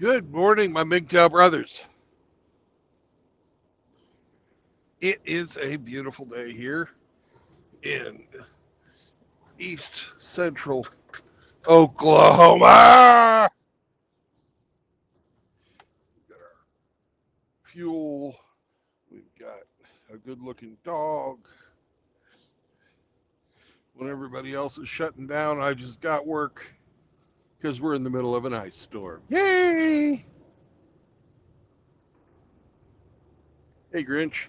Good morning, my MGTOW brothers. It is a beautiful day here in east central Oklahoma. We've got our fuel. We've got a good looking dog. When everybody else is shutting down, I just got work because we're in the middle of an ice storm. Yay! Hey, Grinch.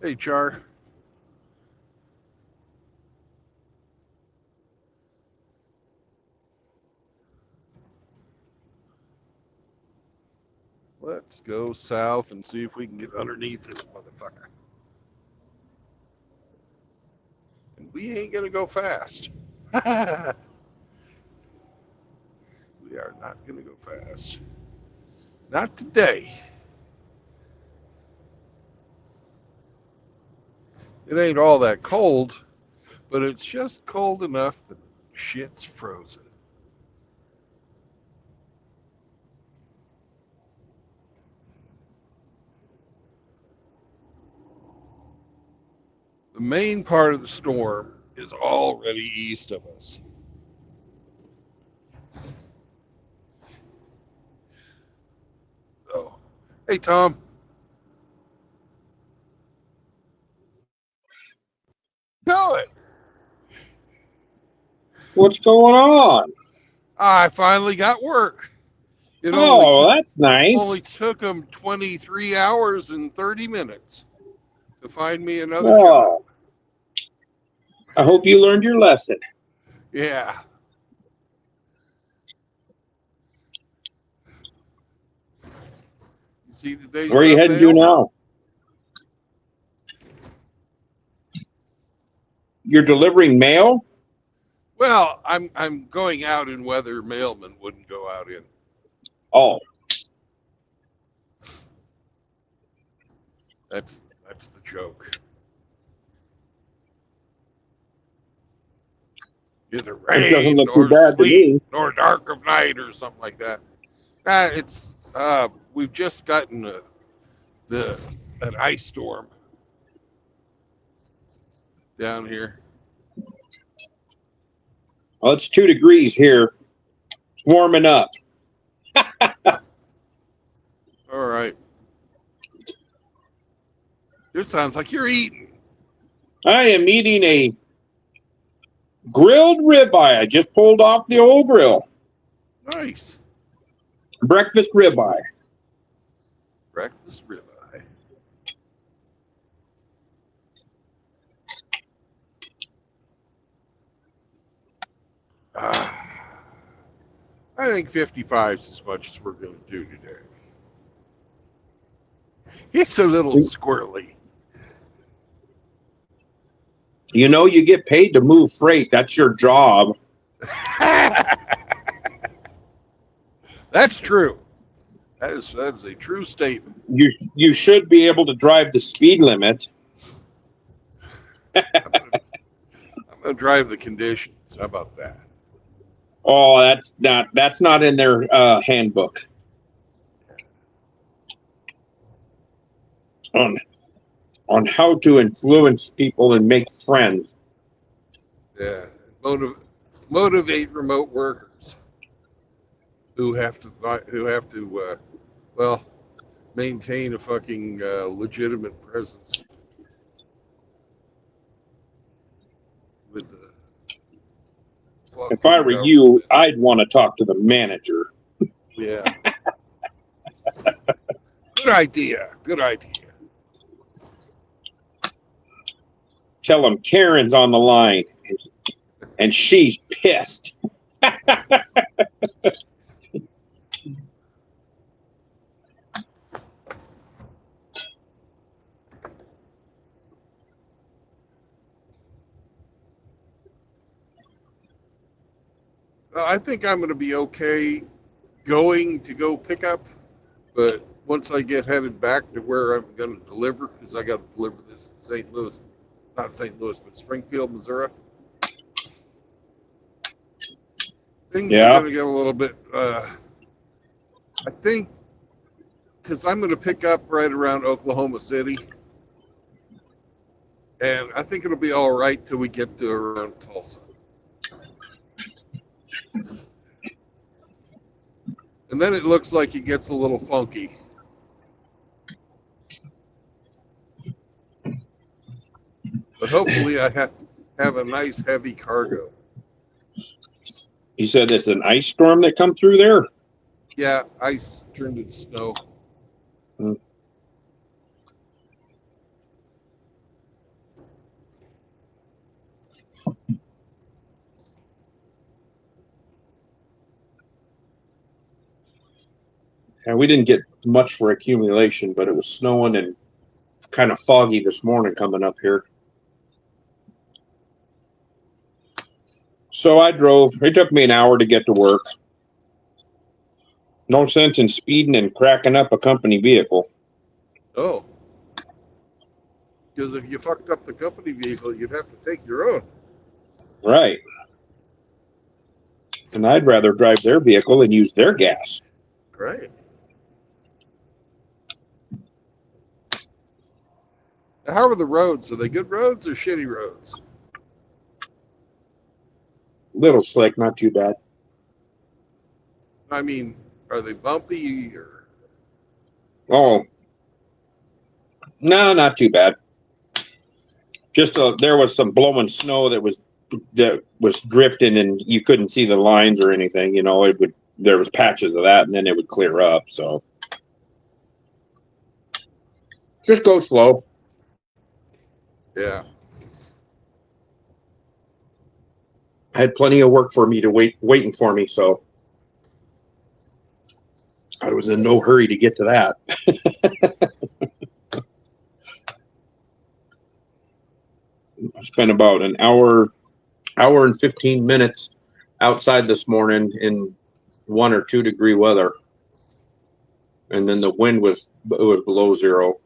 Hey, Char. Let's go south and see if we can get underneath this motherfucker. And we ain't going to go fast. We are not going to go fast. Not today. It ain't all that cold, but it's just cold enough that shit's frozen. The main part of the storm is already east of us. So, hey, Tom. Do it. What's going on? I finally got work. It Oh, that's only nice. took them 23 hours and 30 minutes to find me another job. Oh, I hope you learned your lesson. Yeah. You see today's Where are you heading to thumbnail? now? You're delivering mail? Well, I'm going out in weather mailmen wouldn't go out in. Oh, That's the joke. Either it doesn't rain look too or bad to sleet me. or dark of night or something like that. It's we've just gotten the an ice storm down here. Well, it's 2 degrees here. It's warming up. All right. This sounds like you're eating. I am eating a grilled ribeye. I just pulled off the old grill. Nice. Breakfast ribeye. Breakfast ribeye. Ah, I think 55 is as much as we're going to do today. It's a little squirrely. You know, you get paid to move freight. That's your job. That's true. That is a true statement. You should be able to drive the speed limit. I'm gonna drive the conditions. How about that? Oh, that's not in their handbook on how to influence people and make friends. Yeah, motivate remote workers who have to well maintain a fucking legitimate presence with the If for I the were government. you, I'd want to talk to the manager. Yeah, good idea. Good idea. Tell him Karen's on the line and she's pissed. I think I'm gonna be okay going to go pick up, but once I get headed back to where I'm going to deliver, because I got to deliver this in St. Louis, not St. Louis, but Springfield, Missouri, things are Yeah. going to get a little bit I think because I'm going to pick up right around Oklahoma City, and I think it'll be all right till we get to around Tulsa. And then it looks like it gets a little funky. But hopefully I have a nice heavy cargo. You said it's an ice storm that come through there? Yeah, ice turned into snow. Hmm. And we didn't get much for accumulation, but it was snowing and kind of foggy this morning coming up here. So I drove. It took me an hour to get to work. No sense in speeding and cracking up a company vehicle. Oh. Because if you fucked up the company vehicle, you'd have to take your own. Right. And I'd rather drive their vehicle and use their gas. Right. How are the roads? Are they good roads or shitty roads? Little slick, not too bad. I mean, are they bumpy or? Oh, no, not too bad. Just there was some blowing snow that was drifting, and you couldn't see the lines or anything. You know, there was patches of that, and then it would clear up. So just go slow. Yeah. I had plenty of work for me to waiting for me, so I was in no hurry to get to that. I spent about an hour and 15 minutes outside this morning in 1 or 2 degree weather, and then the wind was below zero.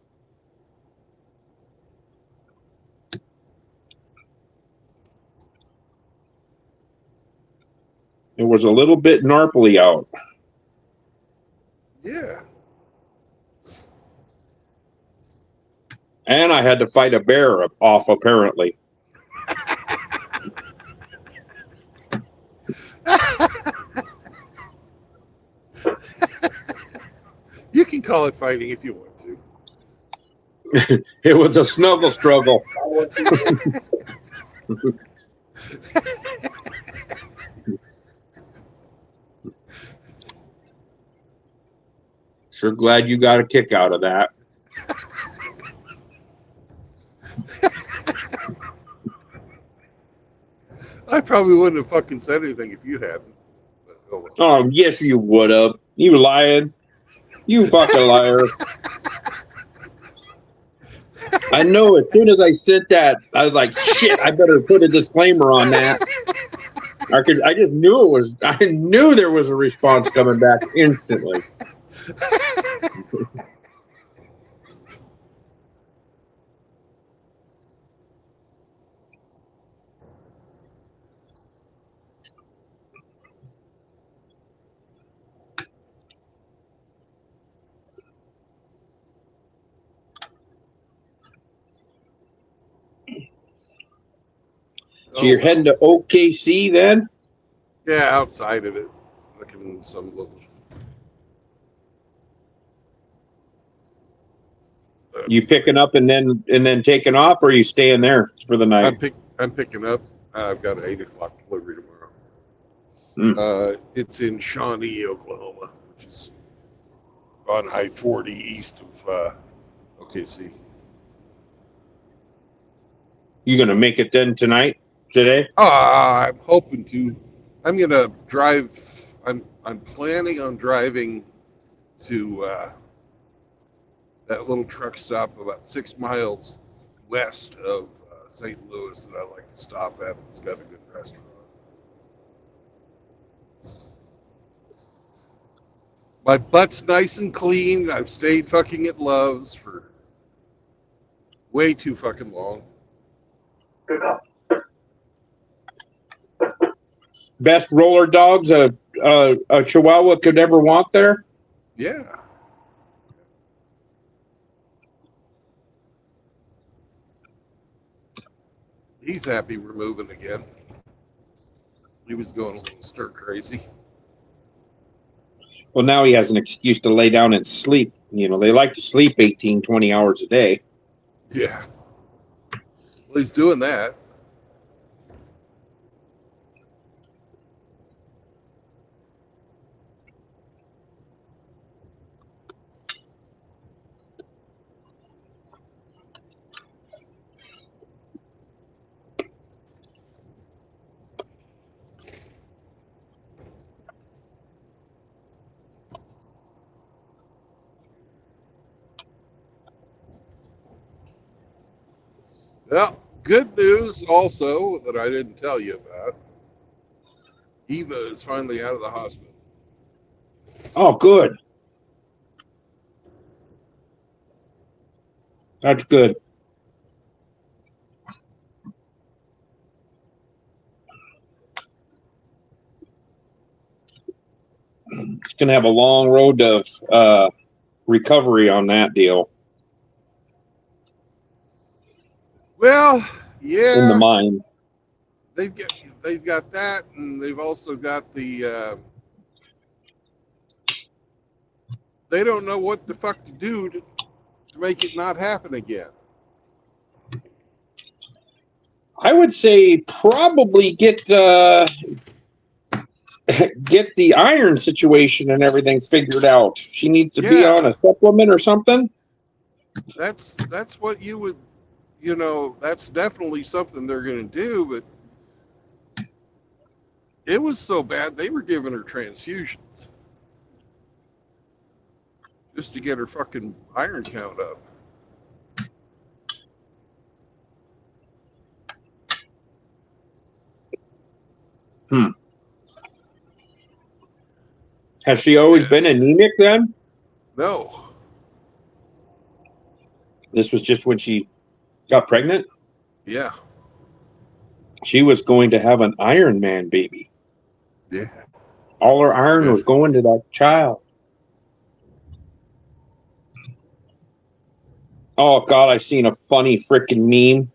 It was a little bit gnarly out. Yeah. And I had to fight a bear off, apparently. You can call it fighting if you want to. It was a snuggle struggle. Sure glad you got a kick out of that. I probably wouldn't have fucking said anything if you hadn't. But, oh, well. Oh, yes, you would have. You lying. You fucking liar. I know as soon as I sent that, I was like, shit, I better put a disclaimer on that. I just knew I knew there was a response coming back instantly. So you're heading to OKC then? Yeah, outside of it. Looking some little. You picking up and then taking off, or are you staying there for the night? I'm picking up. I've got an 8:00 delivery tomorrow. It's in Shawnee, Oklahoma, which is on I-40 east of OKC. You gonna make it then today? I'm hoping to. I'm gonna drive. I'm planning on driving to that little truck stop about 6 miles west of St. Louis that I like to stop at. It's got a good restaurant. My butt's nice and clean. I've stayed fucking at Love's for way too fucking long. Best roller dogs a Chihuahua could ever want there? Yeah. He's happy we're moving again. He was going a little stir crazy. Well, now he has an excuse to lay down and sleep. You know, they like to sleep 18, 20 hours a day. Yeah. Well, he's doing that. Well, good news also that I didn't tell you about. Eva is finally out of the hospital. Oh, good. That's good. He's going to have a long road of recovery on that deal Well, in the yeah, mind. they've got they've got that, and they've also got the. They don't know what the fuck to do to make it not happen again. I would say probably get get the iron situation and everything figured out. She needs to be Yeah, on a supplement or something. that's what you would, that's definitely something they're going to do. But it was so bad they were giving her transfusions just to get her fucking iron count up. Hmm. Has she always Yeah. been anemic then? No. This was just when she got pregnant. Yeah. She was going to have an Iron Man baby. Yeah. All her iron Yeah. was going to that child. Oh God, I've seen a funny freaking meme.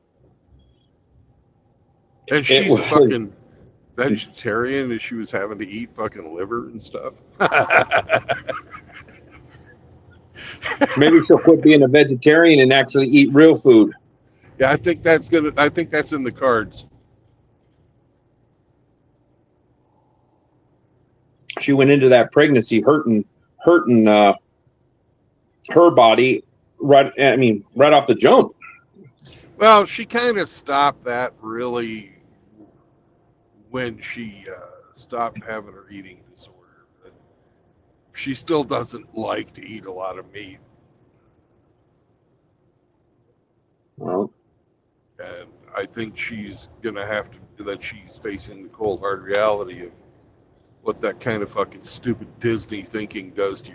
And It she's a was fucking vegetarian, and she was having to eat fucking liver and stuff. maybe she'll quit being a vegetarian and actually eat real food. Yeah, I think that's gonna. I think that's in the cards. She went into that pregnancy hurting her body right. I mean, right off the jump. Well, she kind of stopped that really when she stopped having her eating disorder. But she still doesn't like to eat a lot of meat, Well, and I think she's gonna have to. That she's facing the cold hard reality of what that kind of fucking stupid Disney thinking does to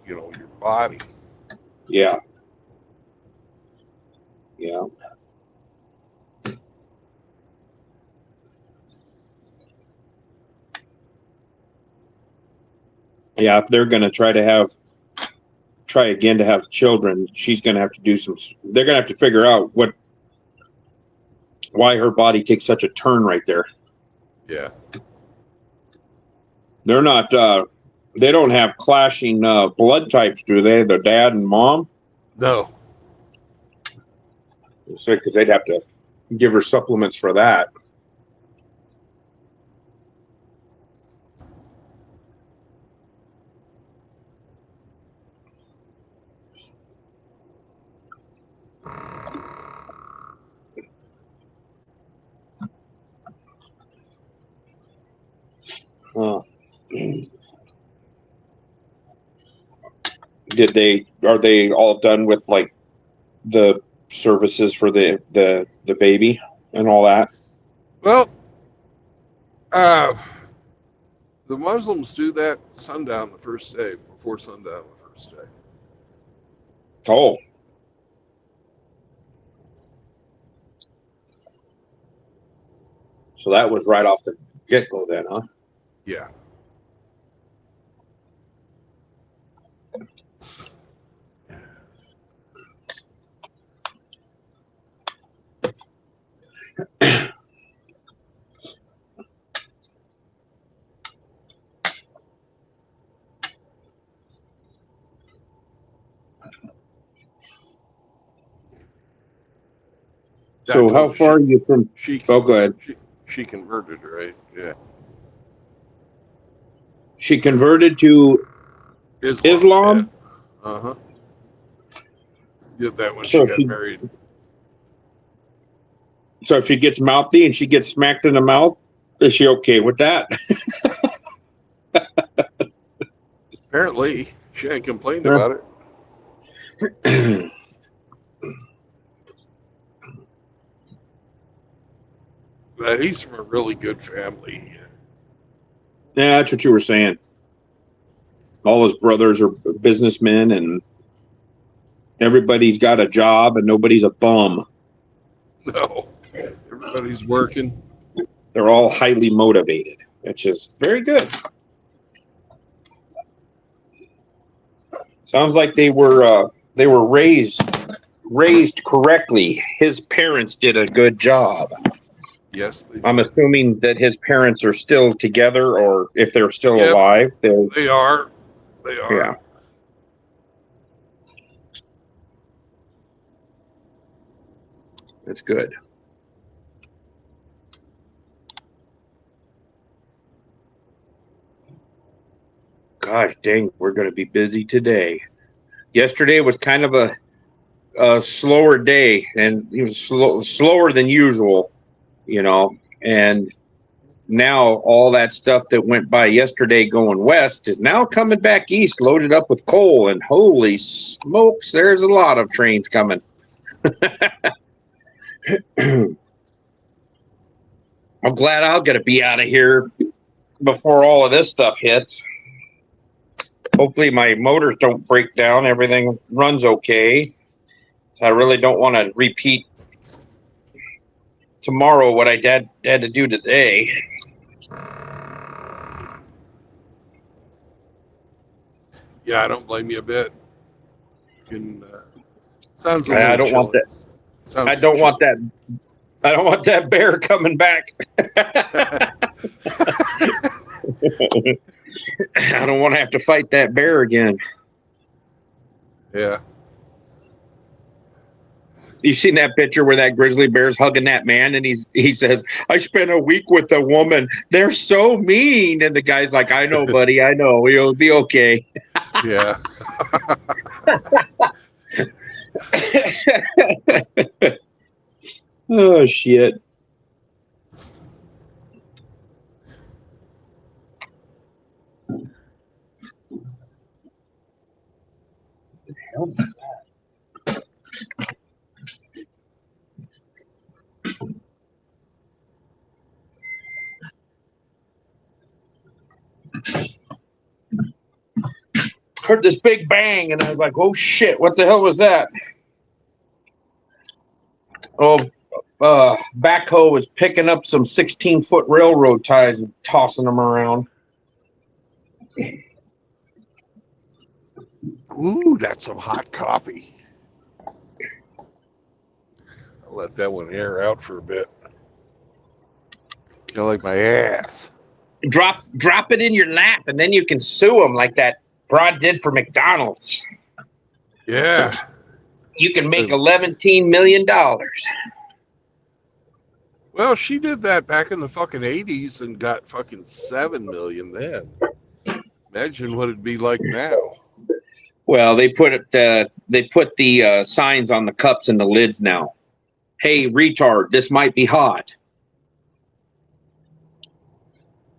your body. yeah, yeah, yeah. If they're gonna try again to have children, she's gonna have to do some. They're gonna have to figure out why her body takes such a turn right there. Yeah. They're not. They don't have clashing blood types, do they? The dad and mom. No. Because they'd have to give her supplements for that. Uh, Are they all done with like the services for the baby and all that? Well, uh, the Muslims do that sundown the first day, before sundown the first day. Oh, so that was right off the get go then, huh? Yeah. So how far are you from? She Oh, go ahead. she converted, right? Yeah. She converted to Islam? Yeah. Uh huh. Did that when So she got married. So if she gets mouthy and she gets smacked in the mouth, is she okay with that? Apparently, she ain't complained about it. But he's from a really good family. Yeah, that's what you were saying. All his brothers are businessmen and everybody's got a job and nobody's a bum. No, everybody's working. They're all highly motivated, which is very good. Sounds like they were raised correctly. His parents did a good job. Yes, I'm assuming that his parents are still together, or if they're still Yep, alive, they are. They are. Yeah. That's good. Gosh dang, we're going to be busy today. Yesterday was kind of a slower day, and it was slower than usual, and now all that stuff that went by yesterday going west is now coming back east loaded up with coal, and holy smokes, there's a lot of trains coming. I'm glad I'll get to be out of here before all of this stuff hits. Hopefully my motors don't break down, everything runs okay. So I really don't want to repeat tomorrow what I had to do today. Yeah, I don't blame you a bit. Sounds a I little don't want chilly. that. I don't want that. I don't want that bear coming back. I don't want to have to fight that bear again. Yeah. You seen that picture where that grizzly bear's hugging that man, and he says, "I spent a week with a woman. They're so mean." And the guy's like, "I know, buddy. I know. You'll be okay." Yeah. Oh shit. Heard this big bang, and I was like, "Oh shit! What the hell was that?" Oh, backhoe was picking up some 16-foot railroad ties and tossing them around. Ooh, that's some hot coffee. I'll let that one air out for a bit. You like my ass. Drop it in your lap, and then you can sue them like that broad did for McDonald's. Yeah. You can make $11 million. Well, she did that back in the fucking 80s and got fucking 7 million then. Imagine what it'd be like now. Well, they put the signs on the cups and the lids now. Hey, retard, this might be hot.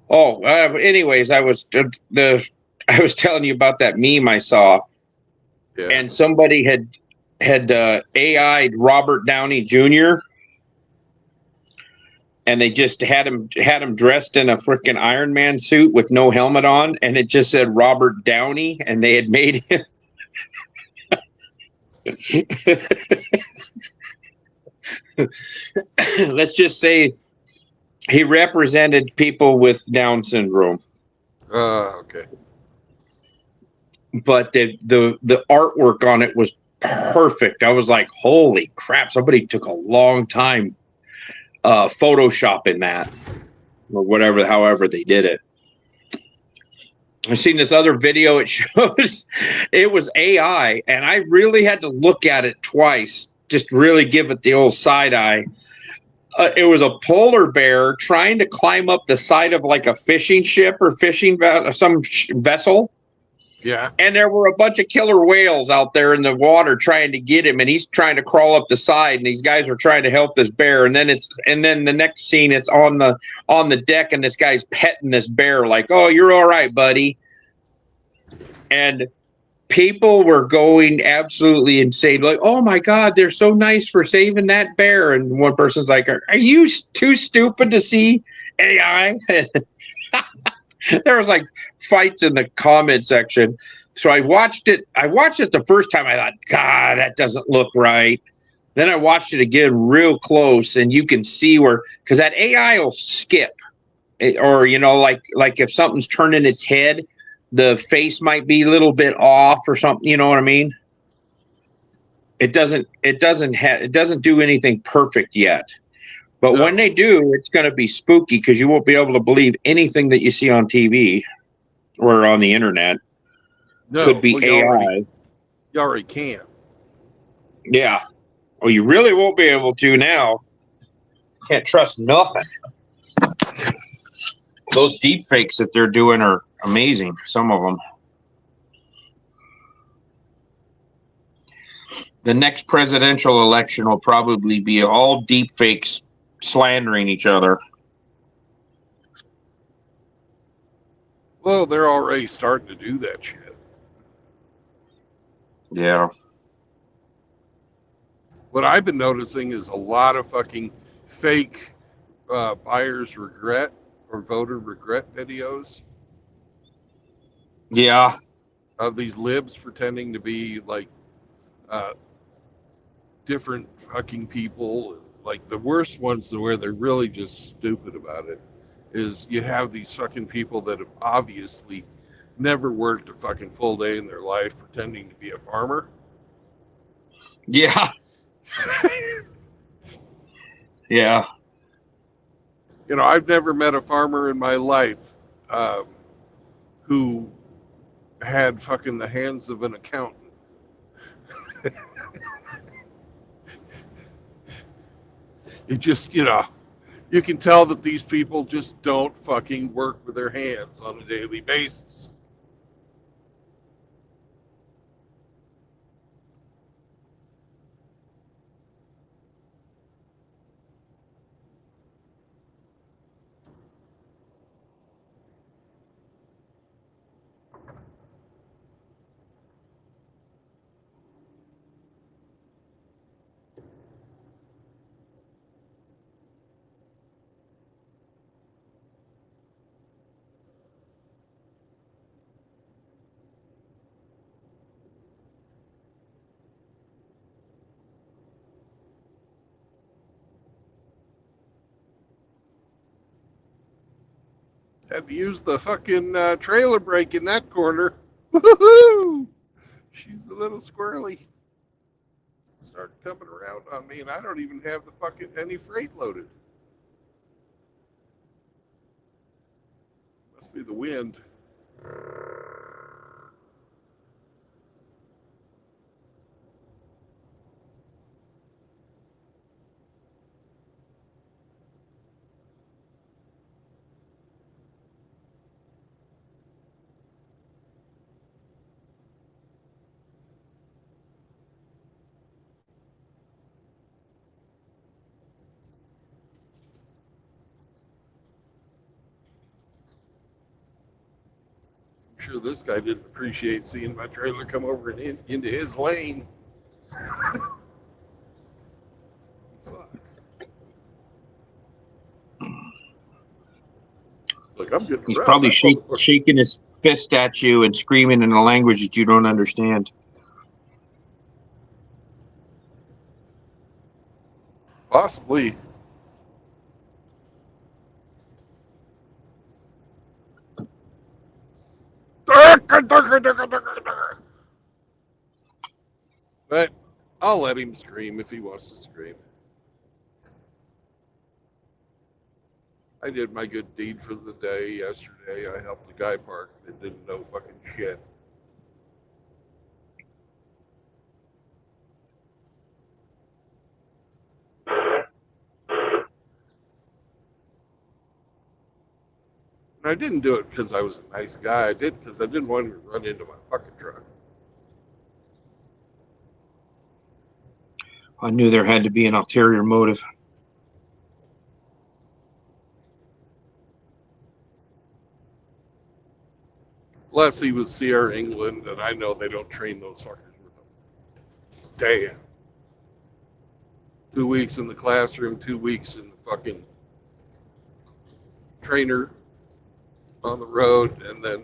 Oh, anyways, I was telling you about that meme I saw, Yeah. and somebody had AI'd Robert Downey Jr. and they just had him dressed in a freaking Iron Man suit with no helmet on, and it just said Robert Downey, and they had made him. Let's just say he represented people with Down syndrome. Okay. but the artwork on it was perfect. I was like, holy crap, somebody took a long time photoshopping that or whatever, however they did it. I've seen this other video. It shows it was AI, and I really had to look at it twice, just really give it the old side eye. It was a polar bear trying to climb up the side of like a fishing ship or some vessel. Yeah. And there were a bunch of killer whales out there in the water trying to get him, and he's trying to crawl up the side, and these guys are trying to help this bear. And then the next scene, it's on the deck, and this guy's petting this bear like, "Oh, you're all right, buddy." And people were going absolutely insane, like, "Oh my God, they're so nice for saving that bear." And one person's like, "Are you too stupid to see AI?" There was like fights in the comment section. So I watched it the first time. I thought, God, that doesn't look right. Then I watched it again real close, and you can see where, because that AI will skip, or like if something's turning its head, the face might be a little bit off or something. You know what I mean? It doesn't do anything perfect yet. But No. when they do, it's going to be spooky because you won't be able to believe anything that you see on TV or on the internet. No. Could be Well, AI. You already can. Yeah. Well, you really won't be able to now. Can't trust nothing. Those deep fakes that they're doing are amazing. Some of them. The next presidential election will probably be all deep fakes slandering each other. Well, they're already starting to do that shit. Yeah. What I've been noticing is a lot of fucking fake buyer's regret or voter regret videos Yeah. of these libs pretending to be like different fucking people. Like the worst ones where they're really just stupid about it is you have these fucking people that have obviously never worked a fucking full day in their life pretending to be a farmer. Yeah. Yeah. You know, I've never met a farmer in my life who had fucking the hands of an accountant. It just, you can tell that these people just don't fucking work with their hands on a daily basis. Had to use the fucking trailer brake in that corner. Woohoo! She's a little squirrely. Started coming around on me, and I don't even have the fucking any freight loaded. Must be the wind. I'm sure this guy didn't appreciate seeing my trailer come over and into his lane. Fuck. It's like I'm getting He's around probably that motherfucker. shaking his fist at you and screaming in a language that you don't understand. Possibly. I'll let him scream if he wants to scream. I did my good deed for the day yesterday. I helped a guy park that didn't know fucking shit. And I didn't do it because I was a nice guy. I did it because I didn't want him to run into my fucking truck. I knew there had to be an ulterior motive. Plus, he was Sierra England, and I know they don't train those fuckers with them. Damn. 2 weeks in the classroom, 2 weeks in the fucking trainer on the road, and then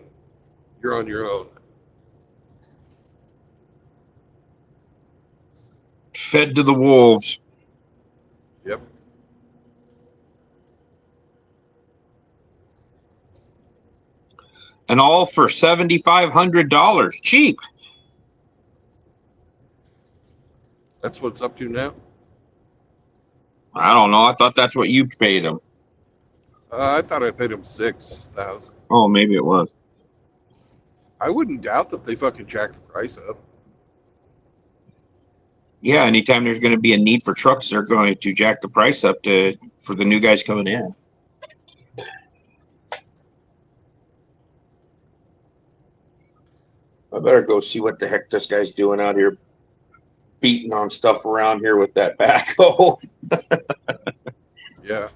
you're on your own. Fed to the wolves. Yep. And all for $7,500. Cheap. That's what's up to now. I don't know. I thought that's what you paid them. I thought I paid him $6,000. Oh, maybe it was. I wouldn't doubt that they fucking jacked the price up. Yeah, anytime there's going to be a need for trucks, they're going to jack the price up for the new guys coming in. I better go see what the heck this guy's doing out here, beating on stuff around here with that backhoe. Yeah.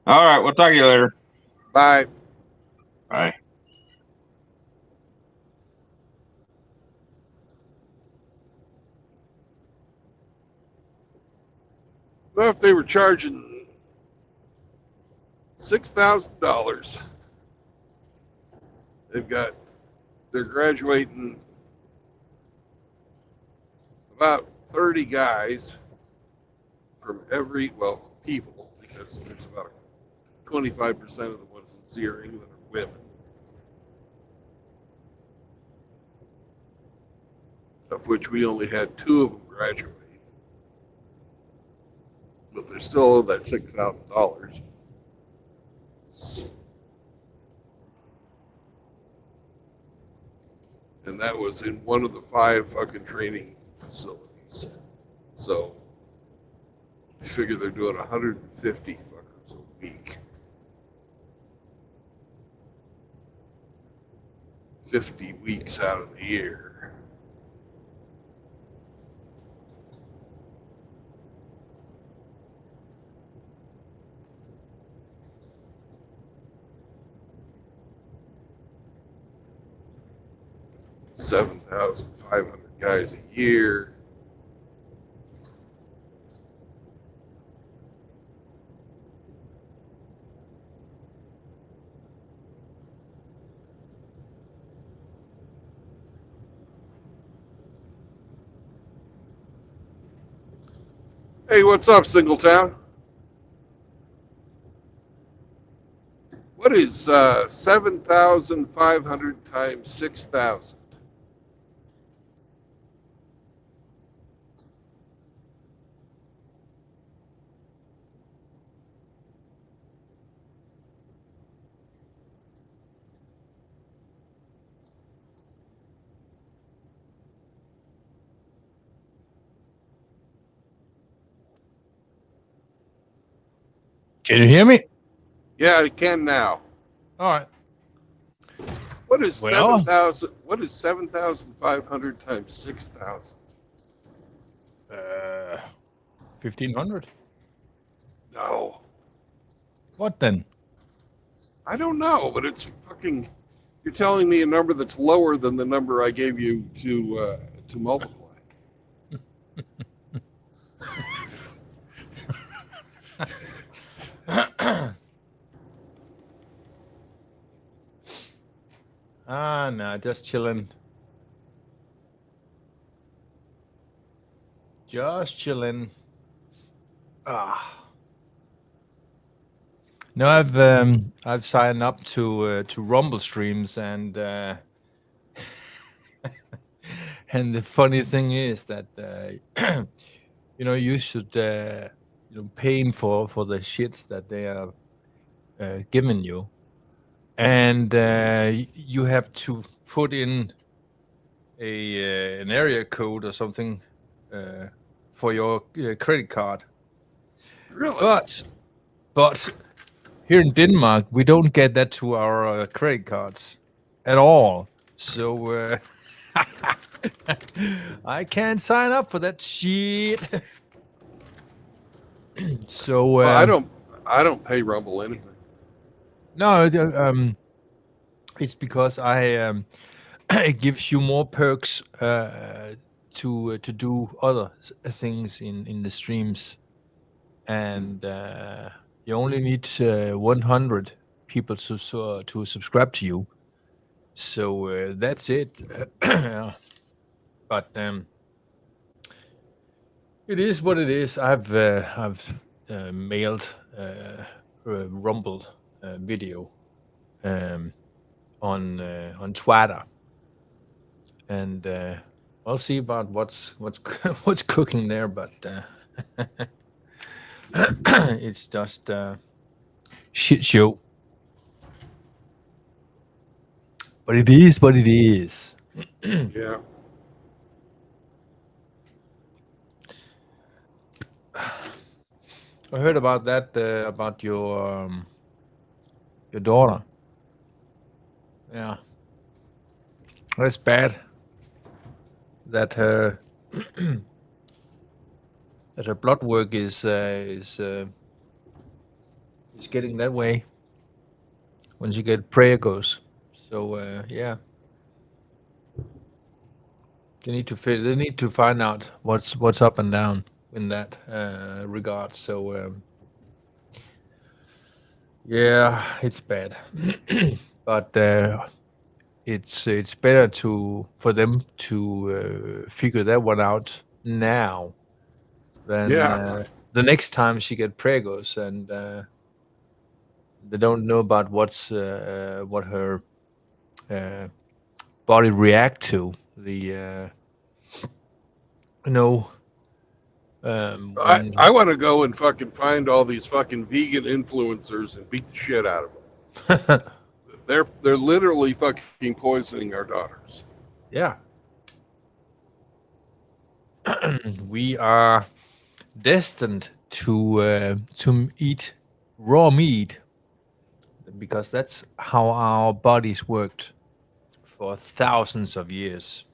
All right, we'll talk to you later. Bye. Bye. Well, if they were charging $6,000, they're graduating about 30 guys from people, because there's about 25% of the ones in Sierra England are women. Of which we only had 2 of them graduate. But they're still owe that $6,000. And that was in one of the 5 fucking training facilities. So, I figure they're doing 150 fuckers a week. 50 weeks out of the year. $7,500 guys a year. Hey, what's up, Singletown? What is 7,500 times 6,000? Can you hear me? Yeah, I can now. All right. What is Well- 7,000? What is 7,500 times 6,000? 1,500. No, What then? I don't know, but it's fucking. You're telling me a number that's lower than the number I gave you to multiply. No, just chilling. Just chilling. No, I've signed up to Rumble streams, and And the funny thing is that you should paying for the shits that they are giving you, and you have to put in an area code or something for your credit card. Really? But here in Denmark, we don't get that to our credit cards at all. So I can't sign up for that shit. So Well, I don't pay Rumble anything. no, it's because it gives you more perks to do other things in the streams, and you only need 100 people to subscribe to you. So that's it. Yeah. But it is what it is. I've mailed a Rumble video on Twitter, and I'll see about what's what's cooking there. But it's just shit show. But it is what it is. Yeah. I heard about that about your daughter. Yeah, that's bad. That her that her blood work is getting that way when she get prayer goes. So yeah, they need to find out what's up and down in that regard. So yeah, it's bad, but it's better for them to figure that one out now than the next time she get pregos and they don't know about what her body react to the I want to go and fucking find all these fucking vegan influencers and beat the shit out of them. They're literally fucking poisoning our daughters. Yeah. We are destined to eat raw meat because that's how our bodies worked for thousands of years.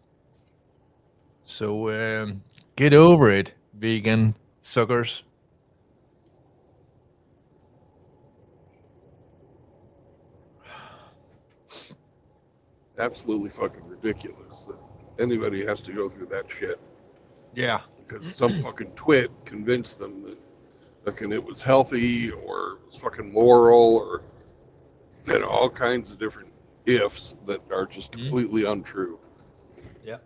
So get over it, vegan suckers. Absolutely fucking ridiculous that anybody has to go through that shit. Yeah. Because some fucking twit convinced them that fucking it was healthy or it was fucking moral or all kinds of different ifs that are just completely untrue. Yeah.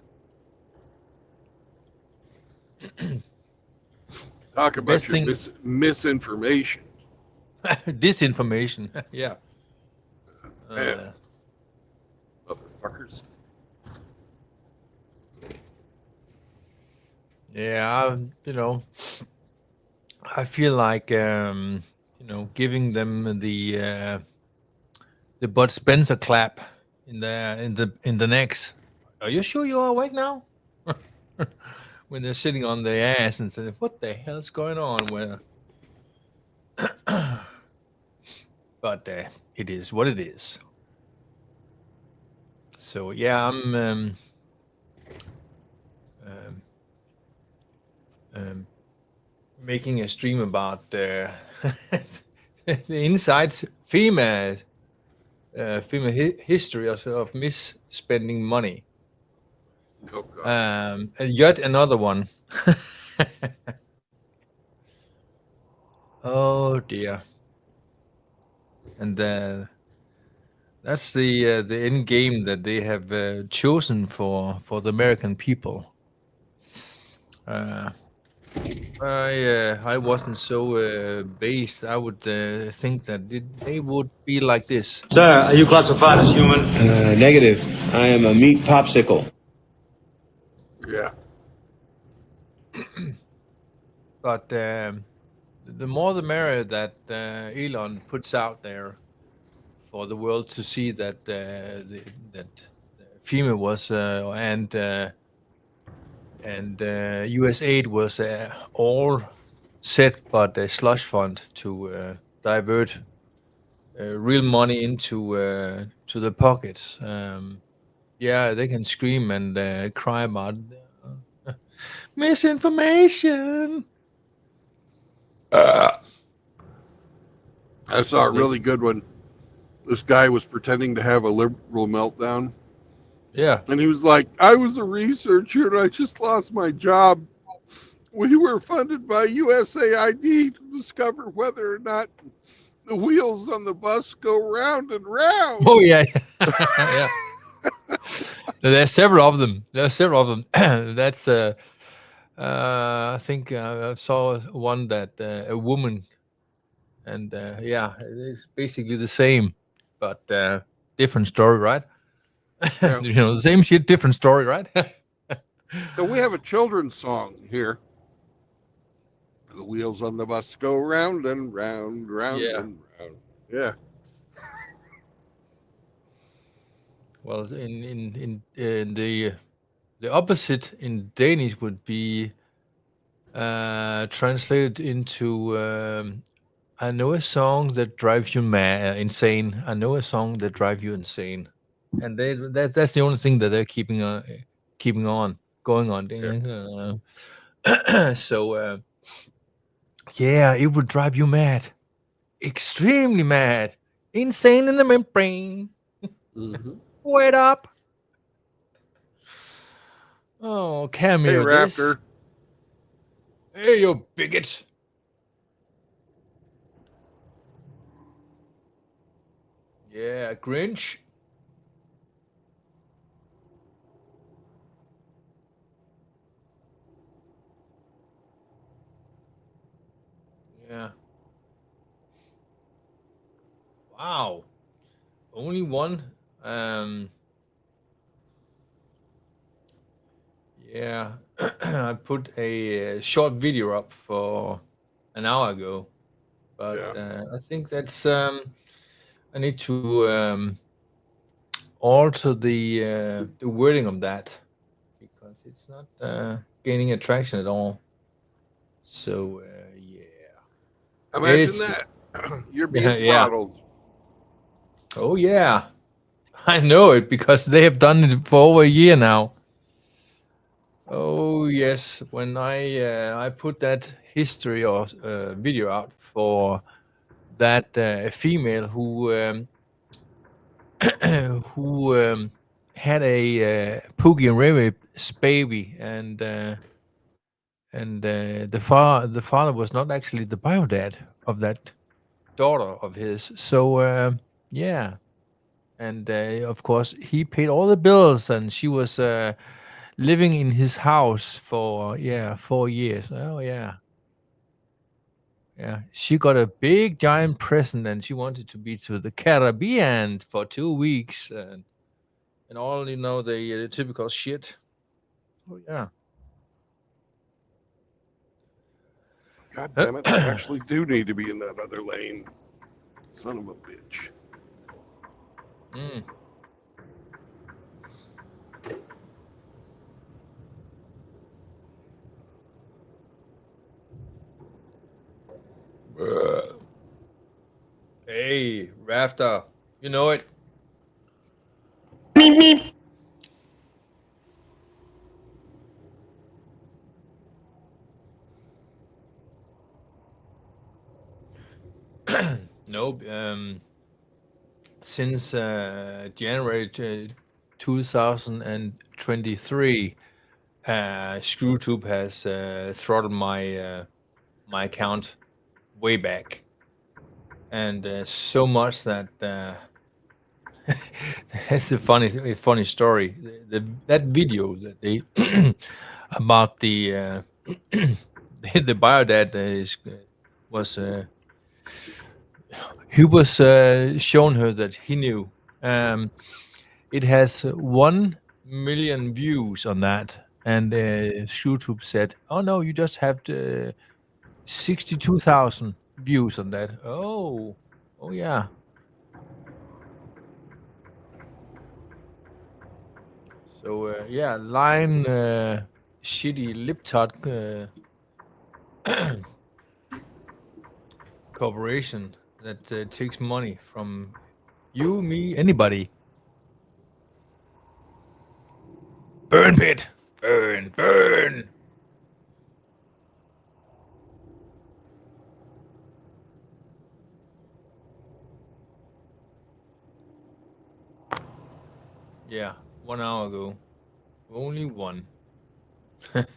Talk about your misinformation. Disinformation. Yeah. Man. Motherfuckers. Yeah, I feel like giving them the Bud Spencer clap in the necks. Are you sure you're awake now? When they're sitting on their ass and saying, "What the hell's going on?" Where, but it is what it is. So yeah, I'm making a stream about the inside female history of misspending money. Oh, God. And yet another one. Oh dear. And that's the end game that they have chosen for the American people. I wasn't so based. I would think that they would be like this. Sir, are you classified as human? Negative. I am a meat popsicle. Yeah. But the more the merrier that Elon puts out there for the world to see that that FEMA was and USAID was all set, but a slush fund to divert real money into to the pockets. Yeah, they can scream and cry about misinformation. Uh, I saw a really good one. This guy was pretending to have a liberal meltdown. yeah. And he was like, I was a researcher and I just lost my job. We were funded by USAID to discover whether or not the wheels on the bus go round and round. Oh yeah, yeah. There's several of them. There's several of them. That's I think I saw one that a woman, and yeah, it's basically the same, but different story, right? Yeah. You know, the same shit, different story, right? So we have a children's song here. The wheels on the bus go round and round, round Yeah. and round. Yeah. Well, in the opposite in Danish would be translated into I know a song that drives you insane. I know a song that drives you insane, and that's the only thing that they're keeping on going on. So yeah, it would drive you mad, extremely mad, insane in the membrane. Mm-hmm. Wait up! Oh, Hey, cameo this. Raptor. Hey, you bigot! Yeah, Grinch. Yeah. Wow. Only one. Yeah. I put a short video up for an hour ago, but Yeah. I think that's I need to alter the wording of that because it's not gaining attraction at all. So yeah, Imagine it's that. You're being yeah. throttled. Oh yeah, I know it because they have done it for over a year now. Oh yes, when I put that history or video out for that female who who had a Pookie and Ray Ray's baby, and the father was not actually the bio dad of that daughter of his. So yeah, and of course he paid all the bills, and she was living in his house for 4 years. Oh yeah. Yeah, she got a big giant present, and she wanted to be to the Caribbean for 2 weeks, and all the typical shit. Oh yeah. God damn it. I actually do need to be in that other lane. Son of a bitch. Mm. Hey, Rafter, you know it. Nope. Since January 2023, ScrewTube has throttled my account way back, and so much that that's a funny story. That video that they about the the biodad was he was shown her that he knew. It has 1 million views on that, and YouTube said, "Oh no, you just have 62,000 views on that." Oh yeah. So yeah, Line shitty Liptot corporation that takes money from you, me, anybody. Burn pit, burn. Yeah, 1 hour ago. Only one. But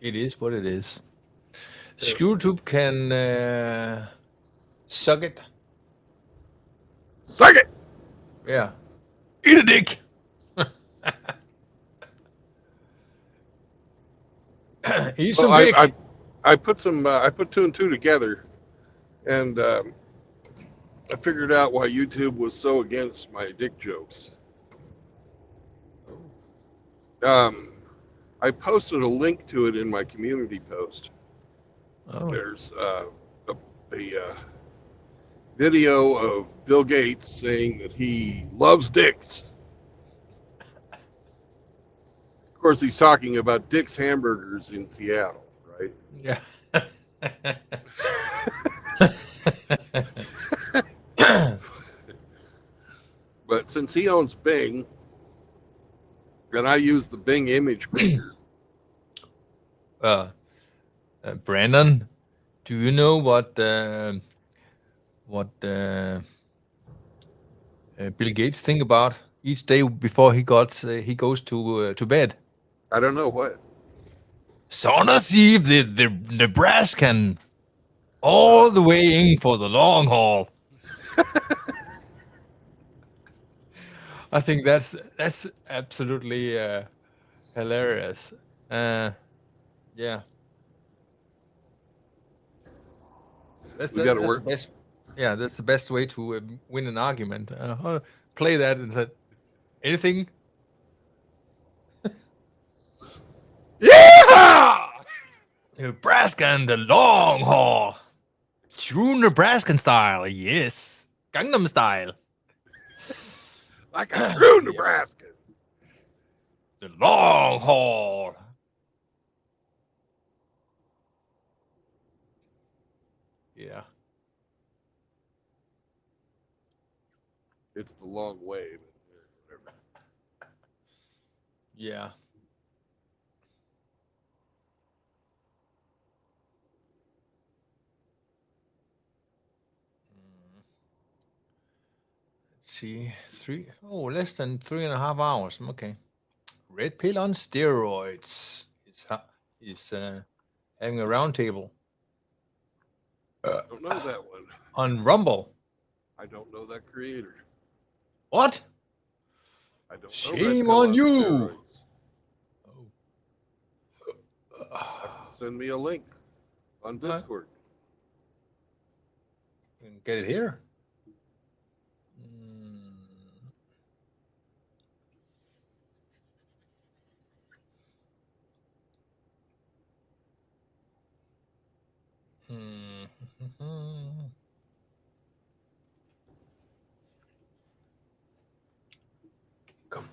it is what it is. YouTube can suck it. Suck it. Yeah. Eat a dick. Eat some Well, dick. I put some I put two and two together, and I figured out why YouTube was so against my dick jokes. I posted a link to it in my community post. Oh. There's a video of Bill Gates saying that he loves dicks. Of course, he's talking about Dick's Hamburgers in Seattle, right? Yeah. But since he owns Bing, and I use the Bing image creator, Brandon, do you know what Bill Gates think about each day before he goes to bed? I don't know what. Saunas Eve, the Nebraskan, all the way in for the long haul. I think that's absolutely hilarious. Yeah. That's the best. Yeah, that's the best way to win an argument. Play that and said, anything? Yeah! Nebraska and the long haul. True Nebraskan style, yes. Gangnam style. Like a true Nebraskan. The long haul. Yeah. It's the long way. But whatever. Yeah. Let's see. Less than 3.5 hours. Okay. Red Pill on steroids. Is having a roundtable. I don't know that one. On Rumble. I don't know that creator. What? I don't know. Shame on you. Steroids. Send me a link on Discord. You can get it here. Come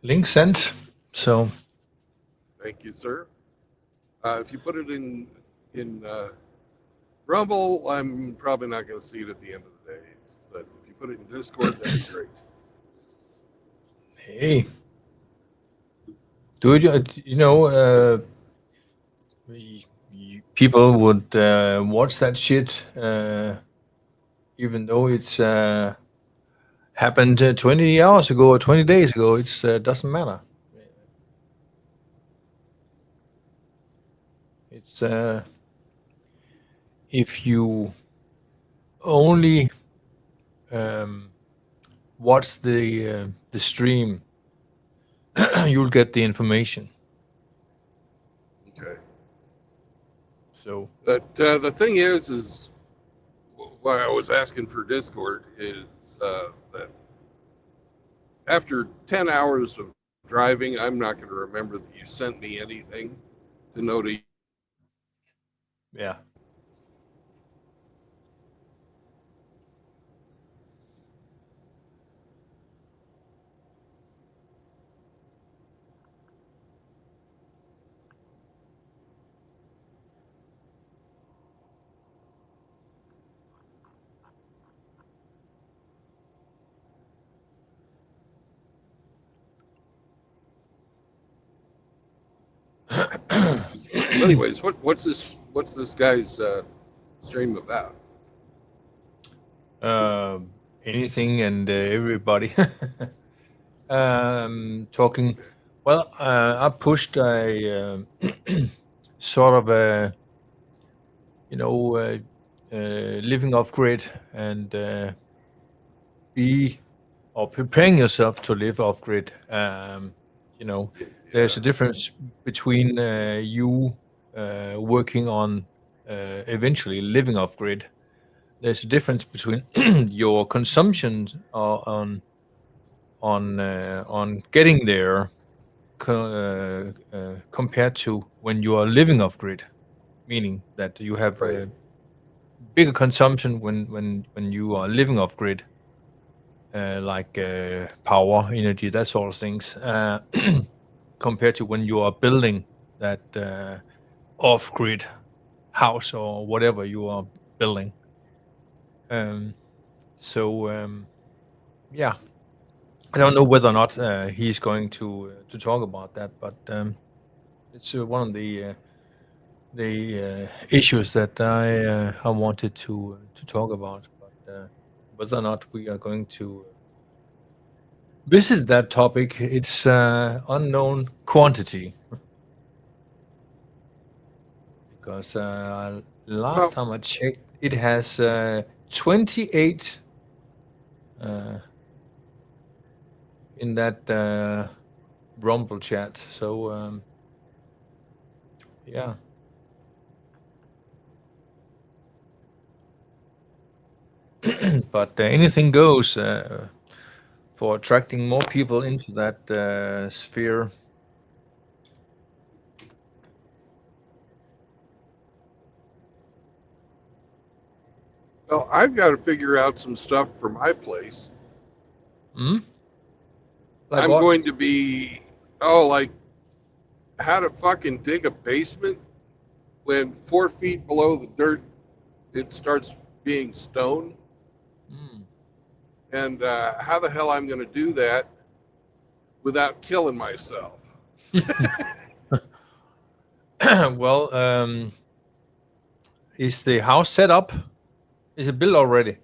Link sent. So Thank you, sir. If you put it in Rumble, I'm probably not going to see it at the end of the day. But if you put it in Discord, that'd be great. Hey, do it. You know, people would watch that shit, even though it's happened 20 hours ago or 20 days ago. It's doesn't matter. It's if you only watch the stream, you'll get the information. Okay. So, But the thing is why I was asking for Discord is that after 10 hours of driving, I'm not going to remember that you sent me anything to know to. yeah. Anyways, what's this guy's stream about? Anything and everybody talking. Well, I pushed a sort of a living off grid and be or preparing yourself to live off grid. There's a difference between you working on eventually living off grid. There's a difference between your consumption on getting there compared to when you are living off grid, meaning that you have a bigger consumption when you are living off grid, like power, energy, that sort of things, compared to when you are building that off grid house or whatever you are building. Yeah, I don't know whether or not he's going to talk about that, but it's one of the issues that I wanted to talk about. But whether or not we are going to visit that topic, it's unknown quantity. Because last time I checked, it has 28 in that Rumble chat. So yeah. But anything goes for attracting more people into that sphere. Well, I've got to figure out some stuff for my place. Like I'm what? going to be, like how to fucking dig a basement when 4 feet below the dirt it starts being stone. And how the hell I'm going to do that without killing myself. Well, is the house set up? Is it built already?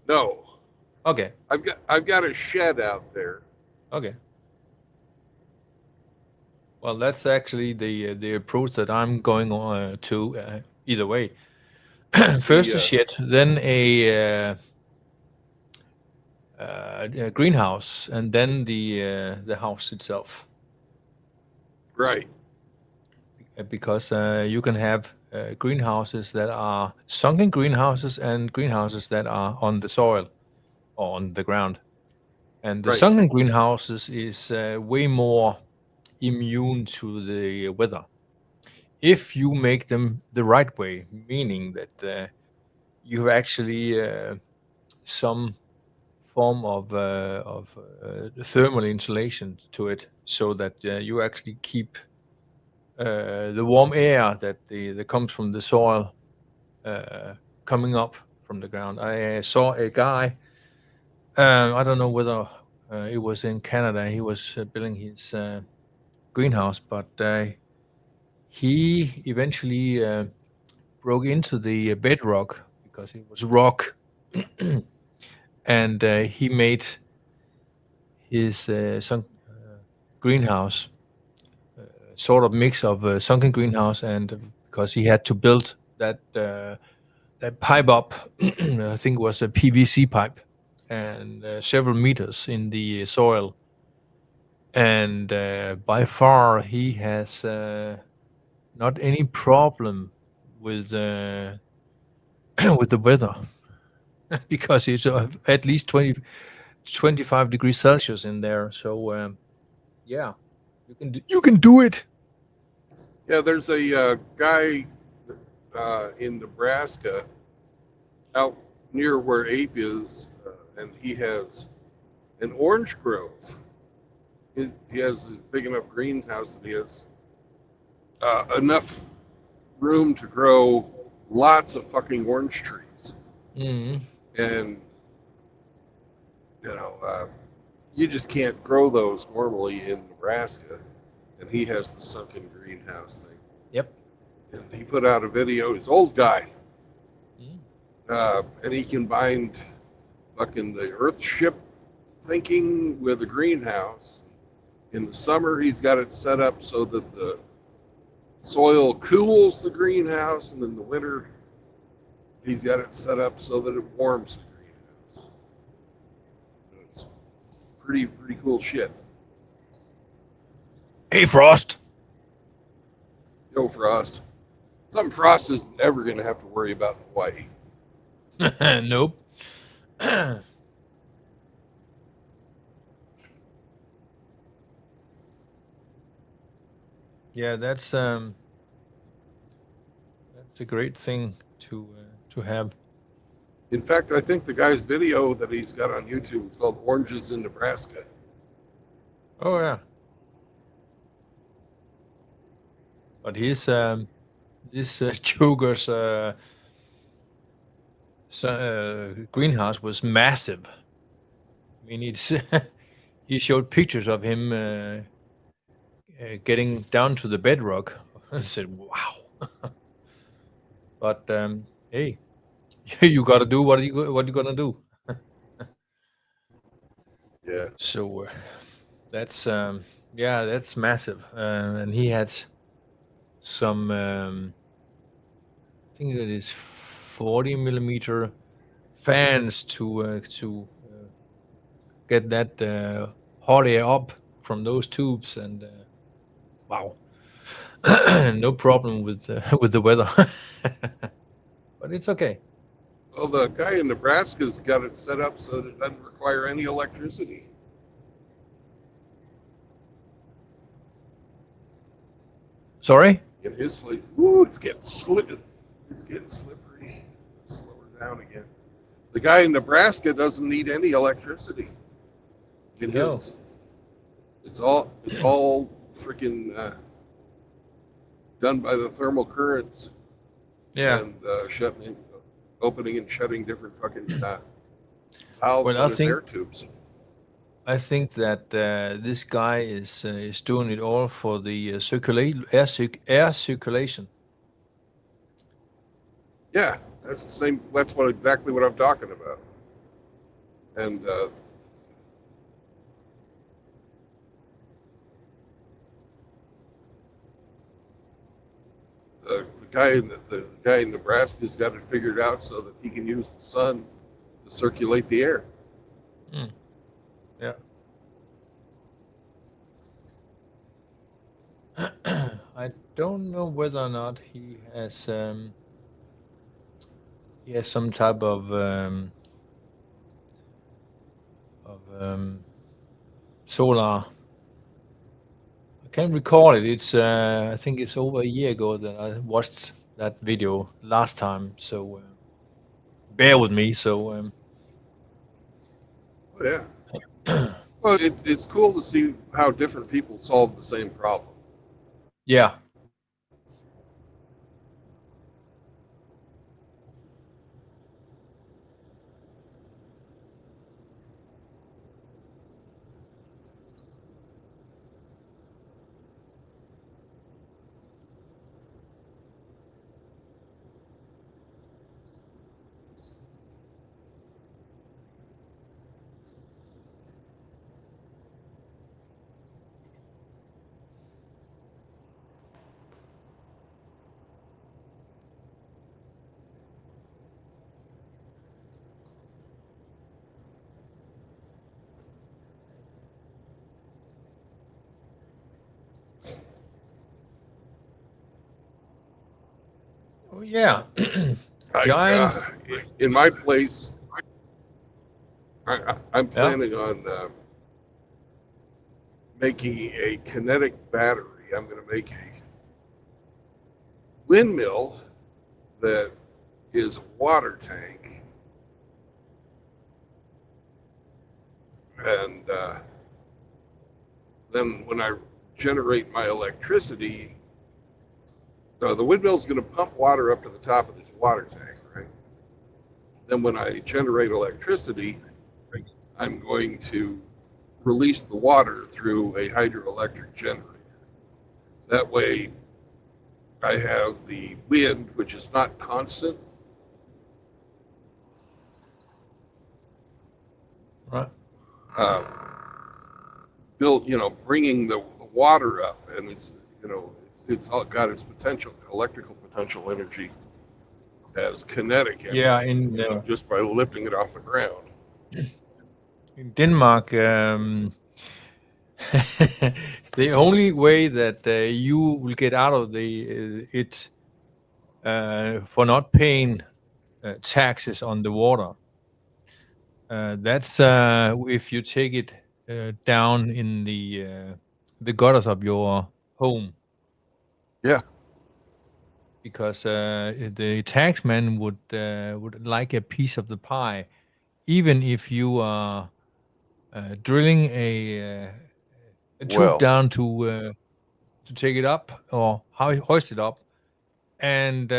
No. Okay. I've got a shed out there. Okay. Well, that's actually the approach that I'm going on to either way. First a shed, then a greenhouse, and then the house itself. Right. Because you can have greenhouses that are sunken greenhouses and greenhouses that are on the soil or on the ground. And the sunken greenhouses is way more immune to the weather if you make them the right way, meaning that you have actually some form of thermal insulation to it, so that you actually keep the warm air that comes from the soil coming up from the ground. I saw a guy. I don't know whether it was in Canada. He was building his greenhouse, but he eventually broke into the bedrock because it was rock, and he made his greenhouse sort of mix of a sunken greenhouse, and because he had to build that pipe up, I think it was a PVC pipe, and several meters in the soil. And by far, he has not any problem with with the weather because it's at least 25 degrees Celsius in there. So yeah, you can do it. Yeah, there's a guy in Nebraska out near where Ape is, and he has an orange grove. He has a big enough greenhouse that he has enough room to grow lots of fucking orange trees. Mm. And, you just can't grow those normally in Nebraska. And he has the sunken greenhouse thing. Yep. And he put out a video, he's an old guy. Mm. And he combined fucking the Earthship thinking with the greenhouse. In the summer, he's got it set up so that the soil cools the greenhouse, and in the winter, he's got it set up so that it warms the greenhouse. It's pretty cool shit. Hey, Frost. Yo, Frost. Something Frost is never going to have to worry about in Hawaii. Nope. Yeah, that's a great thing to have. In fact, I think the guy's video that he's got on YouTube is called Oranges in Nebraska. Oh yeah. But his this Joker's greenhouse was massive. I mean, it's he showed pictures of him getting down to the bedrock. I said, "Wow!" But hey, you got to do what you gonna do. Yeah. So that's yeah, that's massive, and he had some I think it is 40 millimeter fans to get that hot air up from those tubes, and wow, no problem with the weather, but it's okay. Well, the guy in Nebraska's got it set up so that it doesn't require any electricity. Sorry? In his place, ooh, it's getting slippery. Slow her down again. The guy in Nebraska doesn't need any electricity. In No. his, it's all freaking done by the thermal currents. Yeah. And opening and shutting different fucking valves Well, on his air tubes. I think that this guy is doing it all for the air circulation. Yeah, that's the same. That's exactly what I'm talking about. And the guy in Nebraska's got it figured out so that he can use the sun to circulate the air. Mm. Yeah. I don't know whether or not he has some type of solar. I can't recall it. It's I think it's over a year ago that I watched that video last time. So bear with me. So Yeah. Well, it's cool to see how different people solve the same problem. yeah, Oh yeah, I, giant. in my place, I'm Yeah. planning on making a kinetic battery. I'm going to make a windmill that is a water tank, and then when I generate my electricity, the windmill's going to pump water up to the top of this water tank, right? Then when I generate electricity, I'm going to release the water through a hydroelectric generator. That way, I have the wind, which is not constant. Right. Built, bringing the water up, and it's all got its potential, electrical potential energy as kinetic energy, Yeah, in just by lifting it off the ground. Denmark, the only way that you will get out of it for not paying taxes on the water, that's if you take it down in the gutters of your home. Yeah. Because the taxman would like a piece of the pie, even if you are drilling a tube Well, down to take it up or hoist it up, and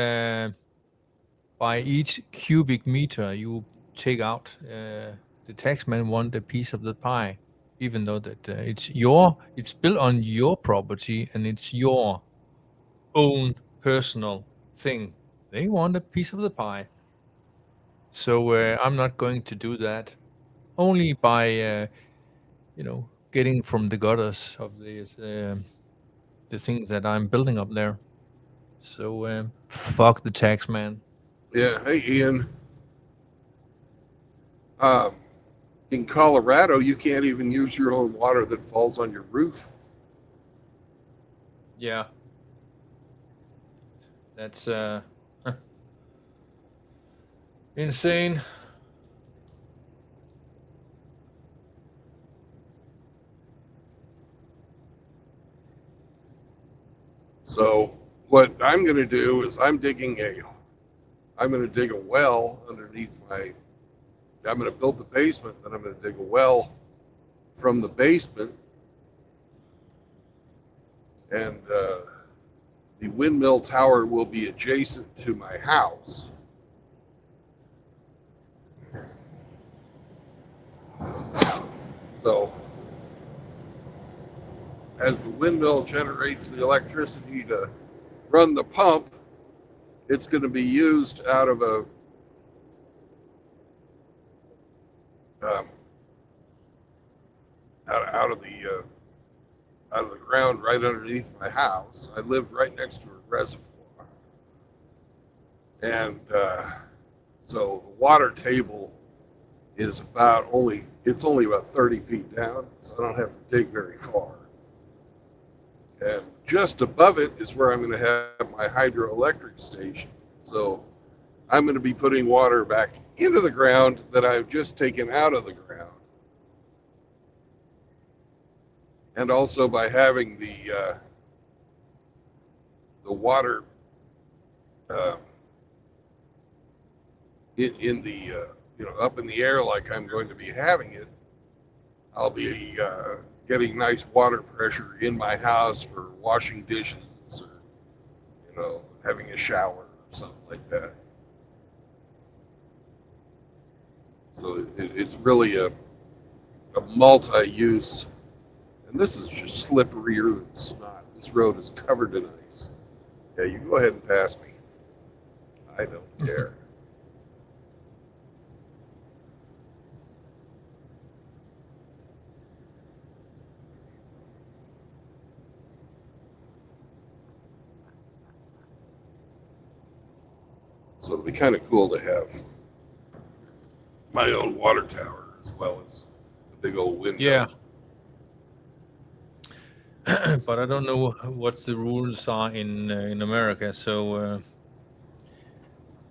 by each cubic meter you take out, the taxman want a piece of the pie, even though that it's built on your property and it's your own personal thing. They want a piece of the pie. So I'm not going to do that. Only by getting from the gutters of the things that I'm building up there. So fuck the tax man. yeah. Hey, Ian. Um, in Colorado, you can't even use your own water that falls on your roof. Yeah. That's insane. So what I'm going to do is I'm going to dig a well underneath I'm going to build the basement, then I'm going to dig a well from the basement, and the windmill tower will be adjacent to my house. So as the windmill generates the electricity to run the pump, it's going to be used out of out of the ground right underneath my house. I live right next to a reservoir, and so the water table is only about 30 feet down, so I don't have to dig very far. And just above it is where I'm going to have my hydroelectric station. So I'm going to be putting water back into the ground that I've just taken out of the ground. And also by having the water in the up in the air like I'm going to be having it, I'll be getting nice water pressure in my house for washing dishes or having a shower or something like that. So it's really a multi-use, and this is just slipperier than snot. This road is covered in ice. Yeah, you go ahead and pass me. I don't care. So it'll be kind of cool to have my own water tower as well as a big old window. Yeah. But I don't know what the rules are in America. So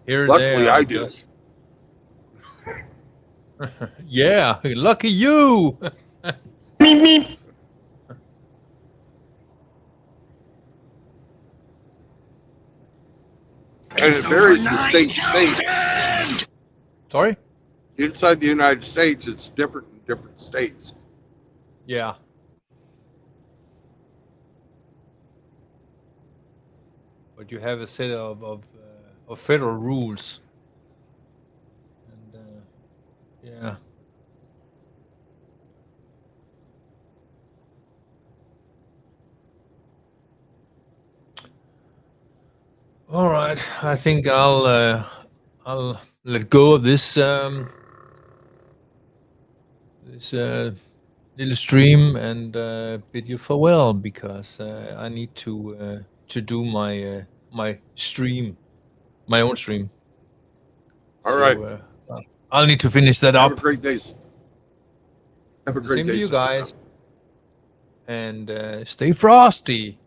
Here, Luckily, there, I do. just yeah, lucky you. Meep, meep. And it varies from state to state. Sorry. Inside the United States, it's different in different states. Yeah. But you have a set of federal rules, and yeah. All right. I think I'll let go of this this little stream and bid you farewell because I need to do my stream, my own stream. All So right. I'll need to finish that Have a up. great day. Have a The great same to day. you Super guys, Tom. and stay frosty.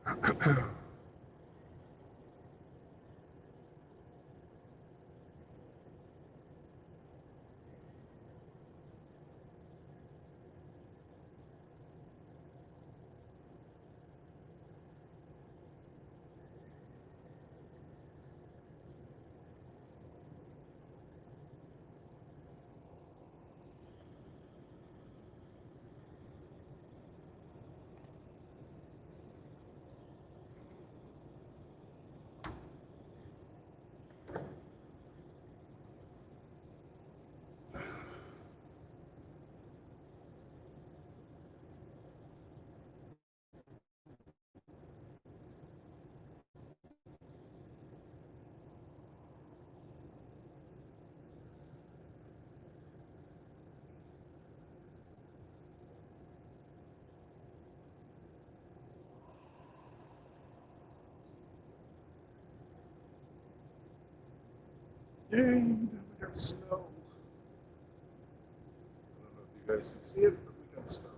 Yay, we got snow. I don't know if you guys can see it, but we got snow.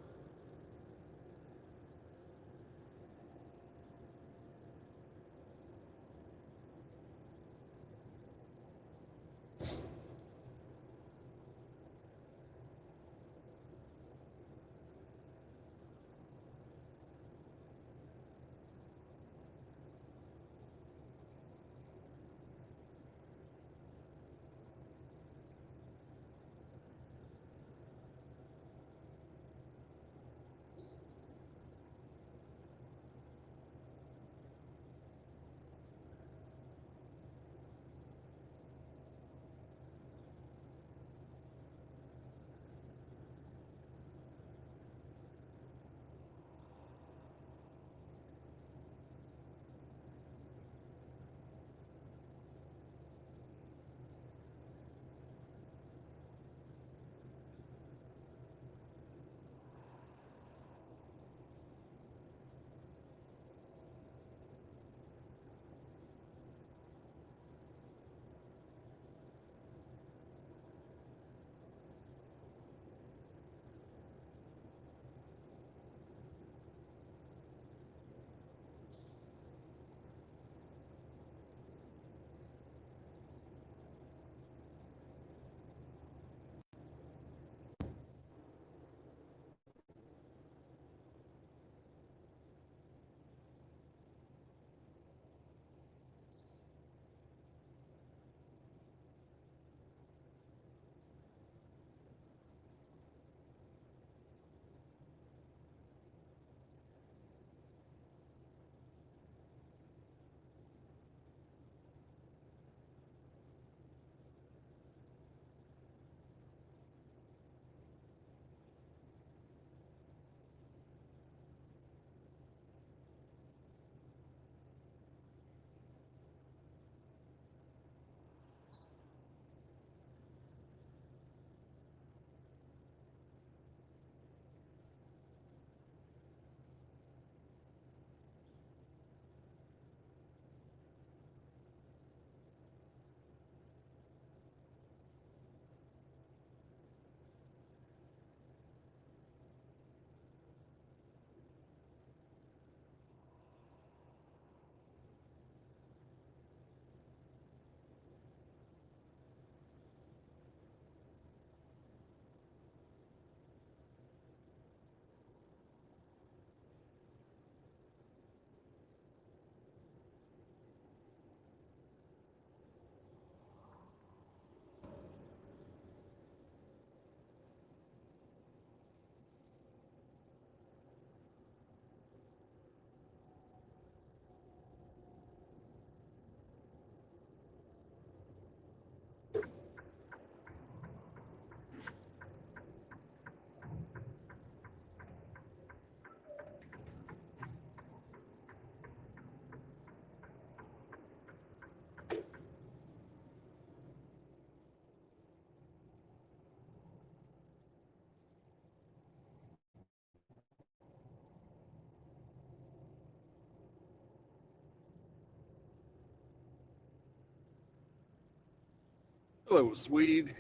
Hello, Swede.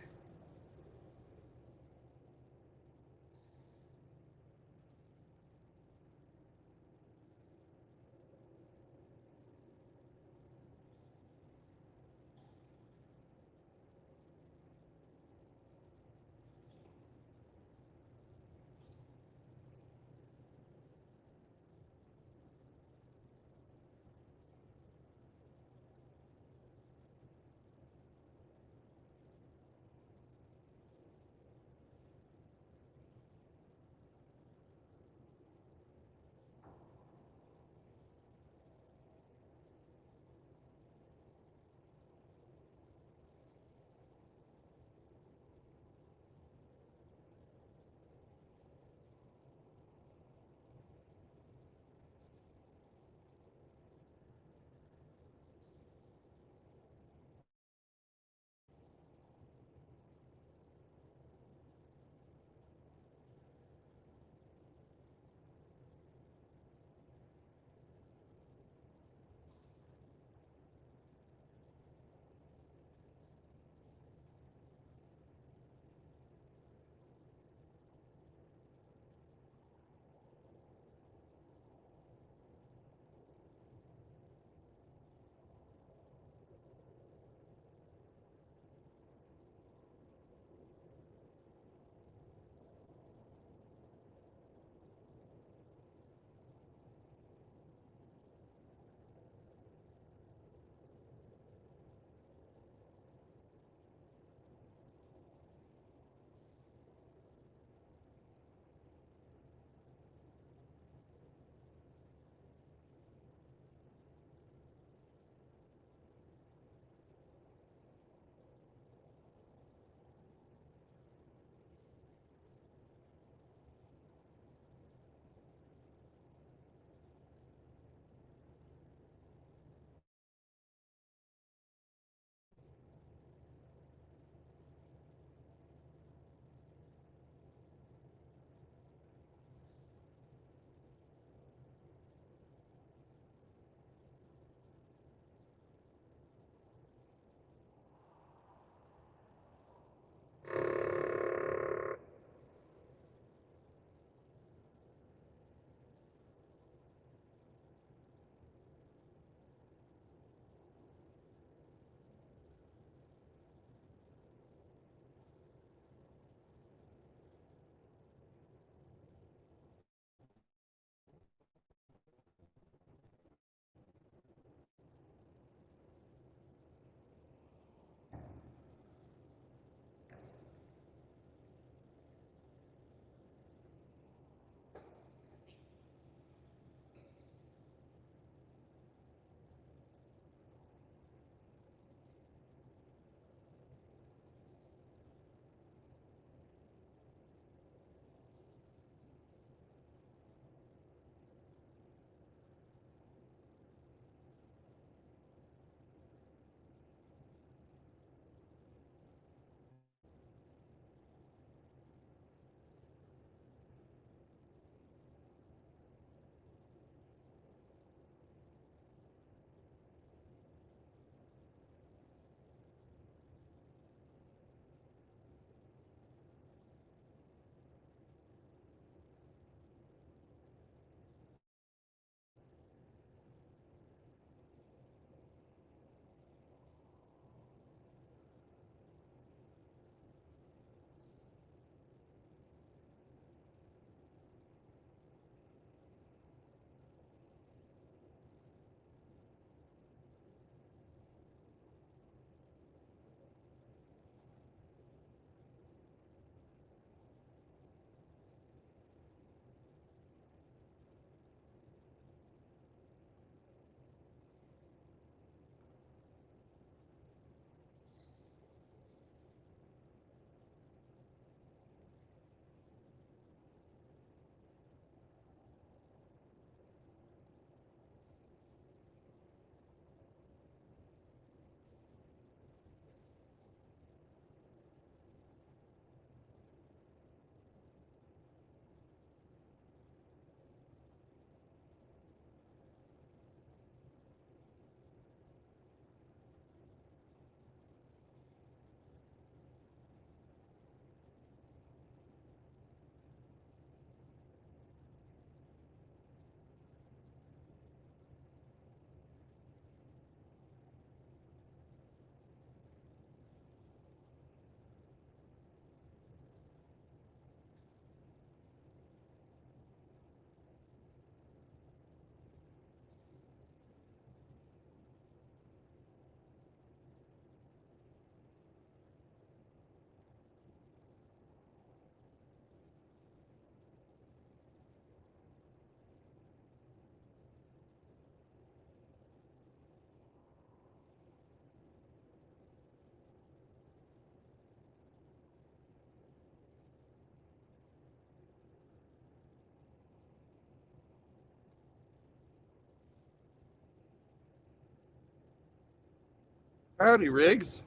Howdy, Riggs.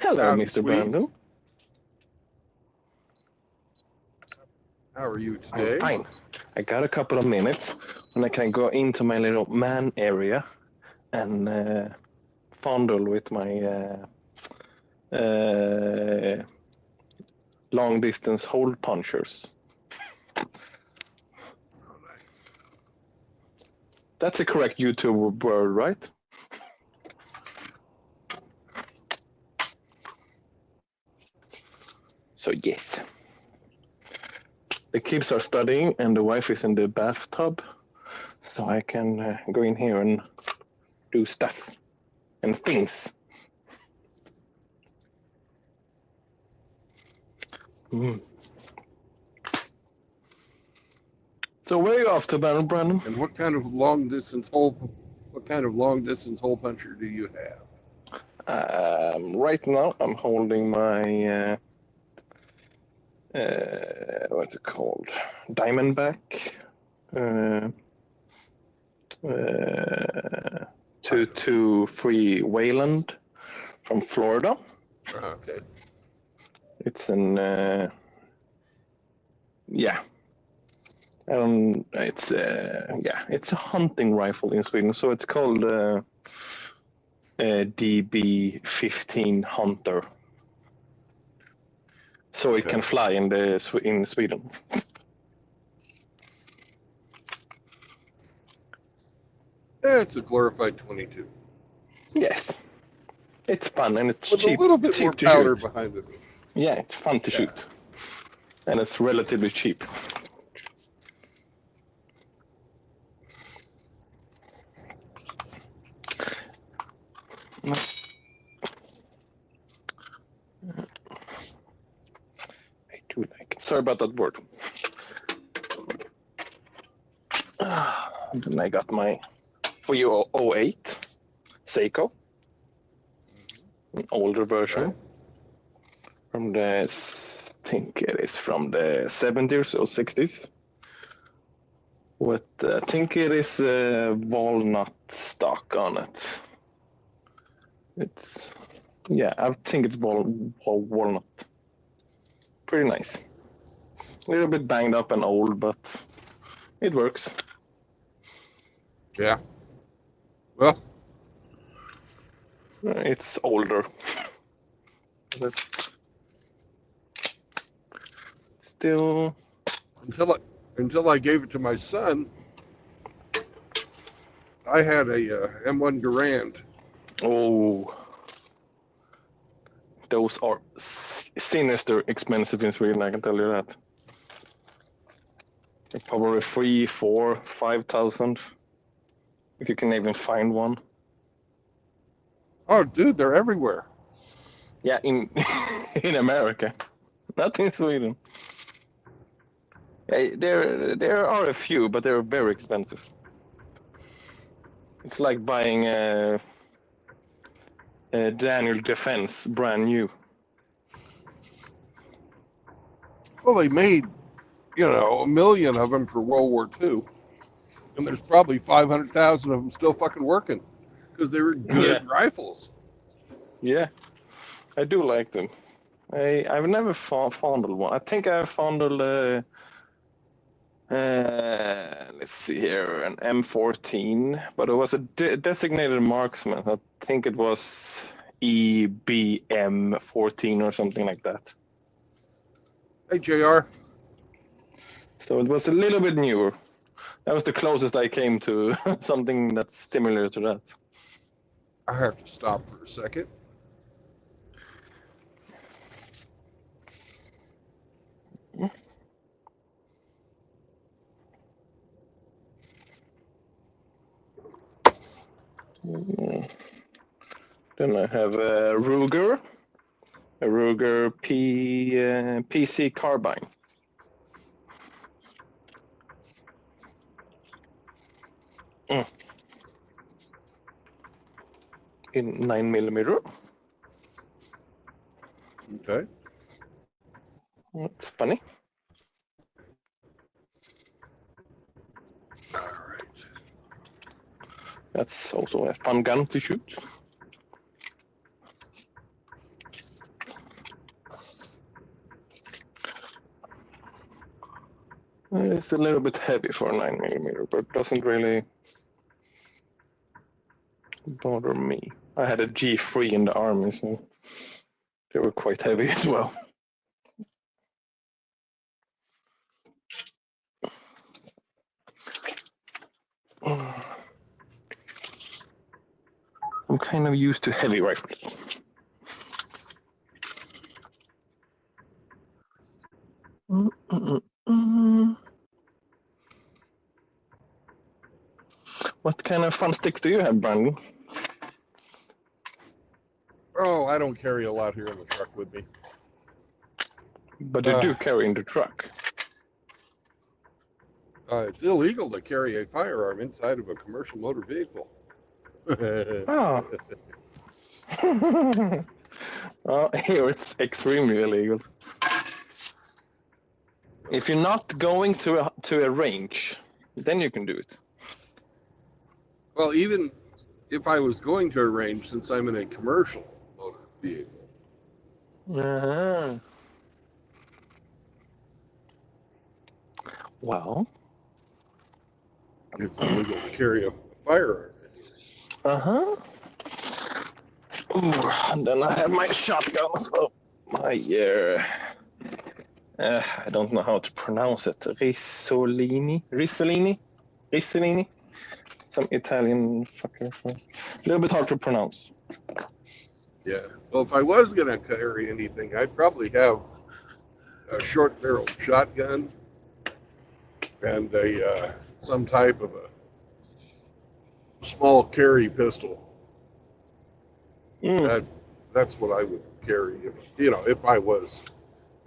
Hello, Howdy, Mr. Sweet. Brandon. How are you I'm today? fine. I got a couple of minutes when I can go into my little man area and fondle with my long distance hole punchers. Oh, nice. That's a correct YouTube word, right? So, yes. The kids are studying and the wife is in the bathtub. So I can go in here and do stuff and things. Mm. So where are you off to, Brandon? And what kind of long distance hole puncher do you have? Right now, I'm holding my what's it called? Diamondback 223 Wayland from Florida. Okay. It's an yeah. It's it's a hunting rifle in Sweden, so it's called DB15 Hunter. So it can fly in Sweden. It's a glorified 22. Yes, it's fun and it's With cheap. a little bit cheap more to powder shoot. behind it. Yeah, it's fun to shoot, and it's relatively cheap. I do like it. Sorry about that word. And then I got my 308 Seiko, an older version Right. from the, I think it is from the 70s or 60s. with I think it is walnut stock on it. It's I think it's walnut. Pretty nice. A little bit banged up and old, but it works. Yeah. Well, It's older. But still. until I gave it to my son, I had a M1 Garand. Oh, those are sinister expensive in Sweden, I can tell you that. They're probably 3, 4, 5,000. If you can even find one. Oh, dude, they're everywhere. Yeah, in in America, not in Sweden. There are a few, but they're very expensive. It's like buying a Daniel Defense brand new. Well, they made, 1 million of them for World War II, and there's probably 500,000 of them still fucking working because they were good rifles. Yeah, I do like them. I've never fondled one. I think I fondled let's see here, an M14, but it was a designated marksman. I think it was EBM 14 or something like that. Hey, JR. So it was a little bit newer. That was the closest I came to something that's similar to that. I have to stop for a second. Then I have a Ruger PC carbine. In 9mm. Okay. That's funny. All right. That's also a fun gun to shoot. It's a little bit heavy for a 9mm, but doesn't really bother me. I had a G3 in the army, so they were quite heavy as well. I'm kind of used to heavy rifles. What kind of fun sticks do you have, Brandon? Oh, I don't carry a lot here in the truck with me. But you do carry in the truck. It's illegal to carry a firearm inside of a commercial motor vehicle. Oh. Well, here it's extremely illegal. If you're not going to a range, then you can do it. Well, even if I was going to a range, since I'm in a commercial motor vehicle. Uh-huh. Well, It's illegal to carry a firearm. uh-huh. Ooh, and then I have my shotgun as well. I don't know how to pronounce it. Risolini? Some Italian fucker. A little bit hard to pronounce. Yeah. Well, if I was going to carry anything, I'd probably have a short barrel shotgun and a some type of a small carry pistol. That's what I would carry if I was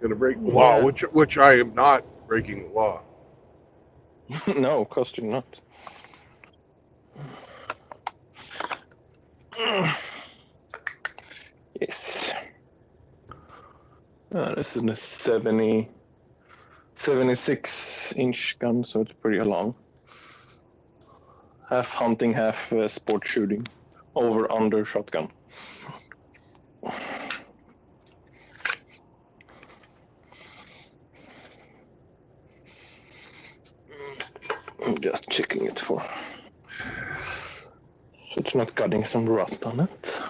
going to break the law, which I am not breaking the law. No, of course you're not. Yes. This is a 76-inch gun, so it's pretty long. half hunting, half sport shooting, over under shotgun. I'm just checking it for, so it's not getting some rust on it.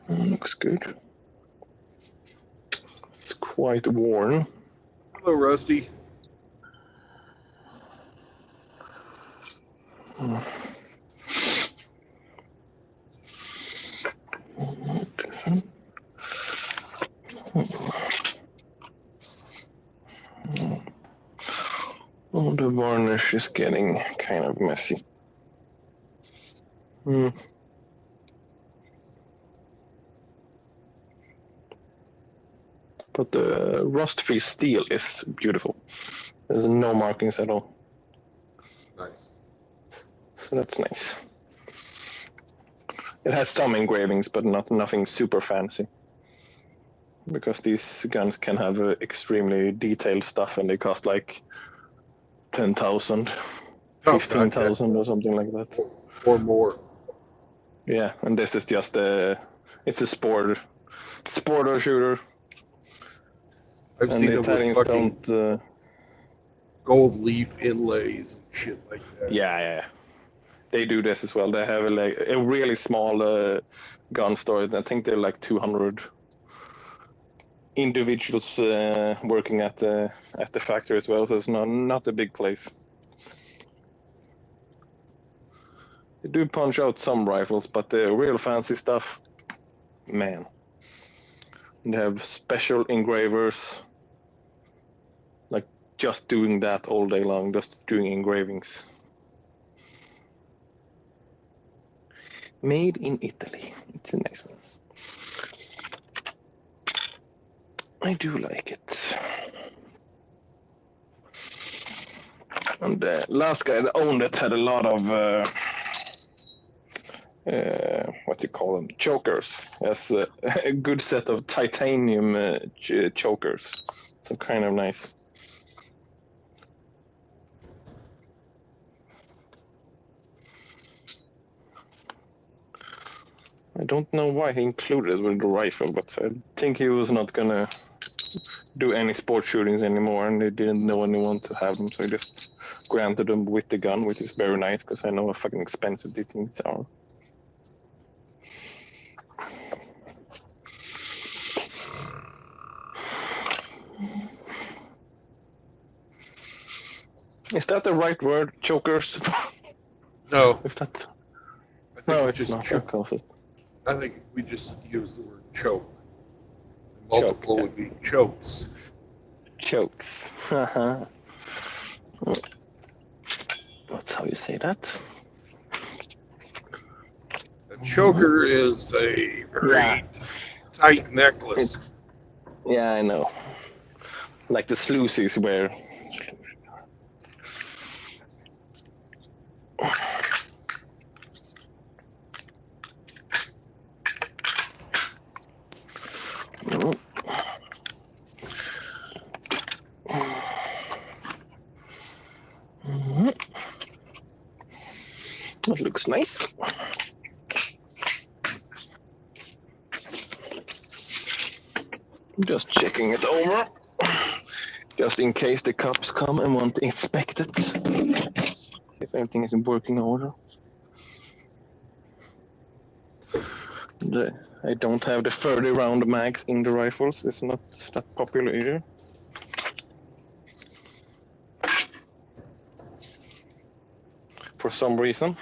Looks good. It's quite worn. Hello, Rusty. Oh, the varnish is getting kind of messy. But the rust-free steel is beautiful. There's no markings at all. Nice. So that's nice. It has some engravings, but nothing super fancy. Because these guns can have extremely detailed stuff, and they cost like 10,000, Oh, 15,000 or something like that. Or more. Yeah, and this is just it's a sporter shooter. I've And seen the them with Italians fucking don't. gold leaf inlays and shit like that. Yeah. They do this as well. They have a really small gun store. I think they're like 200 individuals working at the factory as well. So it's not a big place. They do punch out some rifles, but the real fancy stuff, man. They have special engravers, like just doing that all day long, just doing engravings. Made in Italy. It's a nice one. I do like it. And the last guy that owned it had a lot of what do you call them? Chokers. Yes, a good set of titanium chokers. So kind of nice. I don't know why he included it with the rifle, but I think he was not gonna do any sport shootings anymore, and they didn't know anyone to have them, so he just granted them with the gun, which is very nice because I know how fucking expensive these things are. Is that the right word? Chokers? No, Is that? I think No, we it's just not. choke. I think we just use the word choke. Multiple yeah. would be chokes. Chokes. That's how you say that. A choker is a very tight necklace. Yeah, I know. Like the sluices wear. That looks nice. Just checking it over. Just in case the cops come and want to inspect it. See if everything is in working order. I don't have the 30 round mags in the rifles. It's not that popular either. For some reason.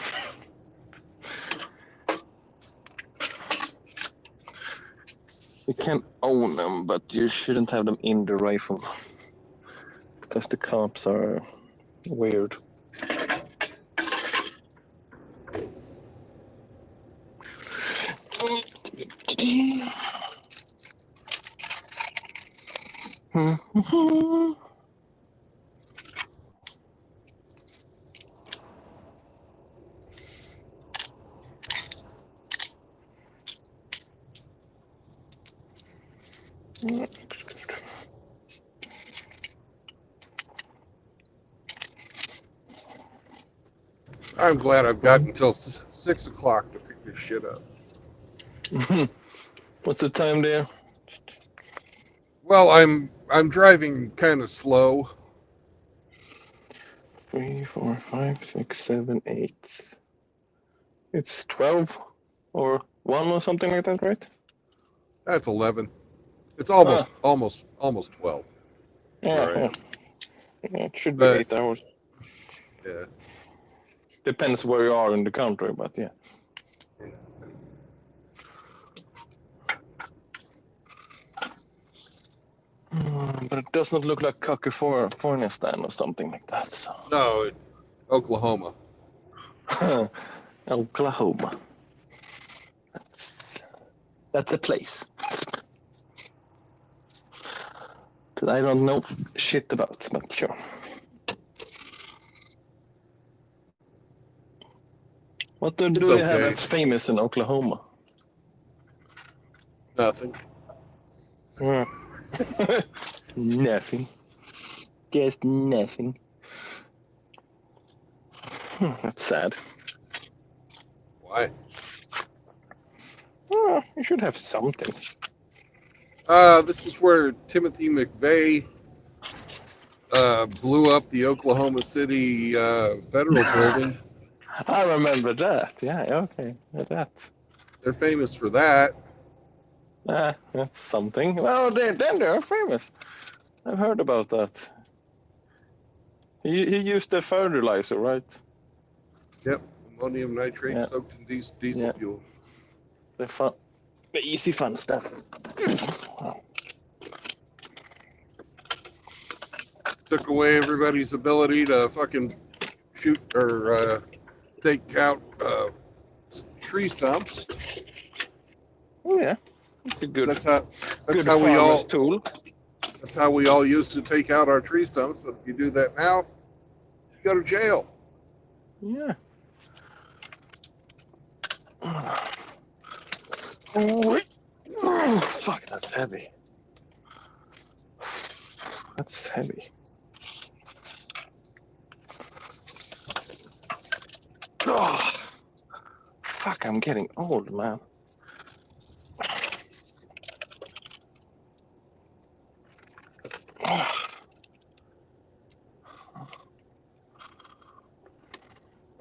You can own them, but you shouldn't have them in the rifle. Because the cops are weird. I'm glad I've got until 6 o'clock to pick this shit up. What's the time there? Well, I'm driving kind of slow. 3, 4, 5, 6, 7, 8. It's 12 or 1 or something like that, right? That's 11. It's almost 12. Yeah, Right. yeah. Yeah, it should be But- 8 hours. Yeah. Depends where you are in the country, but yeah. But it does not look like Californistan or something like that. So. No, it's Oklahoma. Oklahoma. That's a place that I don't know shit about, but sure. What do they have okay. that's famous in Oklahoma? Nothing. Nothing. Just nothing. That's sad. Why? You should have something. This is where Timothy McVeigh blew up the Oklahoma City federal building. I remember that. Yeah, okay. That. They're famous for that. That's something. Well, then they're famous. I've heard about that. He used the fertilizer, right? Yep. Ammonium nitrate Yeah. soaked in diesel Yeah. fuel. The fun, the easy fun stuff. Took away everybody's ability to fucking shoot or take out tree stumps. Oh yeah, it's a good. That's how good we farmer's all tool. that's how we all used to take out our tree stumps. But if you do that now, you go to jail. Yeah. Oh, fuck, that's heavy. That's heavy. Oh, fuck, I'm getting old, man.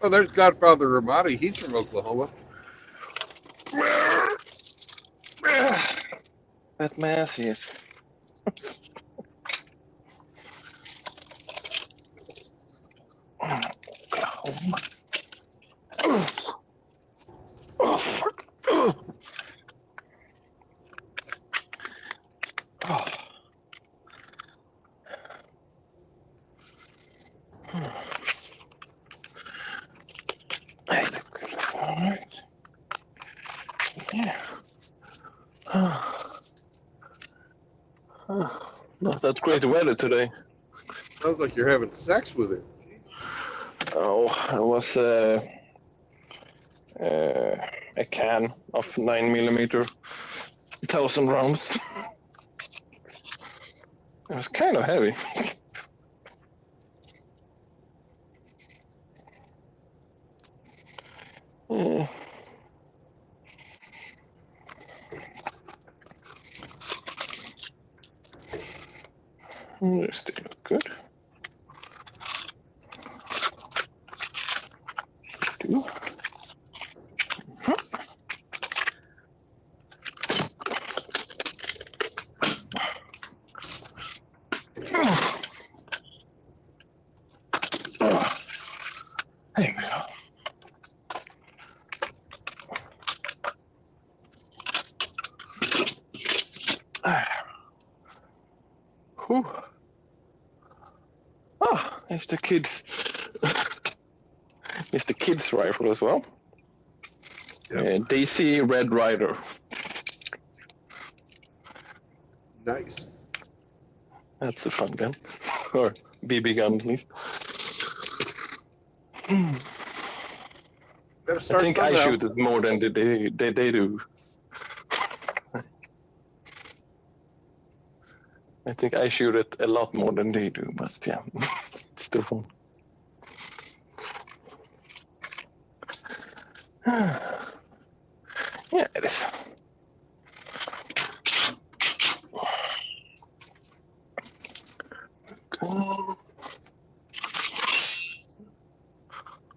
Oh, there's Godfather Ramadi. He's from Oklahoma. That mass is. Oklahoma. Oh, fuck. Oh. Hey, look. All right. Yeah. Not that great weather today. Sounds like you're having sex with it. Oh, it was a can of 9mm 1,000 rounds. It was kind of heavy. Yeah. They still look good. Do. There we go. Whew. Ah, it's the kids. It's the kids' rifle as well. Yep. Daisy Red Rider. Nice. That's a fun gun. Or BB gun, at least. Better I start think somehow. I shoot it more than they do. I think I shoot it a lot more than they do, but yeah, it's still fun. Yeah, it is.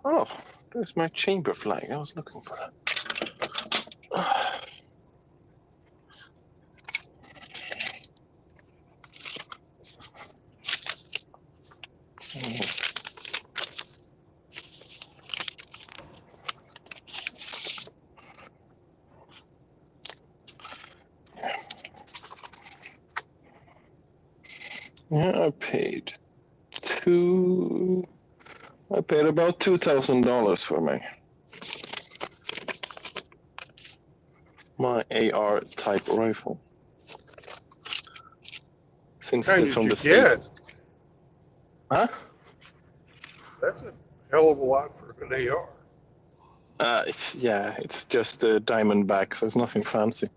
Oh, there's my chamber flag. I was looking for that. Yeah, I paid about $2,000 for my AR type rifle. Since What kind it's did from you the States. get? Huh? That's a hell of a lot for an AR. It's just a Diamondback, so it's nothing fancy.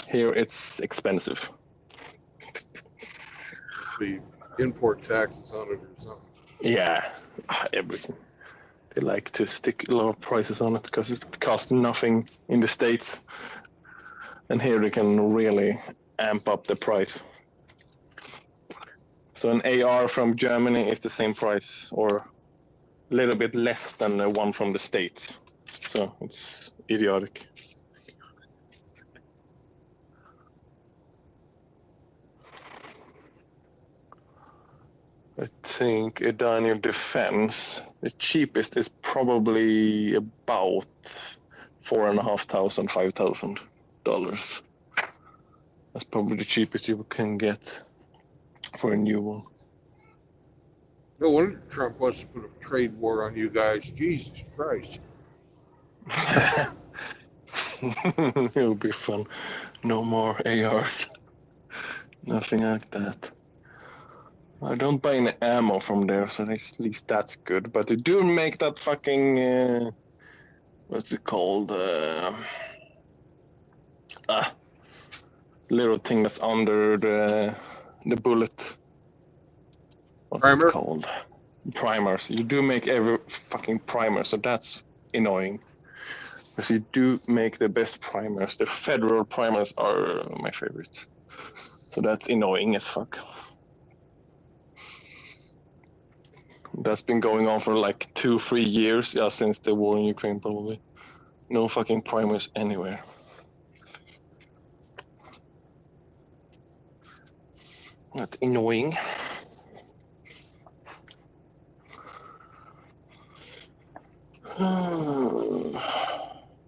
Here it's expensive. The import taxes on it or something. Yeah, everything. They like to stick lower prices on it because it costs nothing in the States. And here they can really amp up the price. So an AR from Germany is the same price or a little bit less than the one from the States. So it's idiotic. I think a Daniel Defense, the cheapest is probably about $4,500, $5,000. That's probably the cheapest you can get for a new one. No wonder Trump wants to put a trade war on you guys. Jesus Christ. It'll be fun. No more ARs. Nothing like that. I don't buy any ammo from there, so at least that's good. But they do make that fucking what's it called? Little thing that's under the bullet. What's Primer? it called? Primers. You do make every fucking primer, so that's annoying. Because you do make the best primers. The federal primers are my favorite. So that's annoying as fuck. That's been going on for like 2-3 years, yeah, since the war in Ukraine probably. No fucking primers anywhere. That's annoying.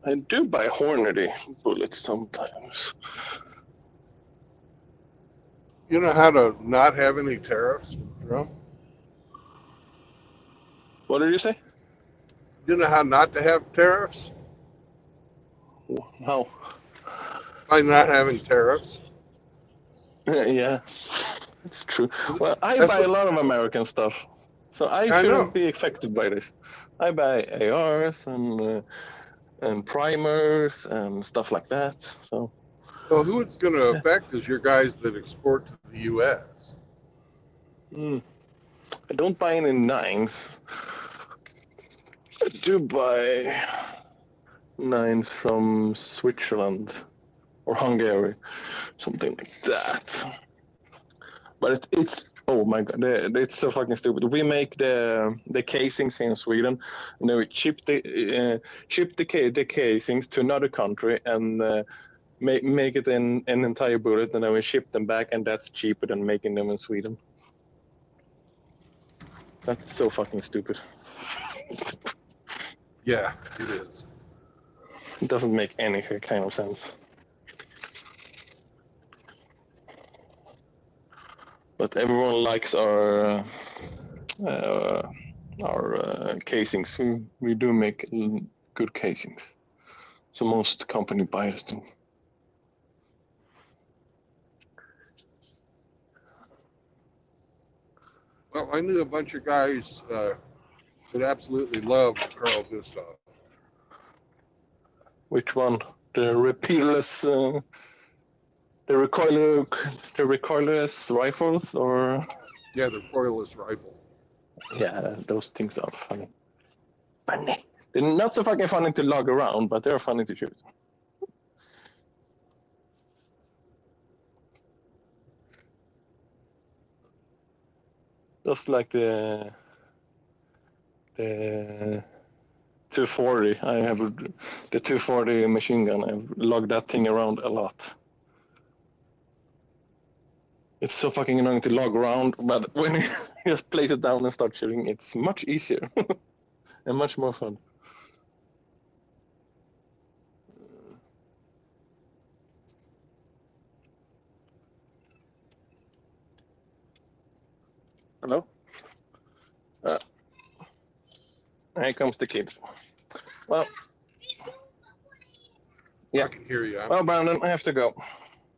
I do buy Hornady bullets sometimes. You know how to not have any tariffs from Trump? What did you say? You know how not to have tariffs? How? By not having tariffs. Yeah, it's true. Well, I That's buy a what lot of American stuff, so I I shouldn't know. be affected by this. I buy ARs and primers and stuff like that. So Well, who it's going to affect is your guys that export to the U.S. I don't buy any 9s. I do buy 9s from Switzerland or Hungary, something like that. But it's oh my god, it's so fucking stupid. We make the casings in Sweden, and then we ship the casings to another country and make it in an entire bullet, and then we ship them back, and that's cheaper than making them in Sweden. That's so fucking stupid. Yeah, it is. It doesn't make any kind of sense. But everyone likes our casings. We do make good casings, so most company buys them. Well, I knew a bunch of guys that absolutely loved Carl Gustav. Which one? The repeaterless, the recoilless rifles, or? Yeah, the recoilless rifle. Yeah, those things are funny. Funny. They're not so fucking funny to lug around, but they're funny to shoot. Just like the 240. I have the 240 machine gun. I've lugged that thing around a lot. It's so fucking annoying to lug around, but when you just place it down and start shooting, it's much easier and much more fun. Hello? Here comes the kids. Well, yeah. I can hear you. Well, Brandon, I have to go.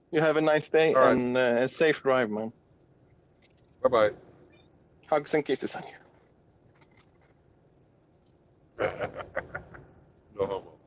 You have a nice day All right. and a safe drive, man. Bye bye. Hugs and kisses on you. No homo.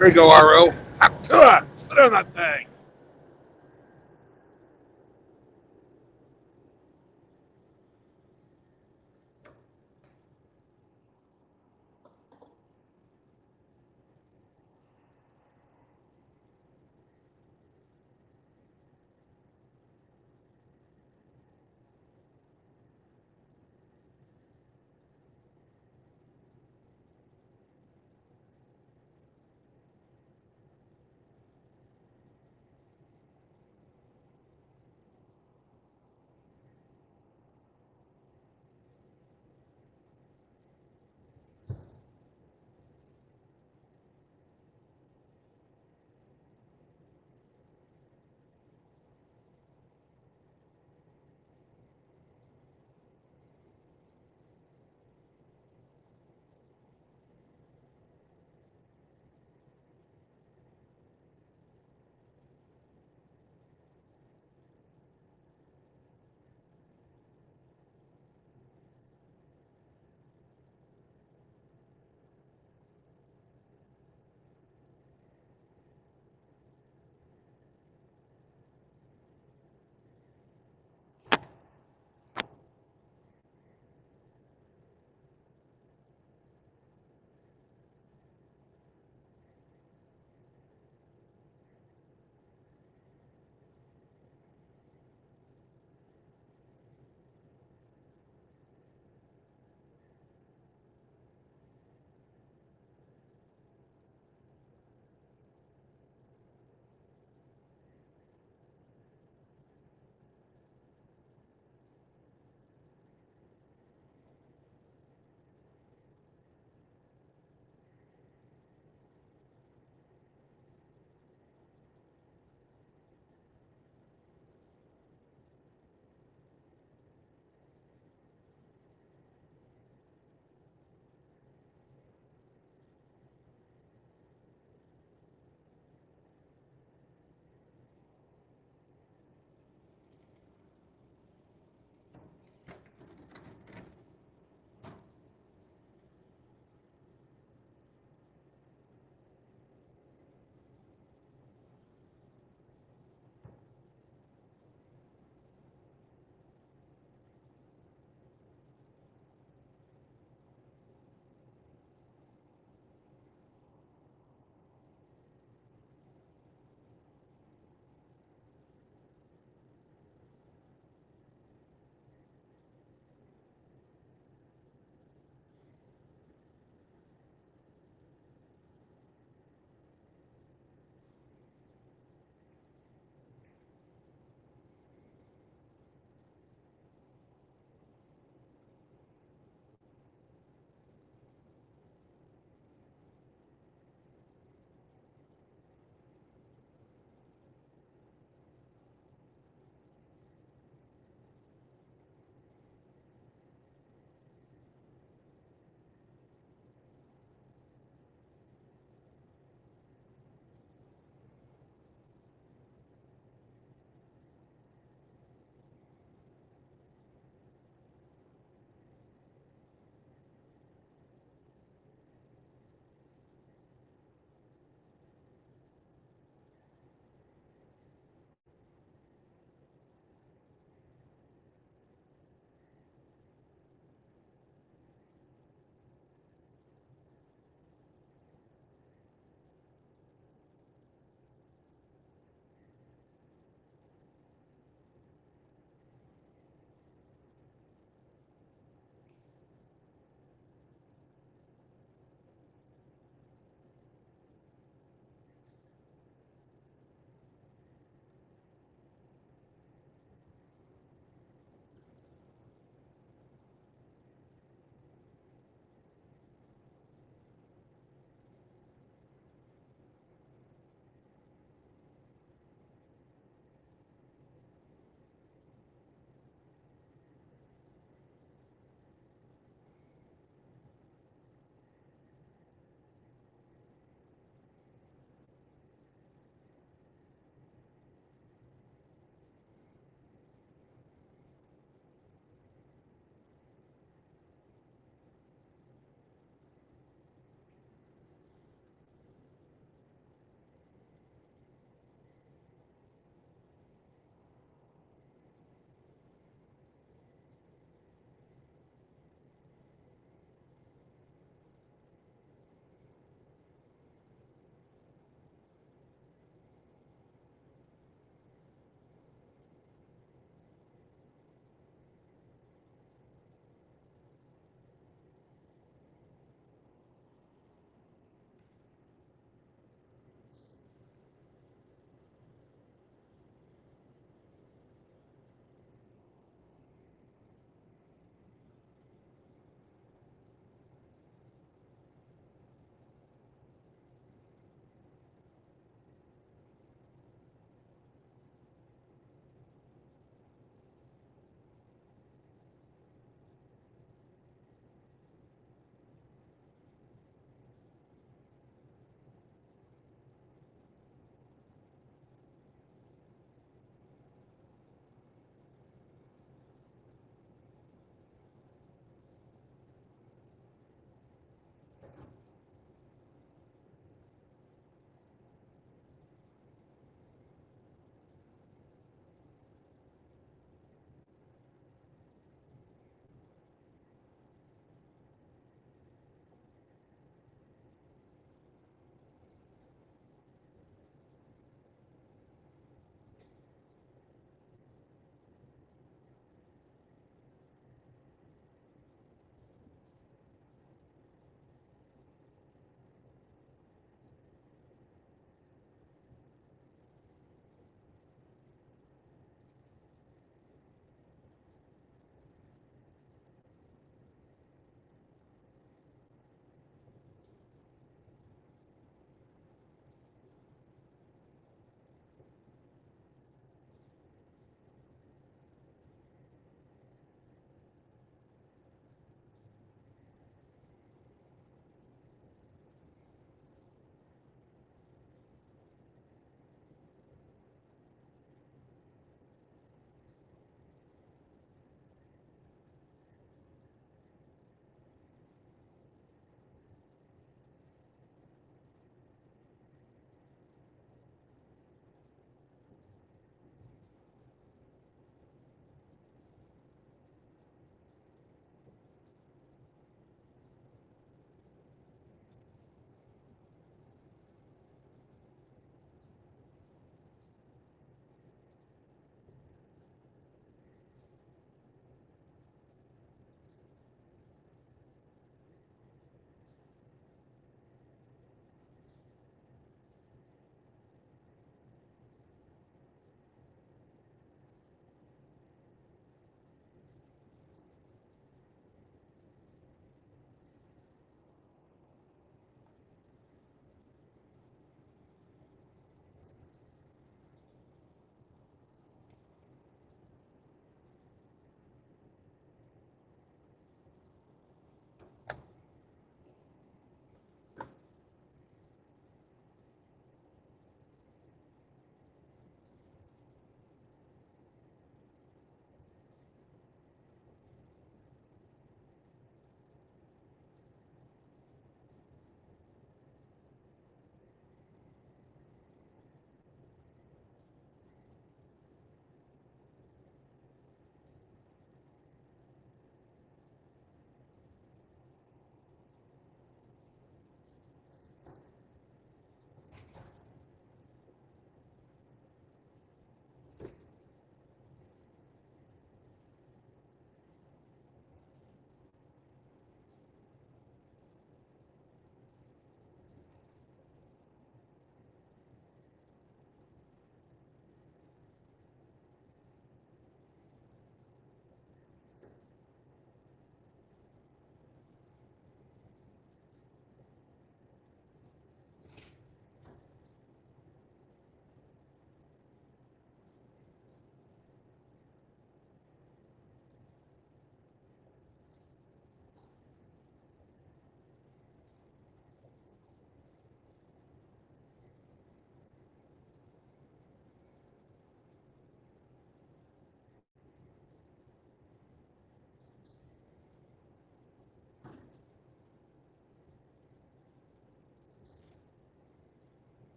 There you go, RO. Sit on that thing.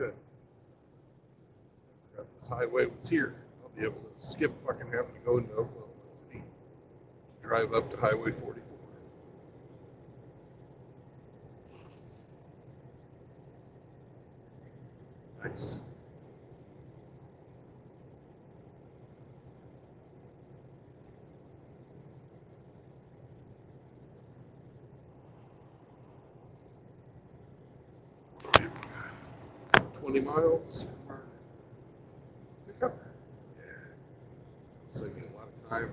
Good. If this highway was here, I'll be able to skip fucking having to go into Oklahoma City, drive up to Highway 44. Nice. $20 miles. Save me a lot of time.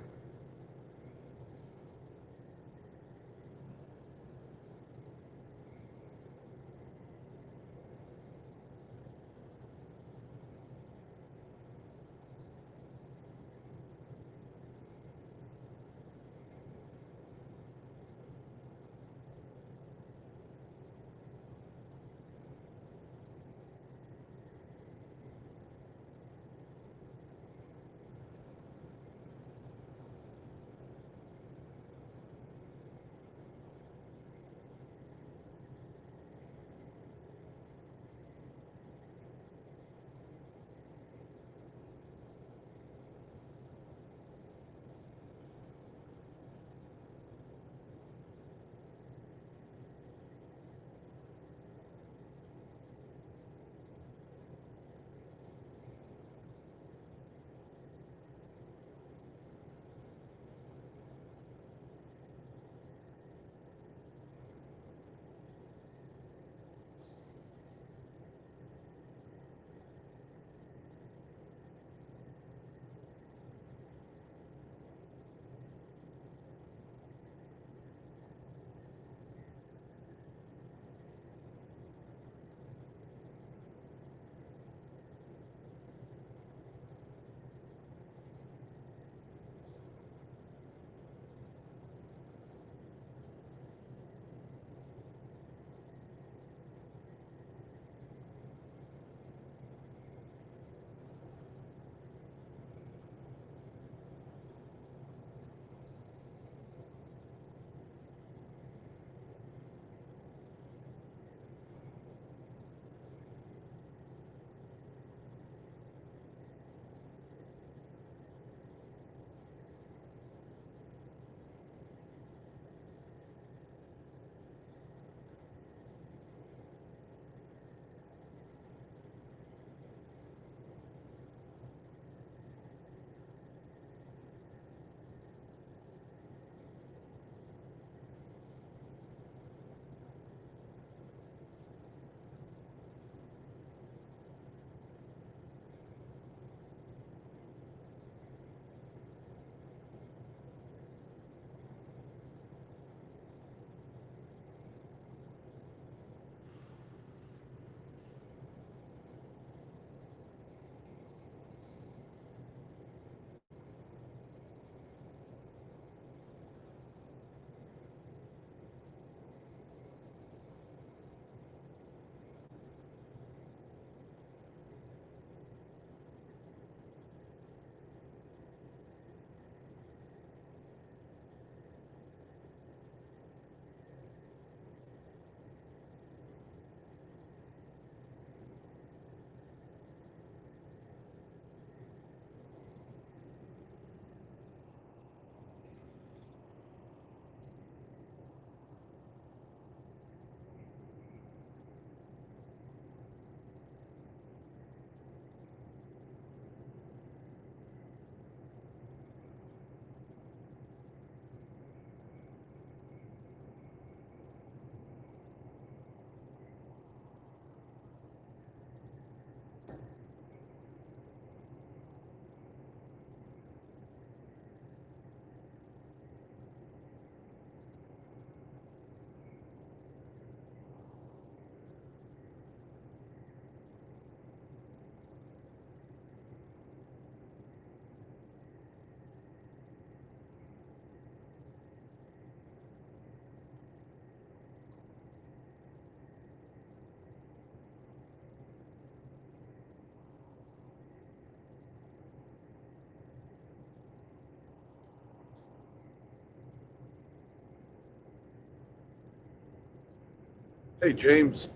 Hey, James.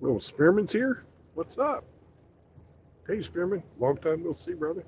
Oh, Spearman's here? What's up? Hey, Spearman. Long time no see, brother.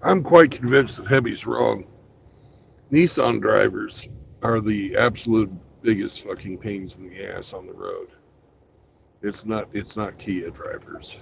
I'm quite convinced that Heavy's wrong. Nissan drivers are the absolute biggest fucking pains in the ass on the road. It's not Kia drivers.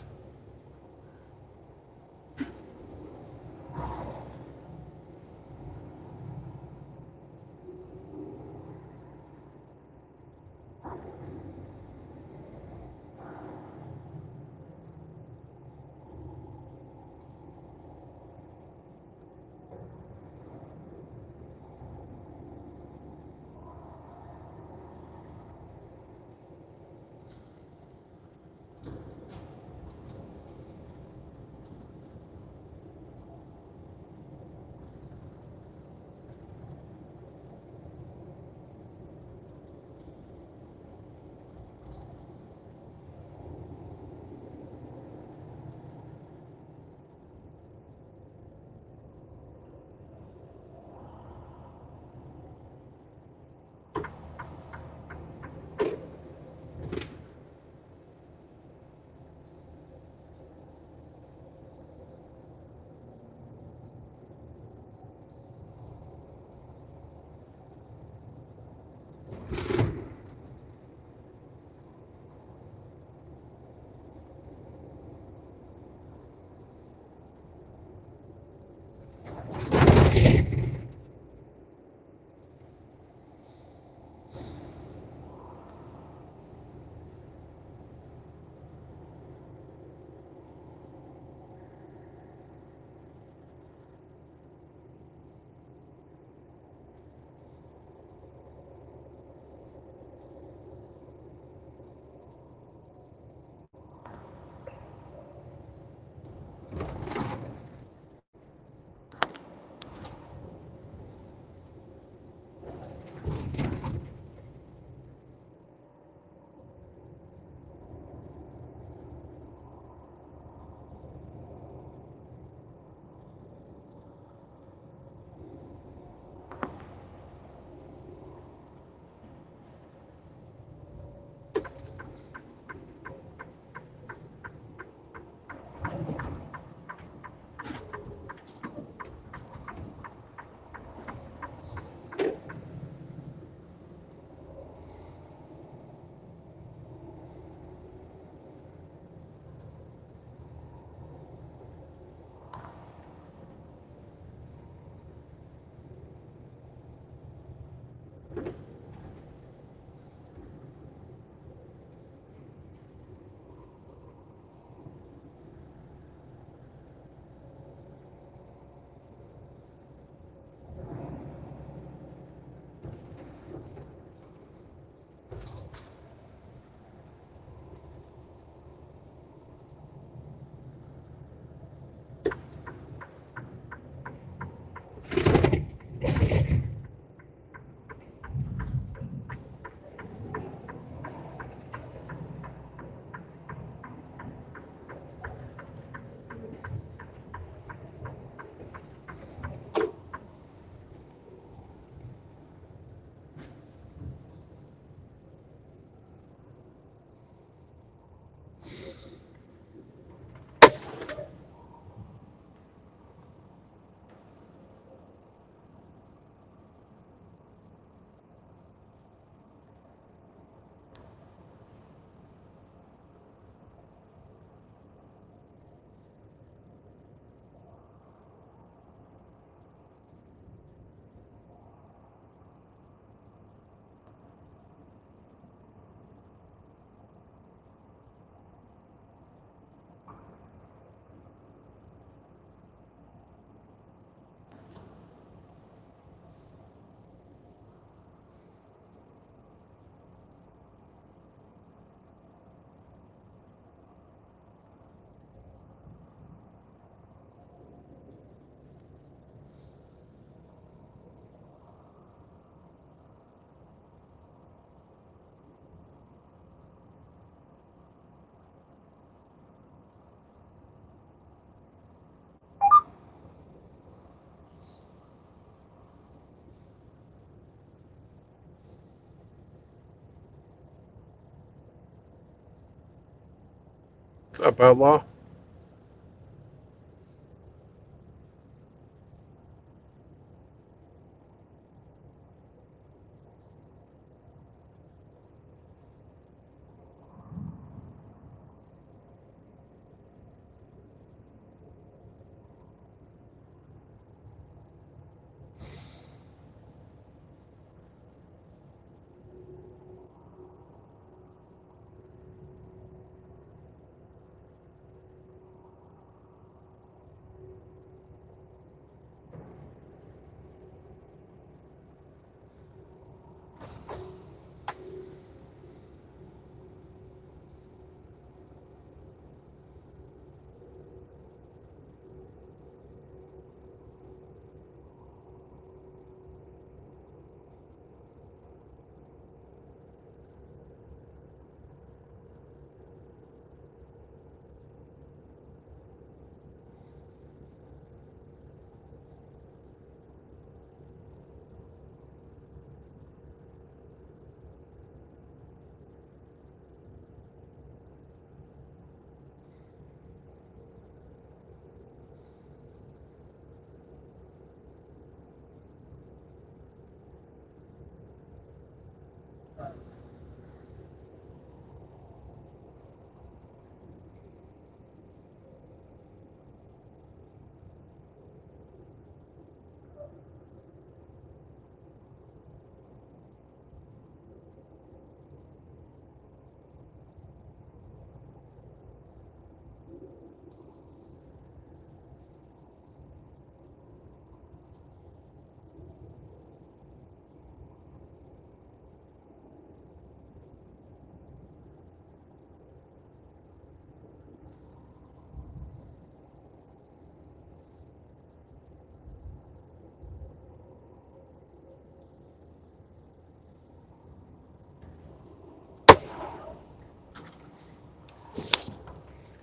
What's up, Outlaw?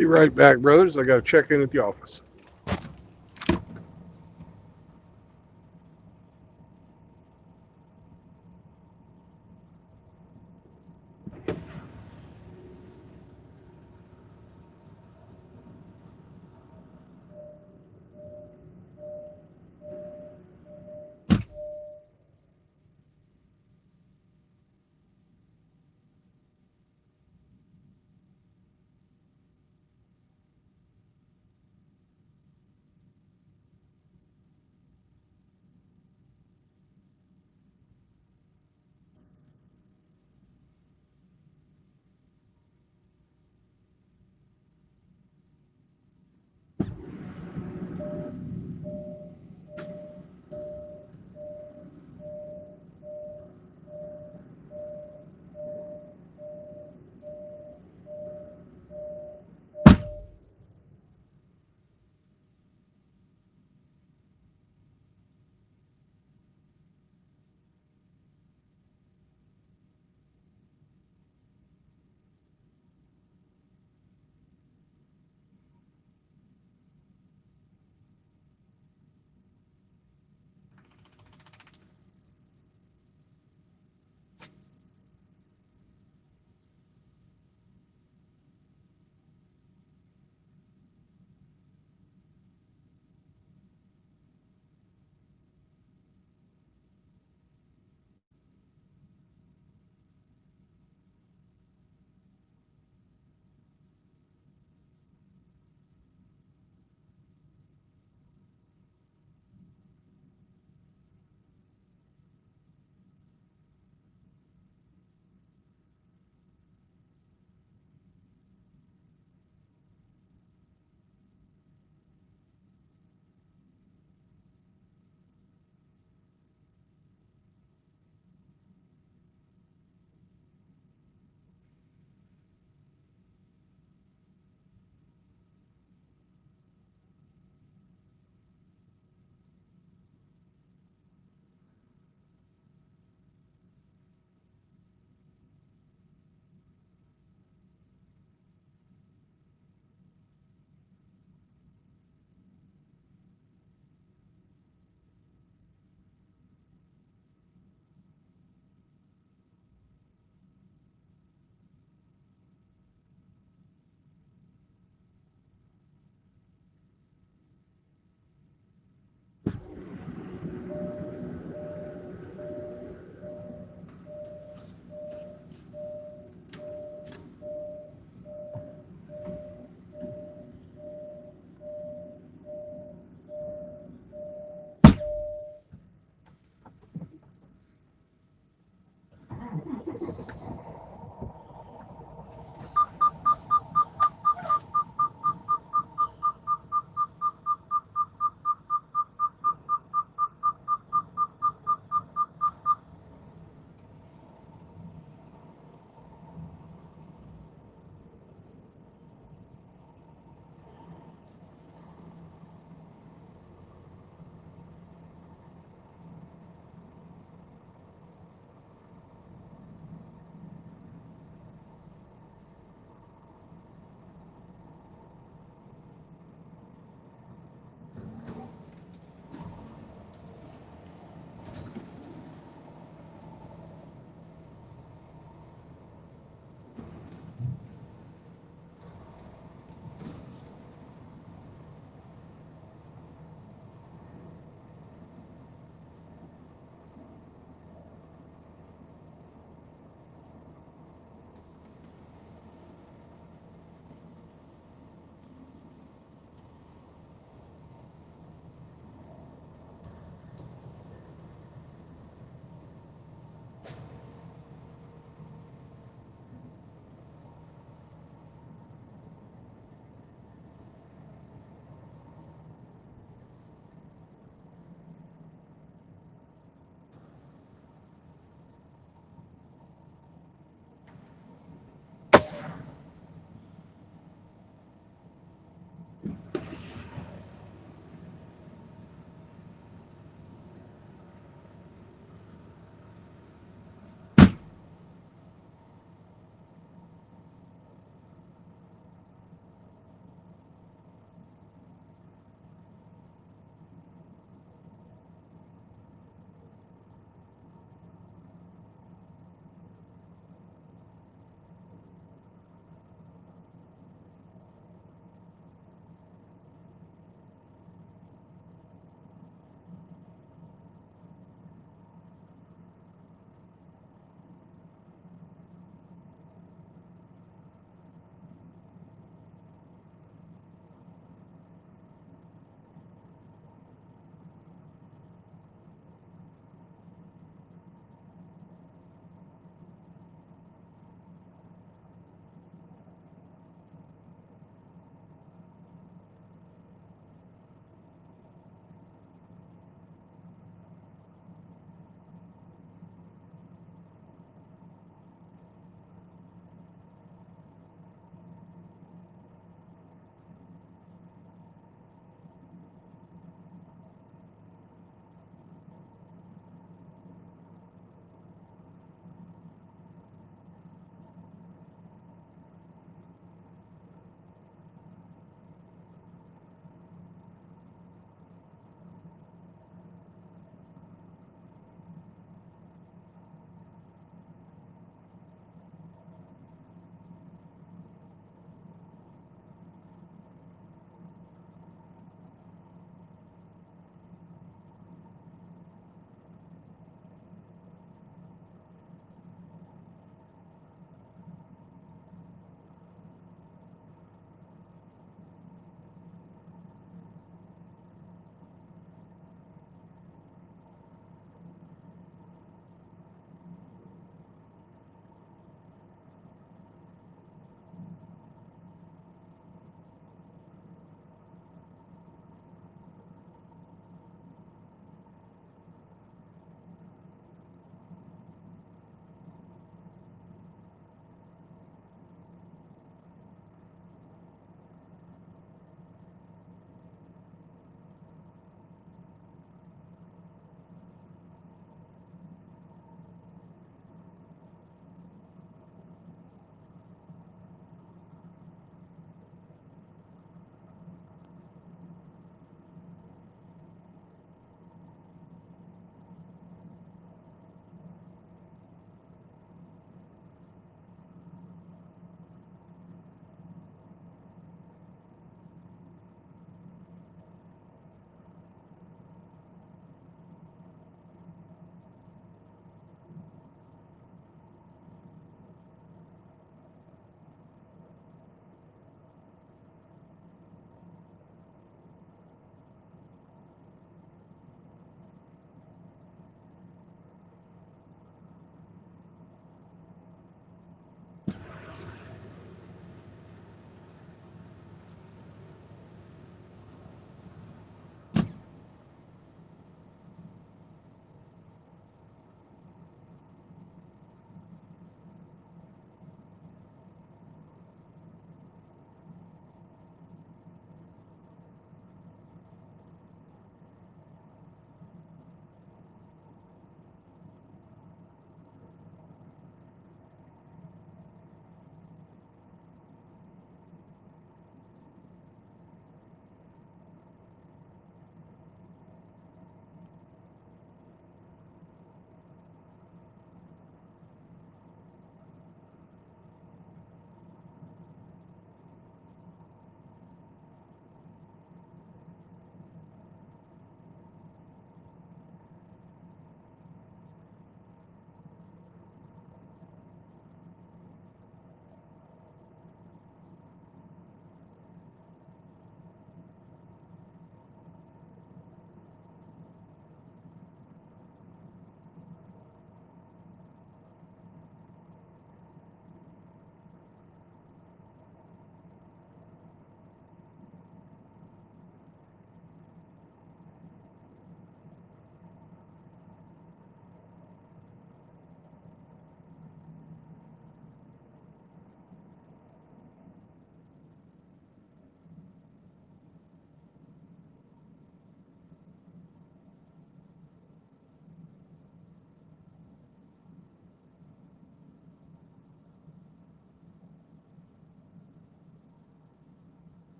Be right back, brothers. I got to check in at the office.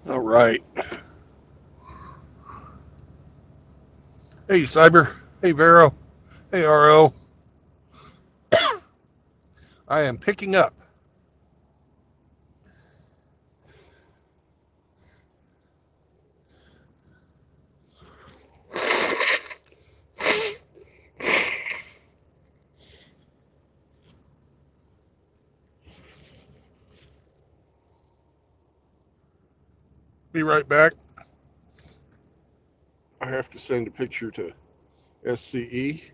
All right. Hey, Cyber. Hey, Vero. Hey, RO. I am picking up. Be right back. I have to send a picture to SCE.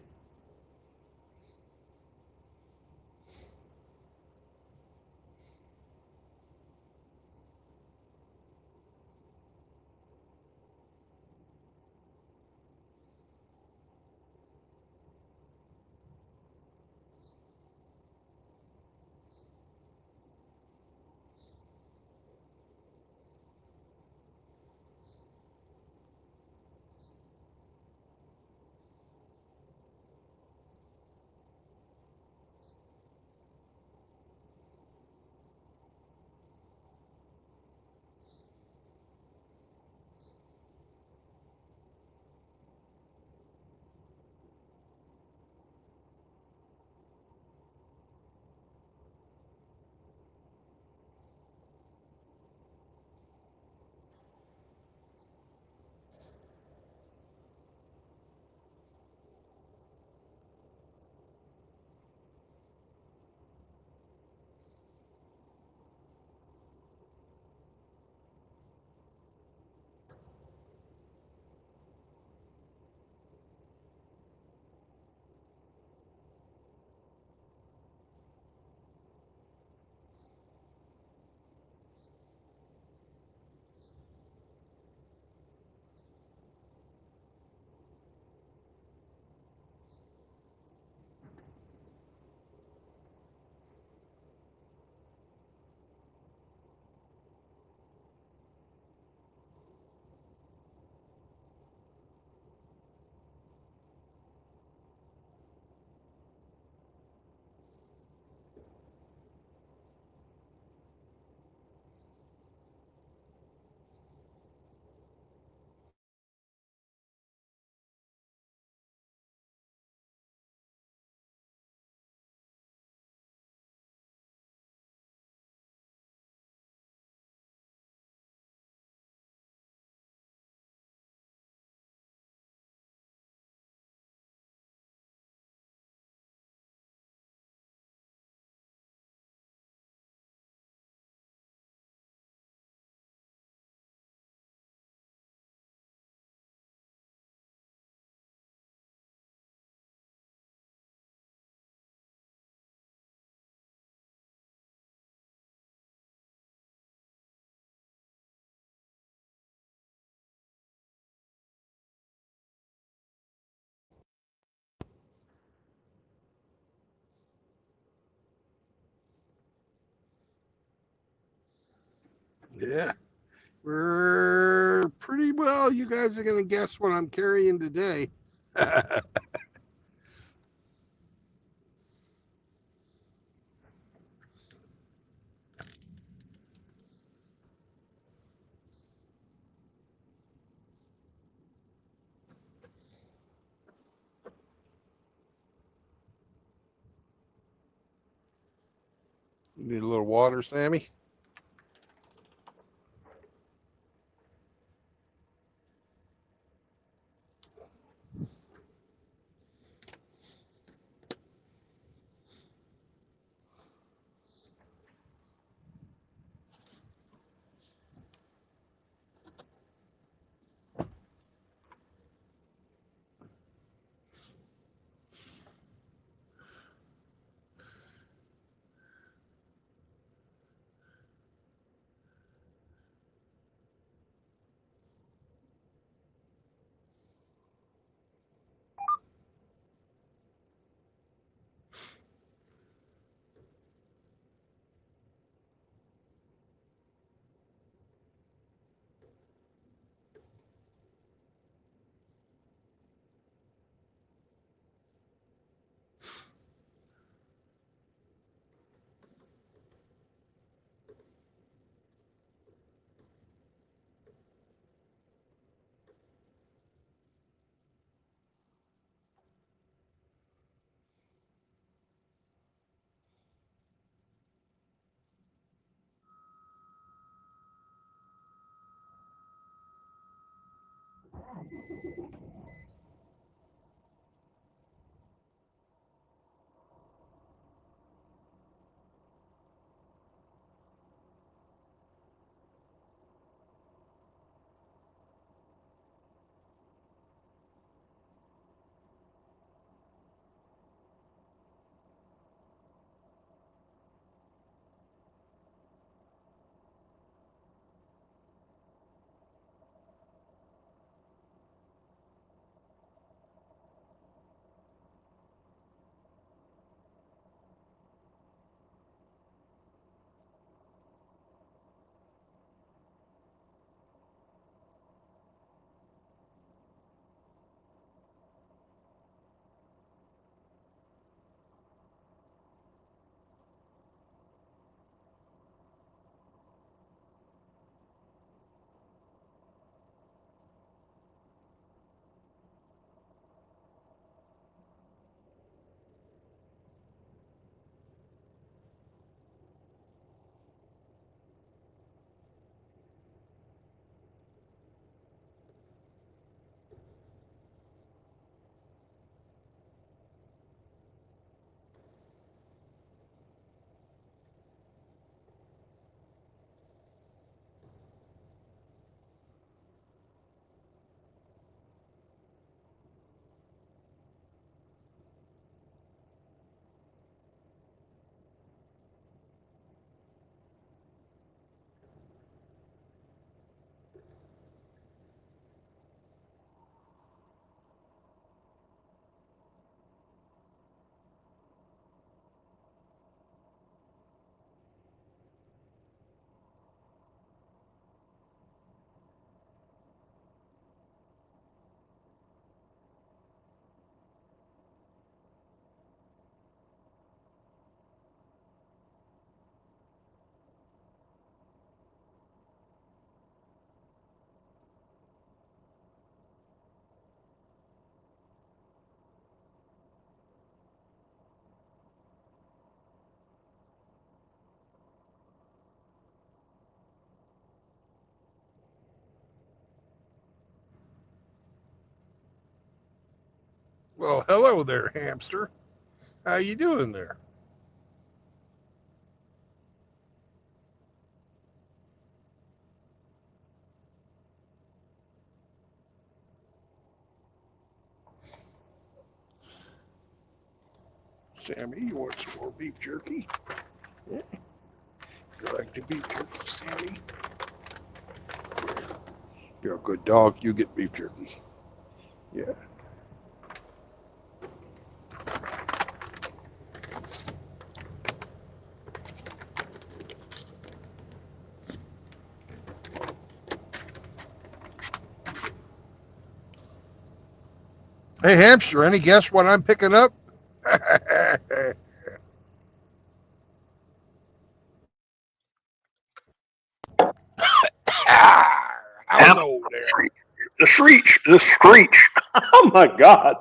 Yeah. We're pretty well. You guys are going to guess what I'm carrying today. Need a little water, Sammy? Well, hello there, hamster. How you doing there? Sammy, you want some more beef jerky? Yeah. You like the beef jerky, Sammy? You're a good dog. You get beef jerky. Yeah. Hey, hamster, any guess what I'm picking up? Hello there. The screech. Oh my God.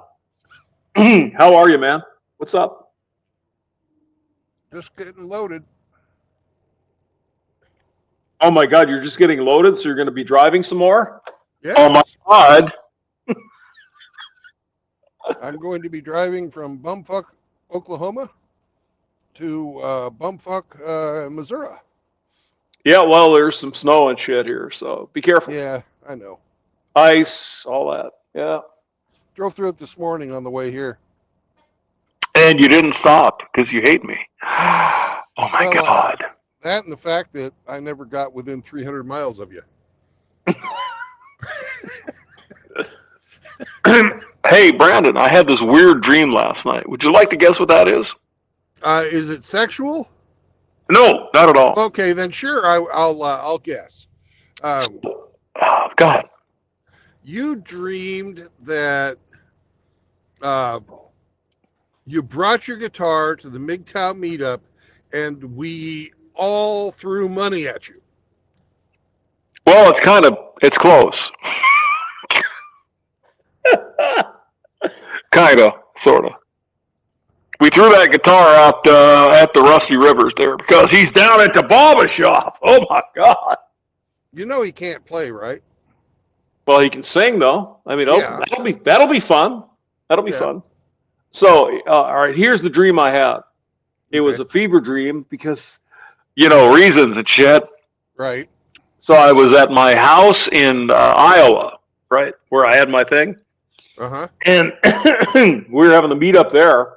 How are you, man? What's up? Just getting loaded. Oh my God, you're just getting loaded, so you're going to be driving some more? Yes. Oh my God. I'm going to be driving from Bumfuck, Oklahoma to Bumfuck, Missouri. Yeah, well, there's some snow and shit here, so be careful. Yeah, I know. Ice, all that. Yeah. Drove through it this morning on the way here. And you didn't stop because you hate me. Oh my Well, God. That and the fact that I never got within 300 miles of you. Hey, Brandon, I had this weird dream last night. Would you like to guess what that is? Is it sexual? No, not at all. Okay, then sure, I'll guess. Oh, God. You dreamed that you brought your guitar to the MGTOW meetup, and we all threw money at you. Well, it's close. Kind of, sort of. We threw that guitar out at the Rusty Rivers there because he's down at the barber shop. Oh my God. You know he can't play, right? Well, he can sing though. I mean, Yeah. that'll be fun. That'll be Yeah. fun. So, all right, here's the dream I had. It was a Okay. fever dream because, reasons and shit. Right. So I was at my house in Iowa, right, where I had my thing, Uh-huh. and we were having the meet up there,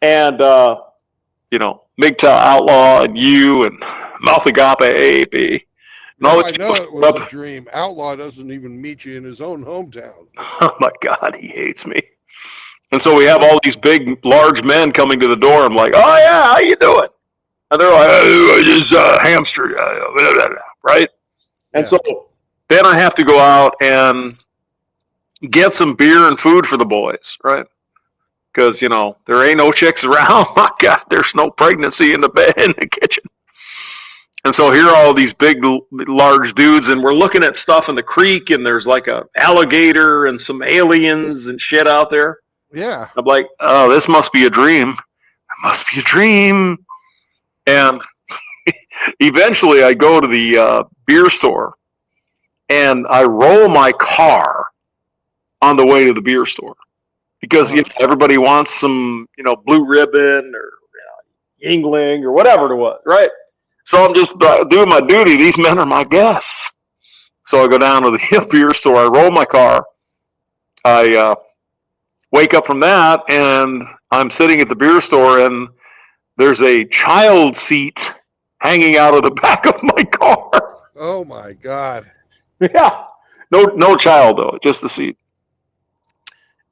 and MGTOW Outlaw and you and Malthagape AAP. And all Now these I people know it was showed a up. dream. Outlaw doesn't even meet you in his own hometown. Oh my God, he hates me. And so we have all these big, large men coming to the door. I'm like, oh yeah, how you doing? And they're like, oh, I just hamster, blah, blah, blah, right? And Yeah. so then I have to go out and get some beer and food for the boys, right? Because there ain't no chicks around. My God, there's no pregnancy in the kitchen. And so here are all these big, large dudes, and we're looking at stuff in the creek, and there's like a alligator and some aliens and shit out there. Yeah. I'm like, oh, this must be a dream. It must be a dream. And eventually I go to the beer store, and I roll my car on the way to the beer store because everybody wants some blue ribbon or Yingling or whatever it was, right? So I'm just doing my duty. These men are my guests. So I go down to the beer store. I roll my car. I wake up from that, and I'm sitting at the beer store, and there's a child seat hanging out of the back of my car. Oh my God. Yeah, no child though, just the seat.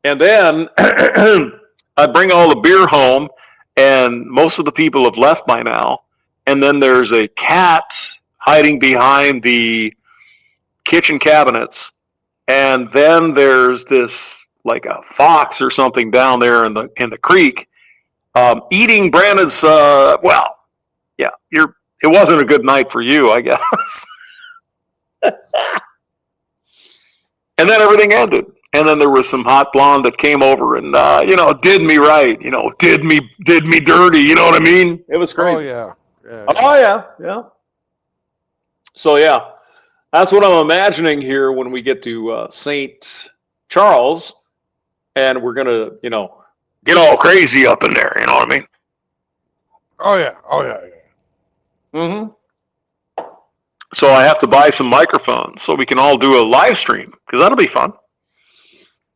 And then I bring all the beer home, and most of the people have left by now. And then there's a cat hiding behind the kitchen cabinets, and then there's this like a fox or something down there in the creek, eating Brandon's. It wasn't a good night for you, I guess. And then everything ended. And then there was some hot blonde that came over and did me right, did me dirty, you know what I mean? It was crazy. Oh yeah. Yeah. Oh yeah. So yeah, that's what I'm imagining here when we get to St. Charles, and we're gonna, get all crazy up in there. You know what I mean? Oh yeah. Oh yeah. Yeah. Mm-hmm. So I have to buy some microphones so we can all do a live stream because that'll be fun.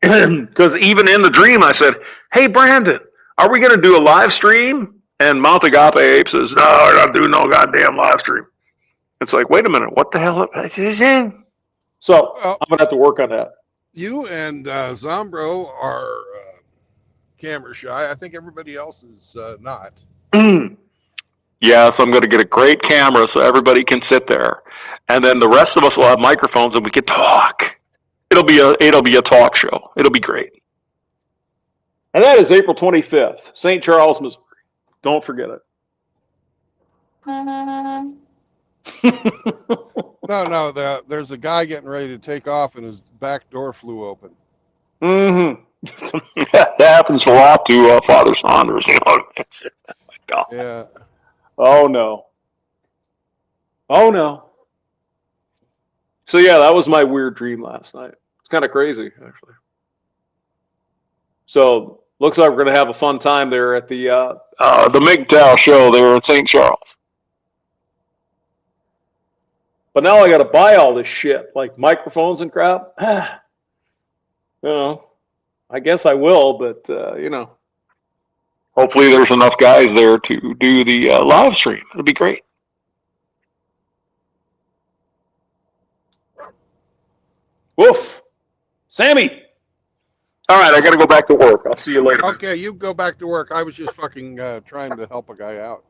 Because even in the dream, I said, "Hey, Brandon, are we going to do a live stream?" And Malthagape Ape says, "No, we're not doing no goddamn live stream." It's like, wait a minute, what the hell? So I'm going to have to work on that. You and Zombro are camera shy. I think everybody else is not. Yes, I'm going to get a great camera so everybody can sit there, and then the rest of us will have microphones and we can talk. It'll be a talk show. It'll be great. And that is April 25th, St. Charles, Missouri. Don't forget it. No. There's a guy getting ready to take off, and his back door flew open. Mm-hmm. That happens a lot to Father Saunders. You know what I mean? Oh my God. Yeah. Oh no. So yeah, that was my weird dream last night. It's kind of crazy, actually. So looks like we're gonna have a fun time there at the MGTOW show there in St. Charles. But now I got to buy all this shit, like microphones and crap. I guess I will, but hopefully there's enough guys there to do the live stream. It'll be great. Woof. Sammy. All right, I got to go back to work. I'll see you later. Okay, you go back to work. I was just fucking trying to help a guy out.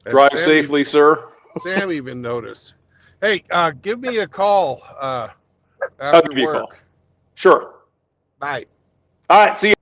And Drive Sam safely, sir. Sam even noticed. Hey, give me a call I'll after give you a work. call. Sure. Bye. All right, see you.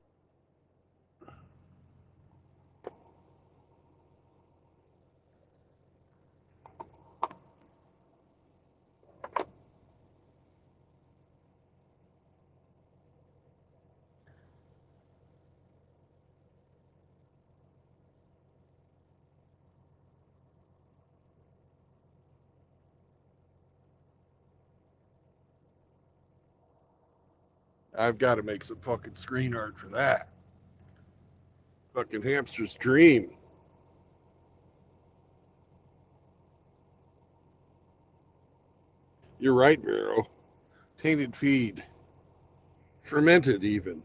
I've got to make some fucking screen art for that. Fucking hamster's dream. You're right, Vero. Tainted feed. Fermented even.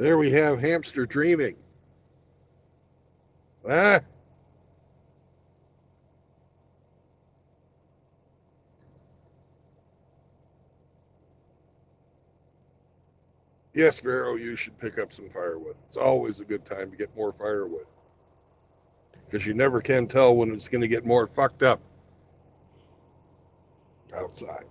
There we have hamster dreaming. Ah, yes, Vero, you should pick up some firewood. It's always a good time to get more firewood. Because you never can tell when it's going to get more fucked up outside.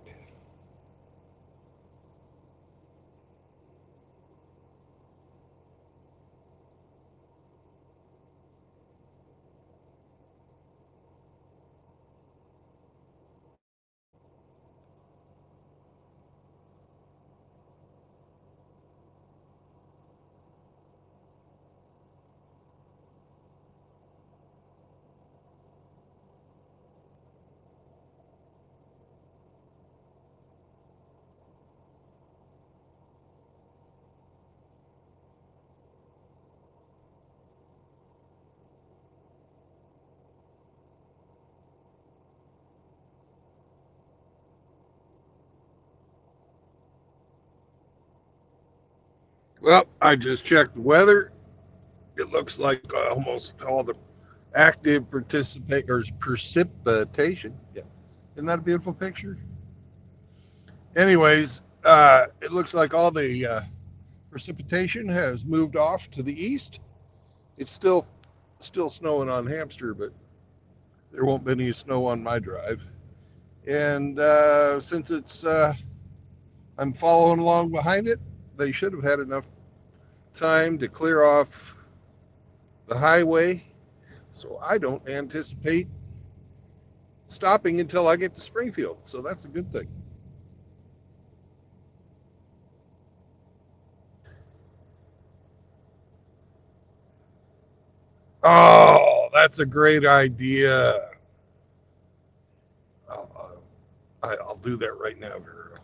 Well, I just checked the weather. It looks like almost all the active precipitation. Yeah. Isn't that a beautiful picture? Anyways, it looks like all the precipitation has moved off to the east. It's still snowing on Hamster, but there won't be any snow on my drive. And since I'm following along behind it, they should have had enough time to clear off the highway. So I don't anticipate stopping until I get to Springfield. So that's a good thing. Oh, that's a great idea. I'll do that right now, Vera.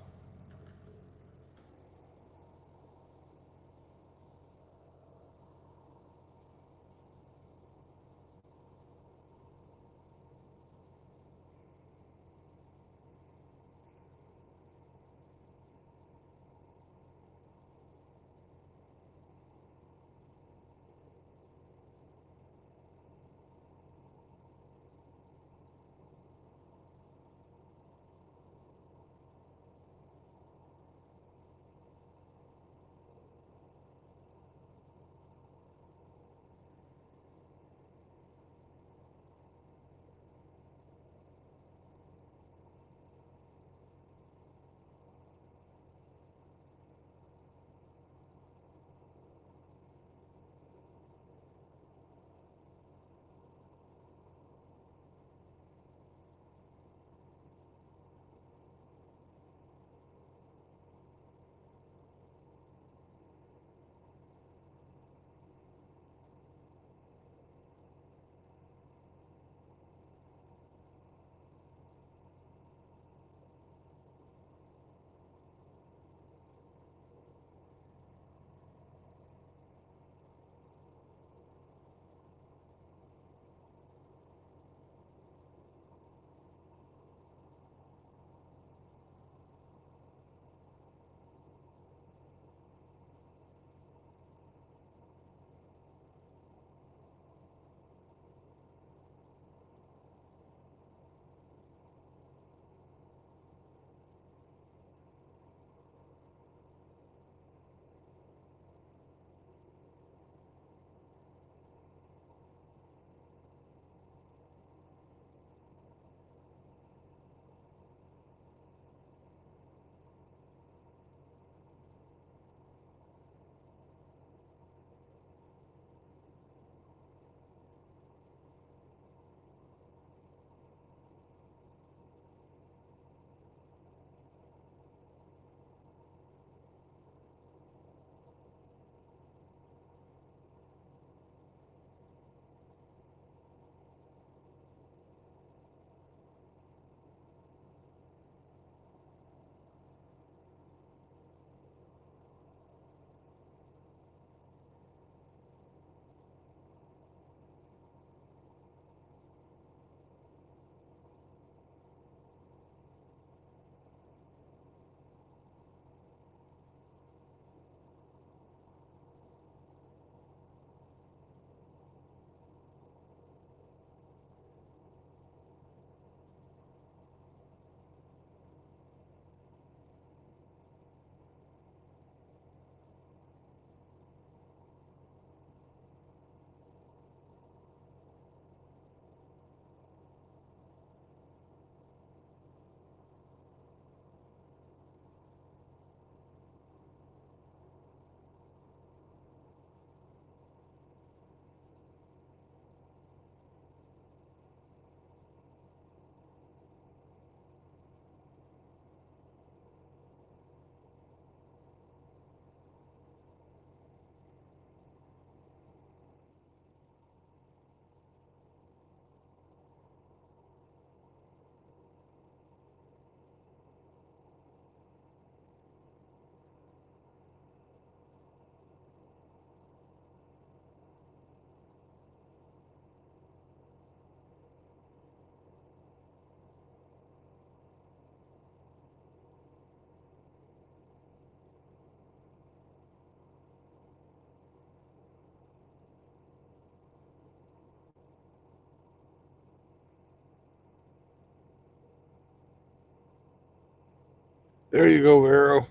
There you go, Vero.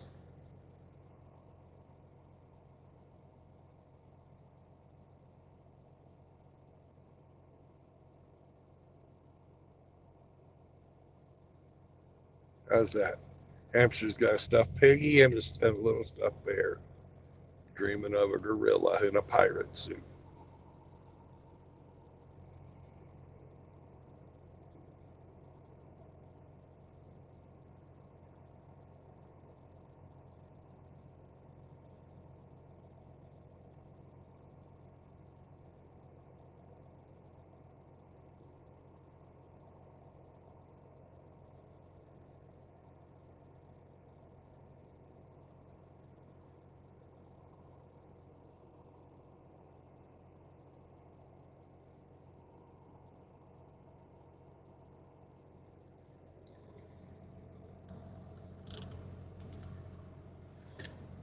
How's that? Hamster's got a stuffed piggy and a little stuffed bear. Dreaming of a gorilla in a pirate suit.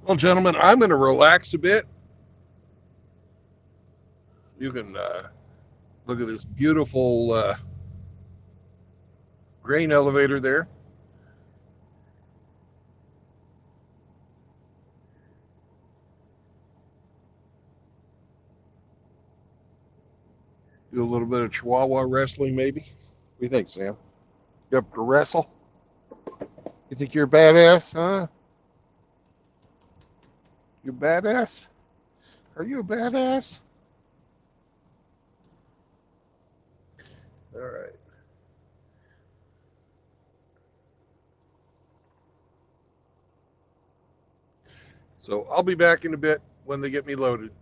Well, gentlemen, I'm going to relax a bit. You can look at this beautiful grain elevator there. Do a little bit of Chihuahua wrestling, maybe. What do you think, Sam? You up to wrestle? You think you're a badass, huh? You badass? Are you a badass? All right. So I'll be back in a bit when they get me loaded.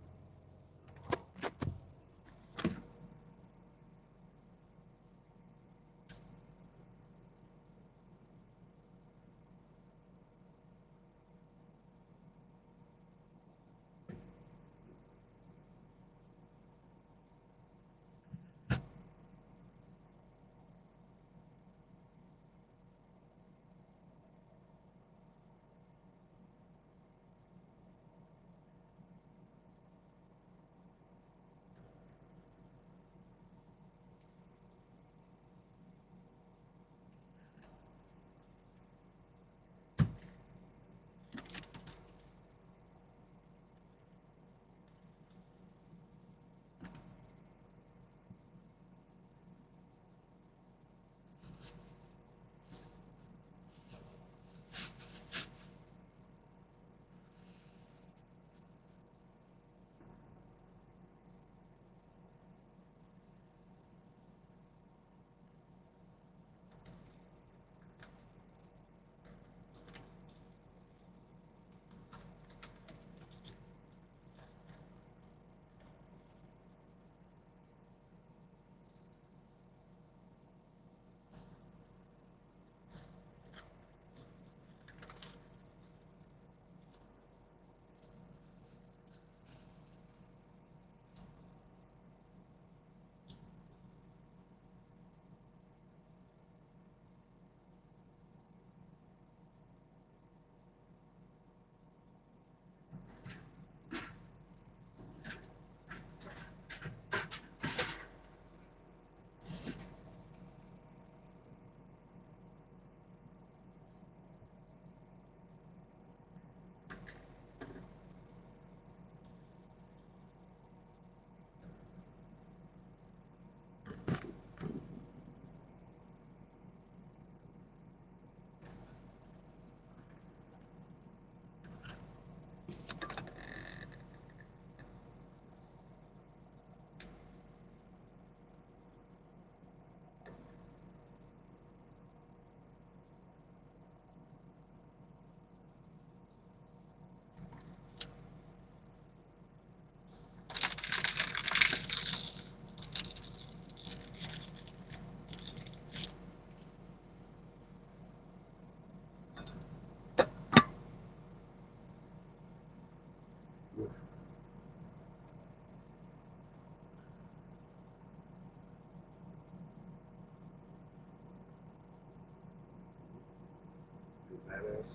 You badass.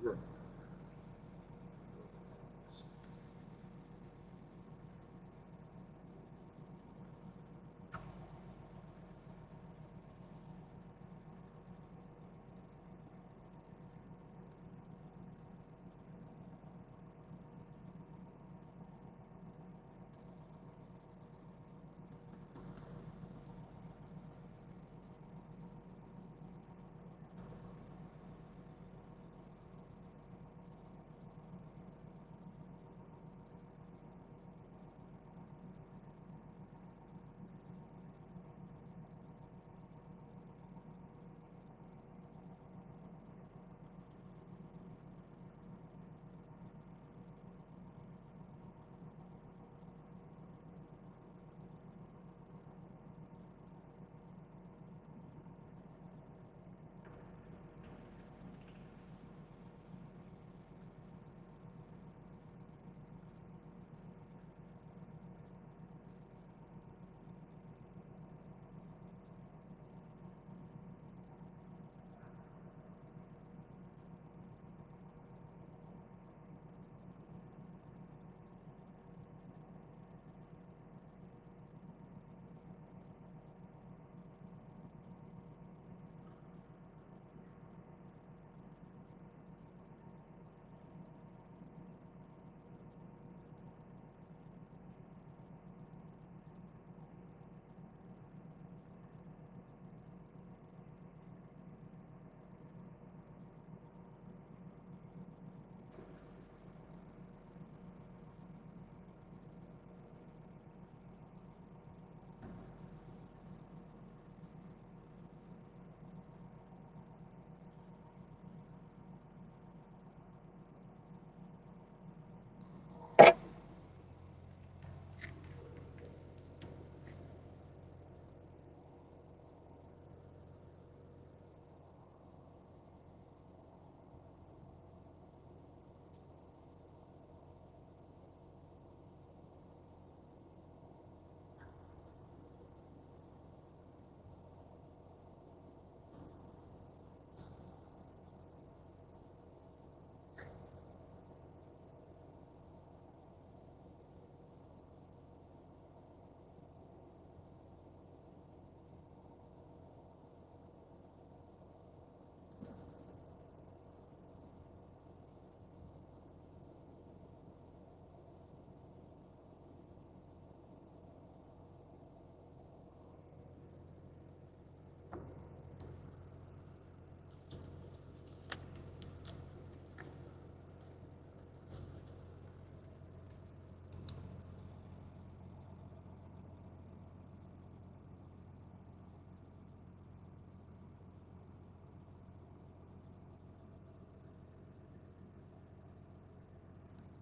You're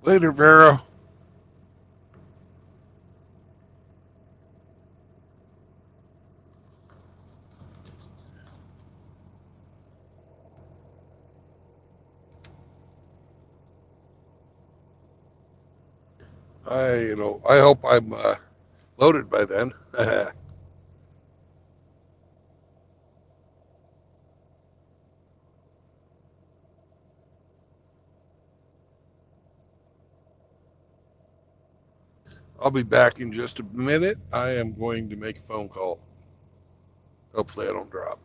Later, Vero. I hope I'm loaded by then. I'll be back in just a minute. I am going to make a phone call. Hopefully I don't drop.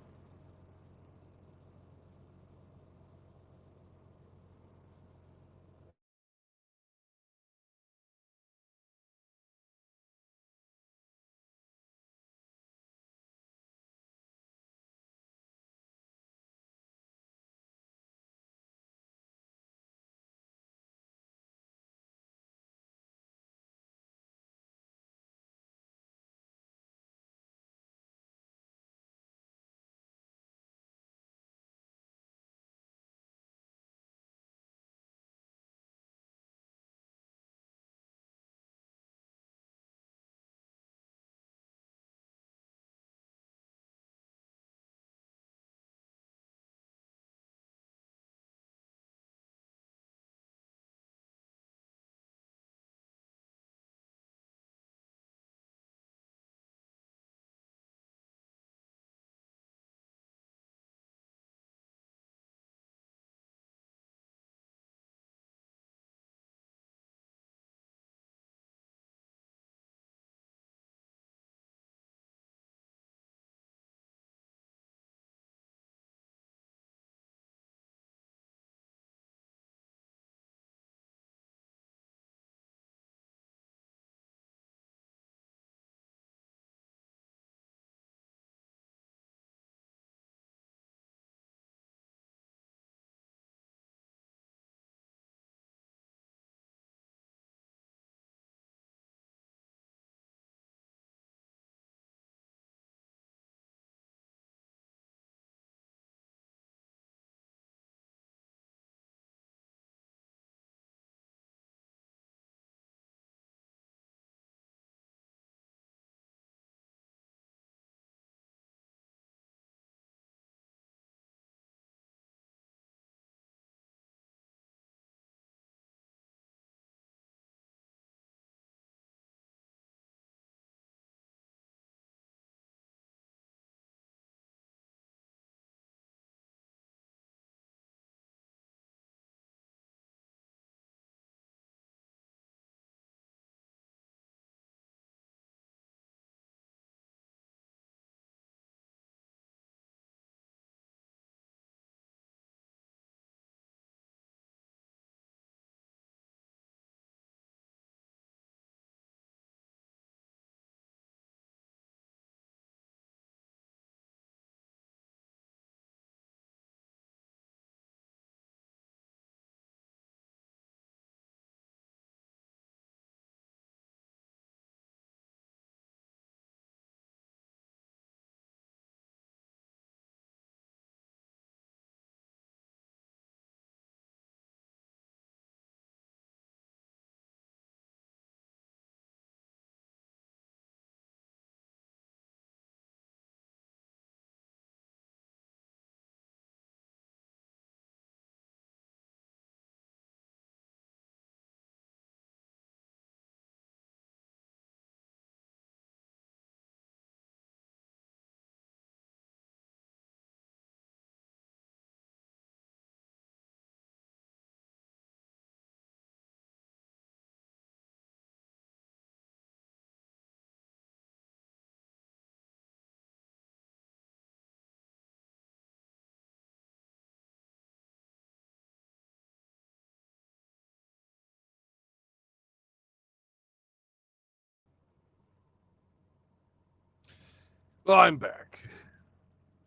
Well, I'm back.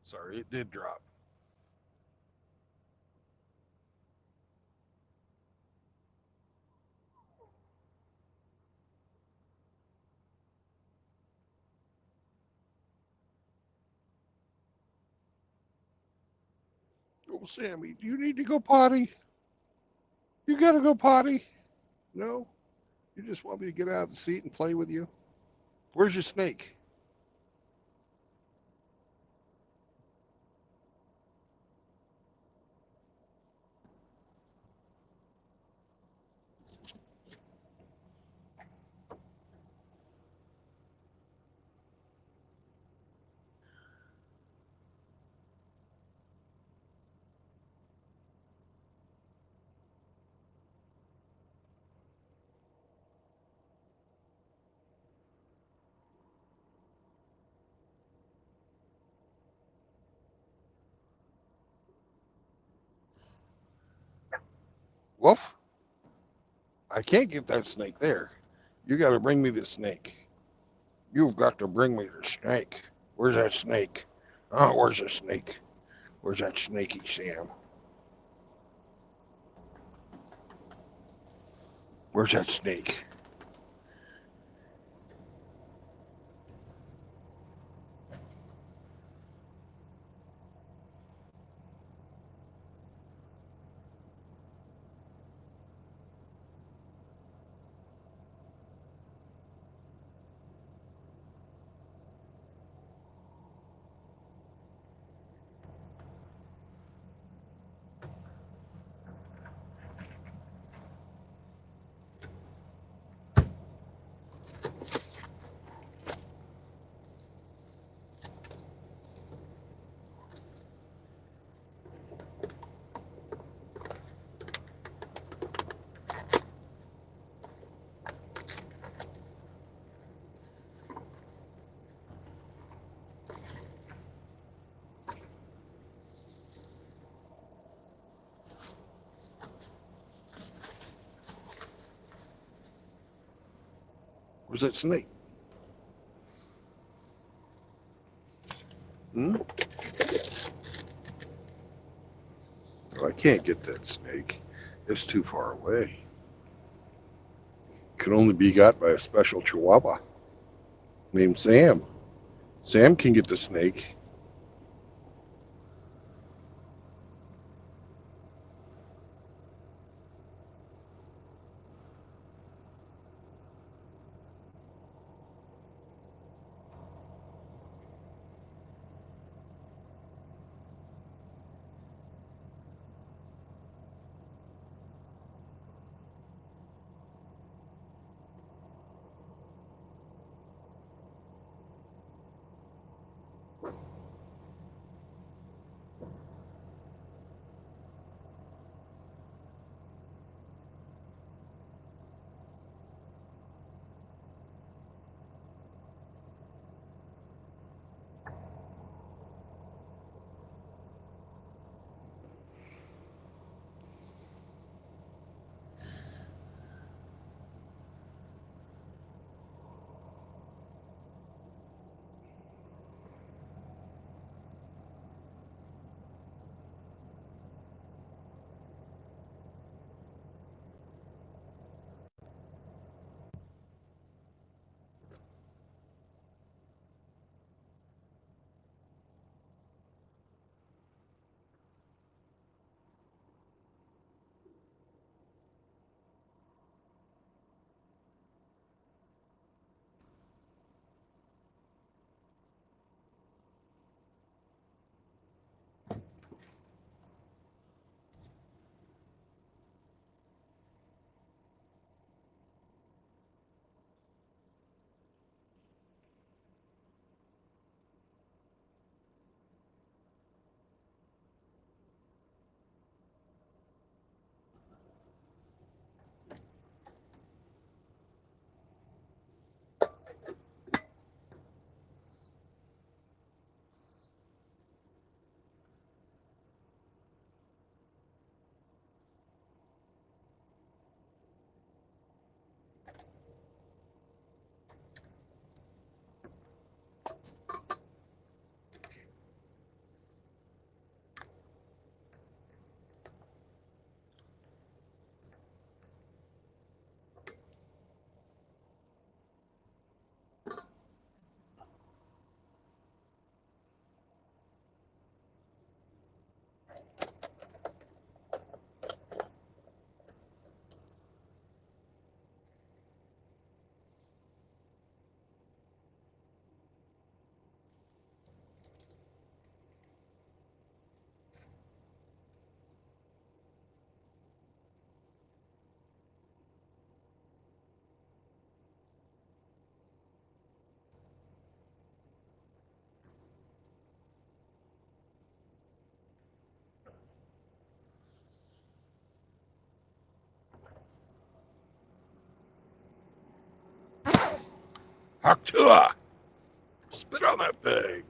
Sorry, it did drop. Oh, Sammy, do you need to go potty? You gotta go potty. No? You just want me to get out of the seat and play with you? Where's your snake? Wolf? I can't get that snake there. You got to bring me the snake. You've got to bring me the snake. Where's that snake? Oh, where's the snake? Where's that snaky Sam? Where's that snake? Where's that snake? Hmm? Oh, I can't get that snake. It's too far away. Can only be got by a special chihuahua named Sam. Sam can get the snake. Haktua! Spit on that thing.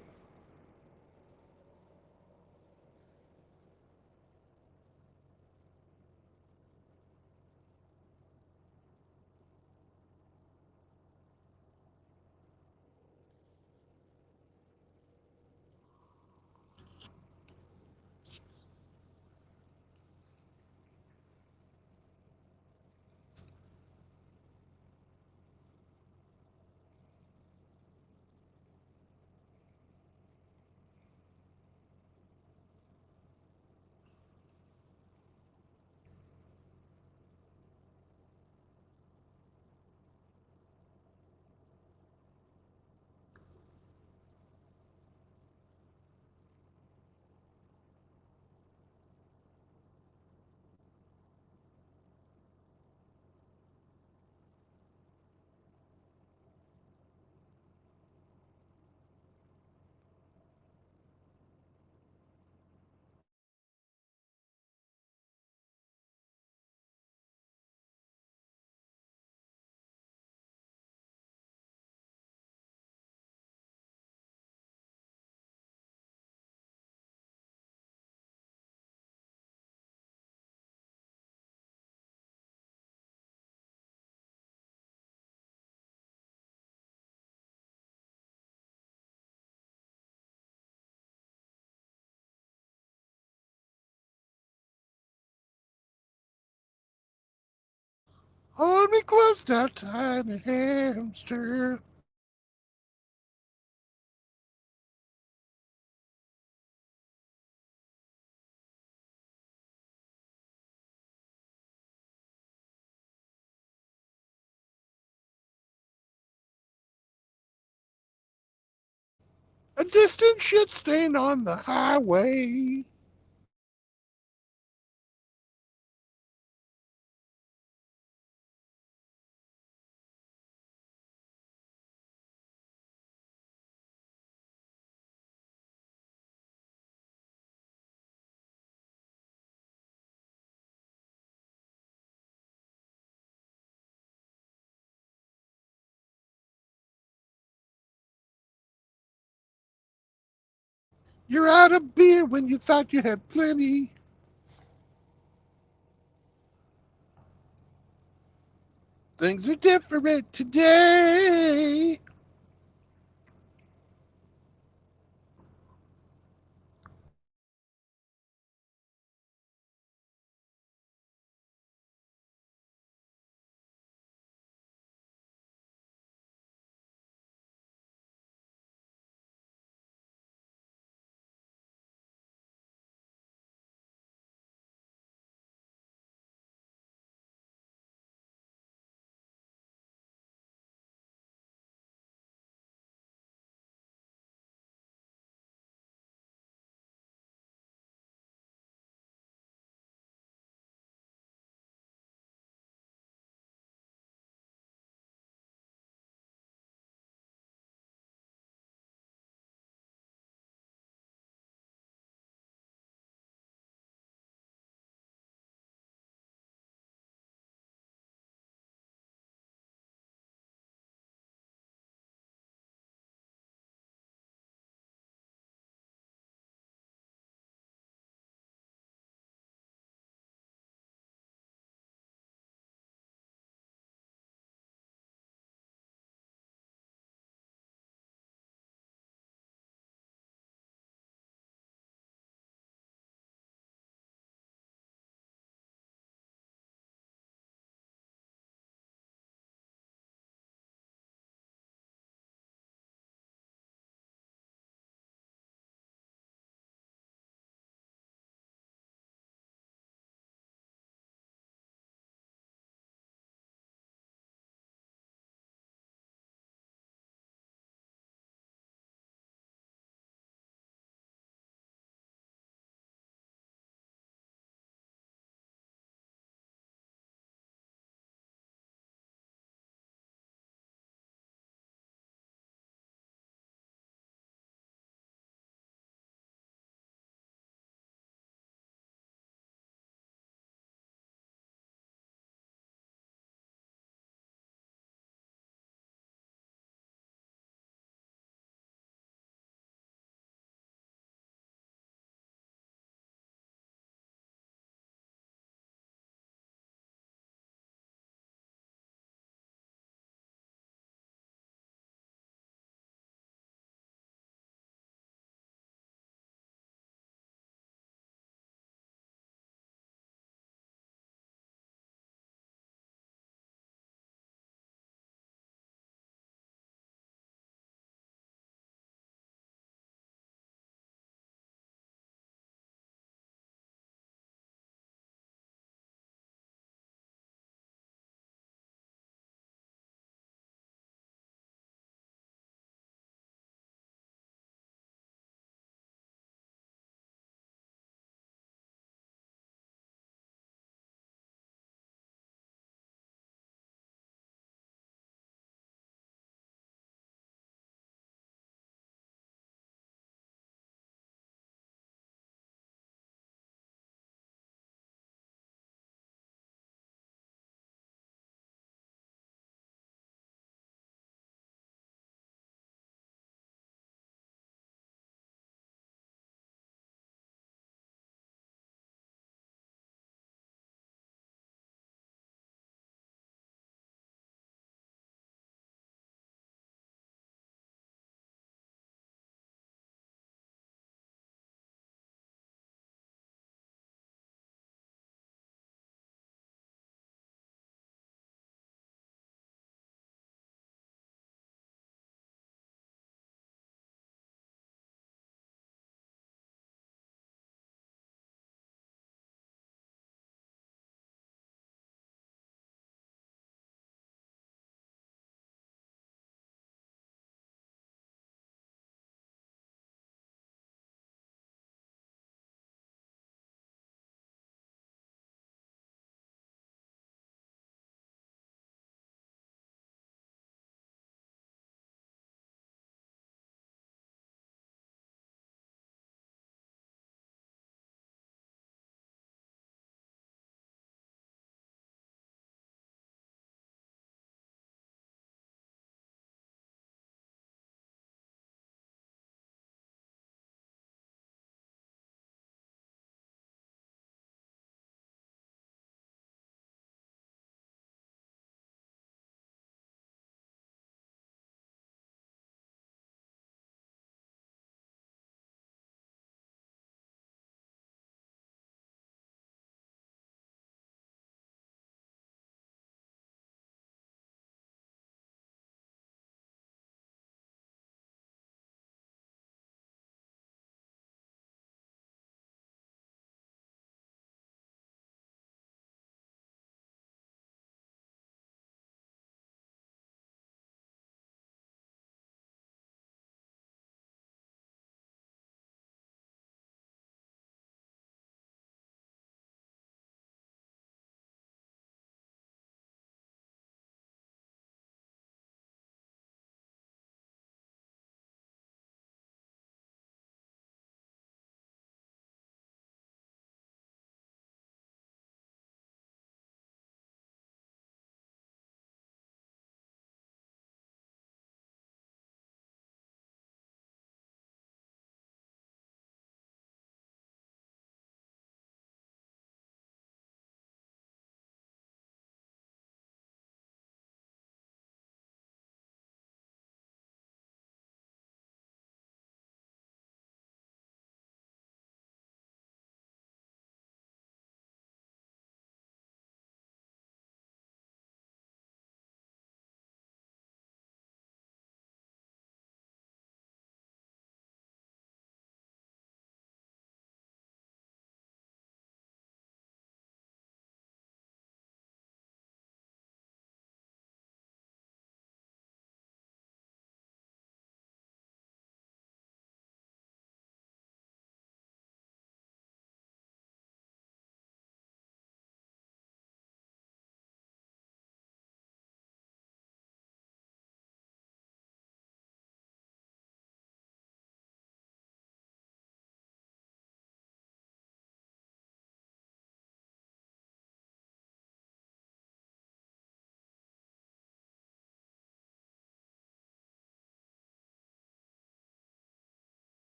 Hold me close, that tiny hamster. A distant shit stain on the highway. You're out of beer when you thought you had plenty. Things are different today.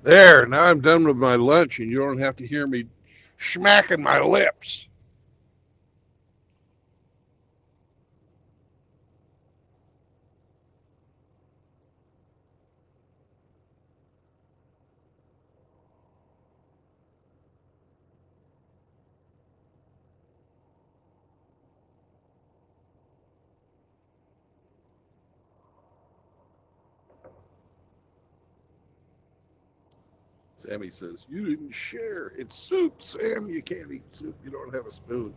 There, now I'm done with my lunch and you don't have to hear me smacking my lips. Sammy says, you didn't share. It's soup, Sam. You can't eat soup. You don't have a spoon.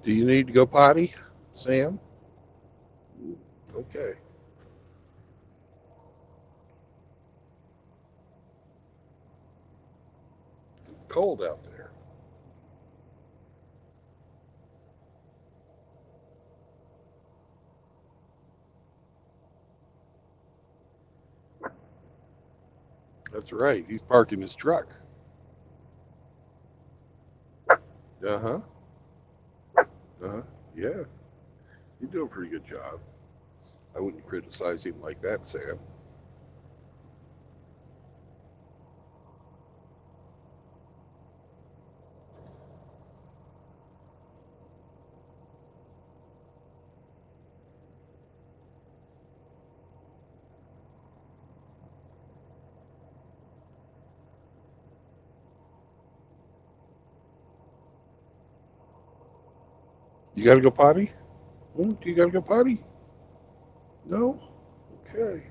Do you need to go potty, Sam? Okay. Cold out there. That's right. He's parking his truck. Uh-huh. Uh-huh. Yeah. You do a pretty good job. I wouldn't criticize him like that, Sam. You gotta go potty? Do you gotta go potty? No? Okay.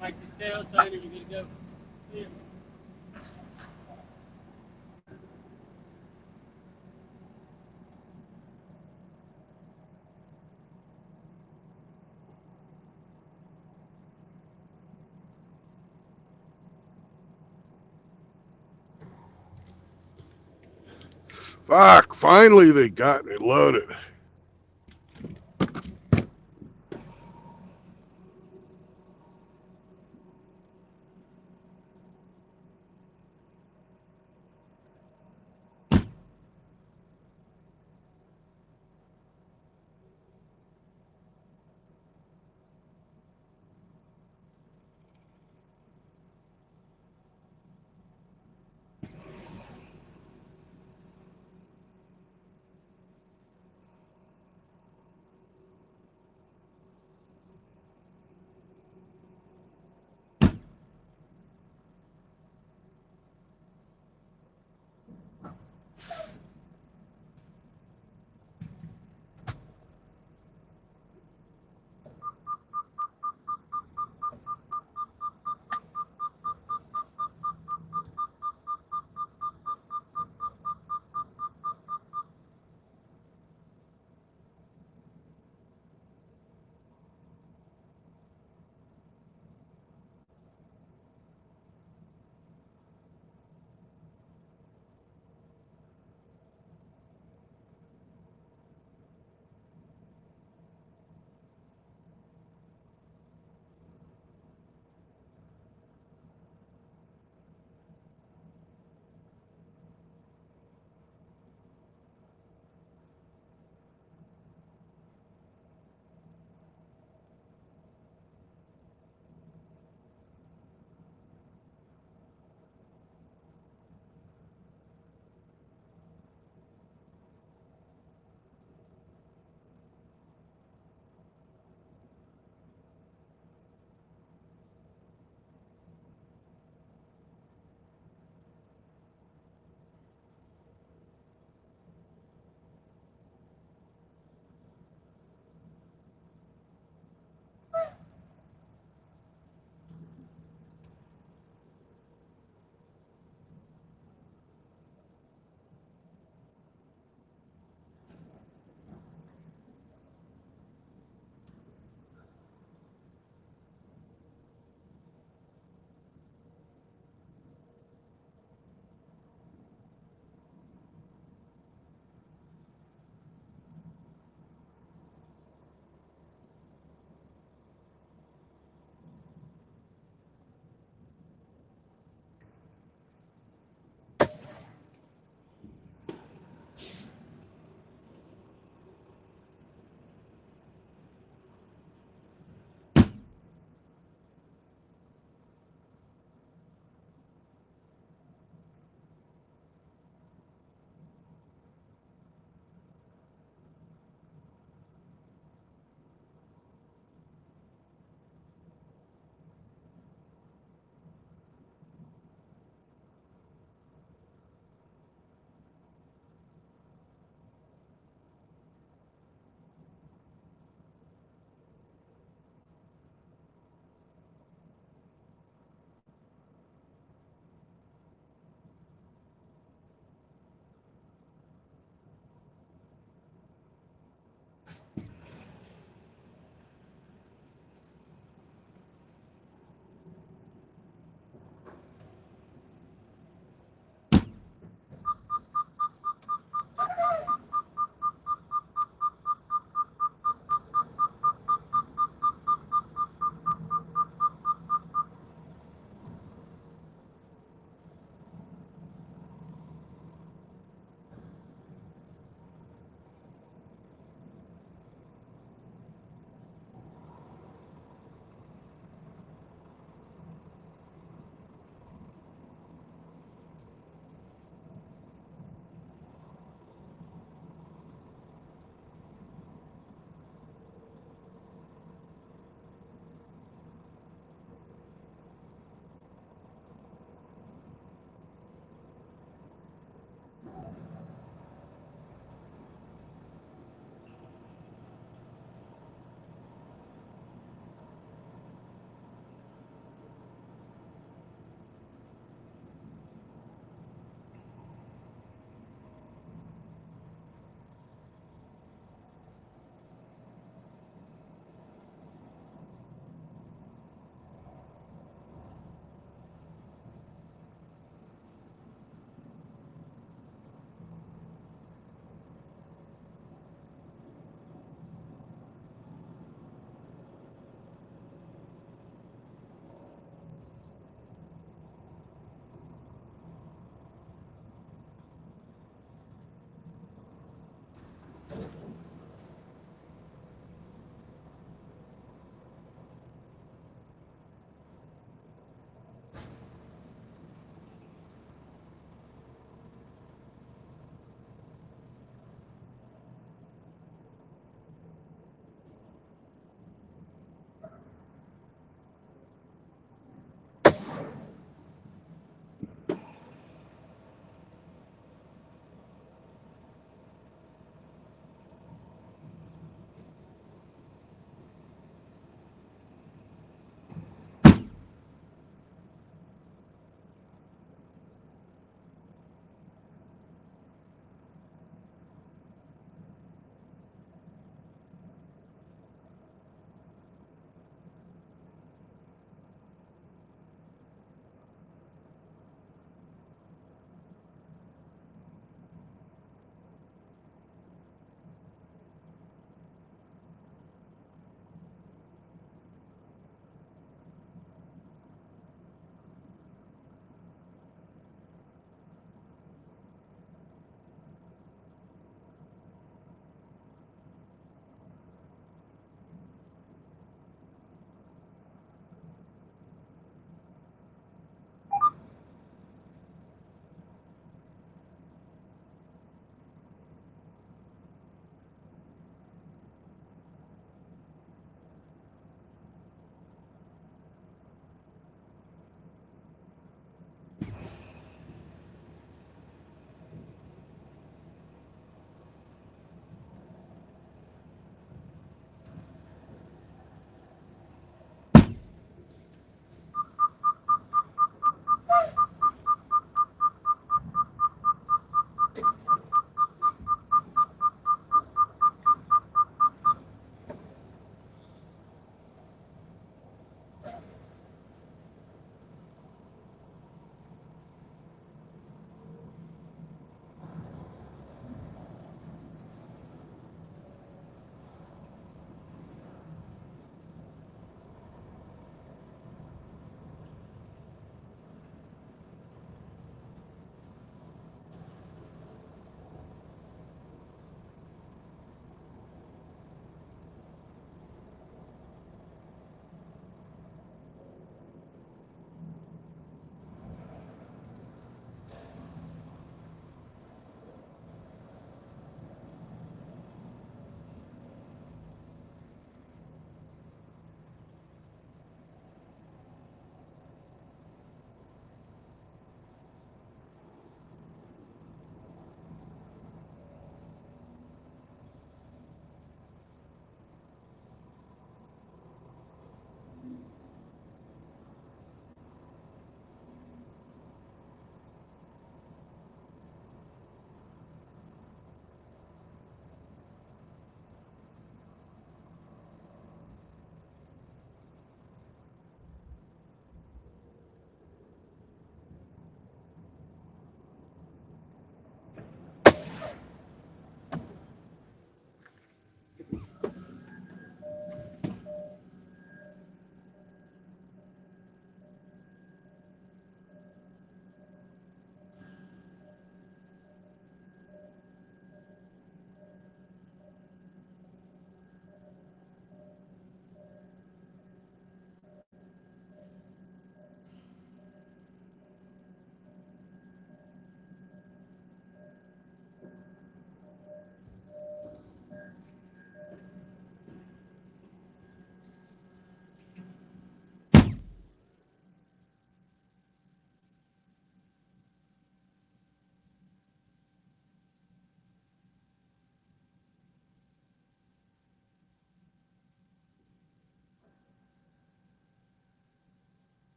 Mike, stay outside or you gonna go? See you. Fuck, finally they got me loaded.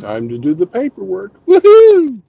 Time to do the paperwork. Woohoo!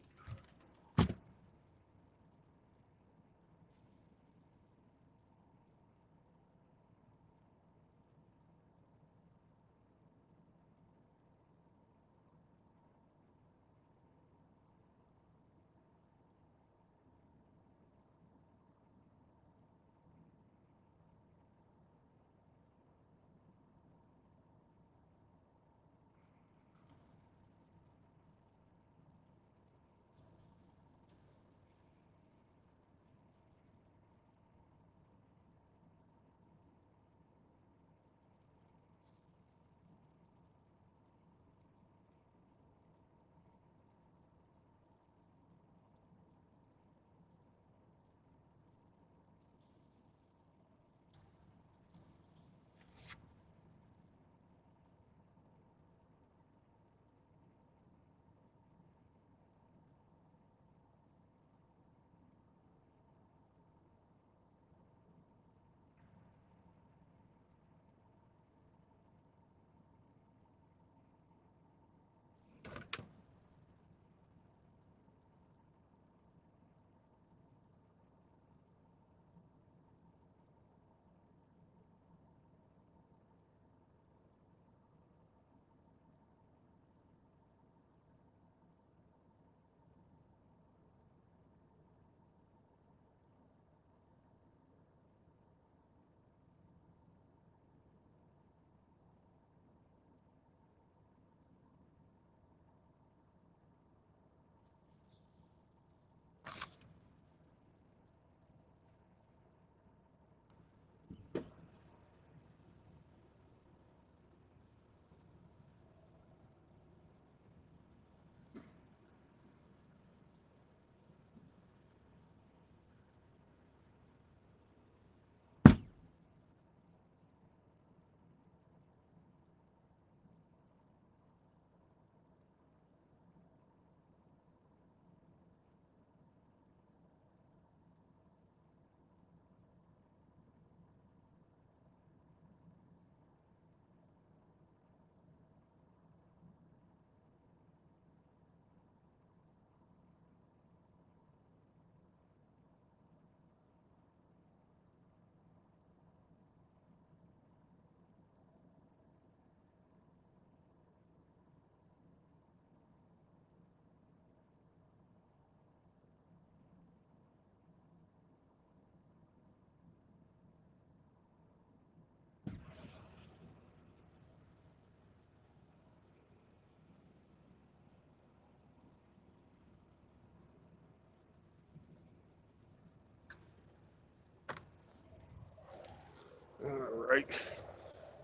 All right.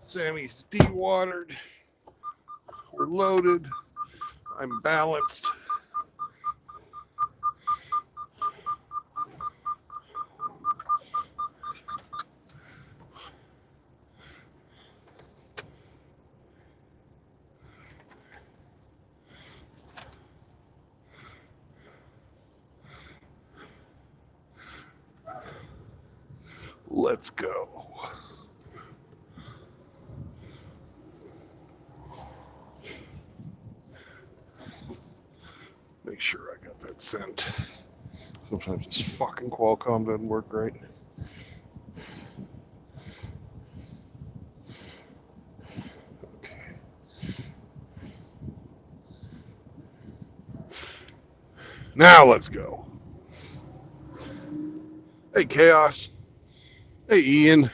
Sammy's dewatered. We're loaded. I'm balanced. Let's go. Make sure I got that sent. Sometimes this fucking Qualcomm doesn't work right. Okay. Now let's go. Hey, Chaos. Hey, Ian.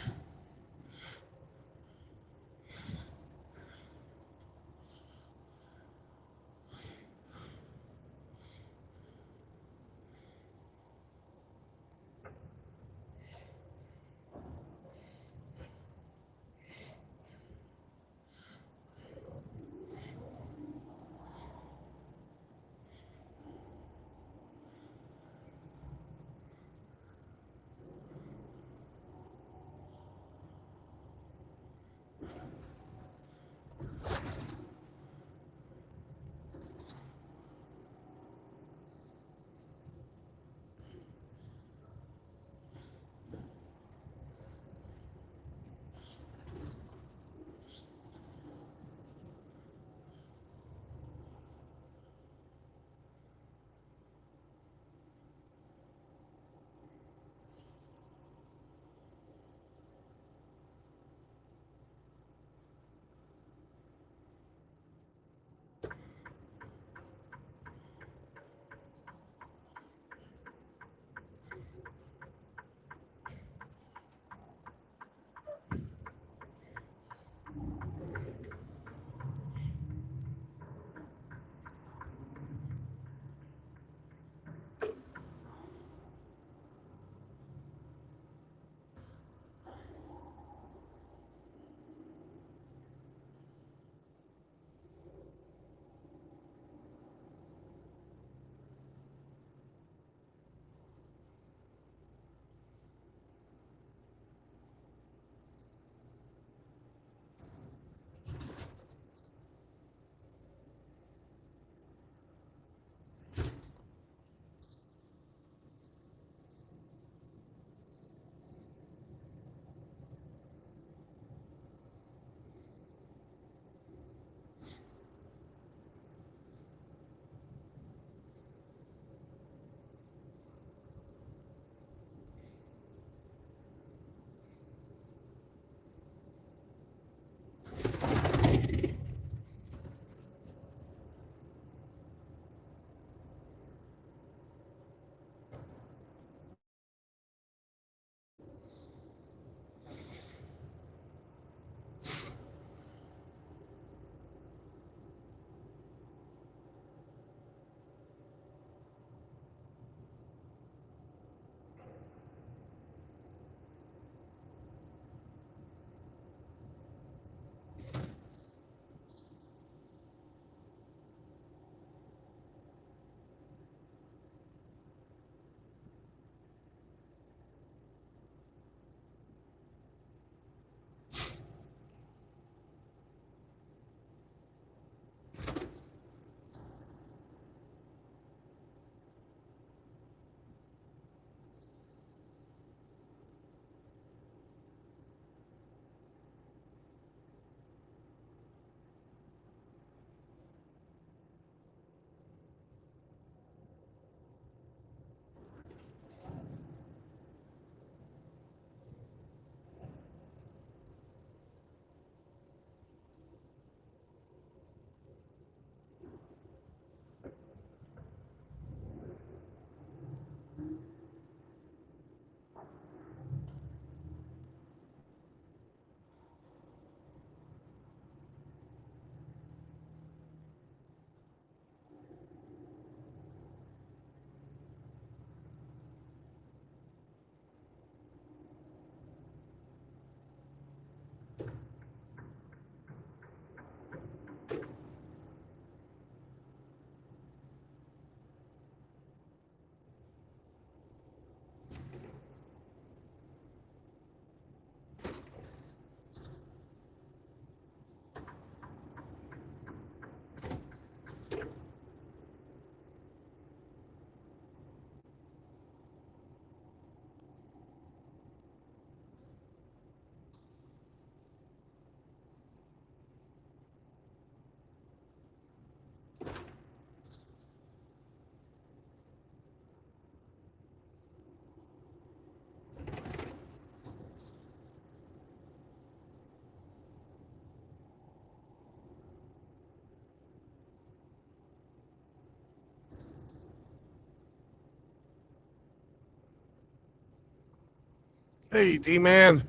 Hey, D-Man.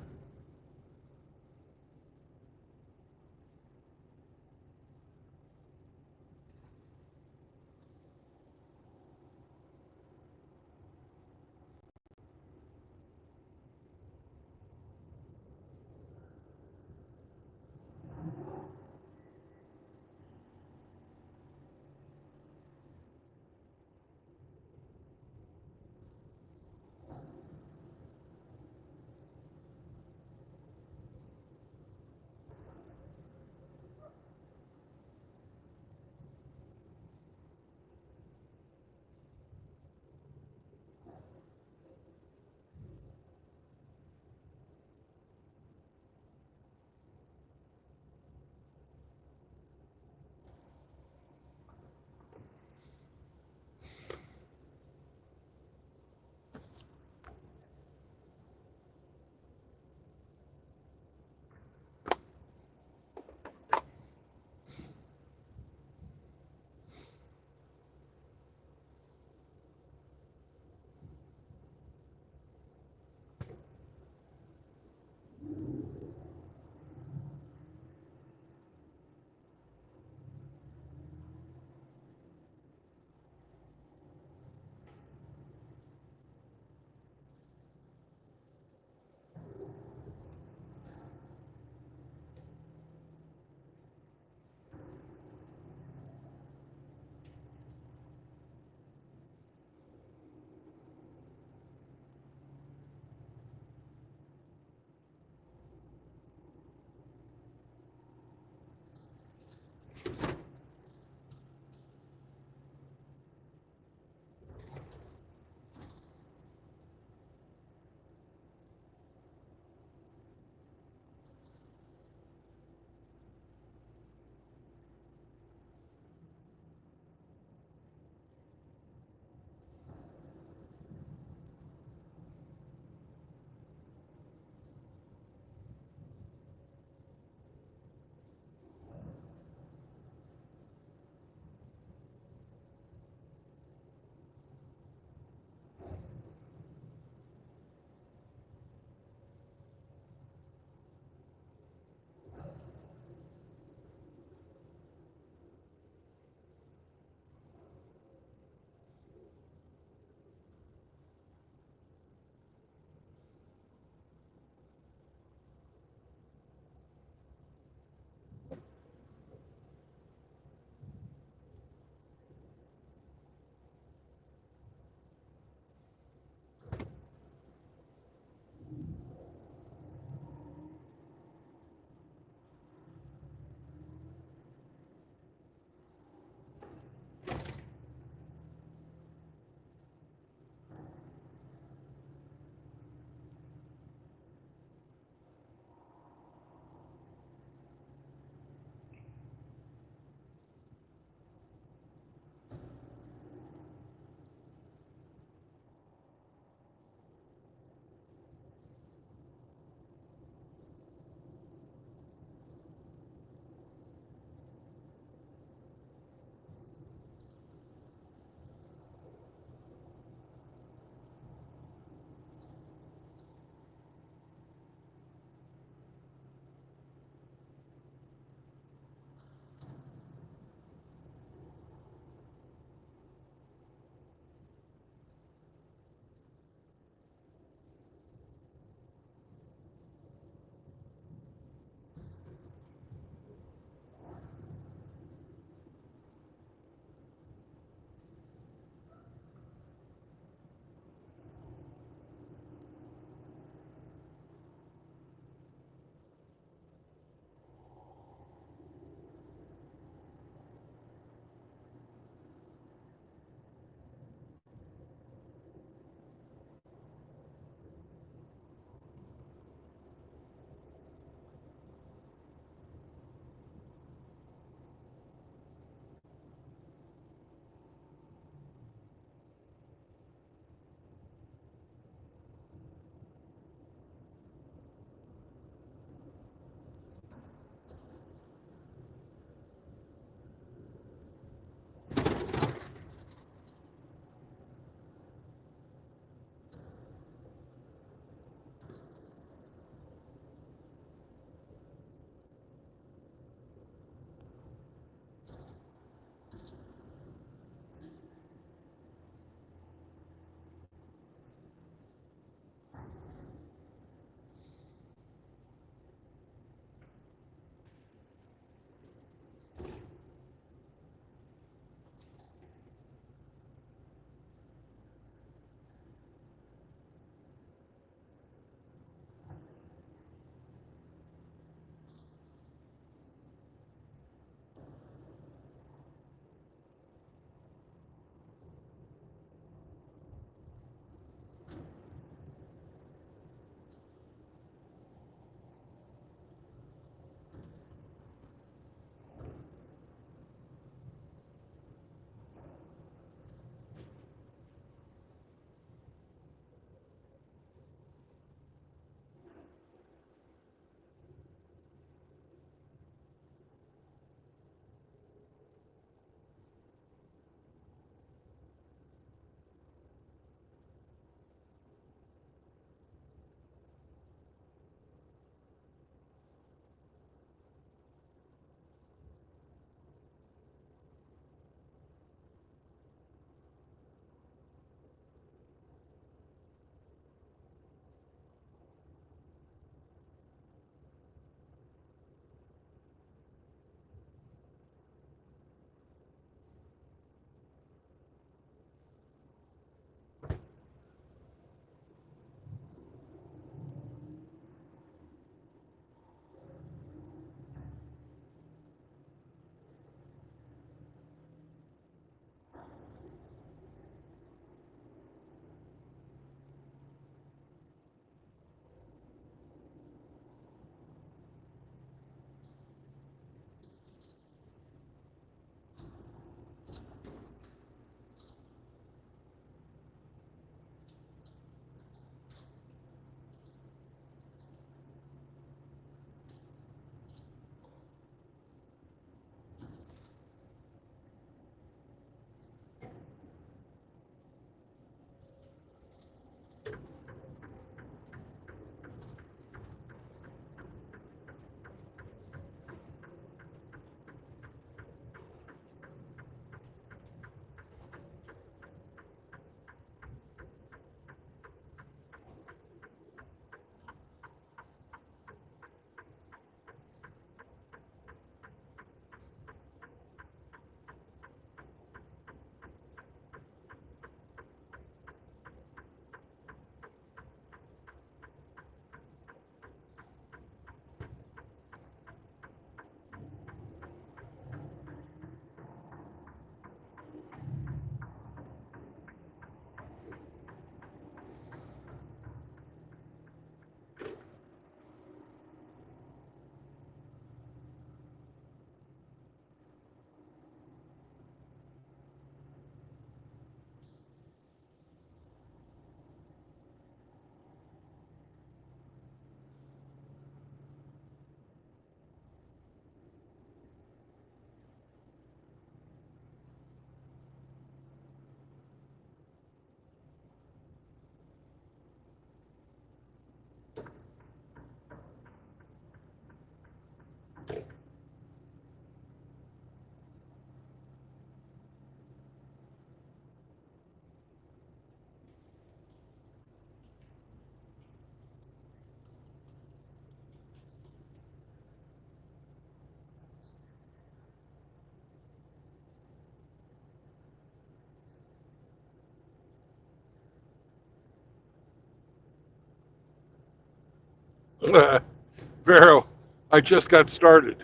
Vero, I just got started.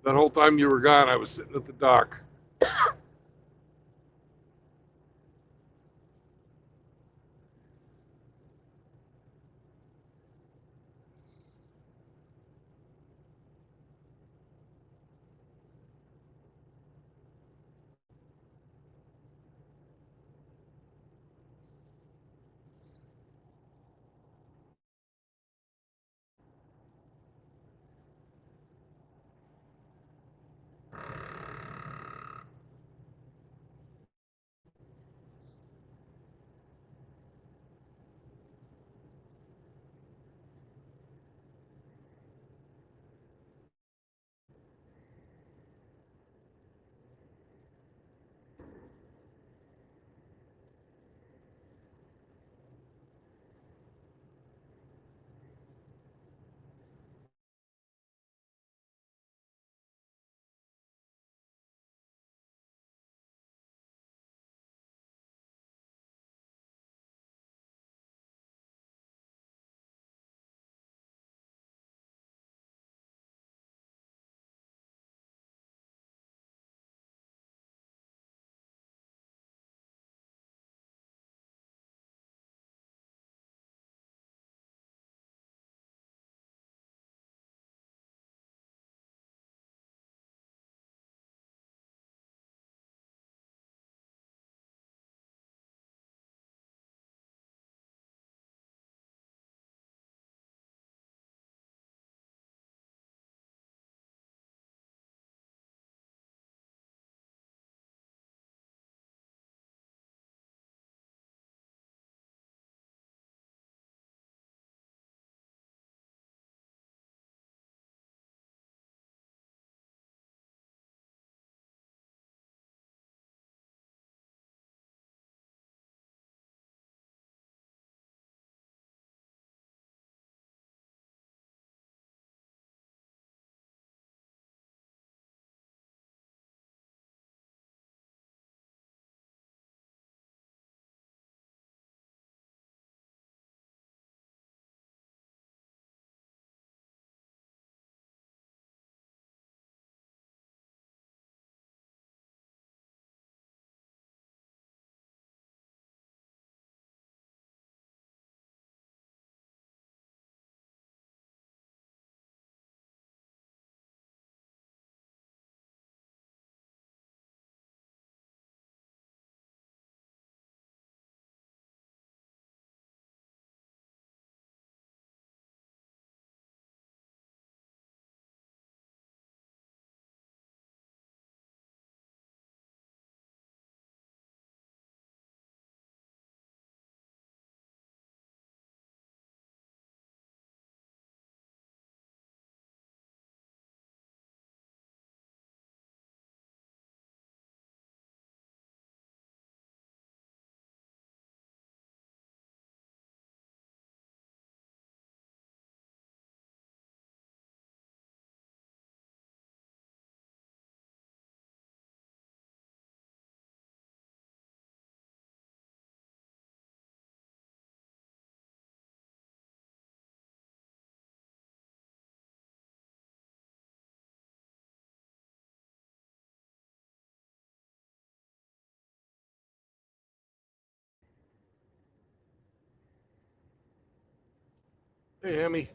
That whole time you were gone, I was sitting at the dock. Hey, Hammy.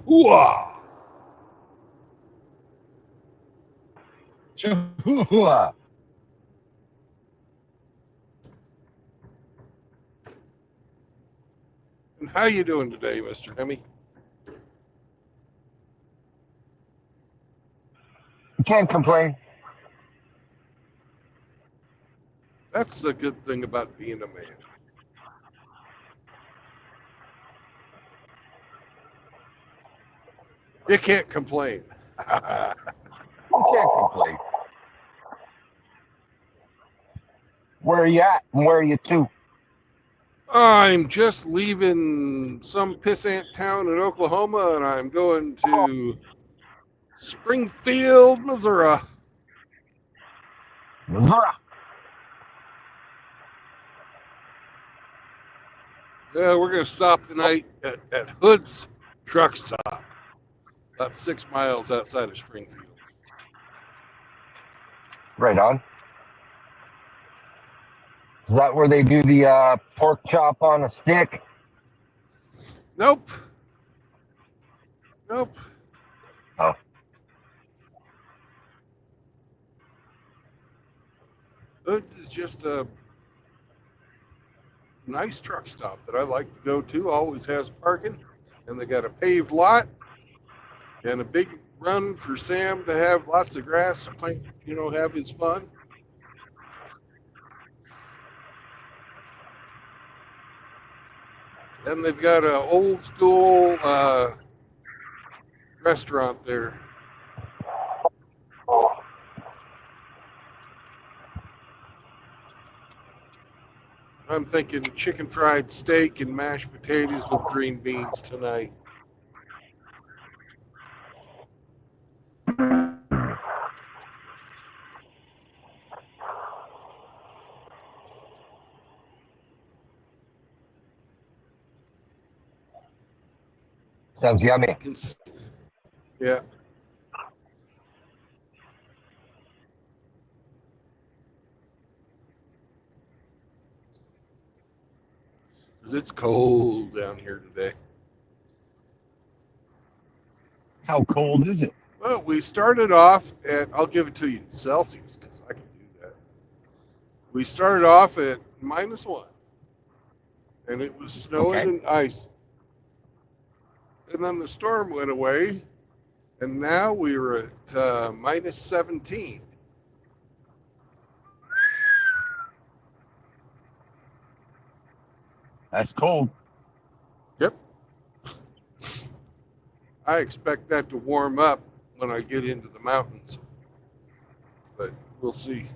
Chihuahua. Chihuahua. And how you doing today, Mr. Hemi? Can't complain. That's the good thing about being a man. You can't complain. You can't complain. Where are you at and where are you to? I'm just leaving some pissant town in Oklahoma, and I'm going to Springfield, Missouri. Missouri. Yeah, we're going to stop tonight at Hood's Truck Stop, about 6 miles outside of Springfield. Right on. Is that where they do the pork chop on a stick? Nope. Nope. Oh. Hood's is just a nice truck stop that I like to go to. Always has parking, and they got a paved lot and a big run for Sam to have lots of grass, have his fun. Then they've got an old school restaurant there. I'm thinking chicken fried steak and mashed potatoes with green beans tonight. Sounds yummy. Yeah. Because it's cold down here today. How cold is it? Well, we started off at, I'll give it to you in Celsius because I can do that. We started off at -1, and it was snowing Okay. and ice. And then the storm went away, and now we were at -17. That's cold. Yep. I expect that to warm up when I get into the mountains, but we'll see.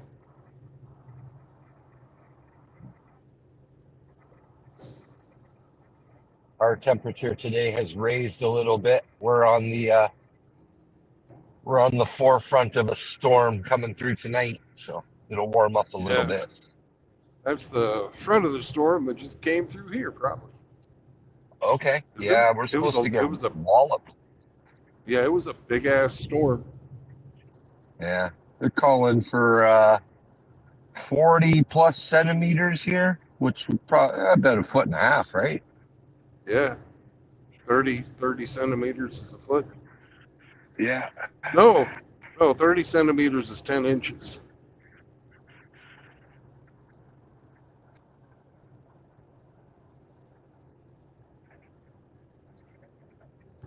Our temperature today has raised a little bit. We're on the forefront of a storm coming through tonight, so it'll warm up a little Yeah. bit. That's the front of the storm that just came through here, probably. Okay. Is Yeah, it- we're it was supposed to get it was a- walloped. Yeah, it was a big ass storm. Yeah. They're calling for 40 plus centimeters here, which would probably about 1.5 feet, right? Yeah. 30 centimeters is a foot. Yeah. No, 30 centimeters is 10 inches.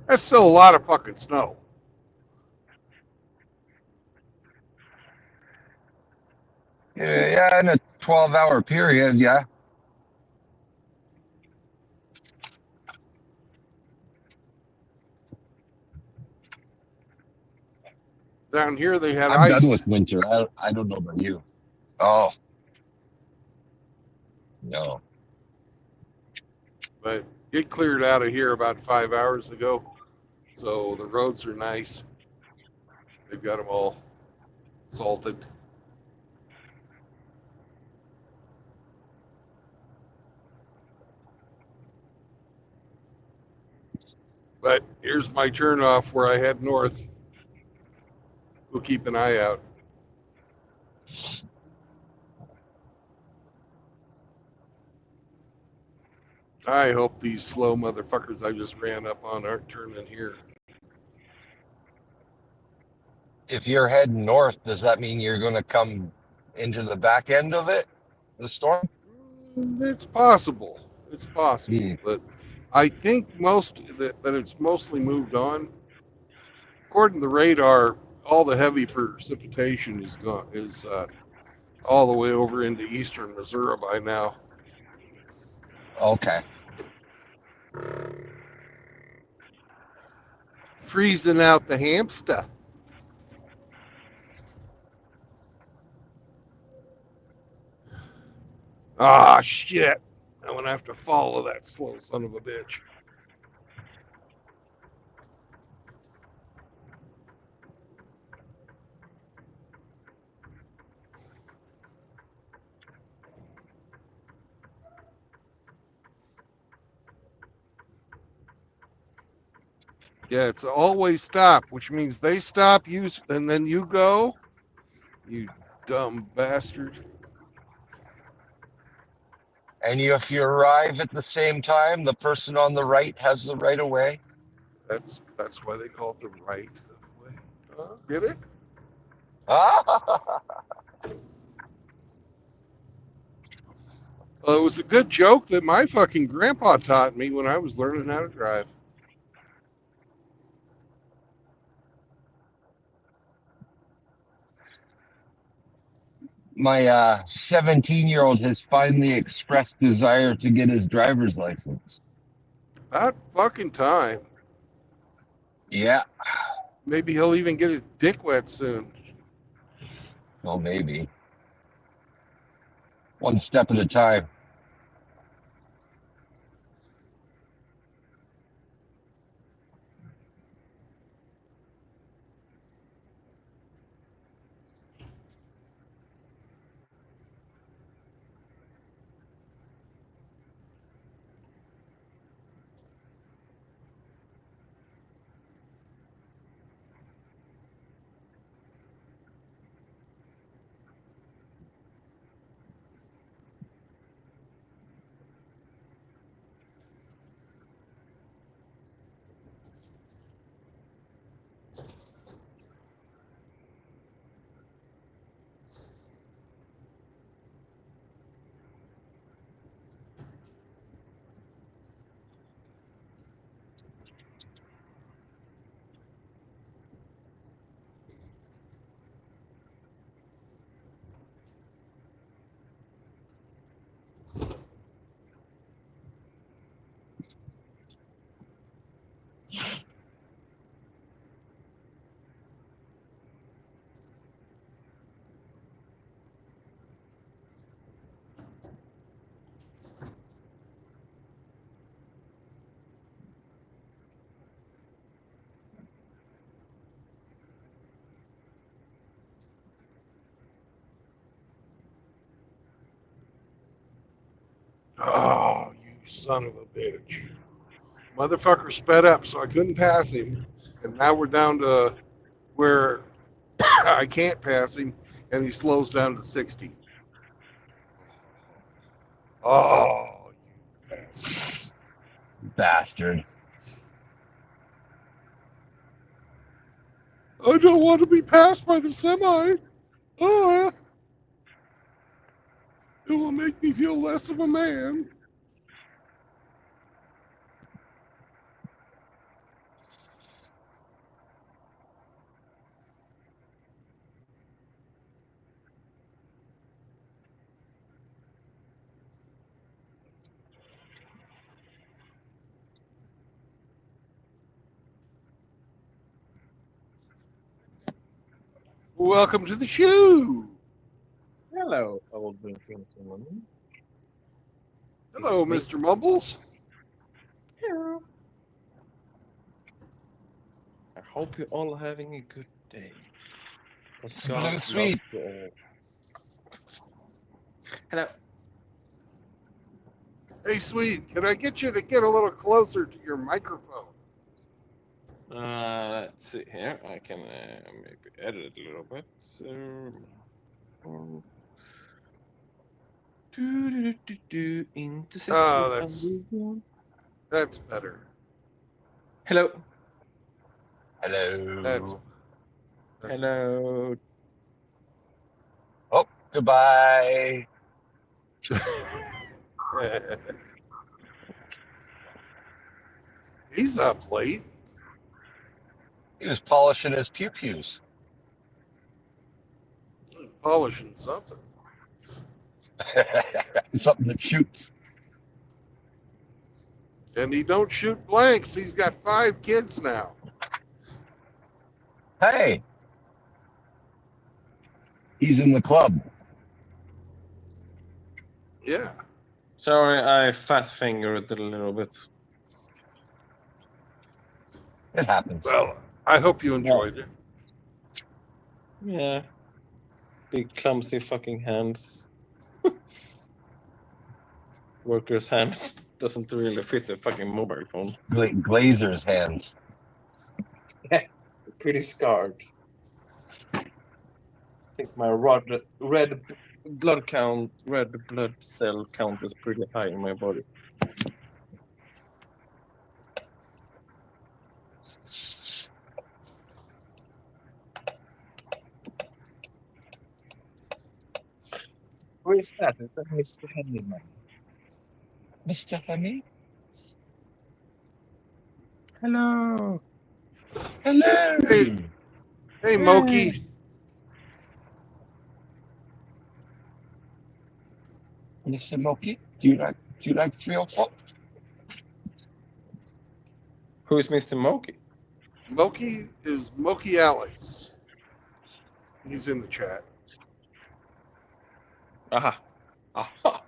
That's still a lot of fucking snow. Yeah, in a 12-hour period, yeah. Down here they had I'm ice, done with winter. I don't know about you. Oh. No. but it cleared out of here about 5 hours ago. So the roads are nice. They've got them all salted. But here's my turnoff where I head north. We'll keep an eye out. I hope these slow motherfuckers I just ran up on aren't turning here. if you're heading north, does that mean you're going to come into the back end of it, the storm? It's possible. It's possible, Hmm. but I think that it's mostly moved on. According to the radar, all the heavy precipitation is gone all the way over into eastern Missouri by now. Okay. Freezing out the hamster. Ah, shit. I'm going to have to follow that slow son of a bitch. Yeah, it's always stop, which means they stop you and then you go. You dumb bastard. And if you arrive at the same time, the person on the right has the right of way. That's why they call it the right of way. Get it? Ah, Well, it was a good joke that my fucking grandpa taught me when I was learning how to drive. my 17-year-old has finally expressed desire to get his driver's license. About fucking time. Yeah. Maybe he'll even get his dick wet soon. Well, maybe. One step at a time. Oh, you son of a bitch. Motherfucker sped up so I couldn't pass him. And now we're down to where I can't pass him and he slows down to 60. Oh, you bastard. Bastard. I don't want to be passed by the semi. Oh, it will make me feel less of a man. Welcome to the show. Hello, old gentleman. Hello, It's me. Mr. Mumbles. Hello. I hope you're all having a good day. Because Blue God sweet. loves you all. Hello. Hey, sweet, can I get you to get a little closer to your microphone? Let's see here. I can maybe edit it a little bit. Into Oh, settings. that's better. Hello. Hello. That's Hello. Oh, goodbye. He's up late. He was polishing his pew-pews. Polishing something. Something that shoots. And he don't shoot blanks. He's got 5 kids now. Hey. He's in the club. Yeah. Sorry, I fat fingered a little bit. It happens. Well, I hope you enjoyed it. Yeah. Big clumsy fucking hands. Workers' hands. Doesn't really fit the fucking mobile phone. Glazer's hands. Pretty scarred. I think my red blood cell count is pretty high in my body. Who is that? Is that Mr. Henryman? Mr. Hemi? Hello. Hello. Hey, Moki. Mr. Moki, do you like 304? Who is Mr. Moki? Moki is Moki Alex. He's in the chat. Aha. Aha.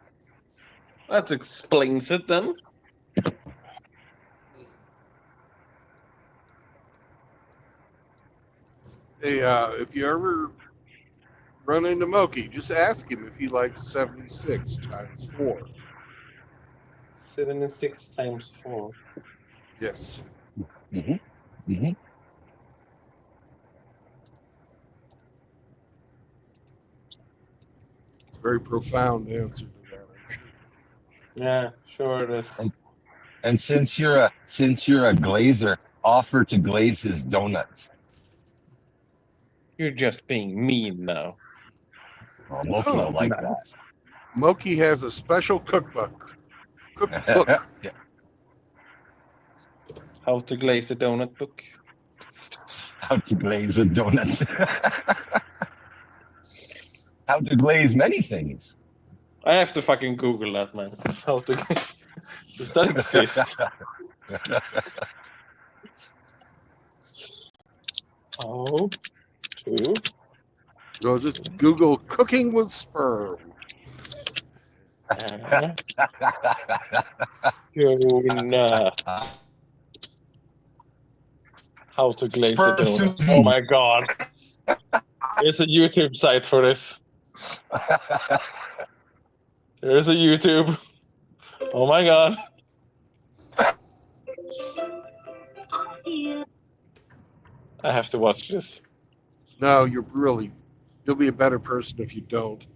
That explains it then. Hey, if you ever run into Moki, just ask him if he likes 76 times 4. 76 times 4. Yes. Mm-hmm. Mm-hmm. It's a very profound answer to that, I'm sure. Yeah, sure it is. And since you're a glazer, offer to glaze his donuts. You're just being mean now. Oh, Moki Oh, will like Nice. Moki has a special cookbook. that. Yeah. How to glaze a donut book. How to glaze a donut. How to glaze many things. I have to fucking Google that, man. How to glaze. Does that exist? How to So just Google cooking with sperm. donut. How to glaze a Sperm donut. sushi. Oh my god. There's a YouTube site for this. There's a YouTube. Oh my god. I have to watch this. No, you'll be a better person if you don't.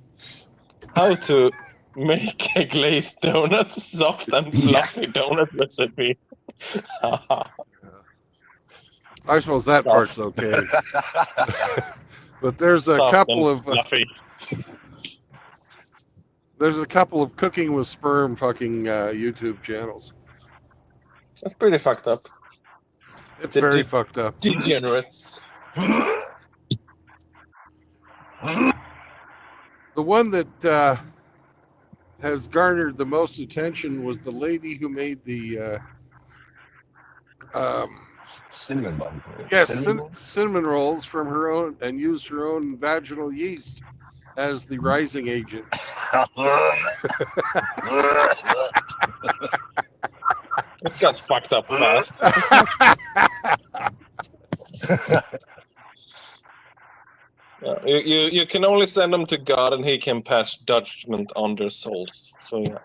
How to make a glazed donut, soft and fluffy donut recipe. I suppose that Soft. part's okay. But there's a Soft couple and of fluffy. cooking with sperm fucking YouTube channels. That's pretty fucked up. It's Did very you- fucked up. Degenerates. The one that has garnered the most attention was the lady who made the Cinnamon bun. yes, Cinnamon rolls? cinnamon rolls from her own and used her own vaginal yeast as the rising agent. This got fucked up fast. You can only send them to God and he can pass judgment on their souls. So yeah.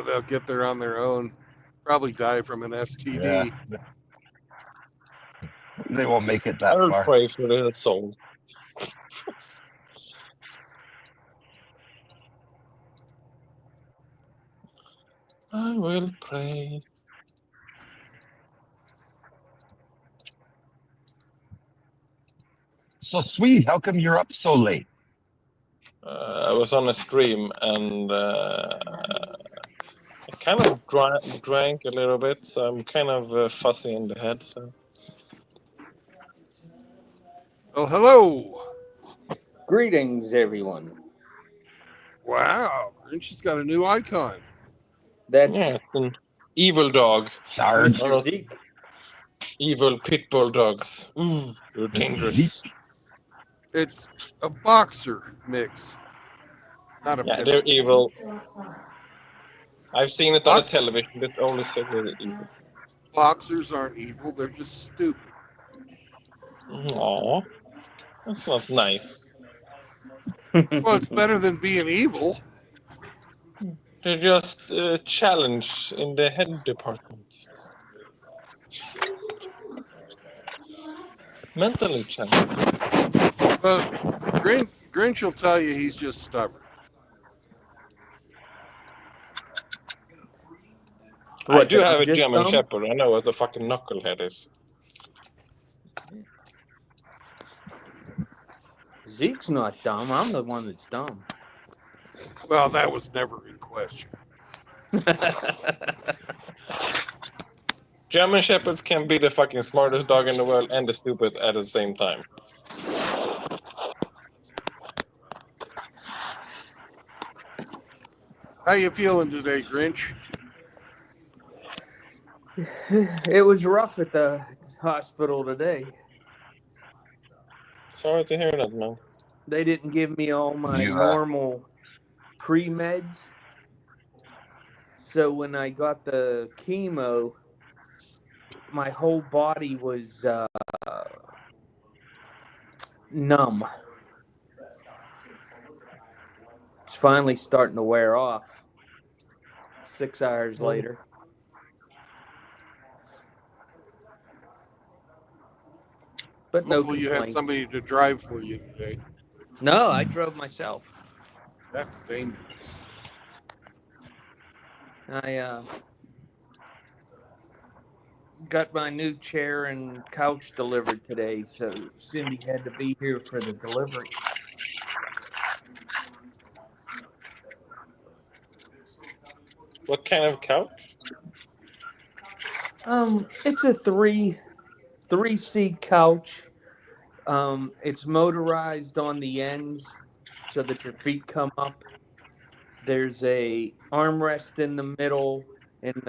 They'll get there on their own. Probably die from an STD. Yeah. They won't make it that I will far. pray for their soul. I will pray. So sweet. How come you're up so late? I was on a stream and I kind of drank a little bit, so I'm kind of fuzzy in the head. So Oh, hello. Greetings, everyone. Wow. Grinch got a new icon. That's yeah, it's an evil dog. Sarge. Or Mr. not Zeke. evil pit bull dogs. Ooh, they're dangerous. It's a boxer mix. Not a Yeah, pit they're bull. evil. I've seen it on the Box- television. That only said they're evil. Boxers aren't evil. They're just stupid. Aw, that's not nice. Well, it's better than being evil. They're just challenged in the head department. Mentally challenged. But Grinch will tell you he's just stubborn. I do have a just German dumb? Shepherd. I know what the fucking knucklehead is. Zeke's not dumb. I'm the one that's dumb. Well, that was never in question. German Shepherds can be the fucking smartest dog in the world and the stupid at the same time. How you feeling today, Grinch? It was rough at the hospital today. Sorry to hear that, man. They didn't give me all my normal pre-meds. So when I got the chemo, my whole body was numb. It's finally starting to wear off 6 hours later. But no Hopefully you had complaints. somebody to drive for you today. No, I drove myself. That's dangerous. I got my new chair and couch delivered today, so Cindy had to be here for the delivery. What kind of couch? It's a three-seat couch. It's motorized on the ends so that your feet come up. There's a armrest in the middle, and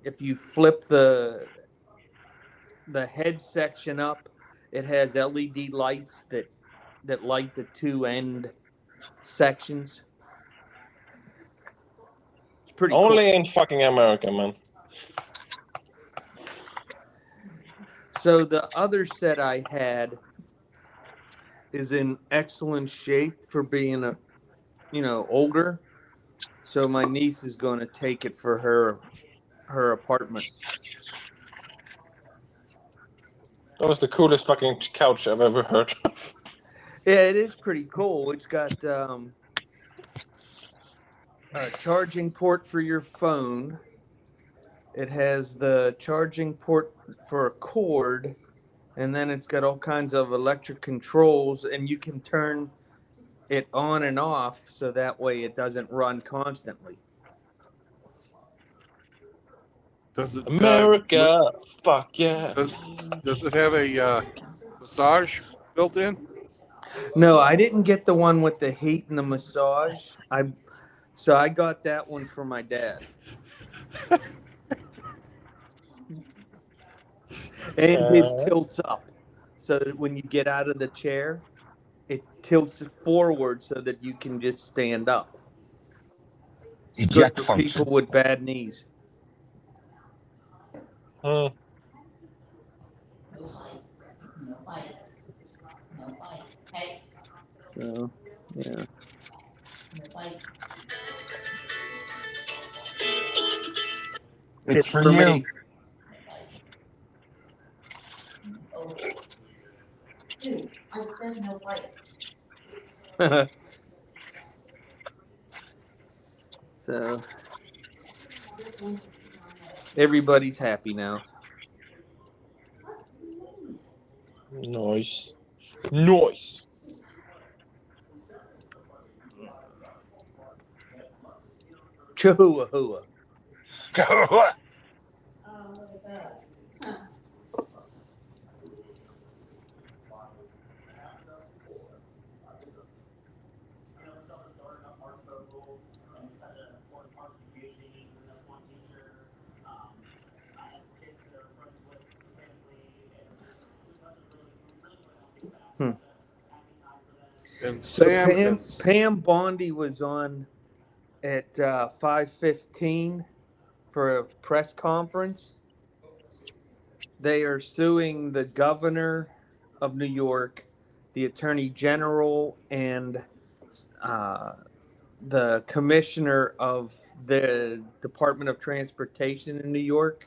if you flip the head section up, it has LED lights that light the two end sections. It's pretty Only cool. in fucking America, man. So the other set I had is in excellent shape for being older. So my niece is going to take it for her apartment. That was the coolest fucking couch I've ever heard. Yeah, it is pretty cool. It's got a charging port for your phone. It has the charging port for a cord, and then it's got all kinds of electric controls, and you can turn it on and off so that way it doesn't run constantly. Does it, America, fuck yeah. does it have a massage built in? No, I didn't get the one with the heat and the massage. So I got that one for my dad. And his tilts up so that when you get out of the chair, it tilts forward so that you can just stand up. It's good for people with bad knees. Hmm. So, yeah. It's for you. me. So everybody's happy now. Nice. Noise. Chihuahua. And So Sam Pam Bondi was on at 5:15 for a press conference. They are suing the governor of New York, the attorney general, and the commissioner of the Department of Transportation in New York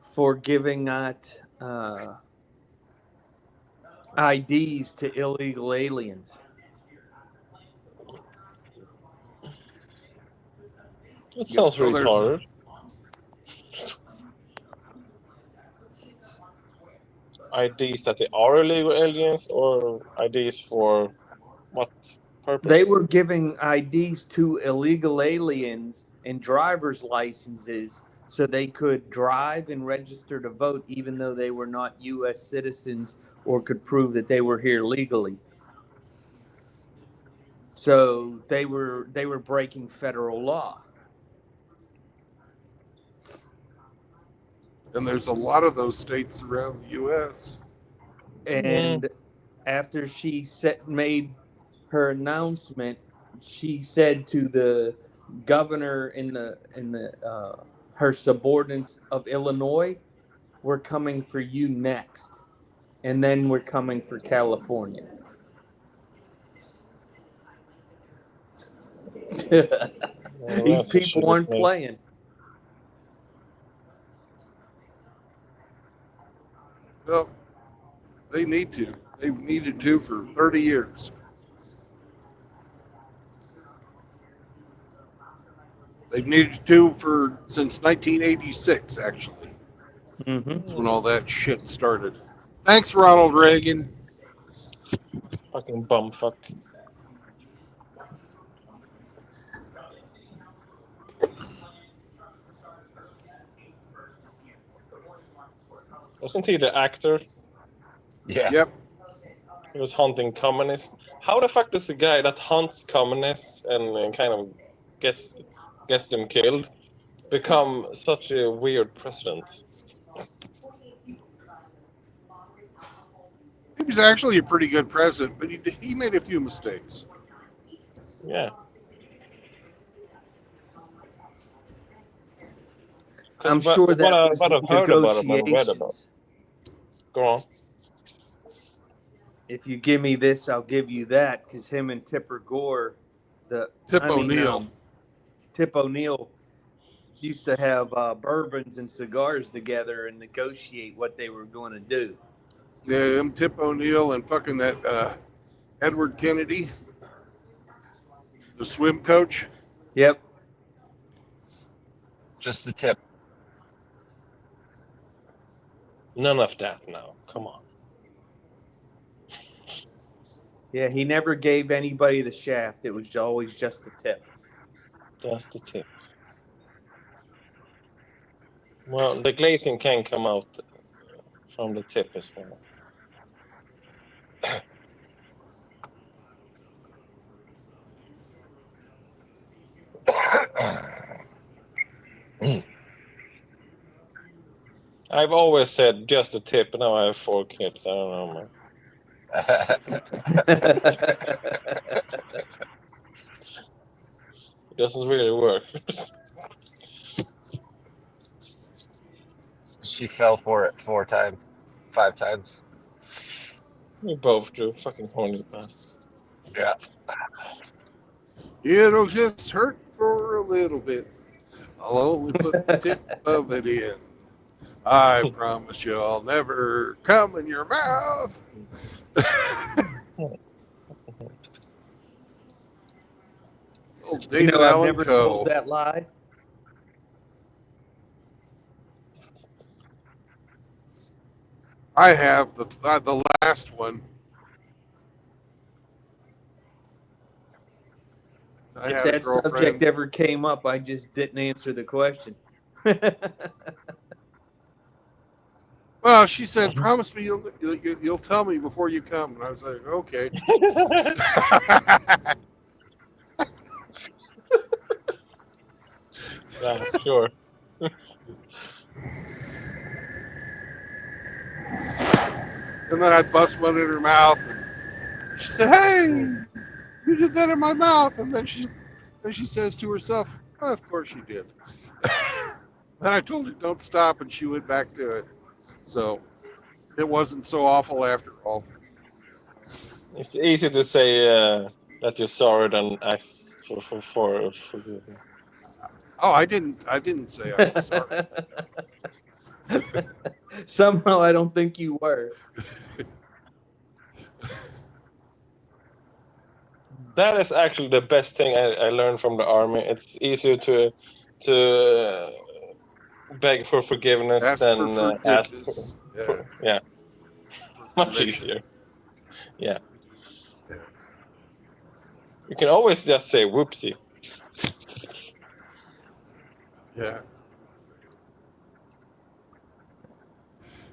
for giving out IDs to illegal aliens. That sounds So there's- retarded. IDs that they are illegal aliens, or IDs for what purpose? They were giving IDs to illegal aliens and driver's licenses so they could drive and register to vote even though they were not U.S. citizens or could prove that they were here legally. So they were breaking federal law. And there's a lot of those states around the U.S. And after she made her announcement, she said to the governor in the her subordinates of Illinois, "We're coming for you next, and then we're coming for California." These people aren't playing. Well, they need to. They've needed to for 30 years. They've needed to since 1986, actually. That's when all that shit started. Thanks, Ronald Reagan. Fucking bumfuck. Wasn't he the actor? Yeah. Yep. He was hunting communists. How the fuck does a guy that hunts communists and kind of gets them killed become such a weird president? He was actually a pretty good president, but he made a few mistakes. Yeah. I'm sure that was what I've heard about him and read about. negotiations. Go on. If you give me this, I'll give you that. Because him and Tipper Gore, Tip O'Neill. Tip O'Neill used to have bourbons and cigars together and negotiate what they were going to do. Yeah, them Tip O'Neill and fucking that Edward Kennedy, the swim coach. Yep. Just the tip. None of that now. Come on. Yeah, he never gave anybody the shaft. It was always just the tip. Just the tip. Well, the glazing can come out from the tip as well. I've always said just a tip, and now I have 4 kids. I don't know, man. It doesn't really work. She fell for it 4 times, 5 times. We both do. Fucking horny bastards. Yeah. It'll just hurt for a little bit. I'll only put the tip of it in. I promise you I'll never come in your mouth. Old David I've Allen never Coe. told that lie. I have the last one. I If had a that subject girlfriend. ever came up, I just didn't answer the question. Well, she said, "Promise me you'll tell me before you come." And I was like, "Okay." Yeah, sure. And then I bust one in her mouth, and she said, "Hey, you did that in my mouth." And then she says to herself, "Oh, of course you did." And I told her, "Don't stop," and she went back to it. So it wasn't so awful after all. It's easy to say that you're sorry than ask for forgiveness. Oh, I didn't say I was sorry. Somehow I don't think you were. That is actually the best thing I learned from the army. It's easier to beg for forgiveness Ask than for ask forgiveness. yeah, For much permission. easier. Yeah. Yeah. You can always just say whoopsie. Yeah.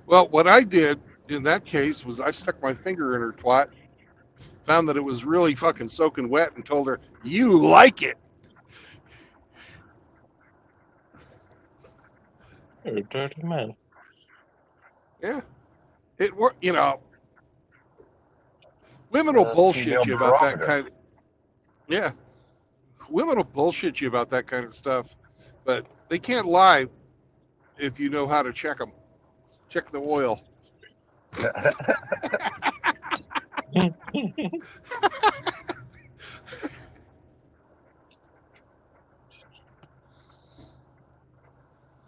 Well, what I did in that case was I stuck my finger in her twat, found that it was really fucking soaking wet, and told her, "You like it." You're a dirty man. Yeah. It worked. Women will bullshit Female you about that barometer. kind of. Yeah. Women will bullshit you about that kind of stuff, but they can't lie if you know how to check them. Check the oil.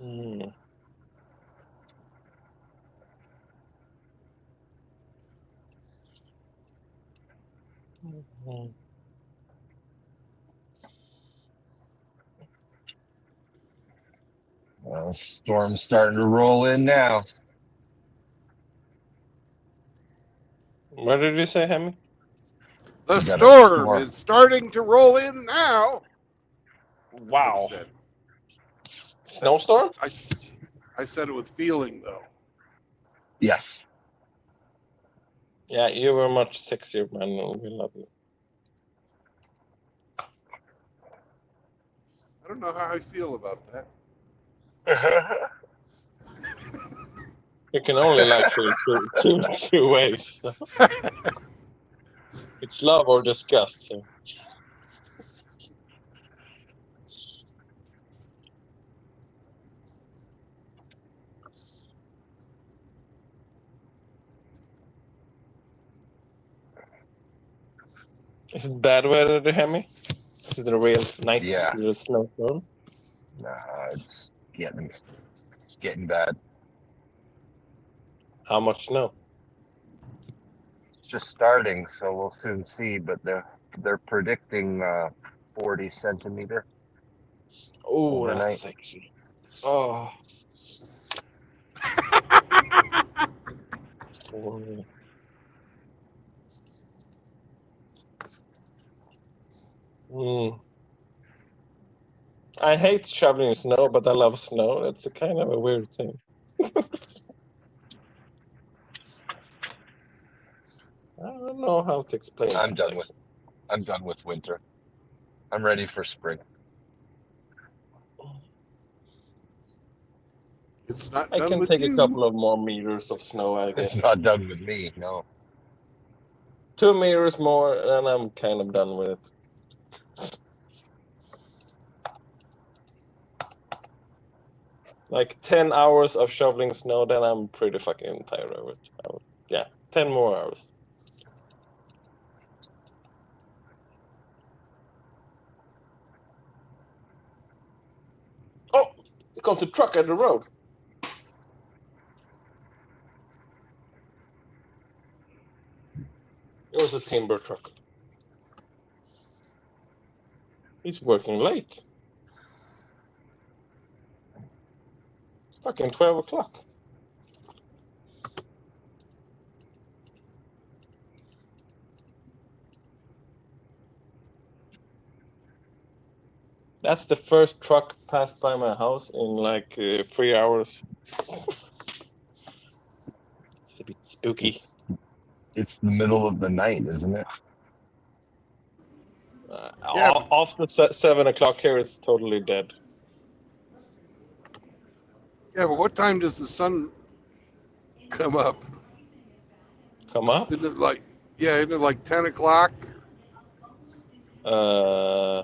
Mm. Mhm. Well, storm's starting to roll in now. What did you say, Hemi? The You got a storm storm. is starting to roll in now. That's what he Wow. said. Snowstorm? I said it with feeling, though. Yes. Yeah, you were much sexier, man. We love you. I don't know how I feel about that. You can only like feel two ways. It's love or disgust. So. Is it bad weather, the Hemi? Is it a real nice Yeah. little snowstorm? Nah, it's getting bad. How much snow? It's just starting, so we'll soon see. But they're predicting 40 centimeter Oh, that's overnight. sexy. Oh. Oh. Mm. I hate shoveling snow, but I love snow. It's a kind of a weird thing. I don't know how to explain I'm it. done with winter. I'm ready for spring. It's not I done can with take a you. couple of more meters of snow, I It's guess. not done with me. No. 2 meters more, and I'm kind of done with it. Like 10 hours of shoveling snow, then I'm pretty fucking tired of it. Yeah, 10 more hours. Oh, there comes a truck at the road. It was a timber truck. He's working late. It's fucking 12 o'clock. That's the first truck passed by my house in like 3 hours. It's a bit spooky. It's the middle of the night, isn't it? Yeah, After 7 o'clock here, it's totally dead. Yeah, but what time does the sun come up? Come up? Isn't it like, yeah, isn't it like 10 o'clock?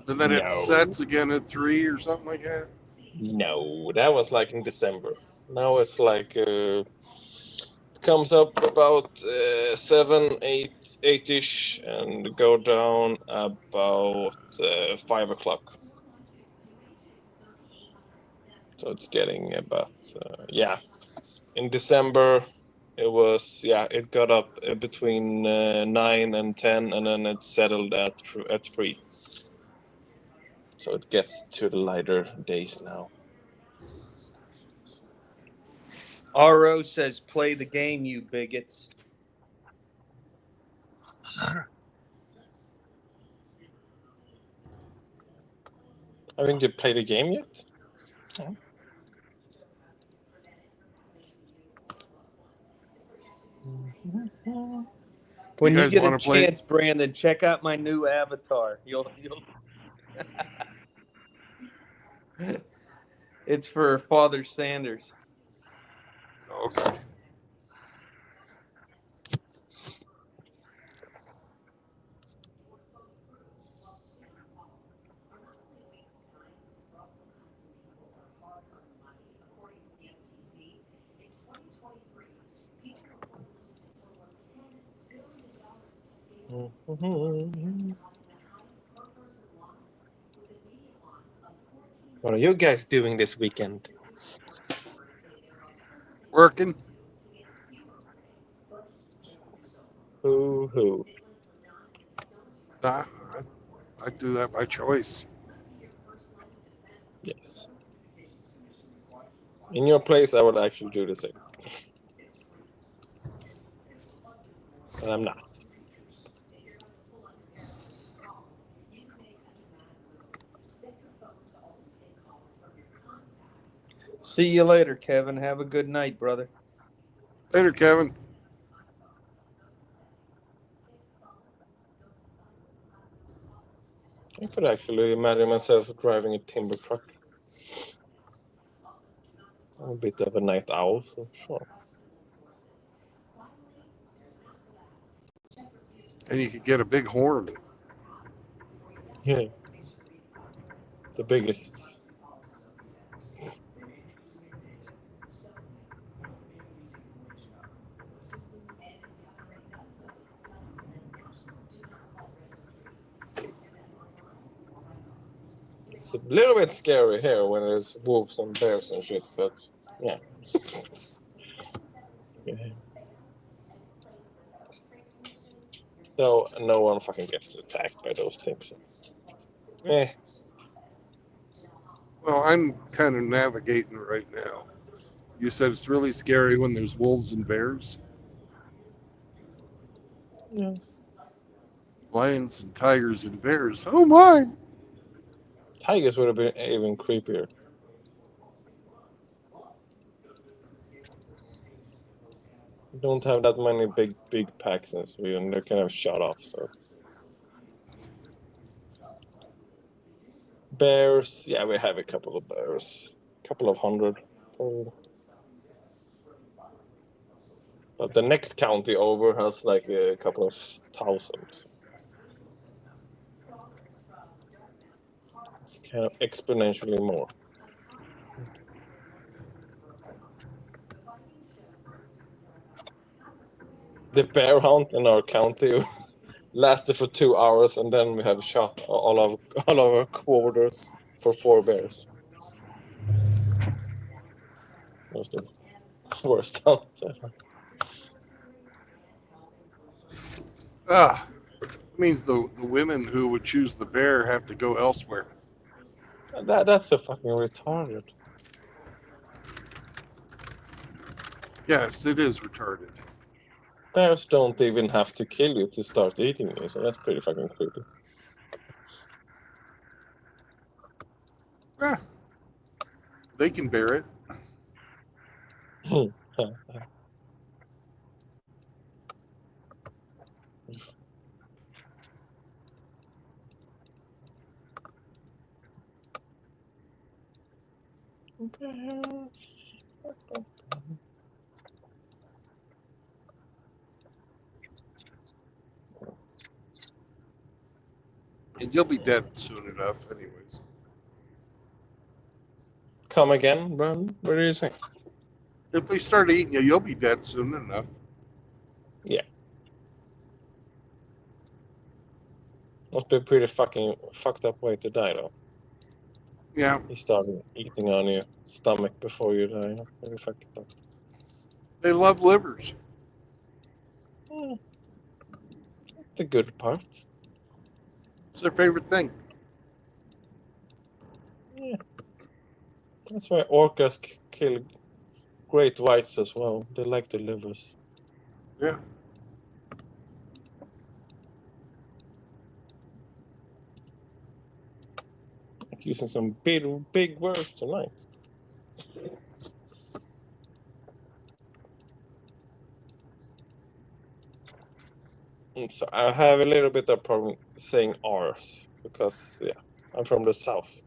And then it No. sets again at 3 or something like that? No, that was like in December. Now it's like it comes up about 7, 8-ish and go down about 5 o'clock. So it's getting about in December it was it got up between 9 and 10, and then it settled at 3. So it gets to the lighter days now. RO says, "Play the game, you bigots." Haven't you played the game yet? No. When you guys get a wanna play- chance, Brandon, check out my new avatar. You'll It's for Father Sanders. Okay. What are you guys doing this weekend? Working? Hoo-hoo. Nah, I do that by choice. Yes. In your place, I would actually do the same. But I'm not. See you later, Kevin. Have a good night, brother. Later, Kevin. I could actually imagine myself driving a timber truck. I'm a bit of a night owl, so sure. And you could get a big horn. Yeah. The biggest. It's a little bit scary here when there's wolves and bears and shit, but yeah. Yeah. So no one fucking gets attacked by those things. Well, I'm kind of navigating right now. You said it's really scary when there's wolves and bears. Yeah. Lions and tigers and bears. Oh my! Tigers would have been even creepier. We don't have that many big packs in Sweden. They're kind of shut off, so. Bears, yeah, we have a couple of bears. A couple of 100, probably. But the next county over has like a couple of 1,000. It's kind of exponentially more. The bear hunt in our county lasted for 2 hours, and then we have shot all of our quarters for 4 bears. That was the worst hunt ever. It means the women who would choose the bear have to go elsewhere. That's a fucking retarded. Yes, it is retarded. Bears don't even have to kill you to start eating you, so that's pretty fucking creepy. Eh, they can bear it. And you'll be dead soon enough, anyways. Come again, Brandon? What are you saying? If they start eating you, you'll be dead soon enough. Must be a pretty fucking fucked up way to die, though. Yeah. You start eating on your stomach before you die. Very fucked up. They love livers. The good part. It's their favorite thing. Yeah. That's why orcas kill great whites as well. They like the livers. Yeah. Using some big words tonight. So I have a little bit of problem saying R's because I'm from the south.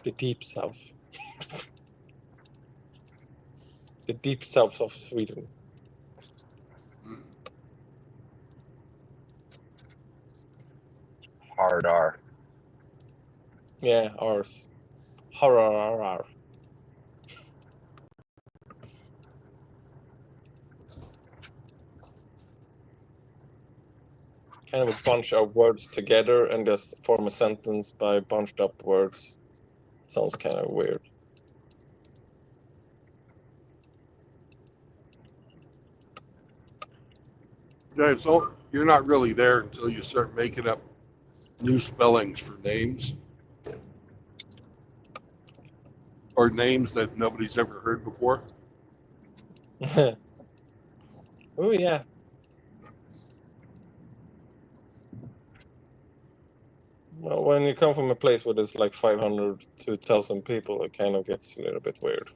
The deep south. The deep south of Sweden. Hard R. Yeah, R's. Horror. Kind of a bunch of words together and just form a sentence by bunched up words. Sounds kind of weird. Yeah, you're not really there until you start making up new spellings for names. Or names that nobody's ever heard before. Oh, yeah. Well, when you come from a place where there's like 500 to 1,000 people, it kind of gets a little bit weird.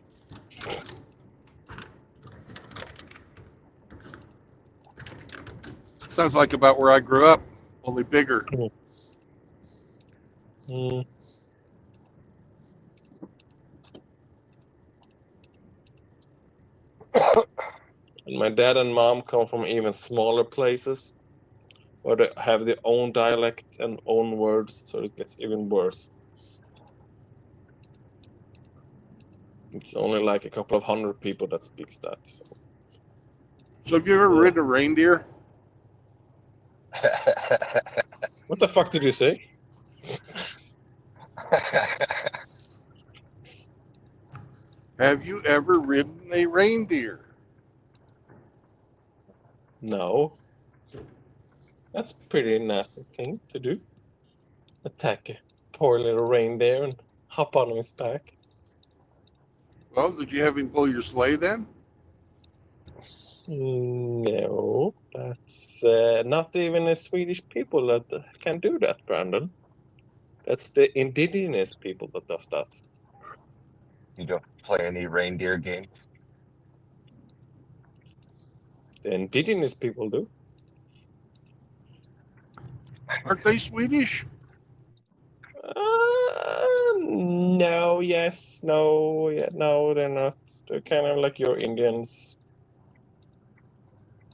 Sounds like about where I grew up, only bigger. Mm. And my dad and mom come from even smaller places where they have their own dialect and own words, so it gets even worse. It's only like a couple of hundred people that speaks that. So have you ever ridden a reindeer? What the fuck did you say? Have you ever ridden a reindeer? No. That's a pretty nasty thing to do. Attack a poor little reindeer and hop on his back. Well, did you have him pull your sleigh then? No, that's not even the Swedish people that can do that, Brandon. That's the indigenous people that does that. You don't play any reindeer games? The indigenous people do. Aren't they Swedish? No, yes, no, yeah, no, they're not. They're kind of like your Indians.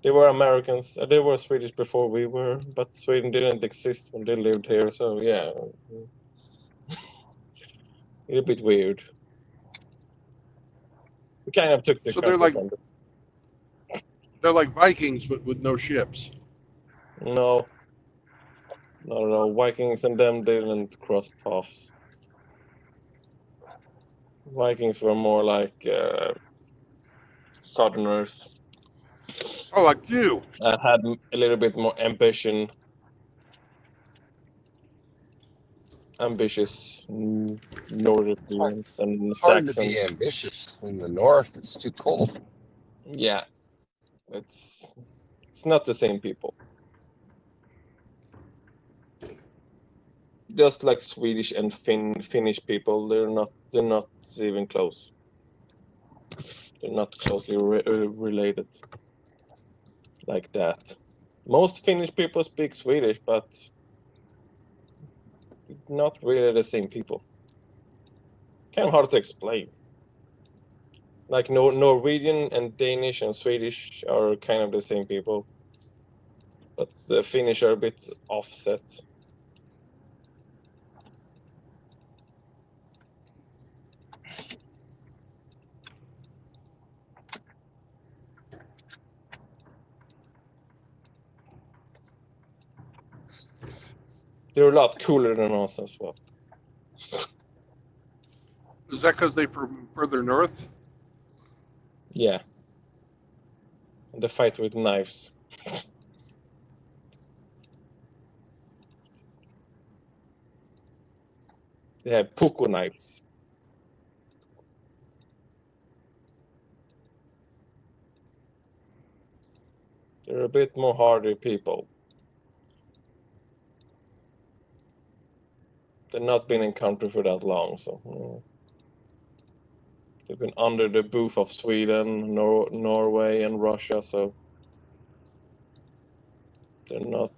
They were Americans. They were Swedish before we were, but Sweden didn't exist when they lived here, so yeah. A bit weird. We kind of took the So they're country like Vikings, but with no ships. No. No. Vikings and them didn't cross paths. Vikings were more like Southerners. Oh, like you. That had a little bit more ambition. Ambitious Northerners and Hard to Saxons. be ambitious in the north. It's too cold. Yeah. It's not the same people. just like Swedish and Finnish people, they're not even close. They're not closely related like that. Most Finnish people speak Swedish, but not really the same people. Kind of hard to explain. Like Norwegian and Danish and Swedish are kind of the same people, but the Finnish are a bit offset. They're a lot cooler than us as well. Is that because they're from further north? Yeah. And they fight with knives. They have puku knives. They're a bit more hardy people. They've not been in country for that long, so they've been under the roof of Sweden, Norway, and Russia. So they're not.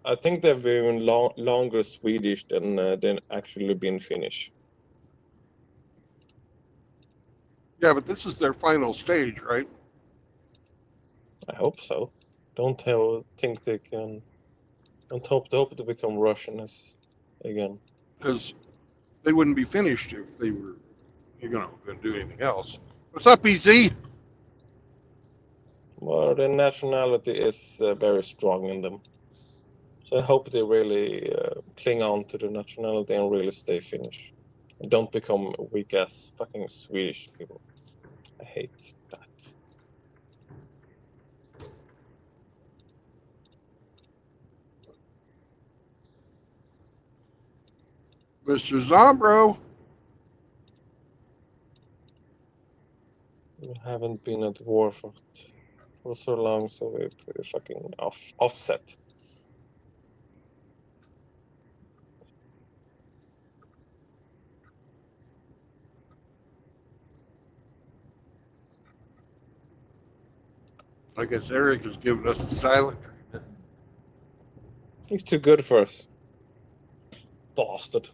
I think they've been longer Swedish than actually been Finnish. Yeah, but this is their final stage, right? I hope so. Don't think they can. Don't hope to become Russians again. Because they wouldn't be finished if they were, going to do anything else. What's up, EZ? Well, the nationality is very strong in them. So I hope they really cling on to the nationality and really stay Finnish. And don't become weak ass fucking Swedish people. I hate that. Mr. Zombro. We haven't been at war for so long, so we're pretty fucking offset. I guess Eric has given us a silent treatment. He's too good for us. Bastard.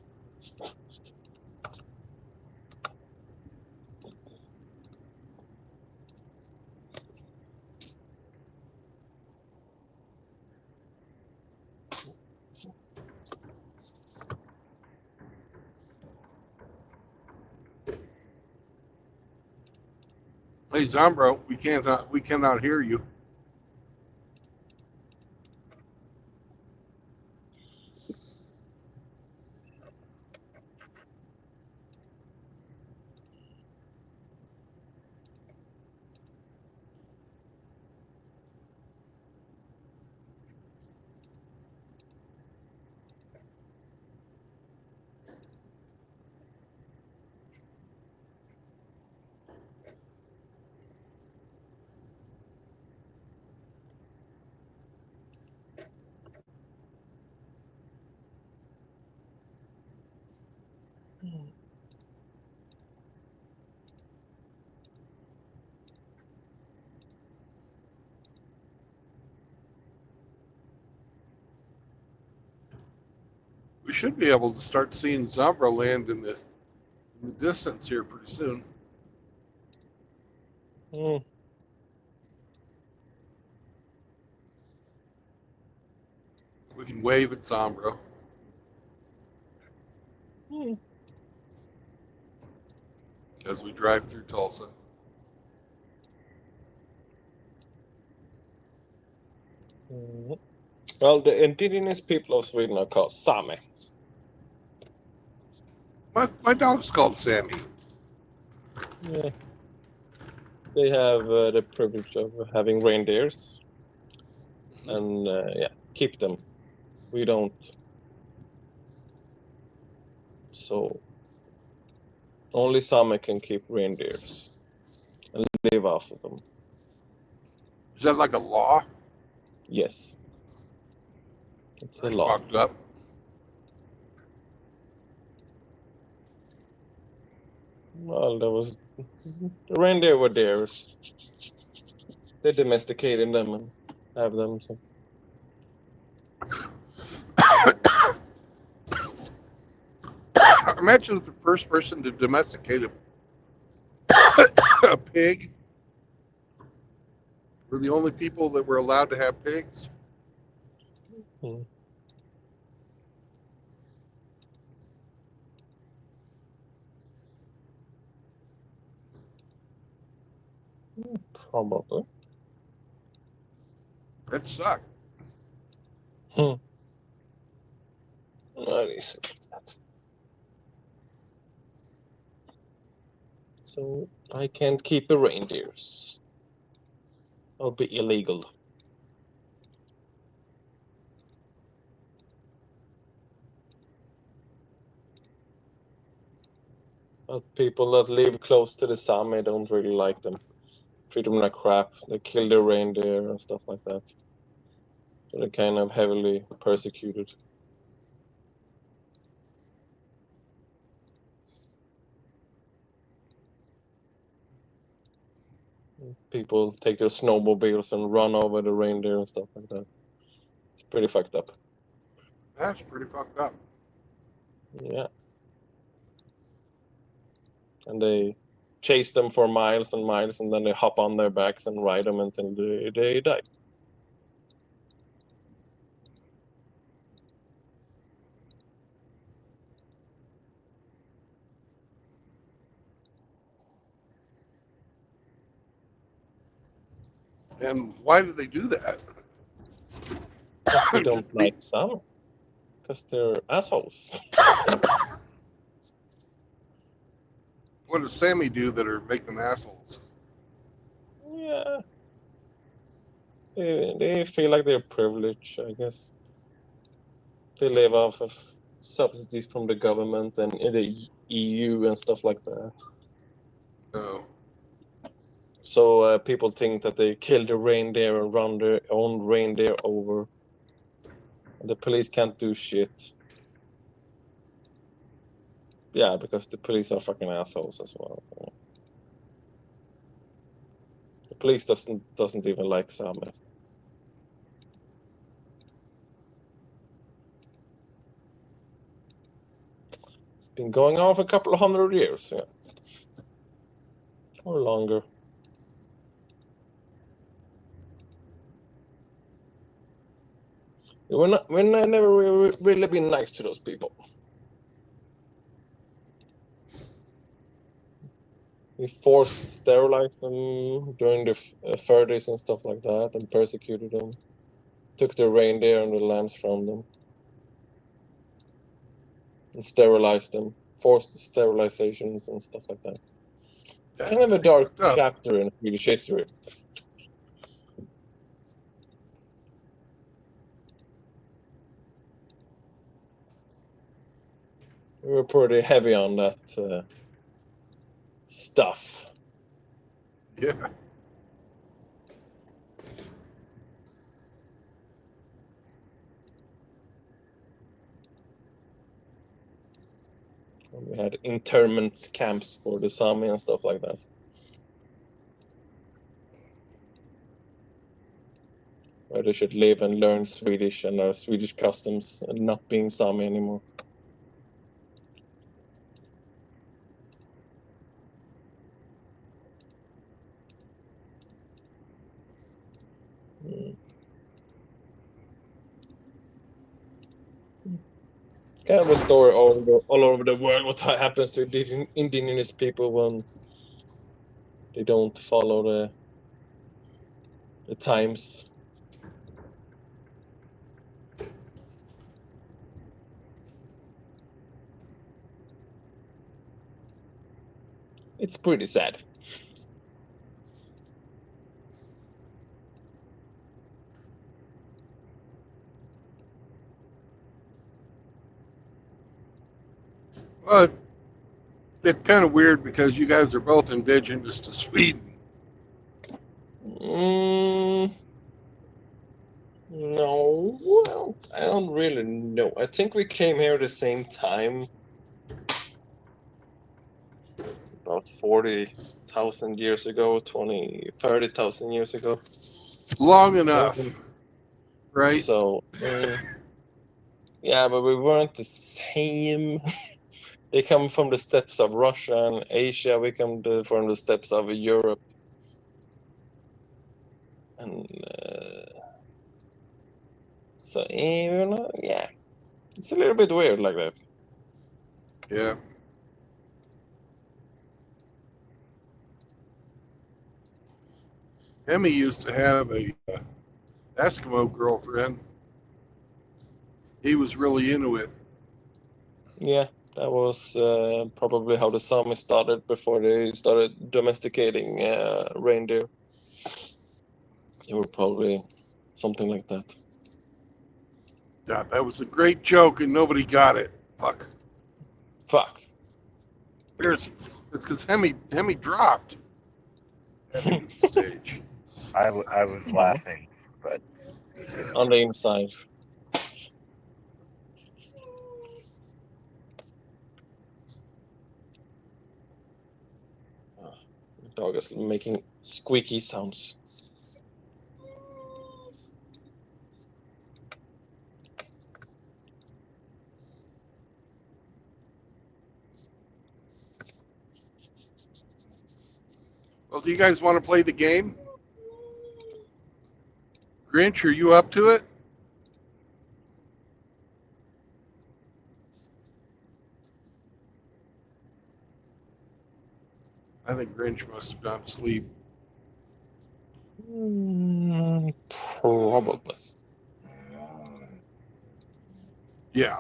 Hey, Zombro, we cannot hear you. We should be able to start seeing Zombro land in the distance here pretty soon. Mm. We can wave at Zombro. Mm. As we drive through Tulsa. Mm. Well, the indigenous people of Sweden are called Sami. My dog's called Sammy. Yeah. They have the privilege of having reindeers, and keep them. We don't. So only Sami can keep reindeers and live off of them. Is that like a law? Yes. It's a That's law. fucked up. Well, there was the reindeer were theirs. They domesticated them and have them. So. Imagine if the first person to domesticate a pig were the only people that were allowed to have pigs. Hmm. Probably. That sucked. What is that? So I can't keep the reindeers. It'll be illegal. But people that live close to the Sami don't really like them. Treat them like crap. They kill their reindeer and stuff like that. So they're kind of heavily persecuted. People take their snowmobiles and run over the reindeer and stuff like that. It's pretty fucked up. That's pretty fucked up. Yeah. And they chase them for miles and miles, and then they hop on their backs and ride them until they die. And why do they do that? Because they don't like some. Because they're assholes. What does Sammy do that are make them assholes? Yeah. They feel like they're privileged, I guess. They live off of subsidies from the government and in the EU and stuff like that. No. So people think that they kill the reindeer and run their own reindeer over. And the police can't do shit. Yeah, because the police are fucking assholes as well. The police doesn't even like Sami. It's been going on for a couple of 100 years, yeah. Or longer. We're never really been nice to those people. We forced sterilized them during the 30s and stuff like that, and persecuted them. Took the reindeer and the lambs from them. And sterilized them. Forced sterilizations and stuff like that. It's kind of a dark chapter in Swedish history. We were pretty heavy on that stuff. Yeah. We had internment camps for the Sami and stuff like that. Where they should live and learn Swedish and Swedish customs and not being Sami anymore. Kind of a story all over the world what happens to indigenous people when they don't follow the times. It's pretty sad. Well, it's kind of weird because you guys are both indigenous to Sweden. No, well, I don't really know. I think we came here at the same time. about 40,000 years ago, 30,000 years ago. Long enough, right? So, yeah, but we weren't the same. They come from the steppes of Russia and Asia. We come from the steppes of Europe. And so, yeah, it's a little bit weird like that. Yeah. Emmy used to have a Eskimo girlfriend. He was really into it. Yeah, that was probably how the Sami started before they started domesticating reindeer. They were probably something like that. Yeah, that was a great joke and nobody got it. Fuck. It's because Hemi dropped at the stage. I was laughing, but On the inside. The dog is making squeaky sounds. Well, do you guys want to play the game? Grinch, are you up to it? I think Grinch must have gone to sleep. Probably. Yeah.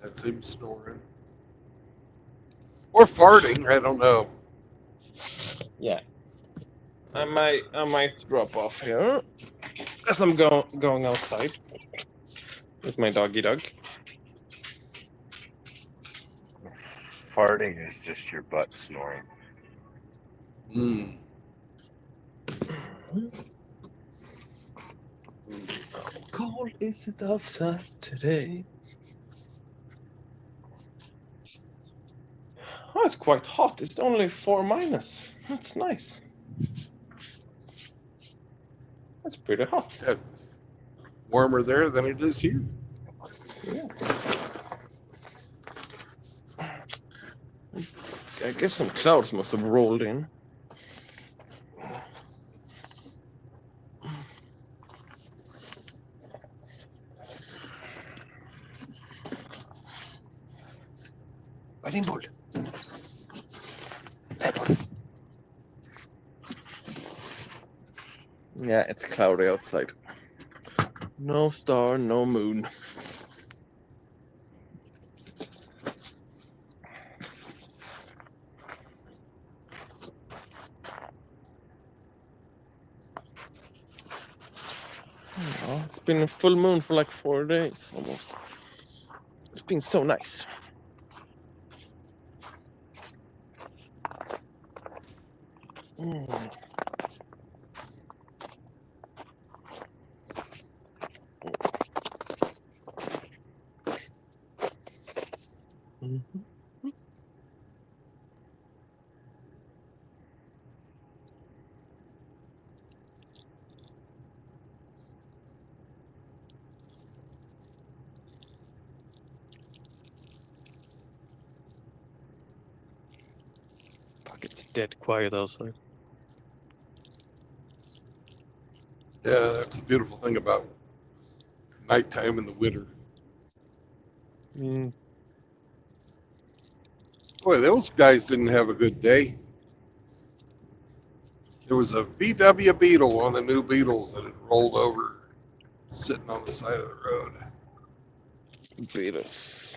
That's him snoring. Or farting, I don't know. Yeah. I might drop off here as I'm going outside with my doggy dog. farting is just your butt snoring. Mm. How cold is it outside today? Oh, it's quite hot. It's only 4-. That's nice. That's pretty hot. Yeah. Warmer there than it is here. Yeah. I guess some clouds must have rolled in. Rimboll. Yeah, it's cloudy outside. No star, no moon. Oh, it's been a full moon for like 4 days almost. It's been so nice. Mm. Mhm. Fuck, it's dead quiet outside. Yeah, that's the beautiful thing about nighttime in the winter. Mm. Boy, those guys didn't have a good day. There was a VW Beetle, one of the new Beetles that had rolled over, sitting on the side of the road. Beatles.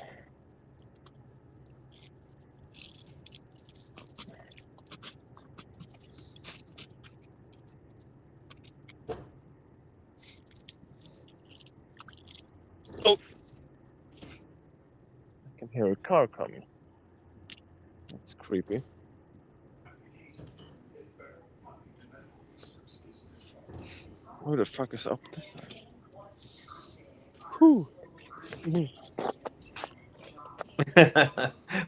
Oh! I can hear a car coming. That's creepy. Who the fuck is up this side? Whew.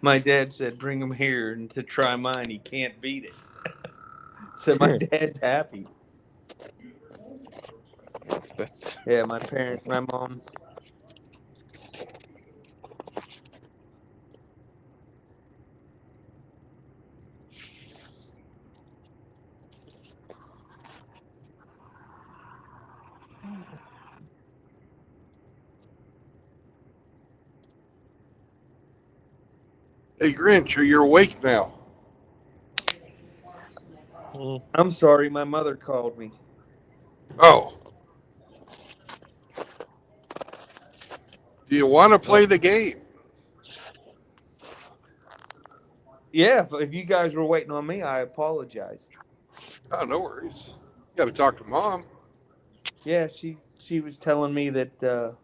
My dad said, "Bring him here and to try mine. He can't beat it." So my dad's happy. But Yeah, my parents, my mom. Hey, Grinch, are you awake now? I'm sorry, my mother called me. Oh. Do you want to play the game? Yeah, if you guys were waiting on me, I apologize. Oh, no worries. You got to talk to Mom. Yeah, she was telling me that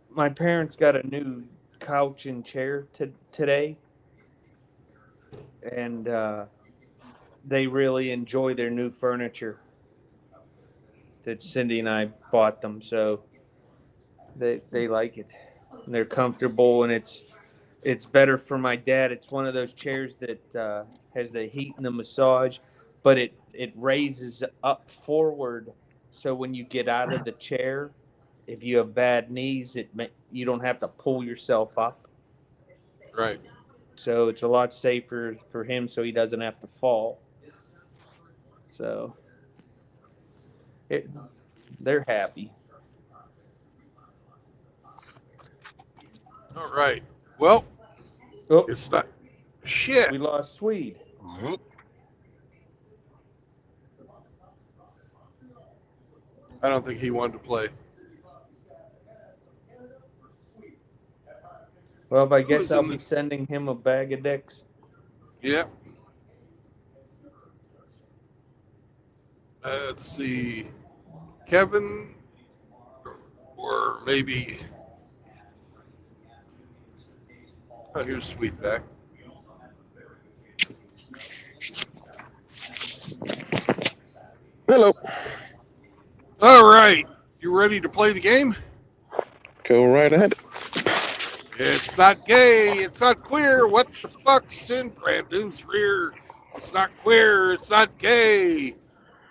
my parents got a new couch and chair today, and they really enjoy their new furniture. That Cindy and I bought them, so they like it. And they're comfortable, and it's better for my dad. It's one of those chairs that has the heat and the massage, but it raises up forward, so when you get out of the chair, if you have bad knees, you don't have to pull yourself up. Right. So it's a lot safer for him, so he doesn't have to fall. So they're happy. All right. Well, Oh, it's not. Shit. we lost Swede. I don't think he wanted to play. Well, I guess Who's I'll in be the- sending him a bag of dicks. Yeah. Let's see. Kevin, or maybe. Oh, here's Sweetback. Hello. All right. You ready to play the game? Go right ahead. It's not gay. It's not queer. What the fuck's in Brandon's rear? It's not queer. It's not gay.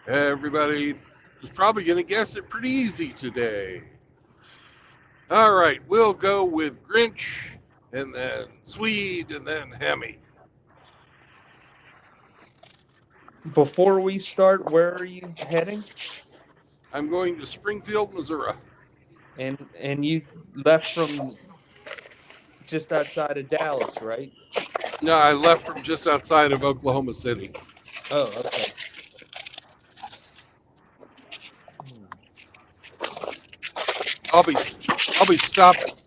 Everybody is probably going to guess it pretty easy today. All right. We'll go with Grinch, and then Swede, and then Hemi. Before we start, where are you heading? I'm going to Springfield, Missouri. And you left from just outside of Dallas, right? No, I left from just outside of Oklahoma City. Oh, okay.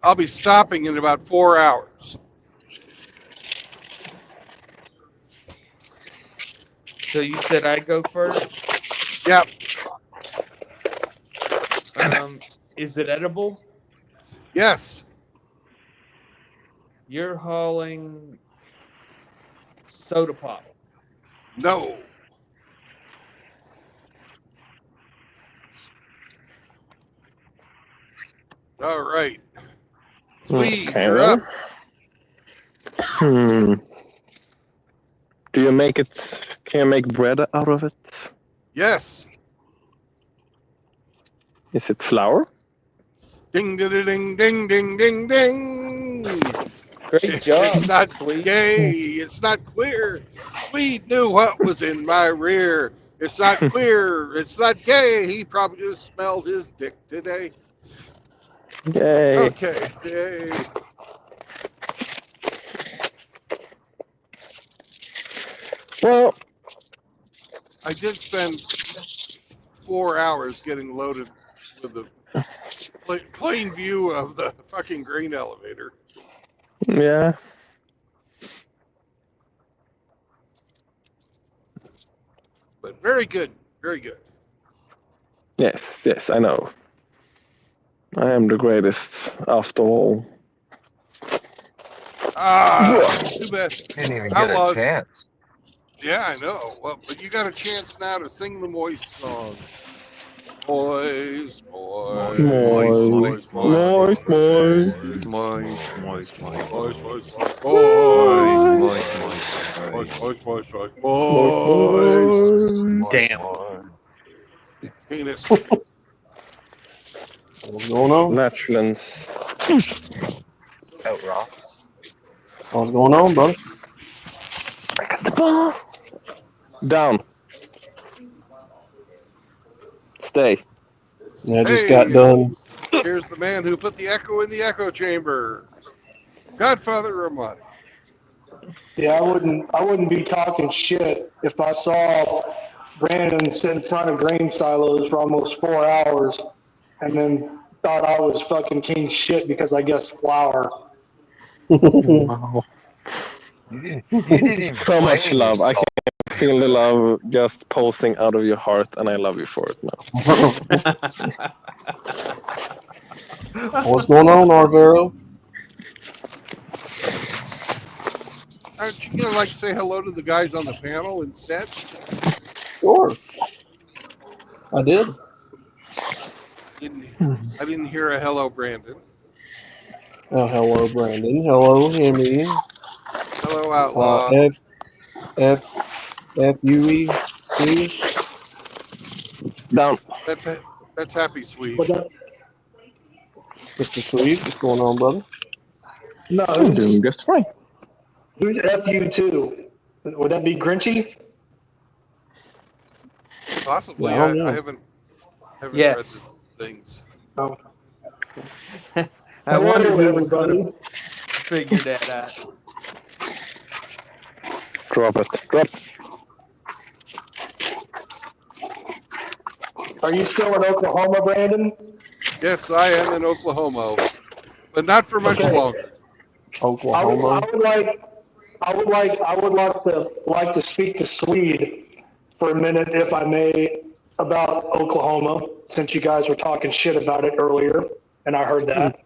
I'll be stopping in about 4 hours. So you said I go first? Yep. Is it edible? Yes. You're hauling soda pop. No. All right. Sweet, Okay, you're then. up. Do you make it? Can you make bread out of it? Yes. Is it flour? Ding, ding, ding, ding, ding, ding, ding. Great job. It's not Sweet. gay. It's not queer. Sweet knew what was in my rear. It's not queer. It's not gay. He probably just smelled his dick today. Yay. Okay. Yay. Well, I did spend 4 hours getting loaded with the plain view of the fucking grain elevator. yeah. But very good. Very good. Yes, I know. I am the greatest after all. Ah, too bad. Didn't even I get a lost. chance. Yeah, I know. Well, but you got a chance now to sing the Moist song. Moist, moist, Moist, moist, moist. Moist, moist, moist, moist, moist, moist, moist, moist, Moist. Damn. penis. What's going on? Naturalins. Out, Ross. What's going on, brother? Down. Stay. Yeah, I just Hey. got done. Here's the man who put the echo in the echo chamber. Godfather Ramad. Yeah, I wouldn't be talking shit if I saw Brandon sit in front of grain silos for almost 4 hours and then thought I was fucking king shit because I guessed flour. Wow. You didn't even So much blame love. I yourself. can feel the love just pulsing out of your heart, and I love you for it now. What's going on, Arvero? Aren't you gonna like say hello to the guys on the panel instead? Sure. I did. I didn't hear a hello, Brandon. Oh, hello, Brandon. Hello, Hemi. Hello, Outlaw. F-U-E. Down. That's Happy Sweet. But that, Mr. Sweet, what's going on, brother? no, I'm doing just fine. who's FU2? Would that be Grinchy? Possibly. Yeah, I don't know. I haven't Yes. read the things. Oh. I wonder Hello, who was going everybody. to figure that out. Drop it. Drop. Are you still in Oklahoma, Brandon? Yes, I am in Oklahoma, but not for much Okay. longer. Oklahoma. I would like to speak to Swede for a minute, if I may, about Oklahoma, since you guys were talking shit about it earlier, and I heard that.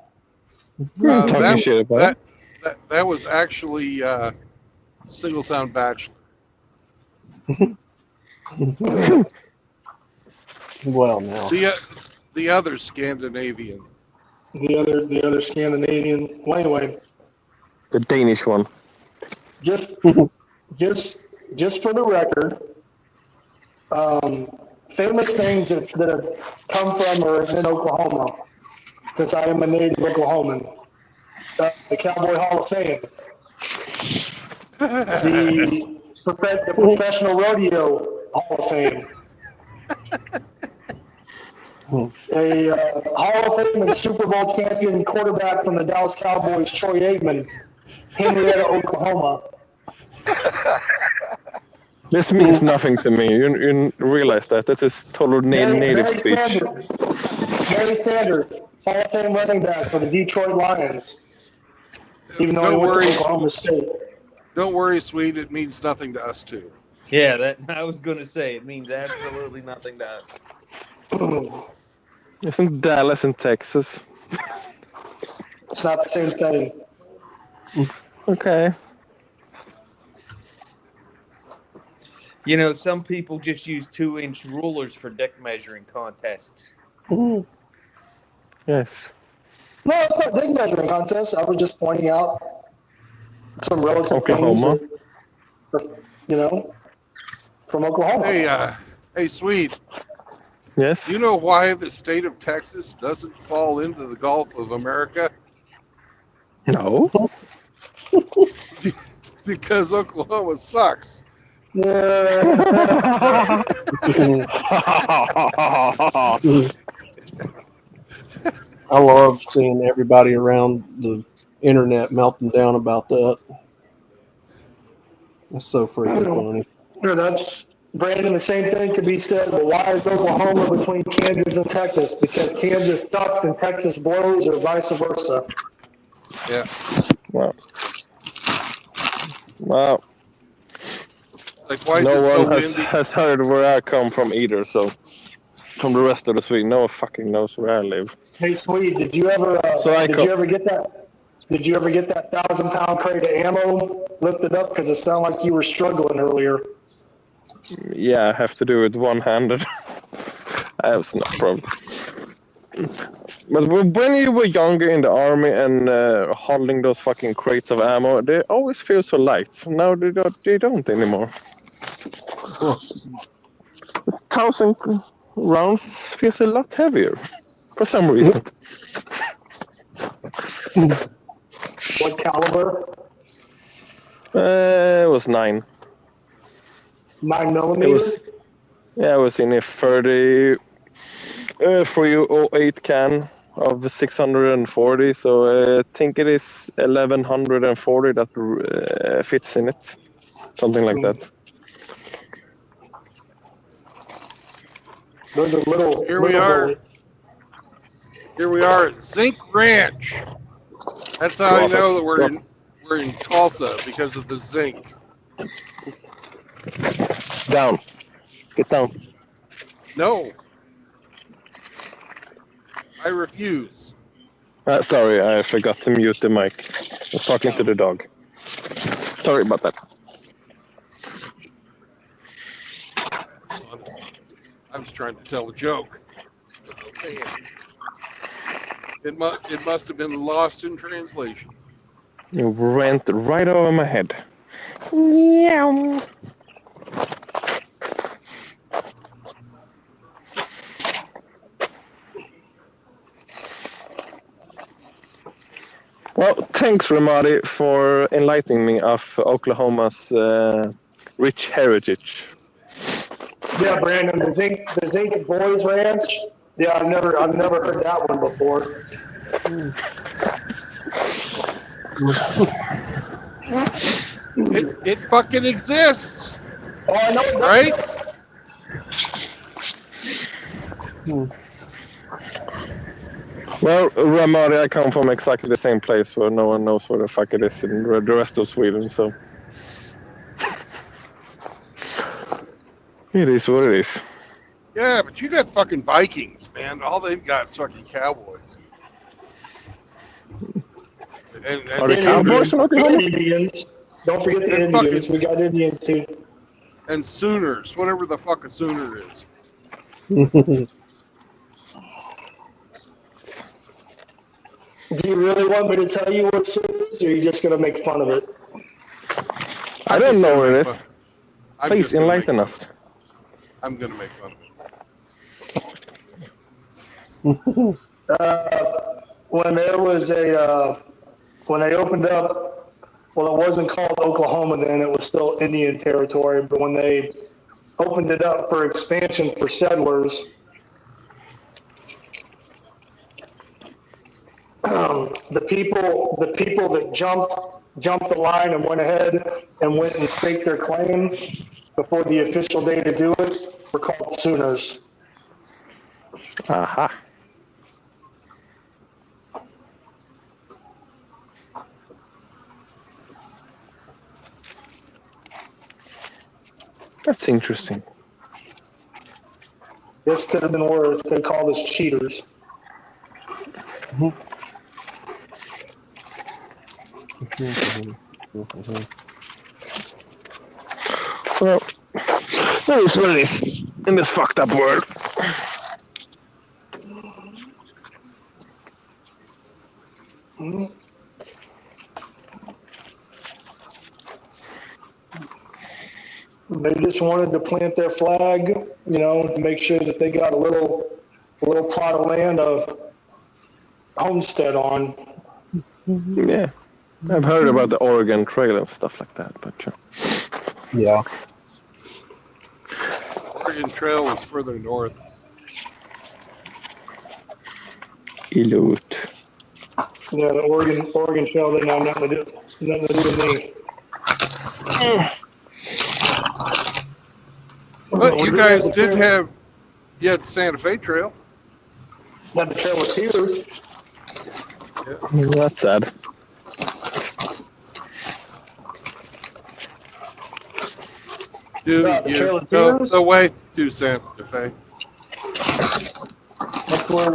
Talking shit about it. That was actually Singletown Bachelor. Well, now. The other Scandinavian. The other Scandinavian. Well, anyway, The Danish one. just for the record, famous things that have come from or in Oklahoma, since I am a native Oklahoman. The Cowboy Hall of Fame, the Professional Rodeo Hall of Fame, a Hall of Fame and Super Bowl champion quarterback from the Dallas Cowboys, Troy Aikman, Henrietta, Oklahoma. This means nothing to me. You realize that. This is total native speech. Barry Sanders, Hall of Fame running back for the Detroit Lions, even though he Don't went to worry. Oklahoma State. Don't worry, Swede. It means nothing to us too. Yeah, that I was going to say. It means absolutely nothing to us. Isn't Dallas in Texas? It's not the same thing. Okay. You know, some people just use 2-inch rulers for dick measuring contests. Yes. No, it's not a big measuring contest. I was just pointing out some relative Oklahoma. things that, from Oklahoma. Hey, Swede. Yes. Do you know why the state of Texas doesn't fall into the Gulf of America? No. Because Oklahoma sucks. Yeah. I love seeing everybody around the internet melting down about that. That's so freaking funny. Sure, that's Brandon. The same thing could be said. But why is Oklahoma between Kansas and Texas? Because Kansas sucks and Texas blows, or vice versa. Yeah. Wow. Wow. Like, why is No it so one windy? has heard where I come from either, so from the rest of the Sweden, no one fucking knows where I live. Hey, Swede, did you ever get that? Did you ever get that 1,000-pound crate of ammo lifted up? Because it sounded like you were struggling earlier. Yeah, I have to do it one-handed. I have no problem. But when you were younger in the army and holding those fucking crates of ammo, they always feel so light. Now they don't anymore. 1,000 rounds feels a lot heavier for some reason. What caliber? It was 9. 9 millimeters? It was in a 30 308 can of 640, so I think it is 1140 that fits in it, something like that. Those are little. Here we are. Here we are at Zinc Ranch. That's how I know that we're in Tulsa, because of the zinc. Down. Get down. No. I refuse. Sorry, I forgot to mute the mic. I was talking to the dog. Sorry about that. I was trying to tell a joke. Okay. It must have been lost in translation. You went right over my head. Meow. Well, thanks, Ramadi, for enlightening me of Oklahoma's rich heritage. Yeah, Brandon, the Zinc Boys Ranch. Yeah, I've never heard that one before. It fucking exists. Oh, I know. Right? Well, Ramadi, I come from exactly the same place where no one knows where the fuck it is in the rest of Sweden, so it is what it is. Yeah, but you got fucking Vikings, man. All they've got is fucking cowboys. And Are the Cowboys in Oklahoma? Indians. Don't forget the And Indians. fucking- We got Indians too. And Sooners, whatever the fuck a Sooner is. Do you really want me to tell you what it is, or are you just going to make fun of it? I don't know where it is. I'm Please just gonna enlighten make us. I'm gonna make fun of it. When there was when they opened up, well, it wasn't called Oklahoma then, it was still Indian territory, but when they opened it up for expansion for settlers, the people that jumped the line and went ahead and went and staked their claim before the official day to do it were called Sooners. Aha. That's interesting. This could have been worse. They called us cheaters. Well, that is what it is in this fucked up world. They just wanted to plant their flag, to make sure that they got a little plot of land of homestead on. Yeah. I've heard about the Oregon Trail and stuff like that, but sure. Yeah. Oregon Trail was further north. Ilut. Yeah, the Oregon Trail didn't have nothing to do with me. But you guys did have, you had the Santa Fe Trail. But the trail was here. That's sad. Do Yeah, the Trail you of go Tears? the way to Santa Fe? That's where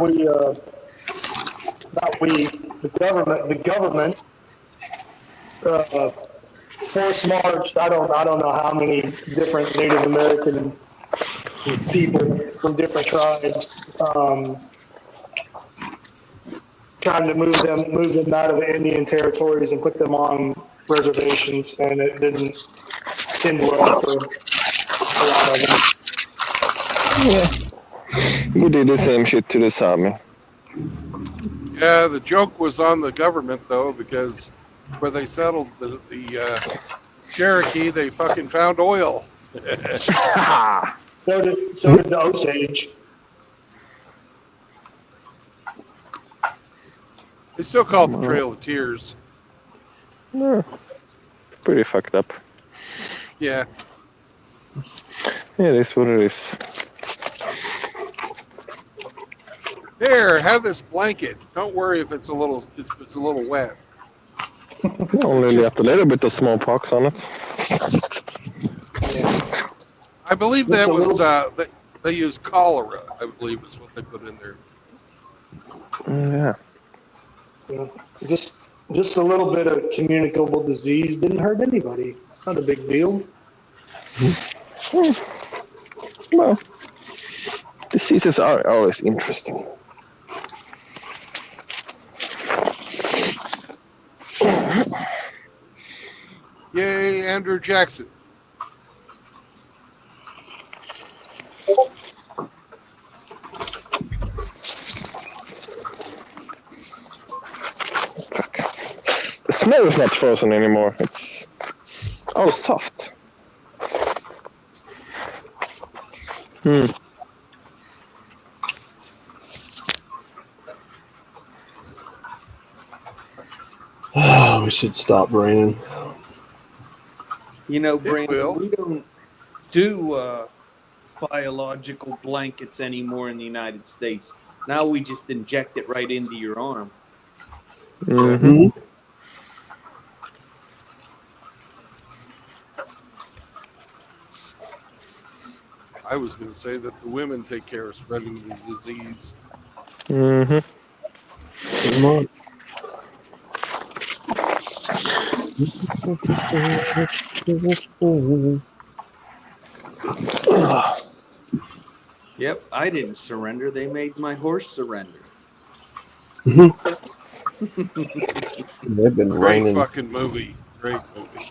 the government force marched. I don't know how many different Native American people from different tribes, trying to move them out of the Indian territories and put them on reservations, and it didn't end well for a lot of them. Yeah. We did the same shit to the Sami. Yeah, the joke was on the government though, because where they settled the Cherokee, they fucking found oil. So did the Osage. They still call it the Trail of Tears. Yeah. Pretty fucked up. Yeah. Yeah, it is what it is. Here, have this blanket. Don't worry if it's a little wet. Only left a little bit of smallpox on it. Yeah. I believe that was they used cholera. I believe is what they put in there. Yeah. Just a little bit of communicable disease didn't hurt anybody. Not a big deal. Well, diseases are always interesting. Yay, Andrew Jackson. The snow is not frozen anymore. It's all soft. We should stop raining. You know, will. Brandon, we don't do biological blankets anymore in the United States. Now we just inject it right into your arm. Mm-hmm. I was going to say that the women take care of spreading the disease. Mm-hmm. Yep, I didn't surrender. They made my horse surrender. They've been Great raining. fucking movie. Great movie.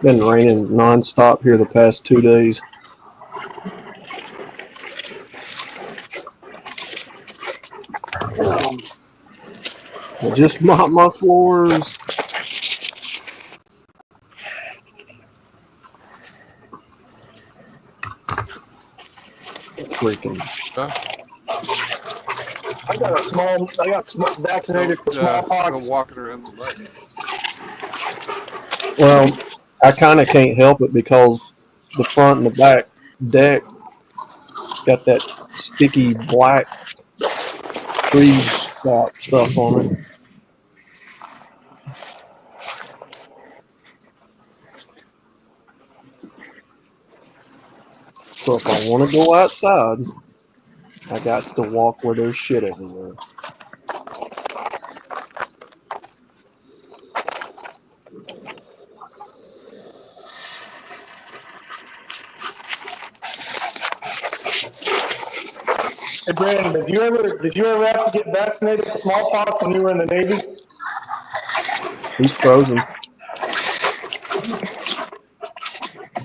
Been raining nonstop here the past 2 days. I just mopped my floors. Freaking. I got vaccinated for smallpox. Go walking around the mud. Well, I kind of can't help it because the front and the back deck got that sticky black tree stuff on it. So if I want to go outside, I got to walk where there's shit everywhere. Hey Brandon, did you ever have to get vaccinated for smallpox when you were in the Navy? He's frozen.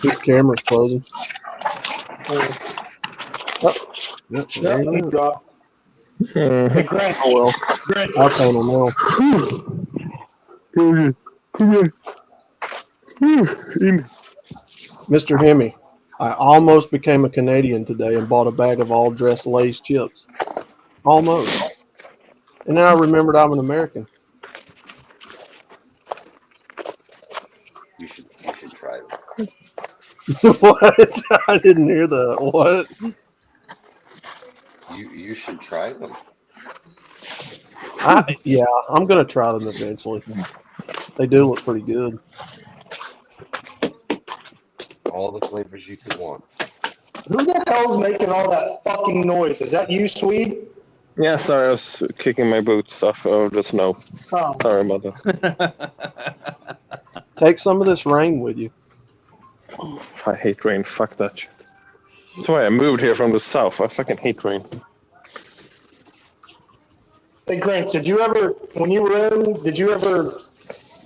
His camera's frozen. Oh, yep, there Yeah, you he go. dropped. Hey Grant, Oh well, Grant, I'll tell him now. Mr. Hemi, I almost became a Canadian today and bought a bag of all dressed Lay's chips. Almost. And then I remembered I'm an American. You should try them. What? I didn't hear that. What? You should try them. Yeah, I'm gonna try them eventually. They do look pretty good. All the flavors you could want. who the hell's making all that fucking noise? Is that you, Swede? Yeah, sorry, I was kicking my boots off of the snow. Oh. Sorry about that. Take some of this rain with you. I hate rain. Fuck that shit. That's why I moved here from the south. I fucking hate rain. Hey, Grant, did you ever, when you were in, did you ever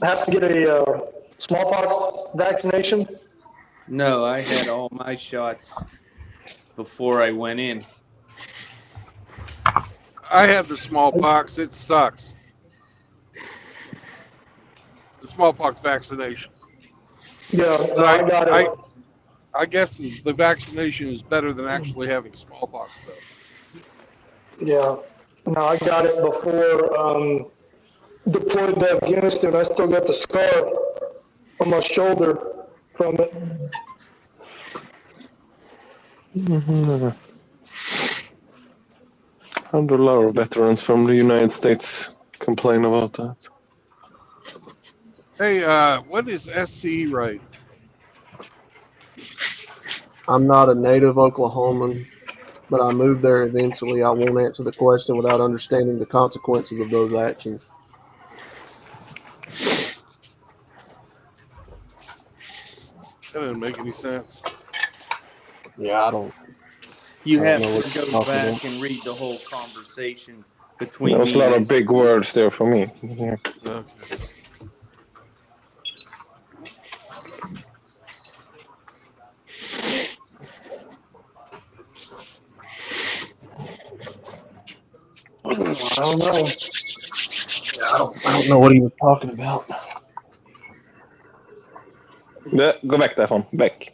have to get a smallpox vaccination? No, I had all my shots before I went in. I had the smallpox. It sucks. The smallpox vaccination. Yeah, But I got it. I guess the vaccination is better than actually having smallpox, though. Yeah. No, I got it before deployed to Afghanistan. I still got the scar on my shoulder from it. I heard a lot of veterans from the United States complain about that. Hey, what is SC right? I'm not a native Oklahoman, but I moved there eventually. I won't answer the question without understanding the consequences of those actions. That doesn't make any sense. Yeah, I don't. You I have don't know what to you're go talking back about. and read the whole conversation between There was a me lot and of big words there for me. Yeah. Okay. I don't know. I don't know what he was talking about. Yeah, go back that one. Back.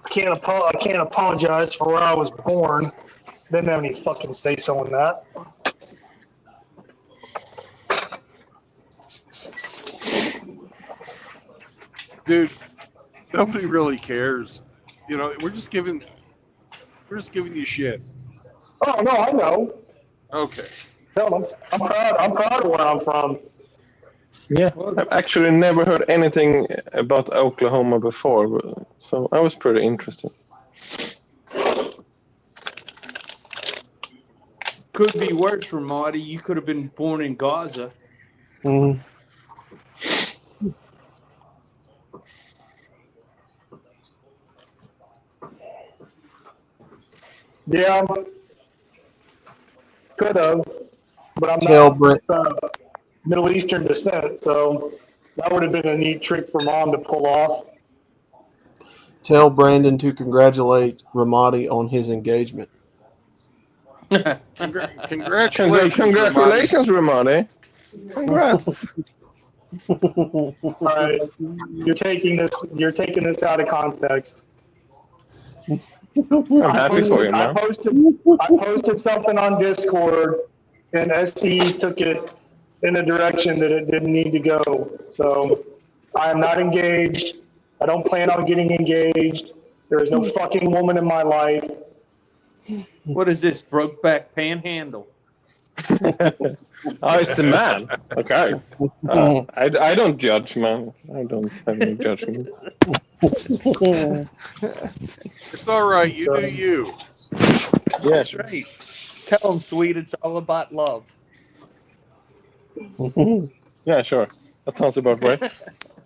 I can't apologize for where I was born. Didn't have any fucking say so in that. Dude, nobody really cares. You know, we're just giving you shit. Oh no, I know. Okay. No, I'm proud. I'm proud of where I'm from. Yeah, I've actually never heard anything about Oklahoma before, so I was pretty interested. Could be worse for Marty. You could have been born in Gaza. Mm. Yeah, could have, but I'm Tell not Brent. Middle Eastern descent, so that would have been a neat trick for Mom to pull off. Tell Brandon to congratulate Ramadi on his engagement. Congratulations, Congratulations, Ramadi. Congrats. All right, you're taking this out of context. I'm happy for you, I man. posted something on Discord, and STE took it in a direction that it didn't need to go. So I am not engaged. I don't plan on getting engaged. There is no fucking woman in my life. What is this, Brokeback Panhandle? Oh, it's a man. Okay. I don't judge, man. I don't have any judgment. It's all right. You do you. Yes. That's right. Tell him, sweet, it's all about love. Yeah, sure. That sounds about right.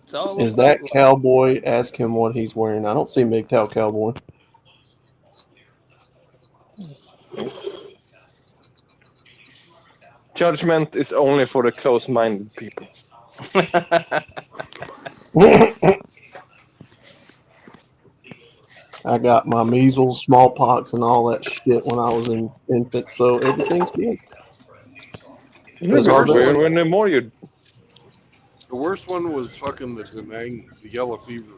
It's all Is about that love. cowboy? Ask him what he's wearing. I don't see MGTOW cowboy. Judgment is only for the close-minded people. I got my measles, smallpox, and all that shit when I was in infant, so everything's good. When the more you... The worst one was fucking the Denang, the yellow fever.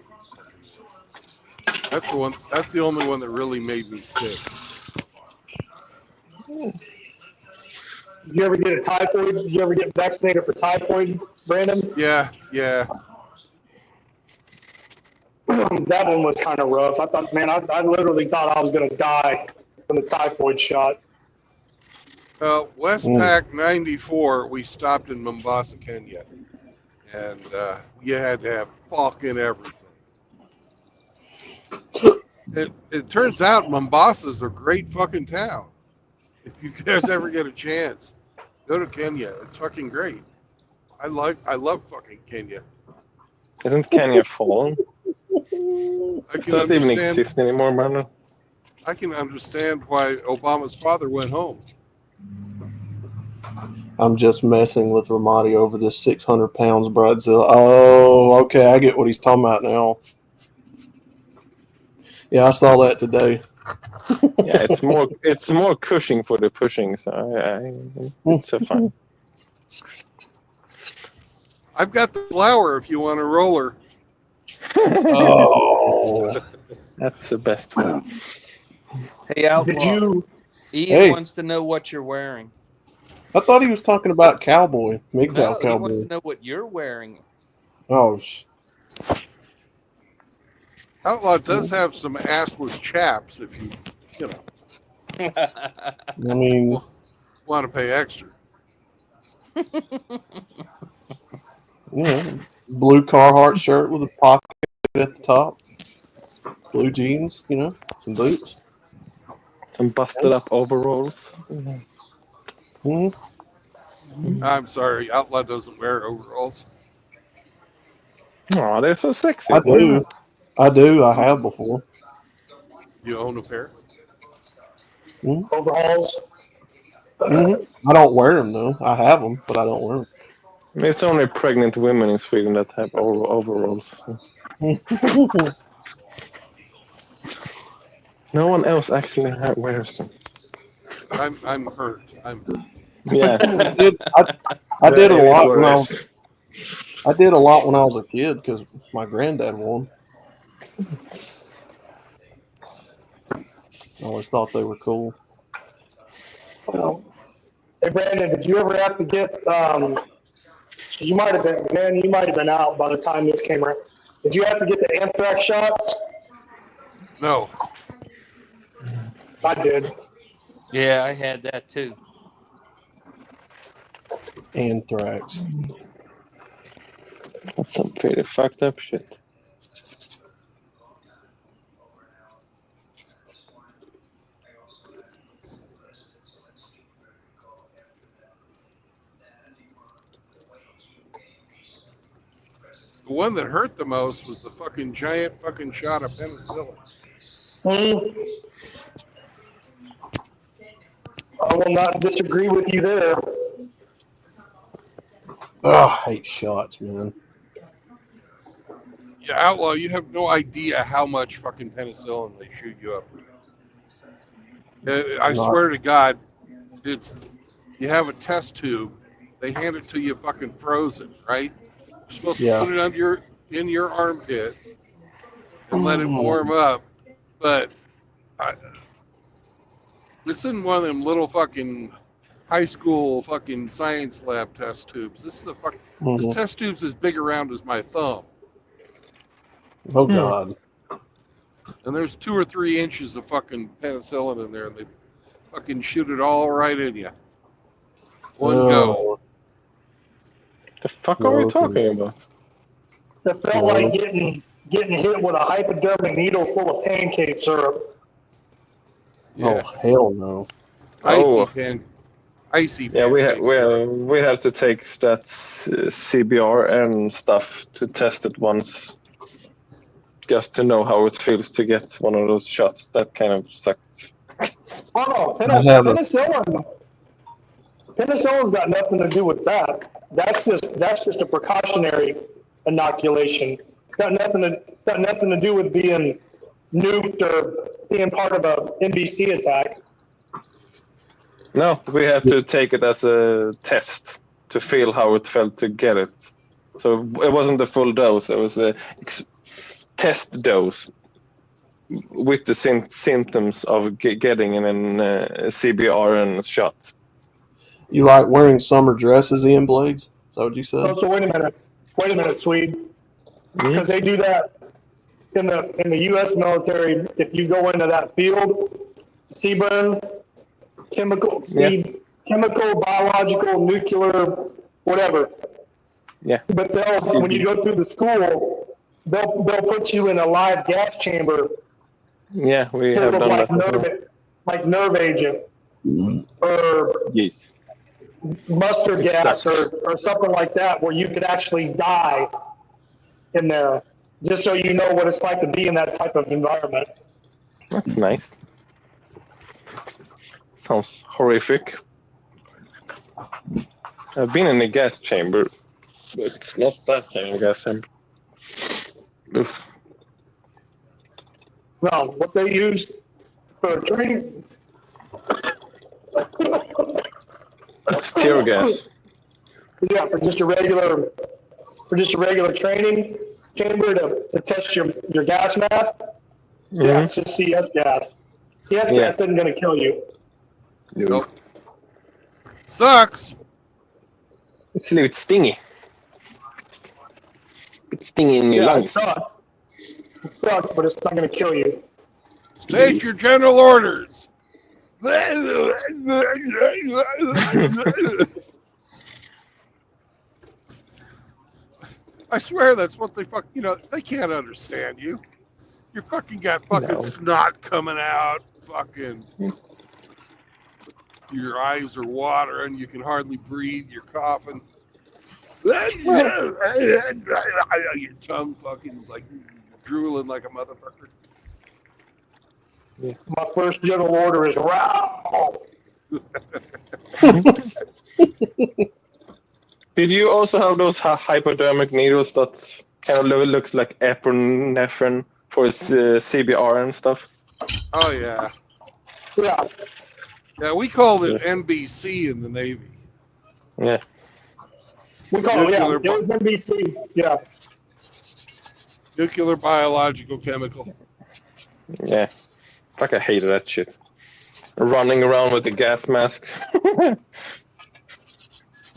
That's the one. That's the only one that really made me sick. Did you ever get a typhoid? Did you ever get vaccinated for typhoid, Brandon? Yeah. That one was kind of rough. I thought, man, I literally thought I was going to die from the typhoid shot. Westpac 94, we stopped in Mombasa, Kenya. And you had to have fucking everything. It turns out Mombasa's a great fucking town. If you guys ever get a chance, go to Kenya. It's fucking great. I love fucking Kenya. Isn't Kenya fallen? I Does can that even understand. exist anymore, man? I can understand why Obama's father went home. I'm just messing with Ramadi over this 600 pounds Bridezilla. Oh, okay. I get what he's talking about now. Yeah, I saw that today. Yeah, it's more Cushing for the pushing, so it's fine. I've got the flour if you want a roller. Oh. That's the best one. Hey, Outlaw. Did you? Ian Hey. wants to know what you're wearing. I thought he was talking about cowboy, MGTOW No, he wants cowboy. to know what you're wearing. Oh, Outlaw does have some assless chaps if you know, I mean, want to pay extra. yeah, blue Carhartt shirt with a pocket at the top, blue jeans, you know, some boots. Some busted up overalls. Hmm. I'm sorry, Outlaw doesn't wear overalls. Oh, they're so sexy. I do. I have before. You own a pair? Overalls. I don't wear them though. I have them, but I don't wear them. It's only pregnant women in Sweden that have overalls. No one else actually wears them. I'm hurt. Yeah. I did a lot when I did a lot when I was a kid because my granddad wore them. I always thought they were cool. Hey Brandon, did you ever have to get? You might have been, man. You might have been out by the time this came around. Did you have to get the anthrax shots? No. I did. Yeah, I had that too. Anthrax. That's some pretty fucked up shit. The one that hurt the most was the fucking giant fucking shot of penicillin. I will not disagree with you there. Oh, I hate shots, man. Yeah, Outlaw, you have no idea how much fucking penicillin they shoot you up with. I swear to God, you have a test tube, they hand it to you fucking frozen, right? You're supposed to put it in your armpit and let it warm up, but it's in one of them little fucking high school fucking science lab test tubes. This test tube's as big around as my thumb. Oh God. And there's 2 or 3 inches of fucking penicillin in there, and they fucking shoot it all right in you. One go. The fuck are we talking about? It felt like getting hit with a hypodermic needle full of pancake syrup. Yeah. Oh hell no. Icy. Yeah, we have to take that CBR and stuff to test it once, just to know how it feels to get one of those shots. That kind of sucks. Oh no, penicillin's got nothing to do with that. That's just a precautionary inoculation. It's got nothing to do with being nuked or being part of a NBC attack. No, we had to take it as a test to feel how it felt to get it. So it wasn't a full dose; it was a test dose with the symptoms of getting an CBR and shot. You like wearing summer dresses, Ian Blades? Is that what you said? Oh, so wait a minute, Swede, because they do that in the U.S. military. If you go into that field, CBRN, chemical, biological, nuclear, whatever. Yeah. But when you go through the school, they'll put you in a live gas chamber. Yeah, we have done that. Like nerve agent or mustard gas or something like that, where you could actually die in there, just so you know what it's like to be in that type of environment. That's nice. Sounds horrific. I've been in a gas chamber, but it's not that kind of gas chamber. Oof. No, what they use for training. It's tear gas. Yeah, for just a regular training chamber to test your gas mask. Yeah, it's just CS gas. CS gas isn't going to kill you. Nope. Sucks. It's a little bit stingy. It's stingy in your lungs. It sucks, but it's not going to kill you. State your general orders. I swear that's what they they can't understand you. You fucking got fucking snot coming out, fucking your eyes are watering, you can hardly breathe, you're coughing. Your tongue fucking is like drooling like a motherfucker. My first general order is wow. Did you also have those hypodermic needles that kind of looks like epinephrine for CBR and stuff? Oh yeah. Yeah. Yeah, we called it NBC in the Navy. Yeah. We call it, it was NBC. Yeah. Nuclear biological chemical. Yeah. Fuck, I hated that shit. Running around with the gas mask.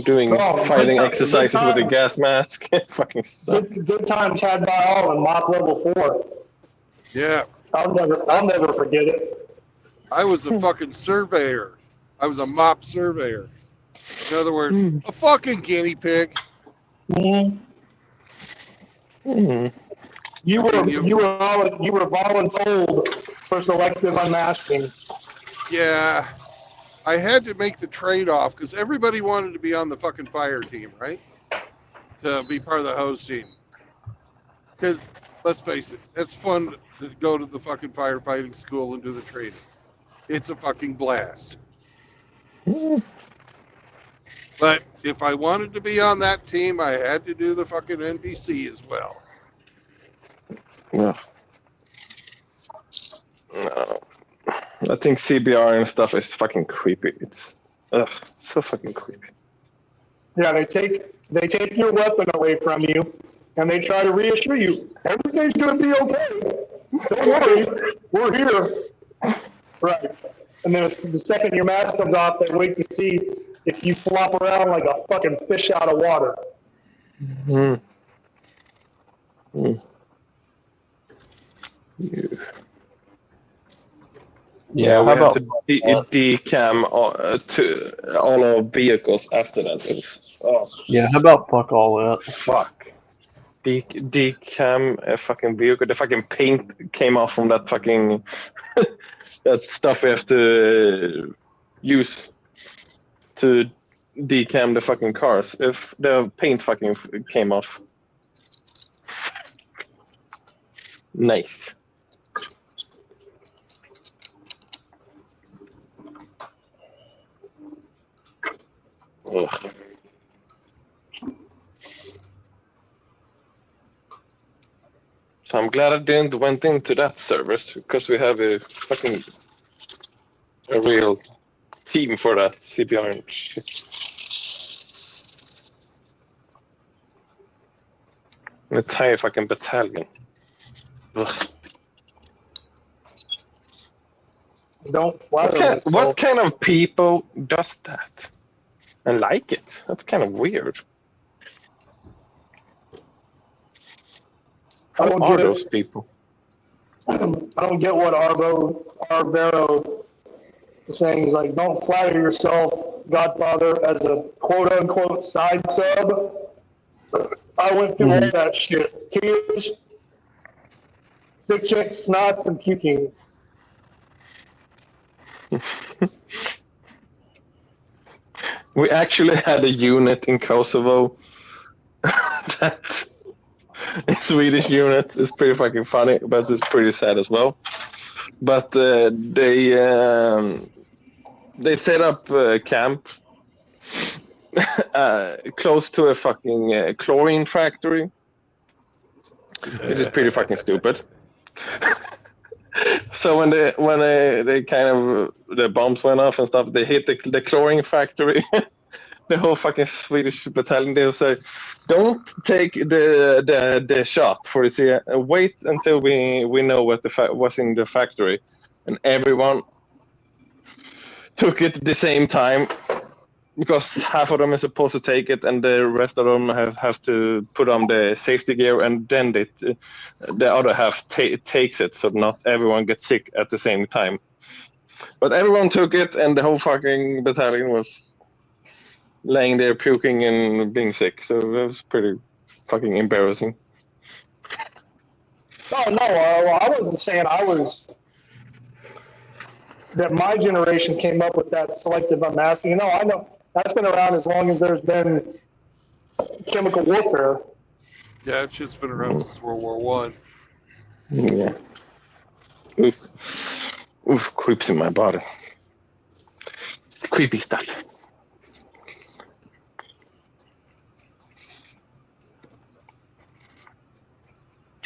Doing fighting exercises with a gas mask. Fucking sucks. Good times had by all in MOP level 4. Yeah. I'll never forget it. I was a fucking surveyor. I was a MOP surveyor. In other words, a fucking guinea pig. Mm-hmm. Mm-hmm. You were voluntold for selective unmasking. Yeah. I had to make the trade-off because everybody wanted to be on the fucking fire team, right? To be part of the hose team. Because, let's face it, it's fun to go to the fucking firefighting school and do the training. It's a fucking blast. But if I wanted to be on that team, I had to do the fucking NBC as well. Yeah. No. I think CBR and stuff is fucking creepy. It's so fucking creepy. Yeah, they take your weapon away from you, and they try to reassure you everything's gonna be okay. Don't worry, we're here. Right. And then the second your mask comes off, they wait to see if you flop around like a fucking fish out of water. Mm. Mm. Yeah, we had to decam to all our vehicles after that. It was, Yeah, how about fuck all that? Fuck. Decam a fucking vehicle. The fucking paint came off from that fucking that stuff we have to use to decam the fucking cars. If the paint fucking came off. Nice. Ugh. So I'm glad I didn't went into that service because we have a real team for that CPR and shit. An entire fucking battalion. Ugh. What kind of people does that? And like it? That's kind of weird. How are those people? I don't get what Arvero is saying. He's like, don't flatter yourself, Godfather, as a quote-unquote side sub. I went through all that shit. Tears, sick chicks, snots, and puking. We actually had a unit in Kosovo that Swedish unit. It's pretty fucking funny, but it's pretty sad as well. But they set up camp close to a fucking chlorine factory, which is pretty fucking stupid. So when they kind of the bombs went off and stuff, they hit the chlorine factory. The whole fucking Swedish battalion, they'll say, "Don't take the shot for the wait until we know what what's in the factory," and everyone took it at the same time because half of them is supposed to take it and the rest of them have to put on the safety gear, and then the other half takes it, so not everyone gets sick at the same time. But everyone took it, and the whole fucking battalion was laying there puking and being sick, so it was pretty fucking embarrassing. Oh no, I wasn't saying that my generation came up with that selective unmasking. You know, I know that's been around as long as there's been chemical warfare. Yeah, that shit's been around since World War One. Yeah. Oof, creeps in my body. Creepy stuff.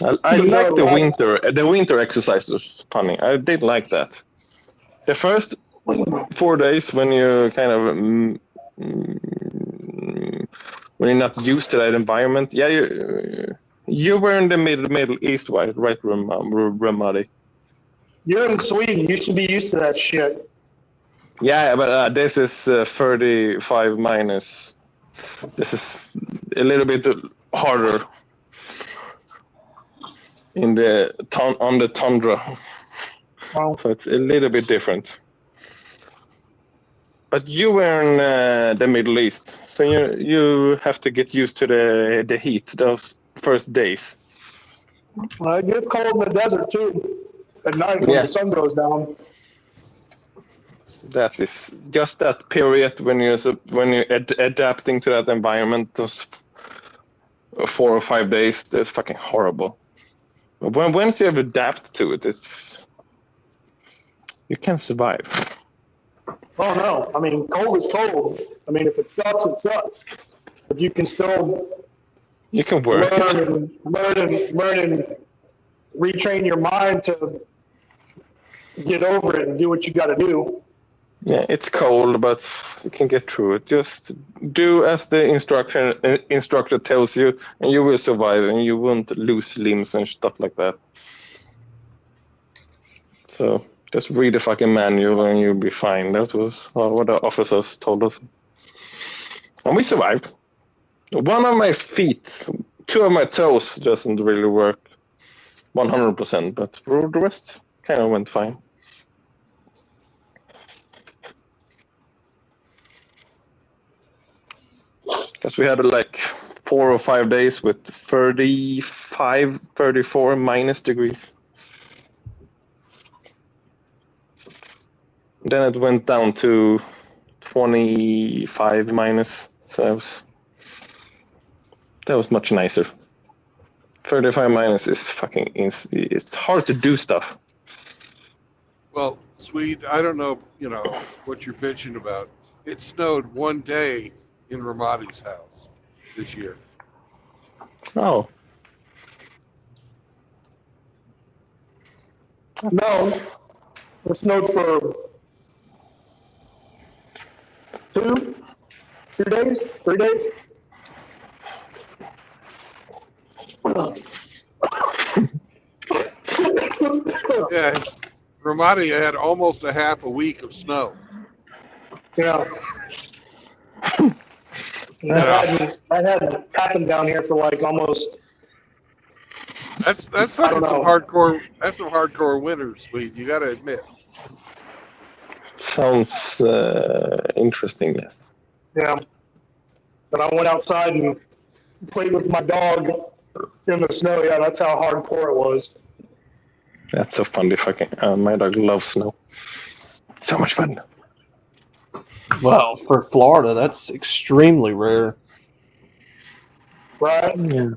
I like the winter exercise was funny. I did like that. The first 4 days when you're kind of when you're not used to that environment, yeah, you were in the Middle East, right, Ramadi? You're in Sweden. You should be used to that shit. Yeah, but this is 35 minus. This is a little bit harder on the tundra. Wow. So it's a little bit different. But you were in the Middle East, so you have to get used to the heat those first days. It gets cold in the desert too at night when the sun goes down. That is just that period when you're adapting to that environment. Those 4 or 5 days, that's fucking horrible. But once you have adapted to it, you can survive. Oh no! I mean, cold is cold. I mean, if it sucks, it sucks. But you can still work learn and retrain your mind to get over it and do what you got to do. Yeah, it's cold, but you can get through it. Just do as the instructor tells you, and you will survive, and you won't lose limbs and stuff like that. So just read the fucking manual, and you'll be fine. That was what the officers told us, and we survived. One of my feet, 2 of my toes doesn't really work 100%, but the rest kind of went fine. Because we had like 4 or 5 days with 35, 34 minus degrees. Then it went down to 25 minus, so that was much nicer. 35 minus is fucking, it's hard to do stuff. Well, Swede, I don't know, what you're bitching about. It snowed 1 day in Ramadi's house this year. Oh. No, it snowed for 2 days, 3 days. Yeah, Ramadi had almost a half a week of snow. Yeah. That hadn't happened down here for like almost. That's fucking some hardcore. That's some hardcore winters, Swede. You got to admit. Sounds interesting, yes. Yeah. But I went outside and played with my dog in the snow. Yeah, that's how hardcore it was. That's so funny. Fucking my dog loves snow. So much fun. Well, for Florida, that's extremely rare. Right? Yeah.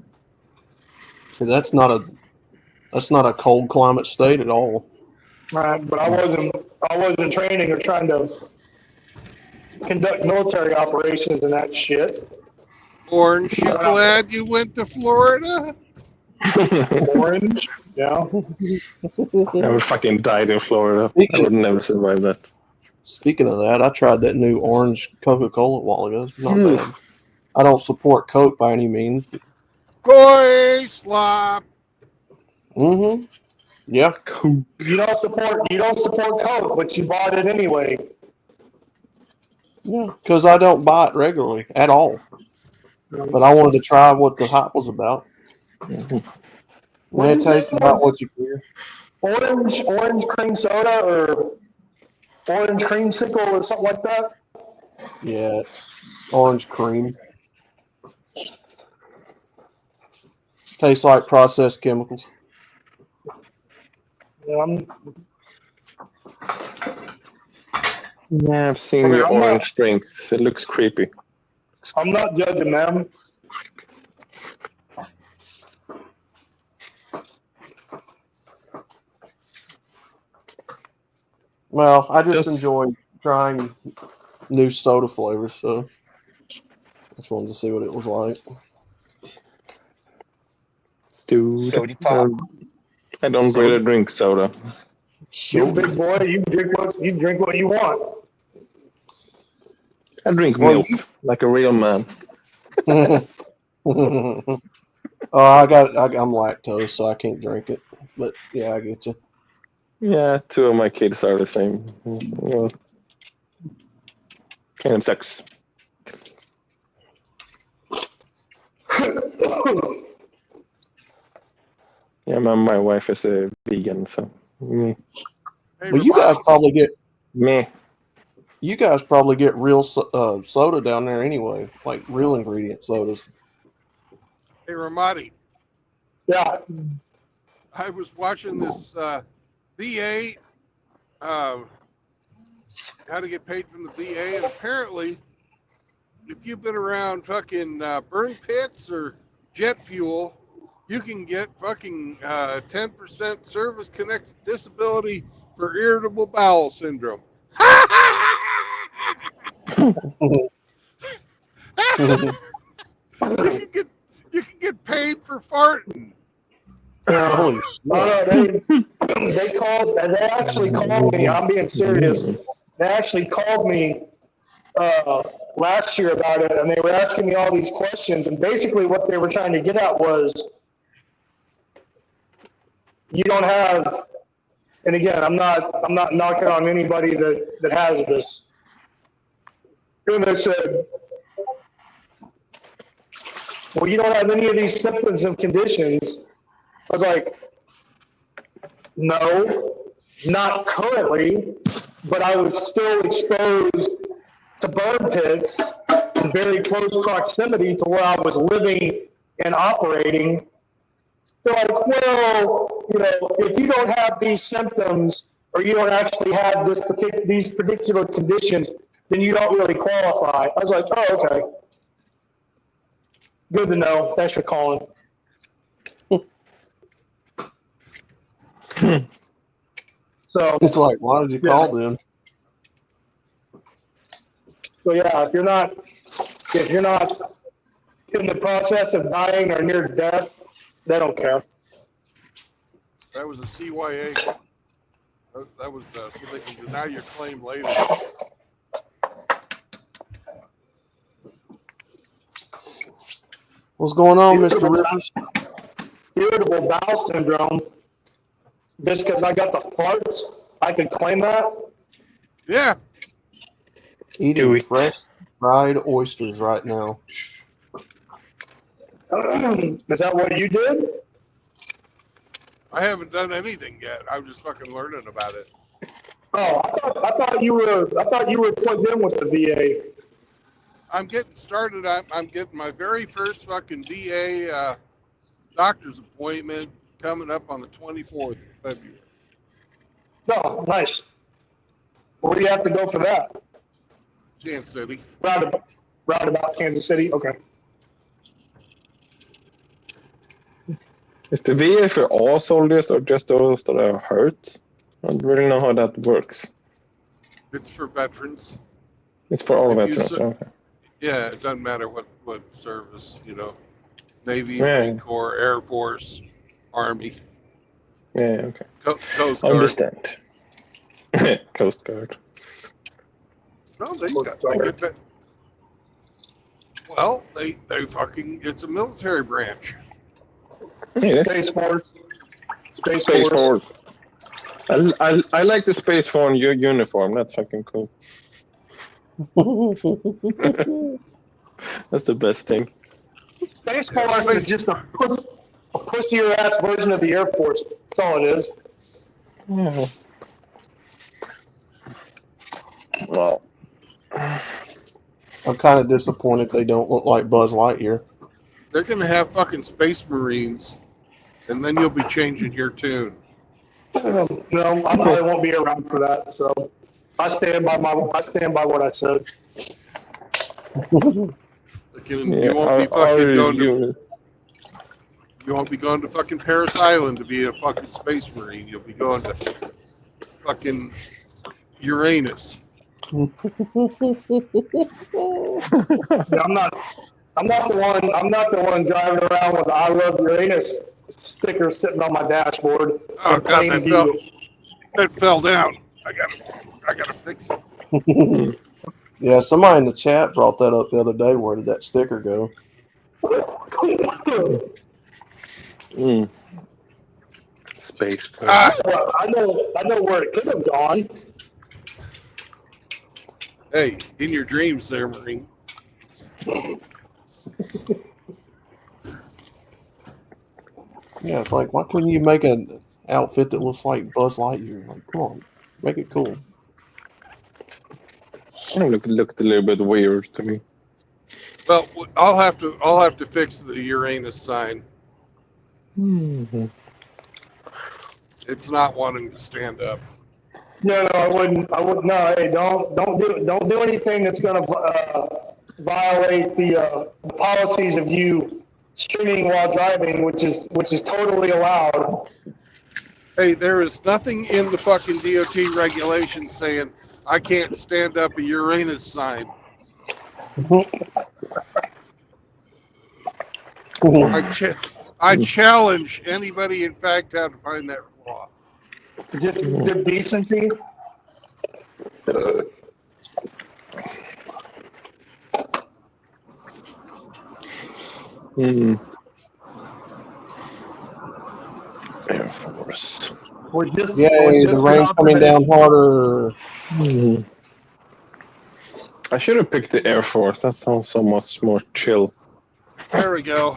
That's not a cold climate state at all. Right, but I wasn't training or trying to conduct military operations and that shit. Orange, you glad you went to Florida? Orange, yeah. I would fucking died in Florida. I would never survive that. Speaking of that, I tried that new orange Coca-Cola a while ago. It's not Hmm. bad. I don't support Coke by any means. Boy, slop. Mm-hmm. Yeah. You don't support Coke, but you bought it anyway. Yeah, because I don't buy it regularly at all. But I wanted to try what the hype was about. When it tastes about what you fear. Orange cream soda or orange creamsicle or something like that. Yeah, it's orange cream. Tastes like processed chemicals. Yeah, Yeah, I've seen your orange drinks. It looks creepy. I'm not judging, man. Well, I just enjoy trying new soda flavors, so I just wanted to see what it was like. Dude, Sody pop. I don't really drink soda. You big boy, you drink what you want. I drink milk like a real man. I'm lactose, so I can't drink it. But yeah, I get you. Yeah, 2 of my kids are the same. Well, kind of sucks. Yeah, my wife is a vegan, so me. Well, you guys probably get me. You guys probably get real soda down there anyway, like real ingredient sodas. Hey, Ramadi. Yeah. I was watching this VA, how to get paid from the VA, and apparently, if you've been around fucking burn pits or jet fuel, you can get fucking 10% service-connected disability for irritable bowel syndrome. You can get paid for farting. Holy They actually called me. I'm being serious. They actually called me last year about it, and they were asking me all these questions. And basically, what they were trying to get at was, you don't have. And again, I'm not knocking on anybody that has this. And they said, well, you don't have any of these symptoms and conditions. I was like, no, not currently, but I was still exposed to burn pits in very close proximity to where I was living and operating. They're like, well, if you don't have these symptoms or you don't actually have these particular conditions, then you don't really qualify. I was like, oh, okay. Good to know. Thanks for calling. So it's like, why did you call them? So yeah, if you're not in the process of dying or near death, they don't care. That was a CYA. That was so they can deny your claim later. What's going on, Mr. Rivers? Irritable bowel syndrome. Just because I got the farts, I could claim that. Yeah. Eating fresh fried oysters right now. Is that what you did? I haven't done anything yet. I'm just fucking learning about it. Oh, I thought you were plugged in with the VA. I'm getting started. I'm getting my very first fucking VA doctor's appointment coming up on the 24th of February. Oh, nice. Where do you have to go for that? Kansas City. Roundabout Kansas City? Okay. Is the VA for all soldiers or just those that are hurt? I don't really know how that works. It's for veterans. It's for all If you veterans. ser- Okay. Yeah, it doesn't matter what service, you know. Navy, Yeah. Marine Corps, Air Force, Army, Yeah. Okay. Coast Guard. Understand. Coast Guard. No, they get that. Well, they fucking, it's a military branch. Yeah, Space Force. Space Space Force. Force. I like the Space Force uniform. That's fucking cool. That's the best thing. Space Force is just a pussier ass version of the Air Force. That's all it is. Yeah. Well, I'm kind of disappointed they don't look like Buzz Lightyear. They're gonna have fucking Space Marines, and then you'll be changing your tune. No, I probably won't be around for that. So I stand by what I said. You won't be fucking going to. You won't be going to fucking Paris Island to be a fucking Space Marine. You'll be going to fucking Uranus. Yeah, I'm not the one driving around with "I love Uranus" sticker sitting on my dashboard. Oh in god, plain view. that fell down. I gotta fix it. Yeah, somebody in the chat brought that up the other day. Where did that sticker go? Space Force. I know where it could have gone. Hey, in your dreams there, Marine. Yeah, it's like, why couldn't you make an outfit that looks like Buzz Lightyear? Like, come on, make it cool. Looked a little bit weird to me. Well, I'll have to fix the Uranus sign. Mm-hmm. It's not wanting to stand up. No, I wouldn't. No, hey, don't do anything that's going to violate the policies of you streaming while driving, which is totally allowed. Hey, there is nothing in the fucking DOT regulations saying I can't stand up a Uranus sign. I challenge anybody in fact out to find that flaw. Just the decency. Air Force. Yay, the rain's coming down harder. I should have picked the Air Force. That sounds so much more chill. There we go.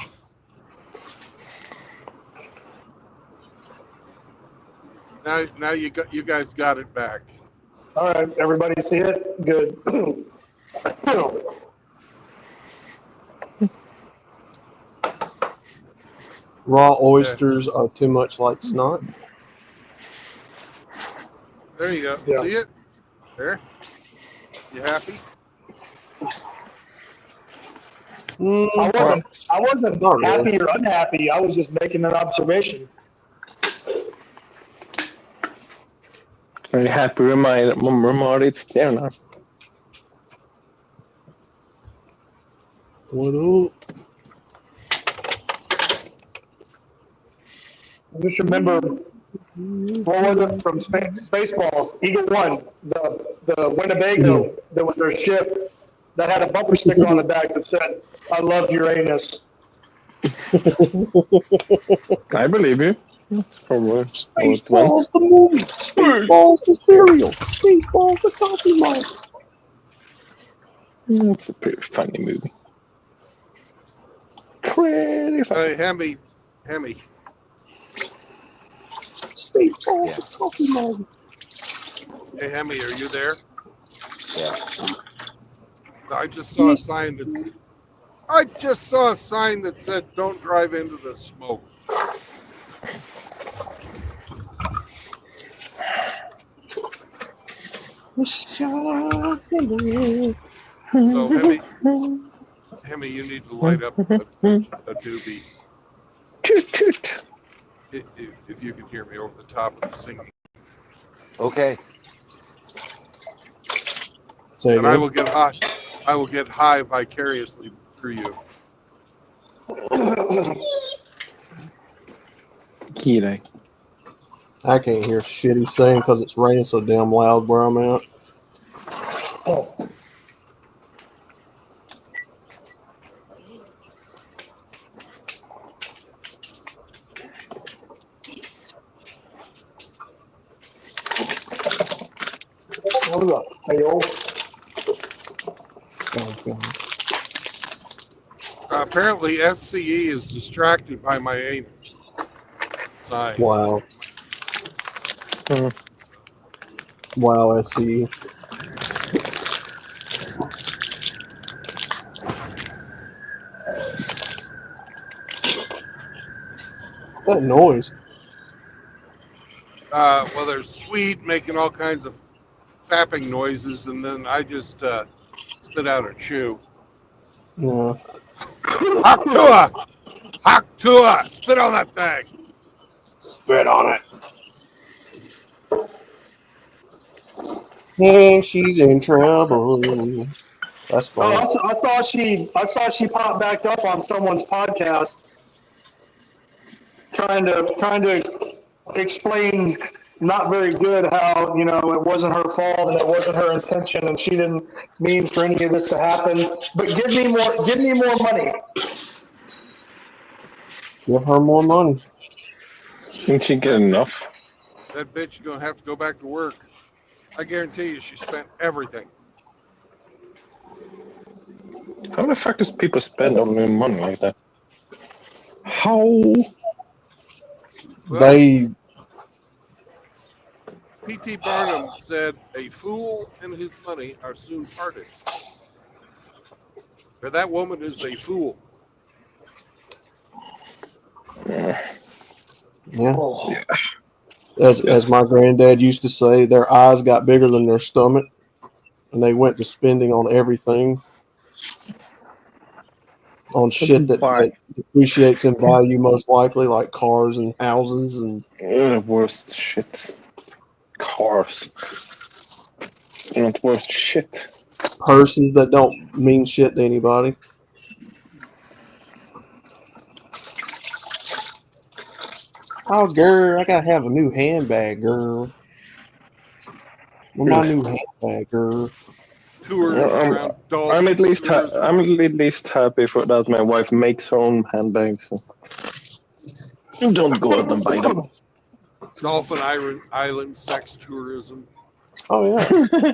Now you guys got it back. All right, everybody see it? Good. Raw oysters are too much like snot. There you go. Yeah. See it? There. You happy? I wasn't Not really. happy or unhappy. I was just making an observation. Very happy remind it's there now. What up? Just remember, what was it from Spaceballs? Eagle One, the Winnebago, that was their ship that had a bumper sticker on the back that said, "I love Uranus." I believe you. That's probably Spaceballs the movie. Spaceballs the cereal. Spaceballs the coffee mug. It's a pretty funny movie. Pretty funny. Hey, Hemi. Spaceballs the coffee mug. Hey, Hemi, are you there? Yeah. I just saw a sign that said, "Don't drive into the smoke." So, Hemi, you need to light up a doobie. Toot toot. if you can hear me over the top of the singing. Okay. Say And I again? will get high. I will get high vicariously through you. G'day. I can't hear shit he's saying because it's raining so damn loud where I'm at. Hold up. Hey, yo. Apparently, SCE is distracted by my anus. Sign. Wow. Wow, I see. That noise. Well, there's Swede making all kinds of fapping noises, and then I just spit out a chew. Yeah. Haktua! Haktua! Spit on that thing! Spit on it. And she's in trouble. That's Oh, fine. I saw she popped back up on someone's podcast, trying to explain not very good how it wasn't her fault and it wasn't her intention and she didn't mean for any of this to happen. But give me more money. Give her more money. Didn't she get enough? That bitch is gonna have to go back to work. I guarantee you, she spent everything. How the fuck does people spend all their money like that? How? Well, They P.T. Barnum said, "A fool and his money are soon parted." But that woman is a fool. yeah. As my granddad used to say, their eyes got bigger than their stomach, and they went to spending on everything, on shit that depreciates in value most likely, like cars and houses and worst shit. Cars. Not worth shit. purses that don't mean shit to anybody. Oh, girl, I gotta have a new handbag, girl. Where's my new handbag, girl? Tours around Dalton. I'm at least happy for that my wife makes her own handbags. So. You don't go out and buy them. Dolphin Island sex tourism. Oh yeah.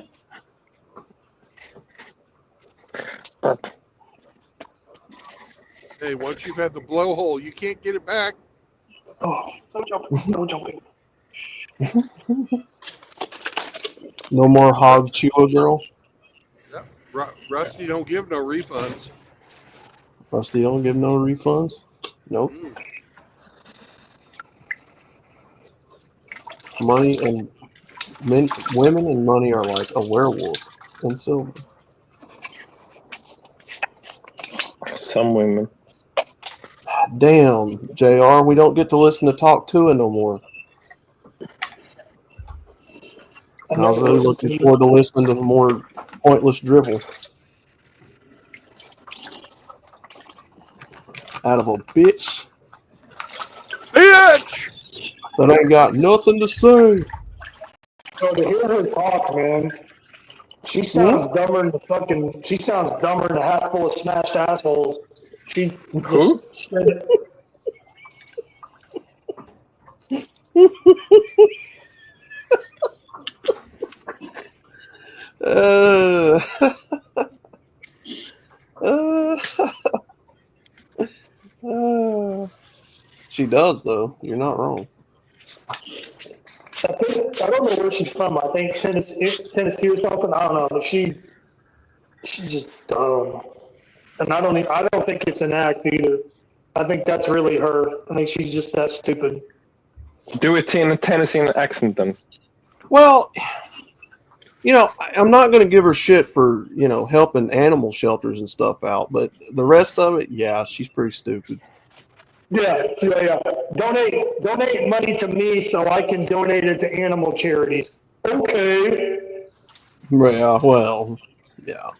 Hey, once you've had the blowhole, you can't get it back. Oh, no jumping. No jumping. No more hog chewer, girl. Yep. Rusty don't give no refunds. Rusty don't give no refunds. Nope. Money and women and money are like a werewolf and silver. Some women. Damn, JR, we don't get to listen to Talk to it no more. I was really looking forward to listening to more pointless dribble out of a bitch that ain't got nothing to say. So to hear her talk, man, she sounds dumber than she sounds dumber than a hat full of smashed assholes. She Who? She does, though. You're not wrong. I don't know where she's from. I think Tennessee or something. I don't know, but she's just dumb. And I don't think it's an act either. I think that's really her. I think she's just that stupid. Do it in a Tennessee accent then. Well, I'm not going to give her shit for, helping animal shelters and stuff out, but the rest of it, yeah, she's pretty stupid. Yeah. Donate money to me so I can donate it to animal charities. Okay. Yeah, well, yeah.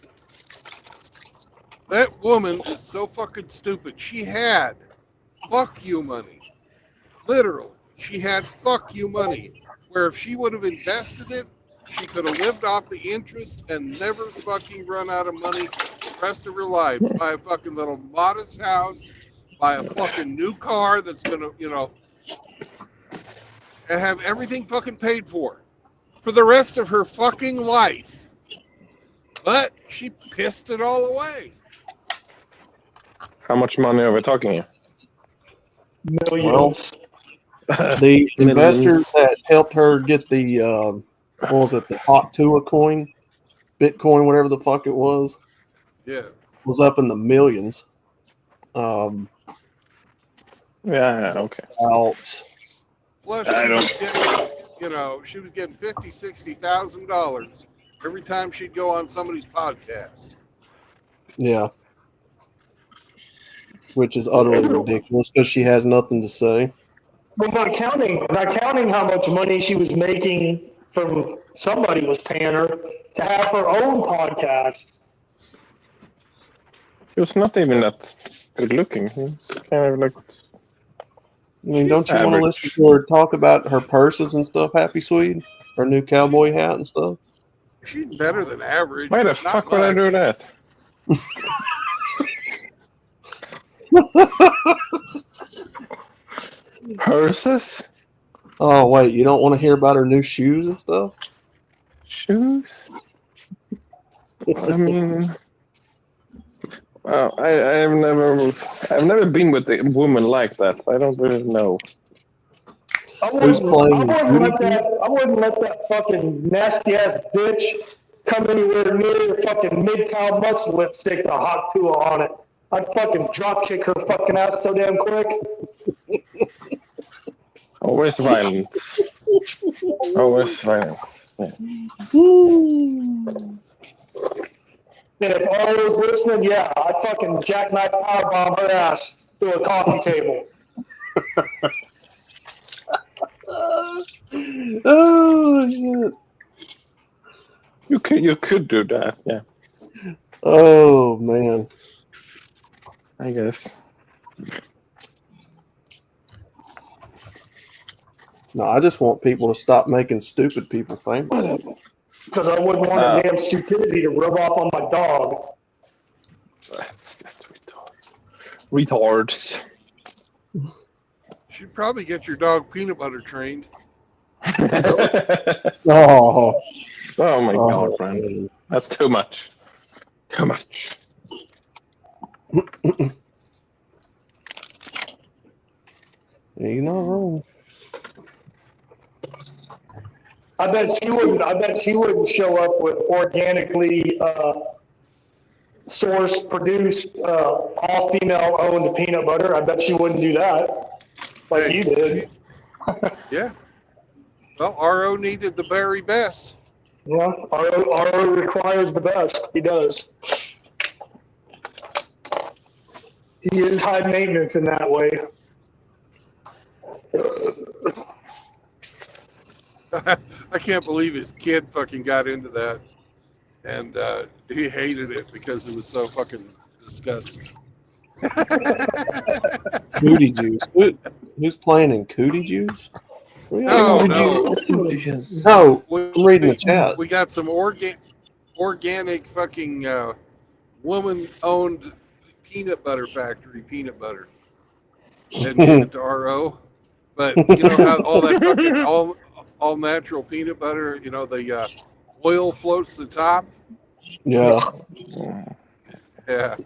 That woman is so fucking stupid. She had fuck you money. Literally. She had fuck you money. Where if she would have invested it, she could have lived off the interest and never fucking run out of money the rest of her life. Buy a fucking little modest house, buy a fucking new car that's gonna, and have everything fucking paid for the rest of her fucking life. But she pissed it all away. How much money are we talking here? Millions. The investors that helped her get the, what was it, the Hot Tua coin, Bitcoin, whatever the fuck it was, Yeah. was up in the millions. Yeah, okay. Out. Plus, she was getting, she was getting $50,000-$60,000 every time she'd go on somebody's podcast. Yeah. Which is utterly ridiculous because she has nothing to say. But not counting how much money she was making from somebody was paying her to have her own podcast. He was not even that good looking. He kind of looked. I mean, don't you want to listen to her talk about her purses and stuff, Happy Swede? Her new cowboy hat and stuff? She's better than average. Why the but not fuck would I much. do that? Purses? Oh, wait, you don't want to hear about her new shoes and stuff? Shoes? I mean, well, I've never been with a woman like that. I don't really know. I wouldn't let that fucking nasty ass bitch come anywhere near fucking Midtown Mutts lipstick, the Hot Tua on it. I'd fucking drop kick her fucking ass so damn quick. Always violence. Always violence. Yeah. And if I was listening, yeah, I'd fucking jackknife powerbomb her ass through a coffee table. Oh, shit. You could do that, yeah. Oh, man. I guess. No, I just want people to stop making stupid people famous. Because I wouldn't want her damn stupidity to rub off on my dog. That's just retards. Should probably get your dog peanut butter trained. Oh. Oh my god, friend. That's too much. Too much. You're not wrong. I bet she wouldn't show up with organically sourced, produced, all female owned peanut butter. I bet she wouldn't do that like you did. Yeah. Well, RO needed the very best. Yeah, RO requires the best. He does. He is high maintenance in that way. I can't believe his kid fucking got into that. And he hated it because it was so fucking disgusting. Cootie juice. Who's playing in cootie juice? No. No, I'm reading the chat. We got some organic fucking woman-owned peanut butter factory peanut butter. And gave it to RO. But you know how all that fucking all natural peanut butter, the oil floats the top? Yeah. Yeah.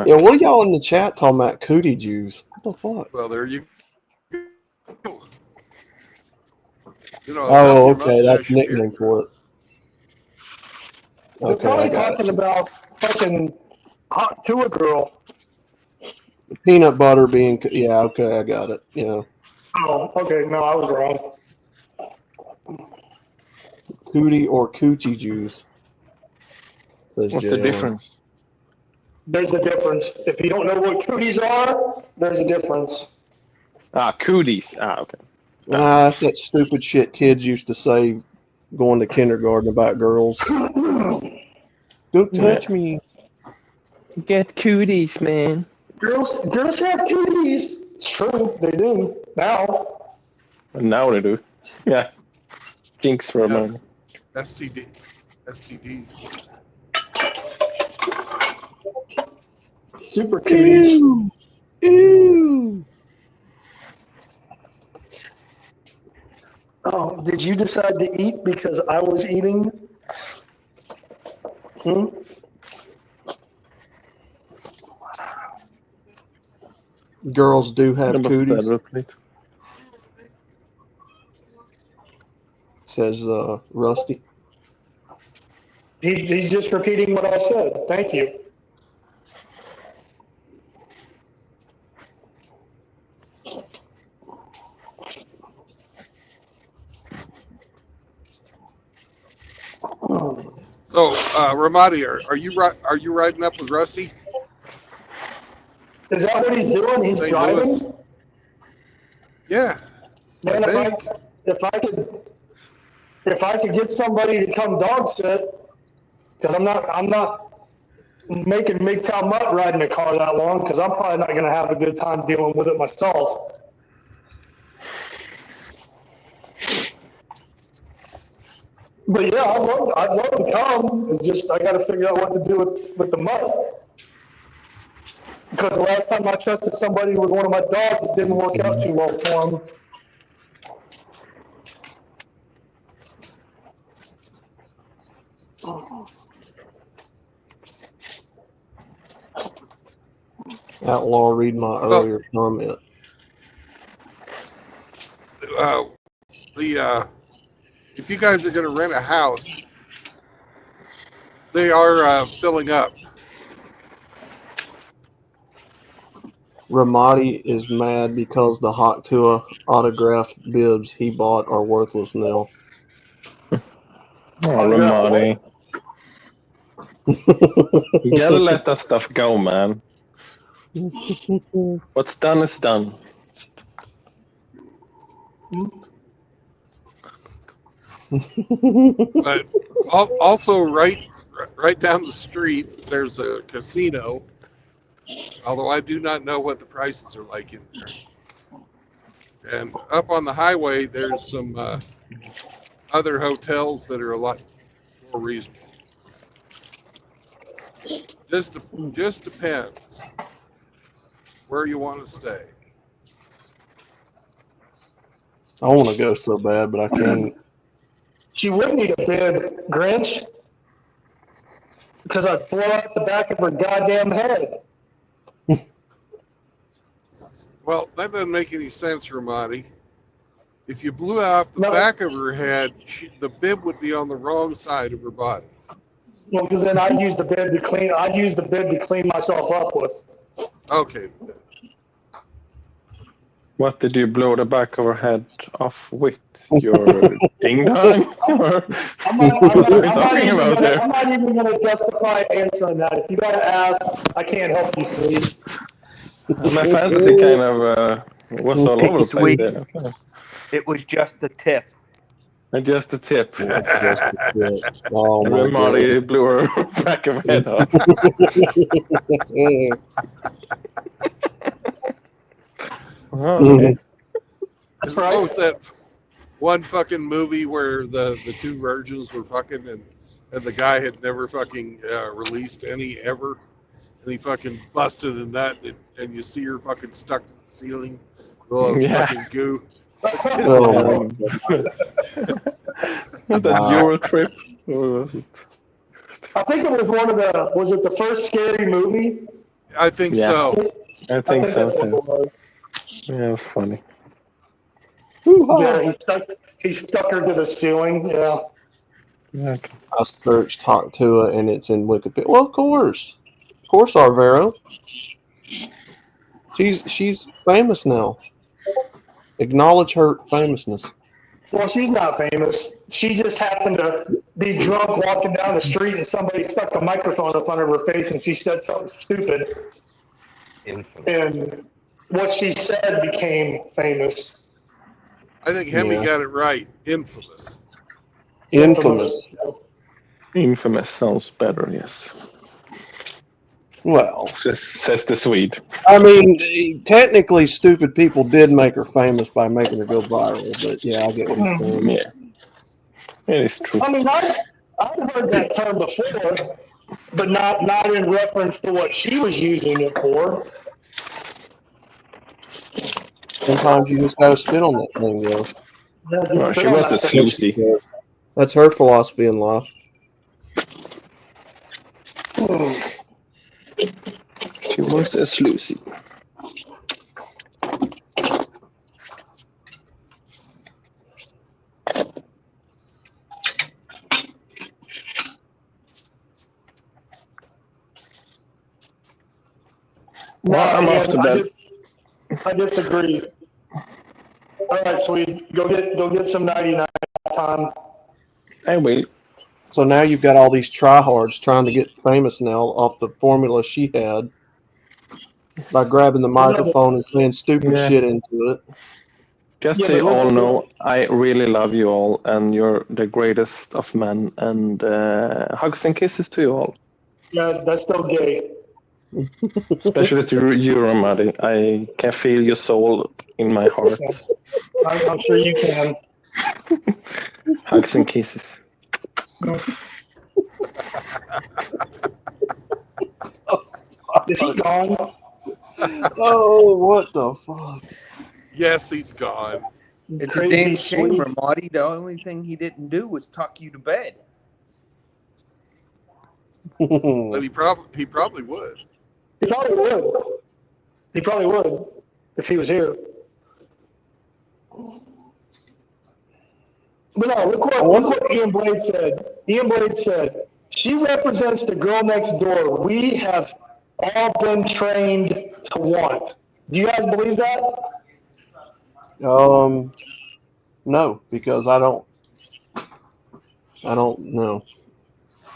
Yeah, what are y'all in the chat talking about cootie juice? What the fuck? Well, there you go. Oh, okay, that's a nickname for it. They're Okay, probably I got talking it. about fucking Hot Tua girl. Peanut butter being, yeah, okay, I got it. Yeah. Oh, okay, no, I was wrong. Cootie or coochie juice. Says What's the JR. difference? there's a difference. If you don't know what cooties are, there's a difference. Cooties. Okay. That's that stupid shit kids used to say going to kindergarten about girls. Don't touch me. Get cooties, man. Girls have cooties. It's true, they do now. And now they do. Yeah. Kinks for a moment. STDs. Super cooties. Ew. Oh, did you decide to eat because I was eating? Girls do have cooties. Says Rusty. He's just repeating what I said. Thank you. So, Ramadi, are you riding up with Rusty? Is that what he's doing? He's St. driving? Louis? Yeah. Man, if I could get somebody to come dog sit, because I'm not making MGTOW Mutt riding a car that long, because I'm probably not going to have a good time dealing with it myself. But yeah, I'd love to come. It's just I got to figure out what to do with the mutt. Because the last time I trusted somebody with one of my dogs, it didn't work out too well for him. Outlaw, read my earlier comment. If you guys are going to rent a house, they are filling up. Ramadi is mad because the Hawk Tua autographed bibs he bought are worthless now. Oh, Ramadi. You gotta let that stuff go, man. What's done is done. But also, right down the street, there's a casino. Although I do not know what the prices are like in there. And up on the highway, there's some other hotels that are a lot more reasonable. Just depends where you want to stay. I want to go so bad, but I can't. She would need a bib, Grinch, because I'd blow out the back of her goddamn head. Well, that doesn't make any sense, Ramadi. If you blew out the back of her head, the bib would be on the wrong side of her body. Well, because then I'd use the bib to clean. I'd use the bib to clean myself up with. Okay. What did you blow the back of her head off with? Your ding dong? I'm not even going to justify answering that. If you got to ask, I can't help you, sweet. My fantasy kind of was all over the place there. It was just the tip. And just the tip. Oh, and then Marty blew her back of her head off. Okay. That's right. What was that one fucking movie where the two virgins were fucking and the guy had never fucking released any ever? And he fucking busted a nut and you see her fucking stuck to the ceiling. Oh, it's fucking goo. Oh, that Euro trip. I think it was was it the first Scary Movie? I think so. I think so too. Yeah, it was funny. Yeah, he stuck her to the ceiling. Yeah. Okay. I searched Hawk Tua and it's in Wikipedia. Well, of course, Arvero. She's famous now. Acknowledge her famousness. Well, she's not famous. She just happened to be drunk walking down the street and somebody stuck a microphone up under her face and she said something stupid. And what she said became famous. I think Hemi Yeah. got it right. Infamous. Infamous. Infamous sounds better, yes. Well, Says the Swede. I mean, technically, stupid people did make her famous by making her go viral. But yeah, I get what you're saying. Yeah. It is true. I mean, I've heard that term before, but not in reference to what she was using it for. Sometimes you just gotta spit on that thing, though. Well, she was a Sluicy. That's her philosophy in life. She was a Sluicy. Well, I'm off to bed. I disagree. All right, Swede, go get some 99 time. I will. So now you've got all these tryhards trying to get famous now off the formula she had by grabbing the microphone and saying stupid Yeah. shit into it. Just Yeah, so you but all look- know, I really love you all, and you're the greatest of men. And hugs and kisses to you all, Yeah, that's still gay. especially to you, Ramadi. I can feel your soul in my heart. I'm sure you can. Hugs and kisses. Is he gone? Oh, what the fuck? Yes, he's gone. It's a Crazy damn shame, Swede. Ramadi. The only thing he didn't do was tuck you to bed. But he probably would. He probably would. He probably would if he was here. But no, look what Ian Blade said. Ian Blade said, she represents the girl next door we have all been trained to want. Do you guys believe that? No, because I don't know.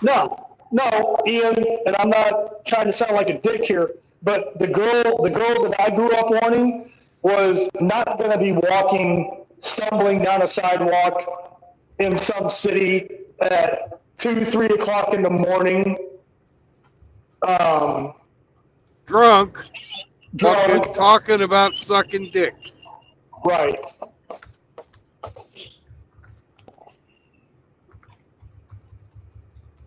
No, Ian, and I'm not trying to sound like a dick here, but the girl that I grew up wanting was not going to be stumbling down a sidewalk in some city at 2-3 o'clock in the morning, Drunk. drunk. Talking about sucking dick. Right.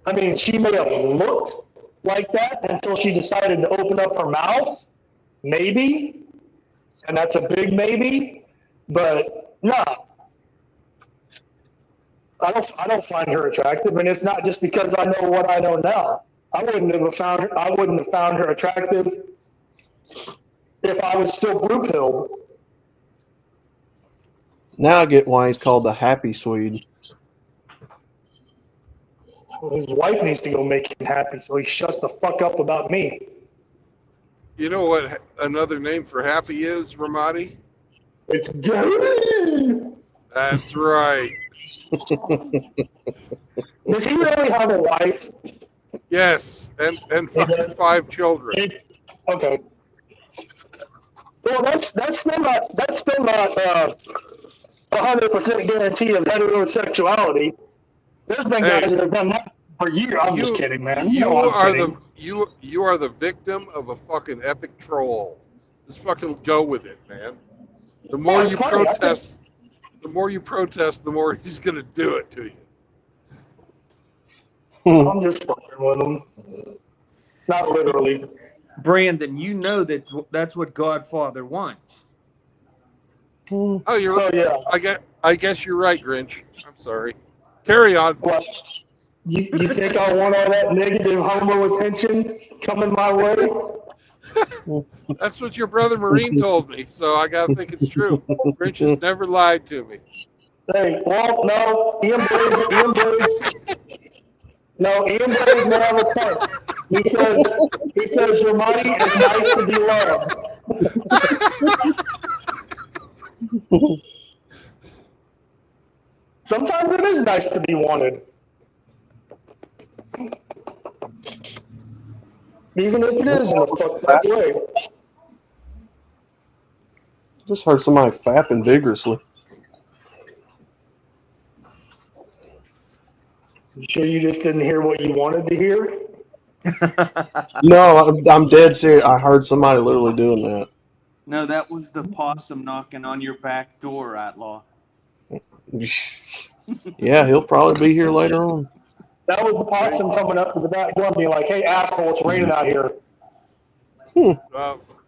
I mean, she may have looked like that until she decided to open up her mouth. Maybe. And that's a big maybe. But no. I don't find her attractive, and it's not just because I know what I know now. I wouldn't have found her attractive if I was still blue pilled. Now I get why he's called the Happy Swede. His wife needs to go make him happy so he shuts the fuck up about me. You know what another name for happy is, Ramadi? It's gay. That's right. Does he really have a wife? Yes, and fucking 5 children. Okay. Well, that's still not 100% guarantee of heterosexuality. There's been guys that have done that for years. I'm just kidding, man. You know I'm are kidding. you are the victim of a fucking epic troll. Just fucking go with it, man. The more it's you funny, protest, the more he's gonna do it to you. I'm just fucking with him. Not literally. Brandon, you know that's what Godfather wants. Oh, you're Oh, yeah. I guess you're right, Grinch. I'm sorry. Carry on. What? You think I want all that negative homo attention coming my way? That's what your brother Marine told me, so I gotta think it's true. Grinch has never lied to me. Hey, well, no, Ian Blades may have a point. He says your money is nice to be loved. Sometimes it is nice to be wanted. Even if it is in a fucked up way. Just heard somebody fapping vigorously. You sure you just didn't hear what you wanted to hear? No, I'm dead serious. I heard somebody literally doing that. No, that was the possum knocking on your back door, Outlaw. Yeah, he'll probably be here later on. That was the possum coming up to the back door and being like, "Hey, asshole, it's raining out here."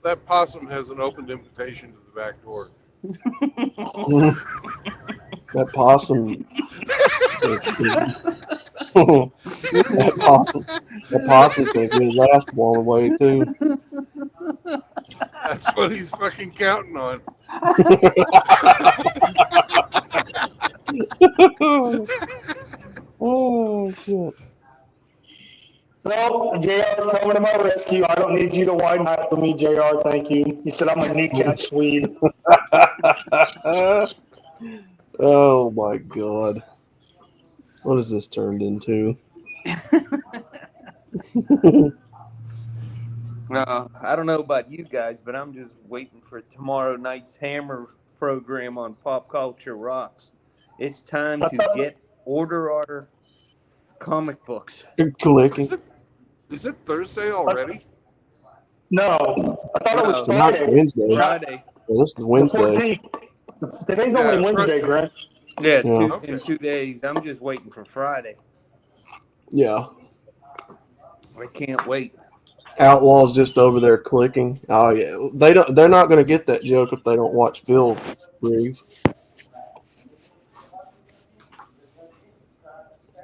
That possum has an open invitation to the back door. That possum. That possum's gonna get his ass blown away too. That's what he's fucking counting on. Oh shit. Well, JR's coming to my rescue. I don't need you to widen out for me, JR. Thank you. He said I'm a kneecap Swede. Oh my god. What has this turned into? I don't know about you guys, but I'm just waiting for tomorrow night's Hammer program on Pop Culture Rocks. It's time to order our comic books. Clicking. Is it Thursday already? No, I thought it was Tonight's Friday. Wednesday. Friday. Well, this is Wednesday. Today's only Wednesday, Grant. Yeah, Yeah. in 2 days. I'm just waiting for Friday. Yeah. I can't wait. Outlaw's just over there clicking. Oh yeah. They're not gonna get that joke if they don't watch Phil Briggs.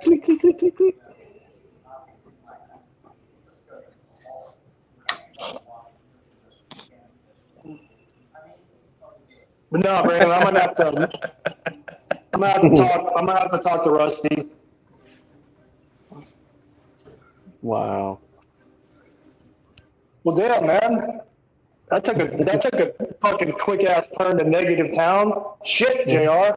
Click, click, click, click, click. But no, Brandon, I'm gonna have to talk to Rusty. Wow. Well, damn, man, that took a fucking quick ass turn to negative town. Shit, JR.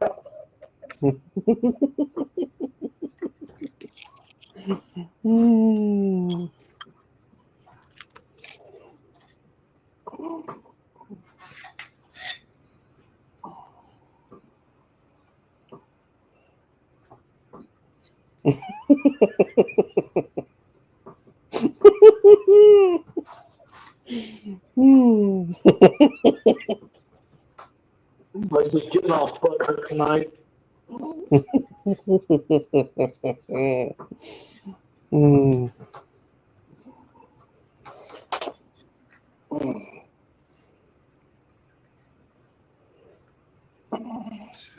Like just getting off butt hurt tonight.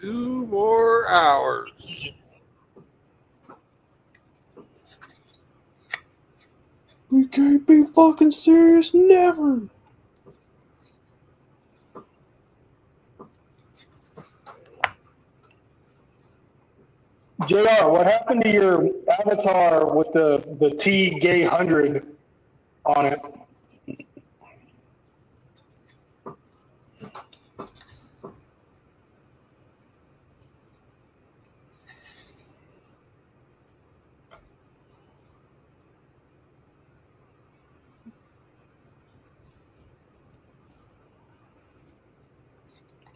Two more hours. We can't be fucking serious, never. JR, what happened to your avatar with the T Gay 100 on it?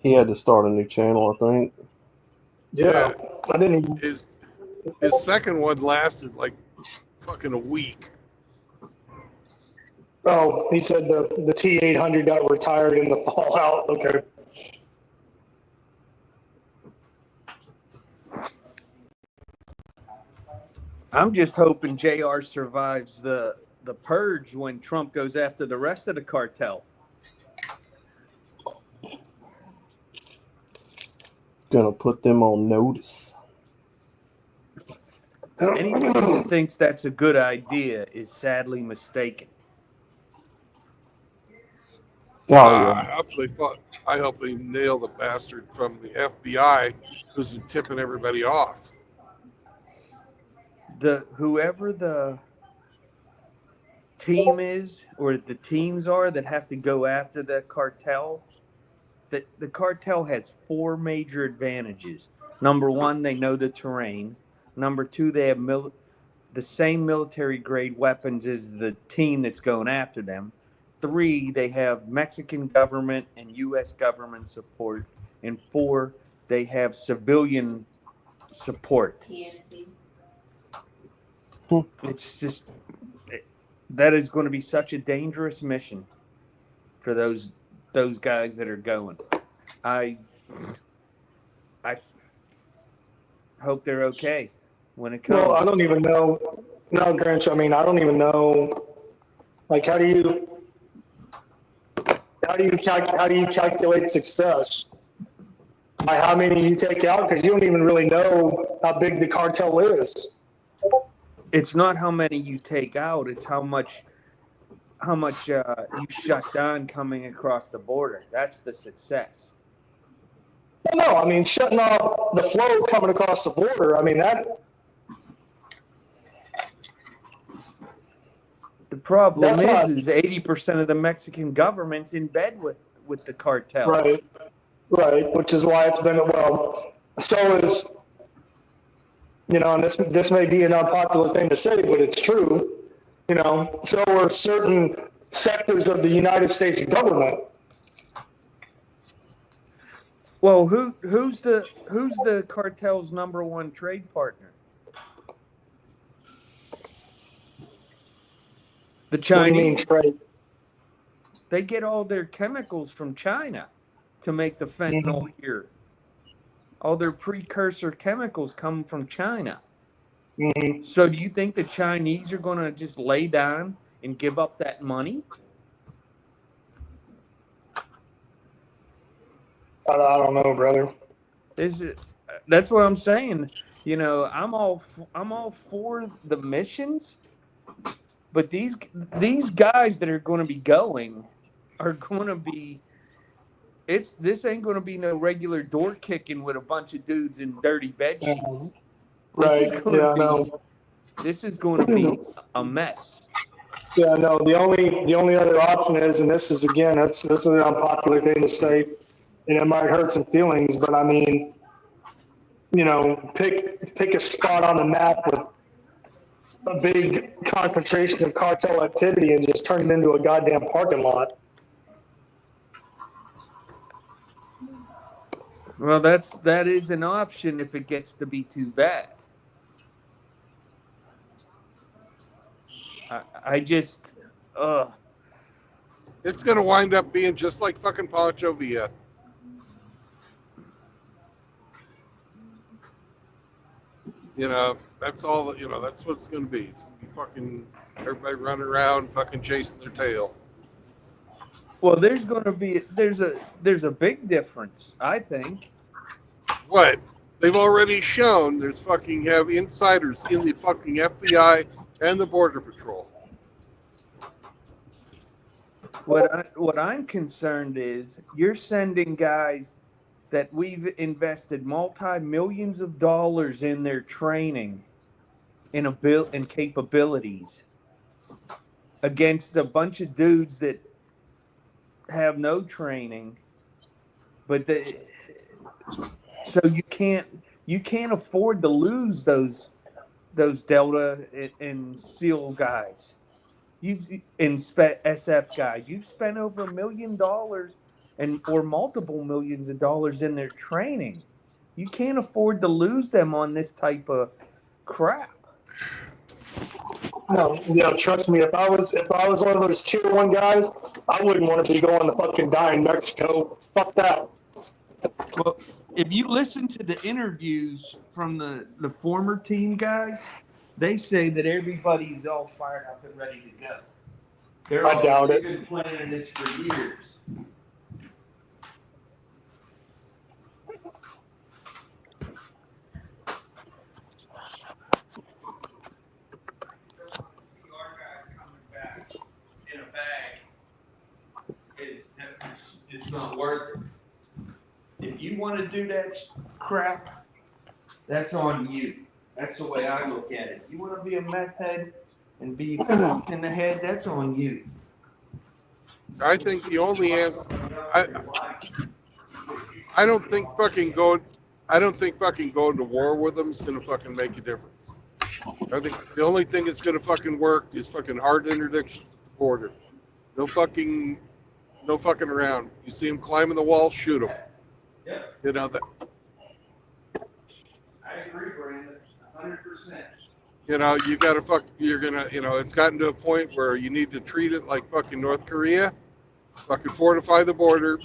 He had to start a new channel, I think. Yeah, I didn't even. His second one lasted like fucking a week. Oh, he said the T800 got retired in the fallout. Okay. I'm just hoping JR survives the purge when Trump goes after the rest of the cartel. Gonna put them on notice. Anyone who thinks that's a good idea is sadly mistaken. Oh, yeah. I hope they nail the bastard from the FBI who's been tipping everybody off. Whoever the team is or the teams are that have to go after the cartel, the cartel has four major advantages. Number one, they know the terrain. Number two, they have the same military grade weapons as the team that's going after them. 3, they have Mexican government and U.S. government support. And 4, they have civilian support. TNT. It's just, that is going to be such a dangerous mission for those guys that are going. I hope they're okay when it comes. Well, I don't even know. No, Grinch. I mean, I don't even know. Like, how do you calculate success? By how many you take out? Because you don't even really know how big the cartel is. It's not how many you take out; it's how much you shut down coming across the border. That's the success. Well, no, I mean, shutting off the flow coming across the border. I mean, that. The problem That's is 80% of the Mexican government's in bed with the cartel. Right, right. Which is why it's been well. So is, you know, and this may be an unpopular thing to say, but it's true. You know, so are certain sectors of the United States government. Well, who's the cartel's number one trade partner? The Chinese. What do you mean trade? They get all their chemicals from China to make the fentanyl here. All their precursor chemicals come from China. So do you think the Chinese are going to just lay down and give up that money? I don't know, brother. That's what I'm saying. You know, I'm all for the missions, but these guys that are going to be going are going to be. This ain't going to be no regular door kicking with a bunch of dudes in dirty bed sheets. Right. This is going to be a mess. Yeah, no. The only other option is, and this is again, that's an unpopular thing to say, and it might hurt some feelings, but I mean, you know, pick a spot on the map with a big concentration of cartel activity and just turn it into a goddamn parking lot. Well, that is an option if it gets to be too bad. I just, It's going to wind up being just like fucking Pancho Villa. You know, that's all. You know, that's what it's going to be. It's going to be fucking everybody running around, fucking chasing their tail. well, there's going to be there's a big difference, I think. What? They've already shown there's fucking have insiders in the fucking FBI and the Border Patrol. What I'm concerned is you're sending guys that we've invested multi-millions of dollars in their training and capabilities against a bunch of dudes that have no training, but so you can't afford to lose those Delta and SEAL guys. SF guys. You've spent over $1 million or multiple millions of dollars in their training. You can't afford to lose them on this type of crap. No, yeah, trust me. If I was one of those tier 1 guys, I wouldn't want to be going to fucking die in Mexico. Fuck that. Well, if you listen to the interviews from the former team guys, they say that everybody's all fired up and ready to go. I doubt it. They've been planning this for years. It's not worth it. If you want to do that crap, that's on you. That's the way I look at it. You want to be a meth head and be fucked in the head, that's on you. I think the only answer. I don't think fucking going to war with them is going to fucking make a difference. I think the only thing that's going to fucking work is fucking hard interdiction border. No fucking around. You see him climbing the wall, shoot him. Yep. You know that. I agree, Brandon. 100%. You know, you gotta it's gotten to a point where you need to treat it like fucking North Korea. Fucking fortify the border.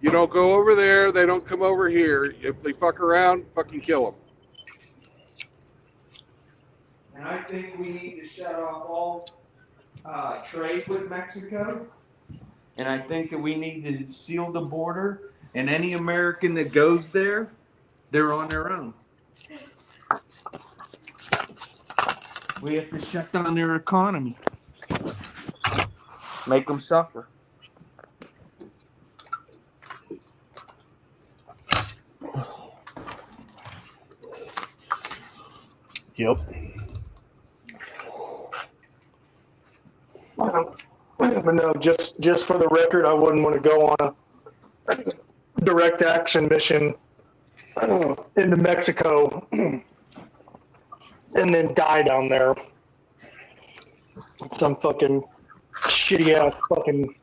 You don't go over there, they don't come over here. If they fuck around, fucking kill them. And I think we need to shut off all trade with Mexico. And I think that we need to seal the border. And any American that goes there, they're on their own. We have to shut down their economy. Make them suffer. Yep. But no, just for the record, I wouldn't want to go on a direct action mission into Mexico and then die down there. Some fucking shitty ass fucking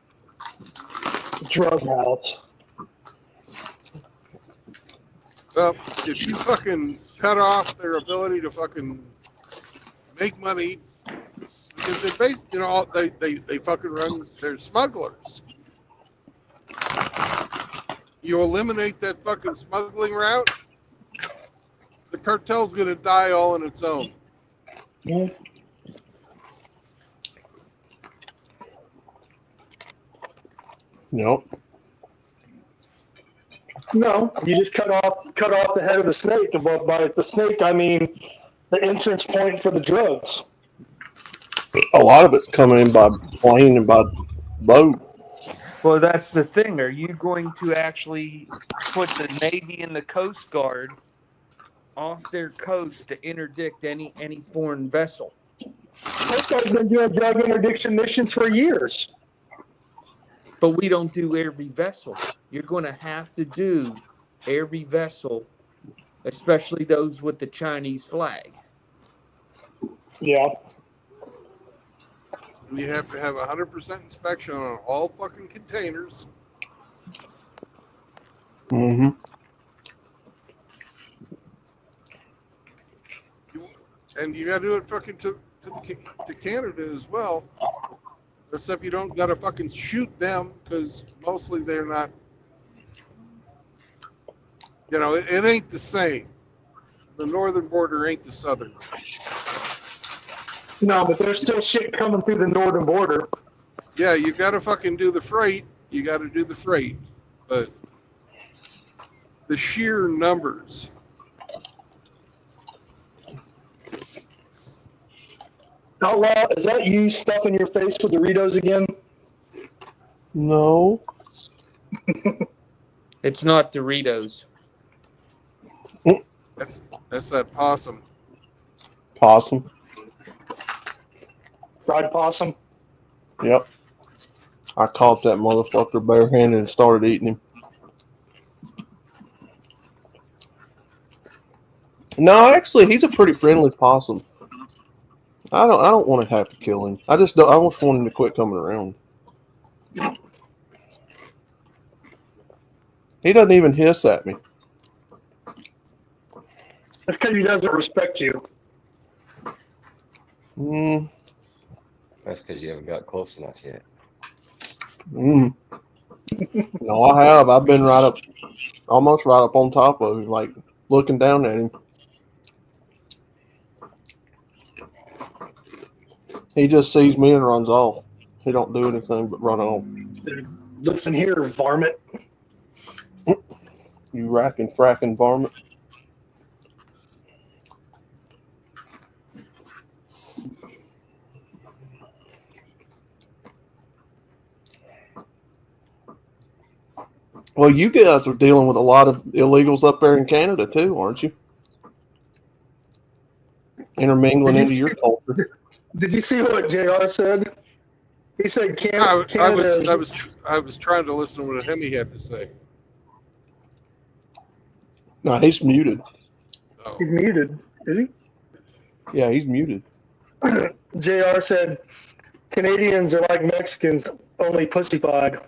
drug house. Well, if you fucking cut off their ability to fucking make money, because they fucking run, they're smugglers. You eliminate that fucking smuggling route, the cartel's gonna die all on its own. Yeah. Nope. No, you just cut off the head of the snake. And by the snake, I mean the entrance point for the drugs. A lot of it's coming in by plane and by boat. Well, that's the thing. Are you going to actually put the Navy and the Coast Guard off their coast to interdict any foreign vessel? Coast Guard's been doing drug interdiction missions for years. But we don't do every vessel. You're going to have to do every vessel, especially those with the Chinese flag. Yeah. You have to have 100% inspection on all fucking containers. Mm-hmm. And you gotta do it fucking to Canada as well. Except you don't gotta fucking shoot them, because mostly they're not, it ain't the same. The northern border ain't the southern. No, but there's still shit coming through the northern border. Yeah, you gotta fucking do the freight. You gotta do the freight. But the sheer numbers. Outlaw, is that you stuffing your face with Doritos again? No. It's not Doritos. That's that possum. Possum. Fried possum? Yep. I caught that motherfucker barehanded and started eating him. No, actually, he's a pretty friendly possum. I don't want to have to kill him. I just want him to quit coming around. He doesn't even hiss at me. That's because he doesn't respect you. That's because you haven't got close enough yet. No, I have. I've been almost right up on top of him, like looking down at him. He just sees me and runs off. He don't do anything but run on. Listen here, varmint. You racking, fracking varmint. Well, you guys are dealing with a lot of illegals up there in Canada too, aren't you? Intermingling into your culture. Did you see what JR said? He said Canada. I was trying to listen to what Hemi had to say. No, he's muted. Oh. He's muted. Is he? Yeah, he's muted. JR said Canadians are like Mexicans, only pussified.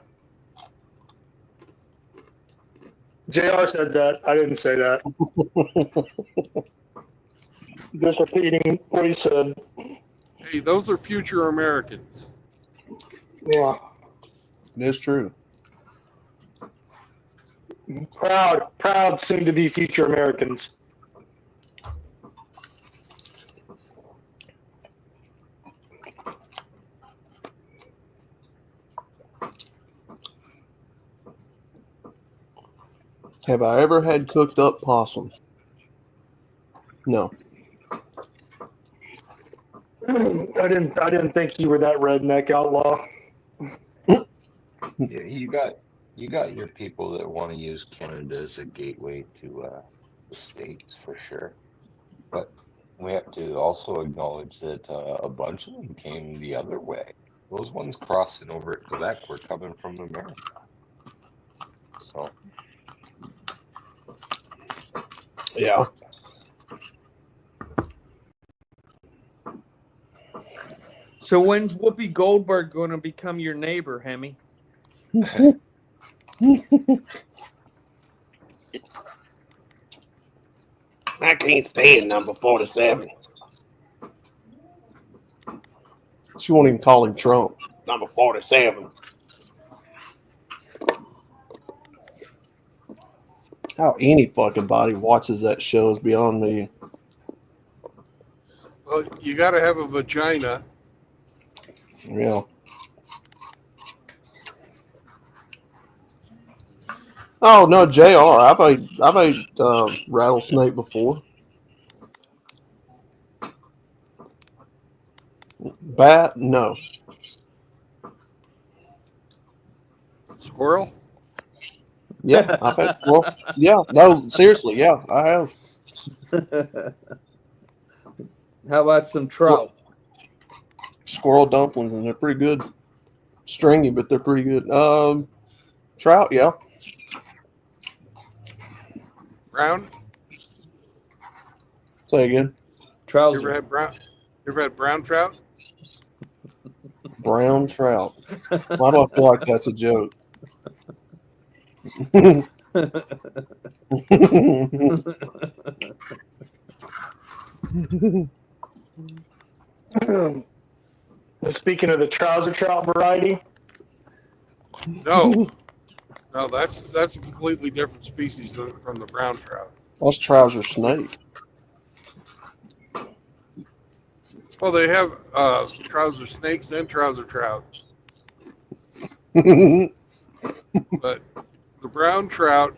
JR said that. I didn't say that. Just repeating what he said. Hey, those are future Americans. Yeah. That's true. Proud soon to be future Americans. Have I ever had cooked up possum? No. I didn't think you were that redneck outlaw. Yeah, you got your people that want to use Canada as a gateway to the States for sure. But we have to also acknowledge that a bunch of them came the other way. Those ones crossing over at Quebec were coming from America. So Yeah. So when's Whoopi Goldberg going to become your neighbor, Hemi? I can't stand number 47. She won't even call him Trump. Number 47. How any fucking body watches that show is beyond me. Well, you got to have a vagina. Yeah. Oh no, JR. I've ate rattlesnake before. Bat, no. Squirrel? Yeah, I've had squirrel. Yeah, no, seriously, yeah, I have. How about some trout? Squirrel dumplings, and they're pretty good. Stringy, but they're pretty good. Trout, yeah. Brown? Say again. Trout. You ever had brown trout? Brown trout. Why do I feel like that's a joke? Speaking of the trouser trout variety. No. No, that's a completely different species from the brown trout. That's trouser snake. Well, they have trouser snakes and trouser trout. But the brown trout,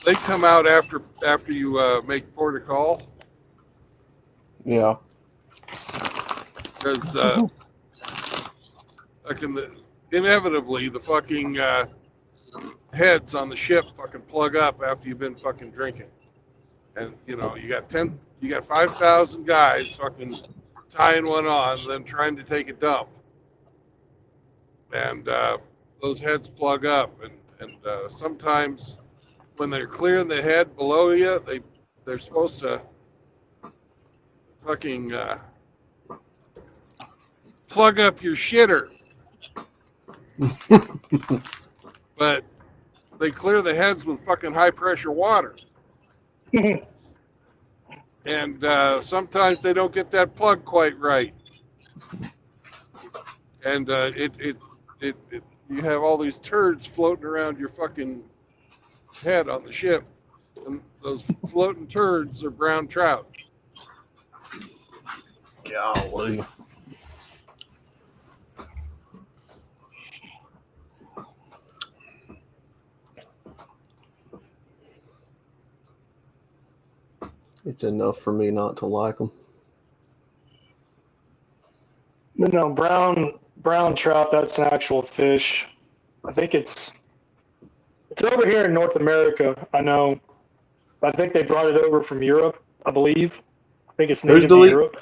they come out after you make port of call. Yeah. Because inevitably the fucking heads on the ship fucking plug up after you've been fucking drinking, and you got 5,000 guys fucking tying one on, then trying to take a dump, and those heads plug up, and sometimes when they're clearing the head below you, they're supposed to fucking plug up your shitter. But they clear the heads with fucking high pressure water. And sometimes they don't get that plug quite right. And you have all these turds floating around your fucking head on the ship. And those floating turds are brown trout. Golly. It's enough for me not to like them. No, brown trout, that's an actual fish. I think it's over here in North America, I know. I think they brought it over from Europe, I believe. I think it's native to Europe.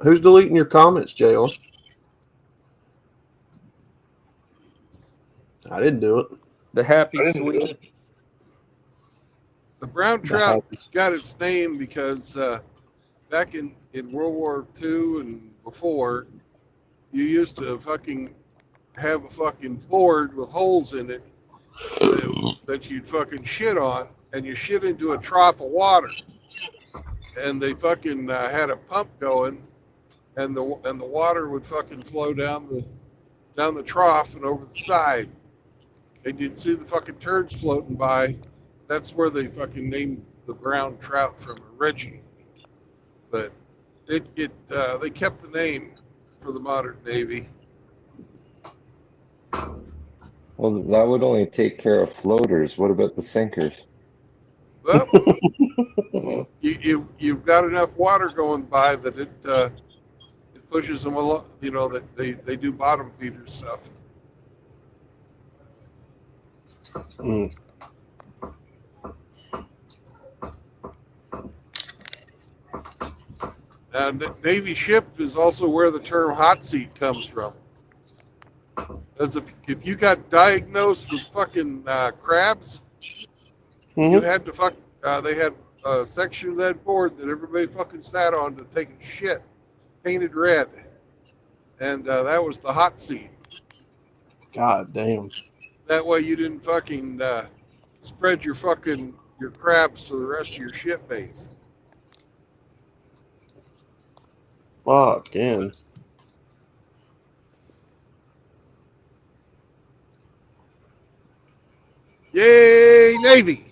Who's deleting your comments, JR? I didn't do it. The happy sweet. The brown trout got its name because back in World War II and before, you used to fucking have a fucking board with holes in it that you'd fucking shit on, and you shit into a trough of water, and they fucking had a pump going, and the water would fucking flow down the trough and over the side, and you'd see the fucking turds floating by. That's where they fucking named the brown trout from originally. But they kept the name for the modern Navy. Well, that would only take care of floaters. What about the sinkers? Well, you've got enough water going by that it pushes them along. You know that they do bottom feeder stuff. Mm. And Navy ship is also where the term hot seat comes from. As if you got diagnosed with fucking crabs, you had to they had a section of that board that everybody fucking sat on to take a shit, painted red, and that was the hot seat. God damn. That way you didn't fucking spread your crabs to the rest of your shit base. Fucking. Yay, Navy!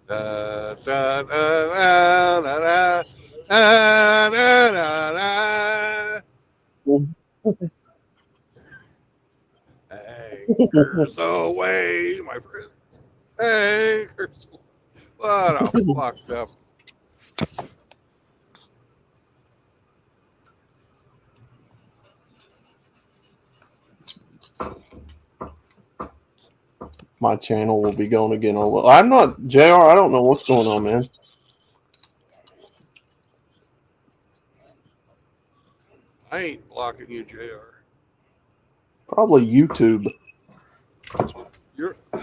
Da, da, da, da, da, da, da, da, da. Anchors away, my friends. Anchors. What a fucked up. My channel will be going again. I'm not, JR, I don't know what's going on, man. I ain't blocking you, JR. Probably YouTube.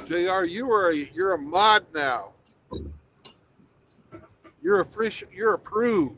JR, you're a mod now. You're approved.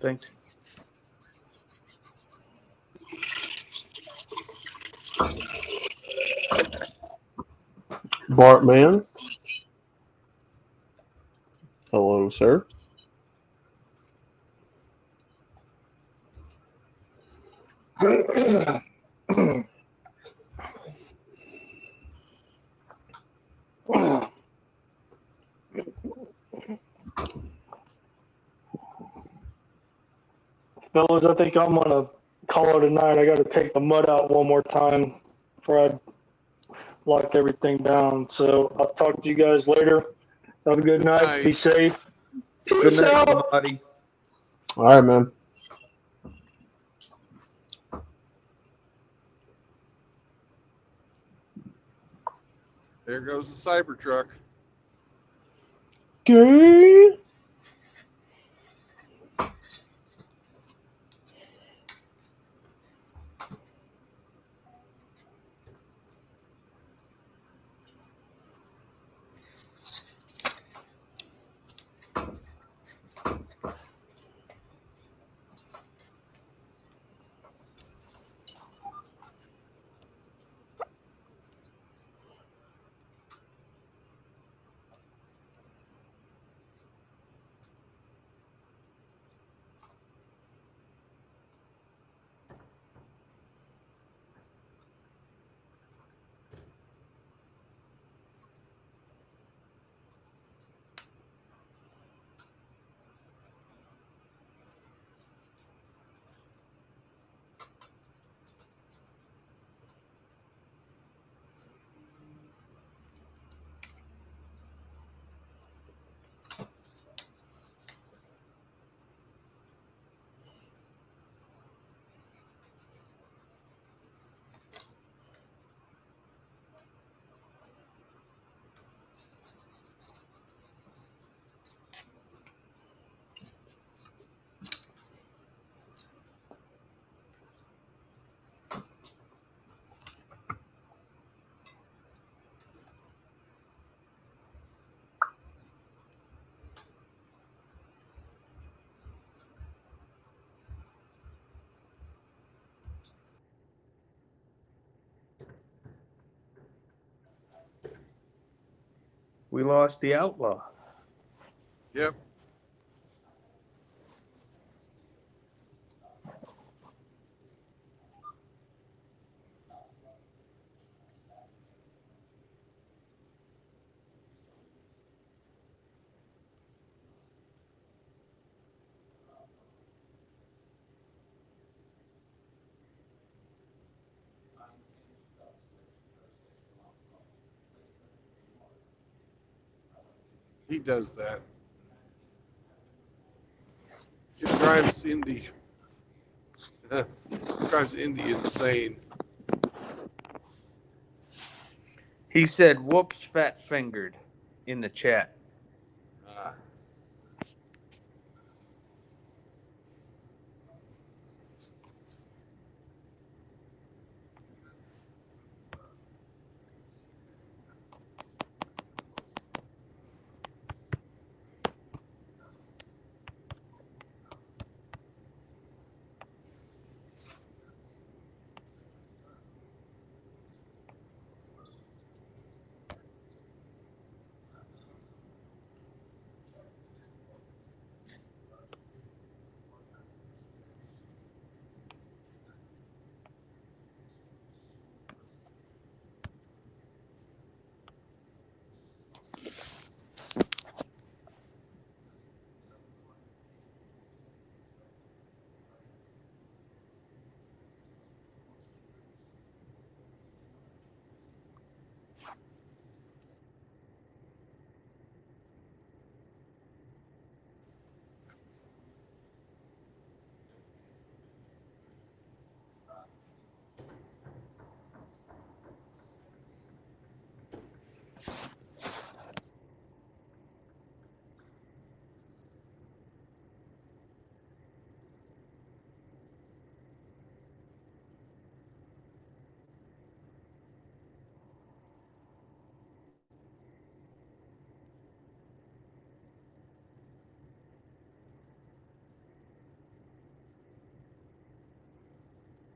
Thanks. Bartman. Hello, sir. Fellas, I think I'm gonna call it a night. I got to take the mud out one more time before I lock everything down. So I'll talk to you guys later. Have a good night. Be safe. Good Peace night, out. everybody. All right, man. There goes the Cybertruck. Okay. We lost the outlaw. Yep. He does that. It drives Indy. Drives Indy insane. He said, "Whoops, fat fingered," in the chat.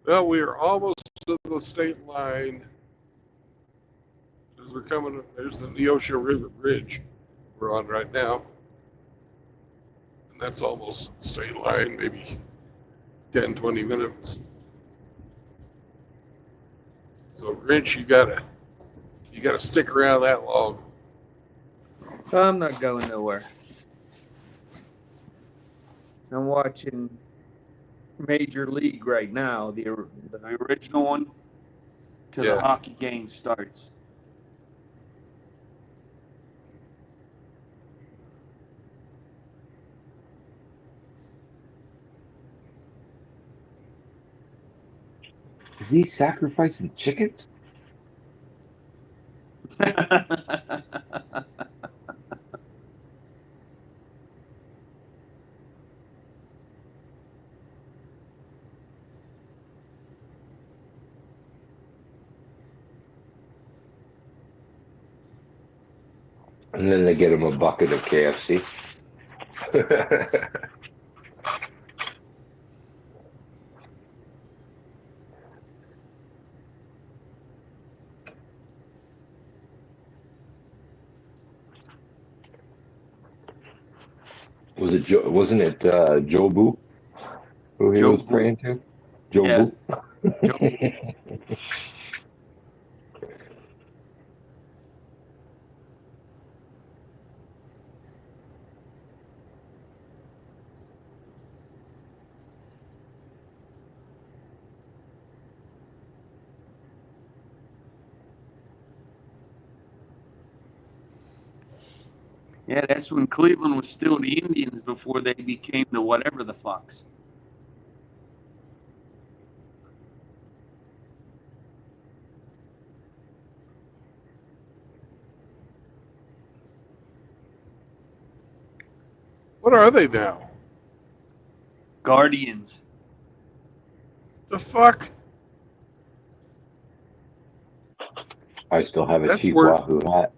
Well, we are almost to the state line. As we're coming, there's the Neosho River Bridge we're on right now. And that's almost the state line, maybe 10, 20 minutes. So, Grinch, you gotta stick around that long. I'm not going nowhere. I'm watching Major League right now, the original one, till the hockey game starts. Is he sacrificing chickens? And then they get him a bucket of KFC. Wasn't it Jobu who he was praying to? Jobu. Yeah. Yeah, that's when Cleveland was still the Indians before they became the whatever the fucks. What are they now? Guardians. The fuck? I still have a That's cheap worth- Wahoo hat.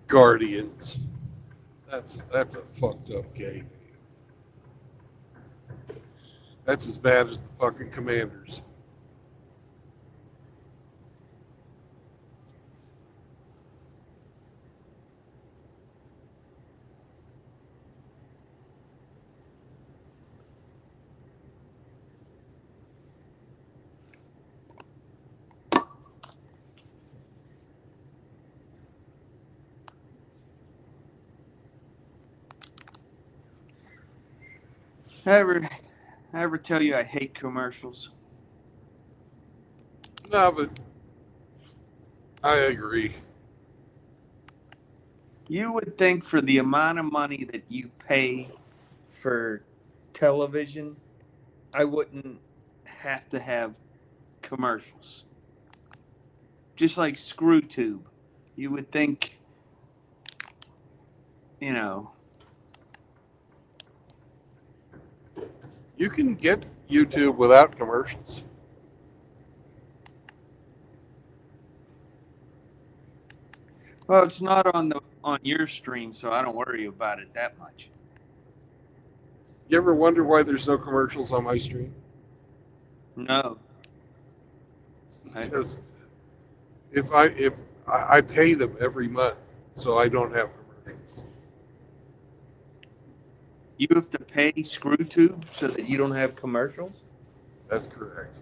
Guardians. That's a fucked up game. That's as bad as the fucking Commanders. I ever tell you I hate commercials? No, but I agree. You would think for the amount of money that you pay for television, I wouldn't have to have commercials. Just like ScrewTube. You would think, you know. You can get YouTube without commercials. Well, it's not on your stream, so I don't worry about it that much. You ever wonder why there's no commercials on my stream? No. Because if I pay them every month, so I don't have commercials. You have to pay ScrewTube so that you don't have commercials? That's correct.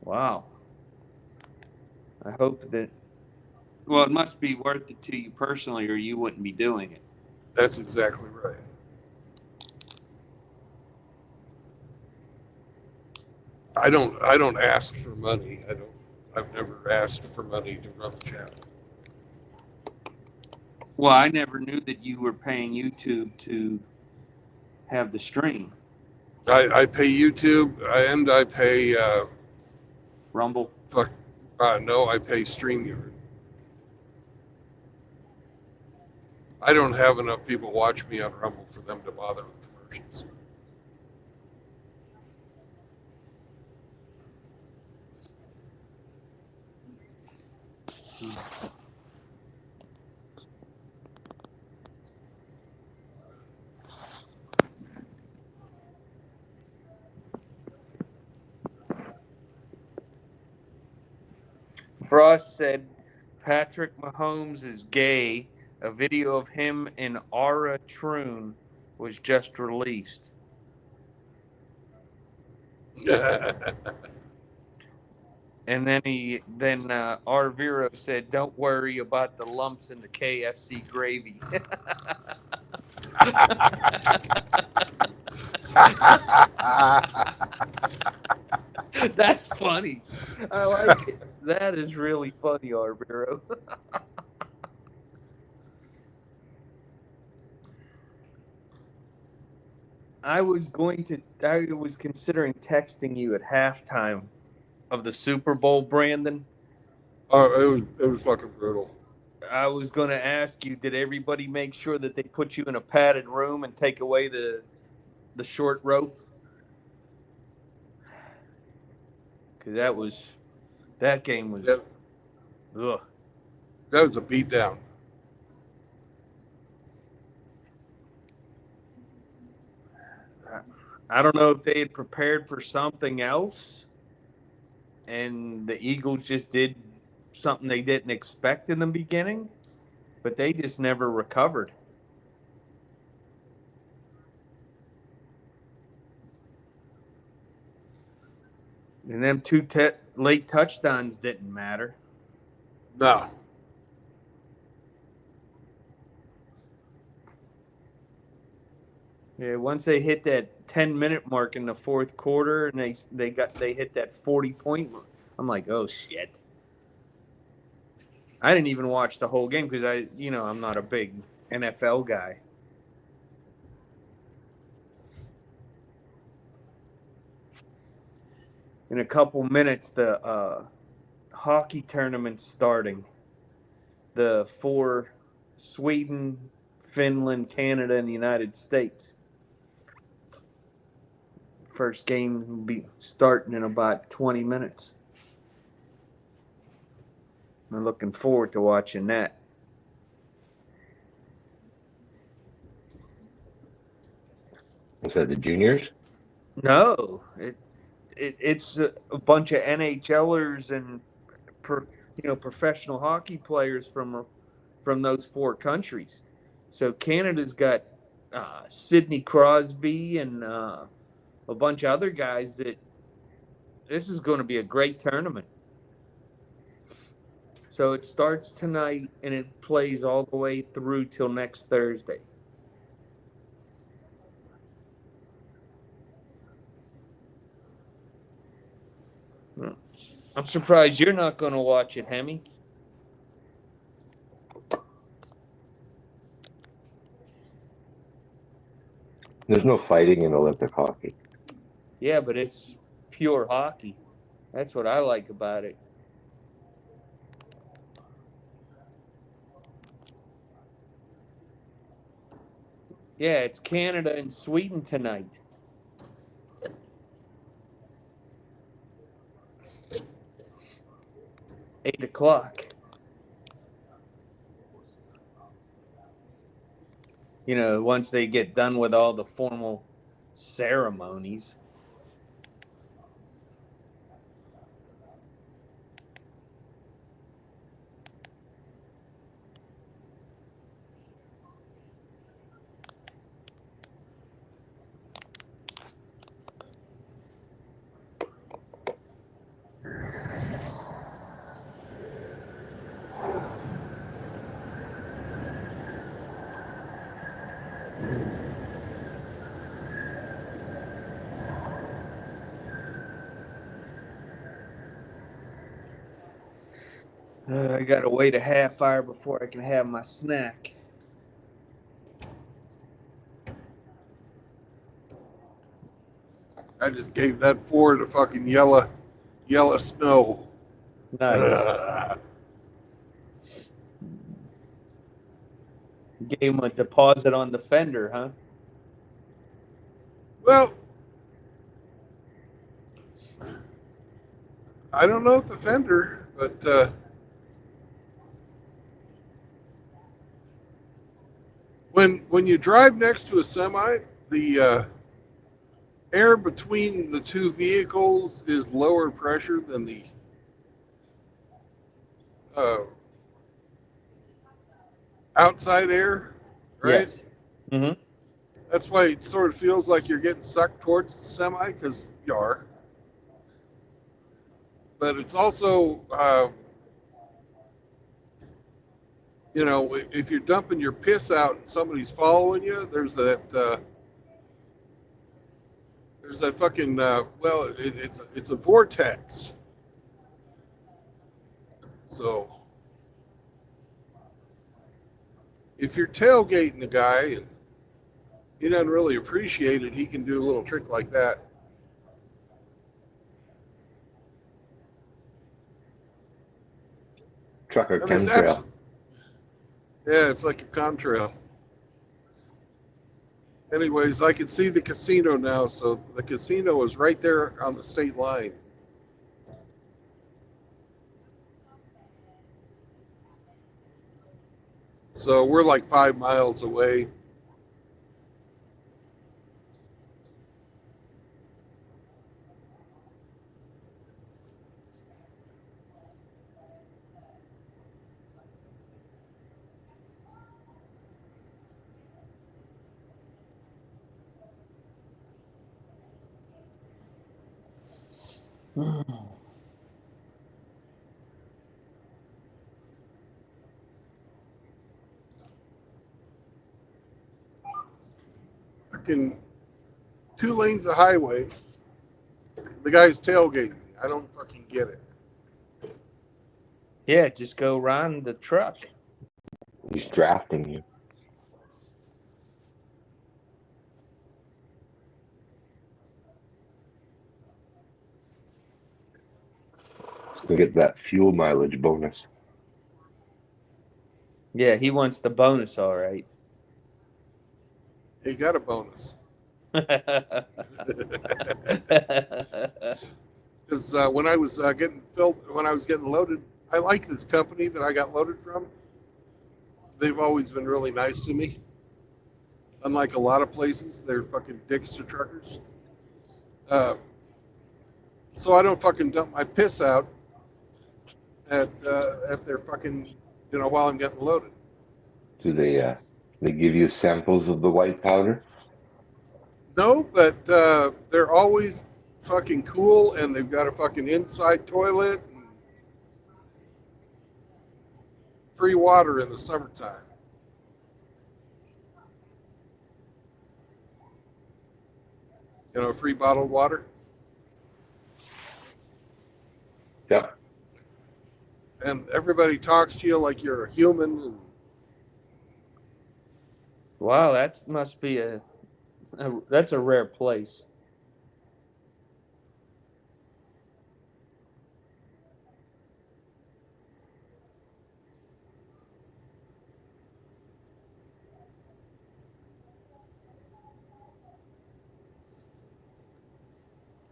Wow. I hope that. Well, it must be worth it to you personally, or you wouldn't be doing it. That's exactly right. I don't ask for money. I've never asked for money to run the channel. Well, I never knew that you were paying YouTube to have the stream. I pay YouTube and I pay Rumble. No, I pay StreamYard. I don't have enough people watch me on Rumble for them to bother with commercials. Frost said Patrick Mahomes is gay. A video of him and Ara Troon was just released. And then Arviro said, "Don't worry about the lumps in the KFC gravy." That's funny. I like it. That is really funny, Arviro. I was considering texting you at halftime of the Super Bowl, Brandon. Oh, it was fucking brutal. I was going to ask you, did everybody make sure that they put you in a padded room and take away the short rope? Because that game was, Yep. ugh. That was a beatdown. I don't know if they had prepared for something else and the Eagles just did something they didn't expect in the beginning, but they just never recovered. And them two late touchdowns didn't matter. No. Yeah, once they hit that 10-minute mark in the fourth quarter and they hit that 40-point mark, I'm like, oh shit. I didn't even watch the whole game because I'm not a big NFL guy. In a couple minutes, the hockey tournament's starting. For Sweden, Finland, Canada, and the United States. First game will be starting in about 20 minutes. I'm looking forward to watching that. Was that the juniors? No, it's a bunch of NHLers and professional hockey players from those four countries. So Canada's got Sidney Crosby and a bunch of other guys. That this is going to be a great tournament. So it starts tonight and it plays all the way through till next Thursday. I'm surprised you're not going to watch it, Hemi. There's no fighting in Olympic hockey. Yeah, but it's pure hockey. That's what I like about it. Yeah, it's Canada and Sweden tonight. $8:00. Once they get done with all the formal ceremonies. I got to wait a half hour before I can have my snack. I just gave that Ford a fucking yellow snow. Nice. Gave him a deposit on the fender, huh? Well, I don't know if the fender, but when you drive next to a semi, the air between the two vehicles is lower pressure than the outside air, right? Yes. Mm-hmm. That's why it sort of feels like you're getting sucked towards the semi, because you are. But it's also, if you're dumping your piss out and somebody's following you, there's that fucking, it's a vortex. So if you're tailgating a guy and he doesn't really appreciate it, he can do a little trick like that. Trucker chemtrail. Yeah, it's like a contrail. Anyways, I can see the casino now, so the casino is right there on the state line. So we're like 5 miles away. Fucking 2 lanes of highway. The guy's tailgating me. I don't fucking get it. Yeah, just go around the truck. He's drafting you. He's gonna get that fuel mileage bonus. Yeah, he wants the bonus, all right. He got a bonus. Because when I was getting loaded, I like this company that I got loaded from. They've always been really nice to me. Unlike a lot of places, they're fucking dicks to truckers. So I don't fucking dump my piss out at their fucking, while I'm getting loaded. Do they give you samples of the white powder? No, but they're always fucking cool, and they've got a fucking inside toilet and free water in the summertime. Free bottled water. Yep. And everybody talks to you like you're a human. And Wow, that must be that's a rare place.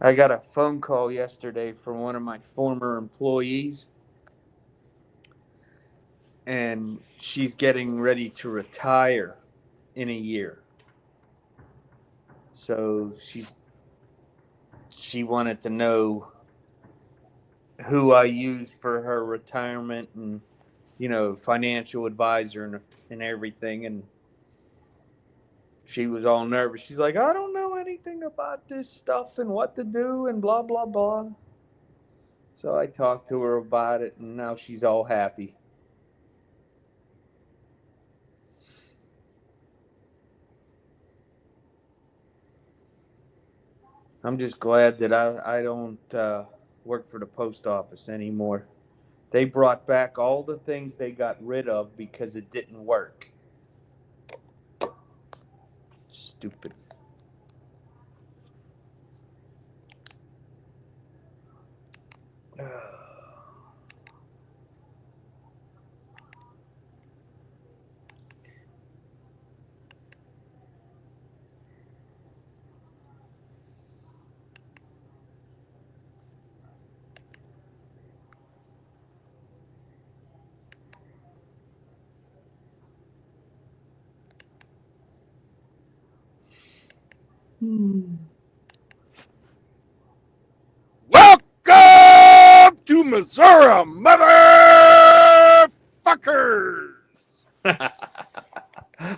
I got a phone call yesterday from one of my former employees, and she's getting ready to retire in a year. So she wanted to know who I used for her retirement and, financial advisor and everything. And she was all nervous. She's like, I don't know anything about this stuff and what to do and blah, blah, blah. So I talked to her about it, and now she's all happy. I'm just glad that I don't work for the post office anymore. They brought back all the things they got rid of because it didn't work. Stupid. welcome to Missouri, motherfuckers.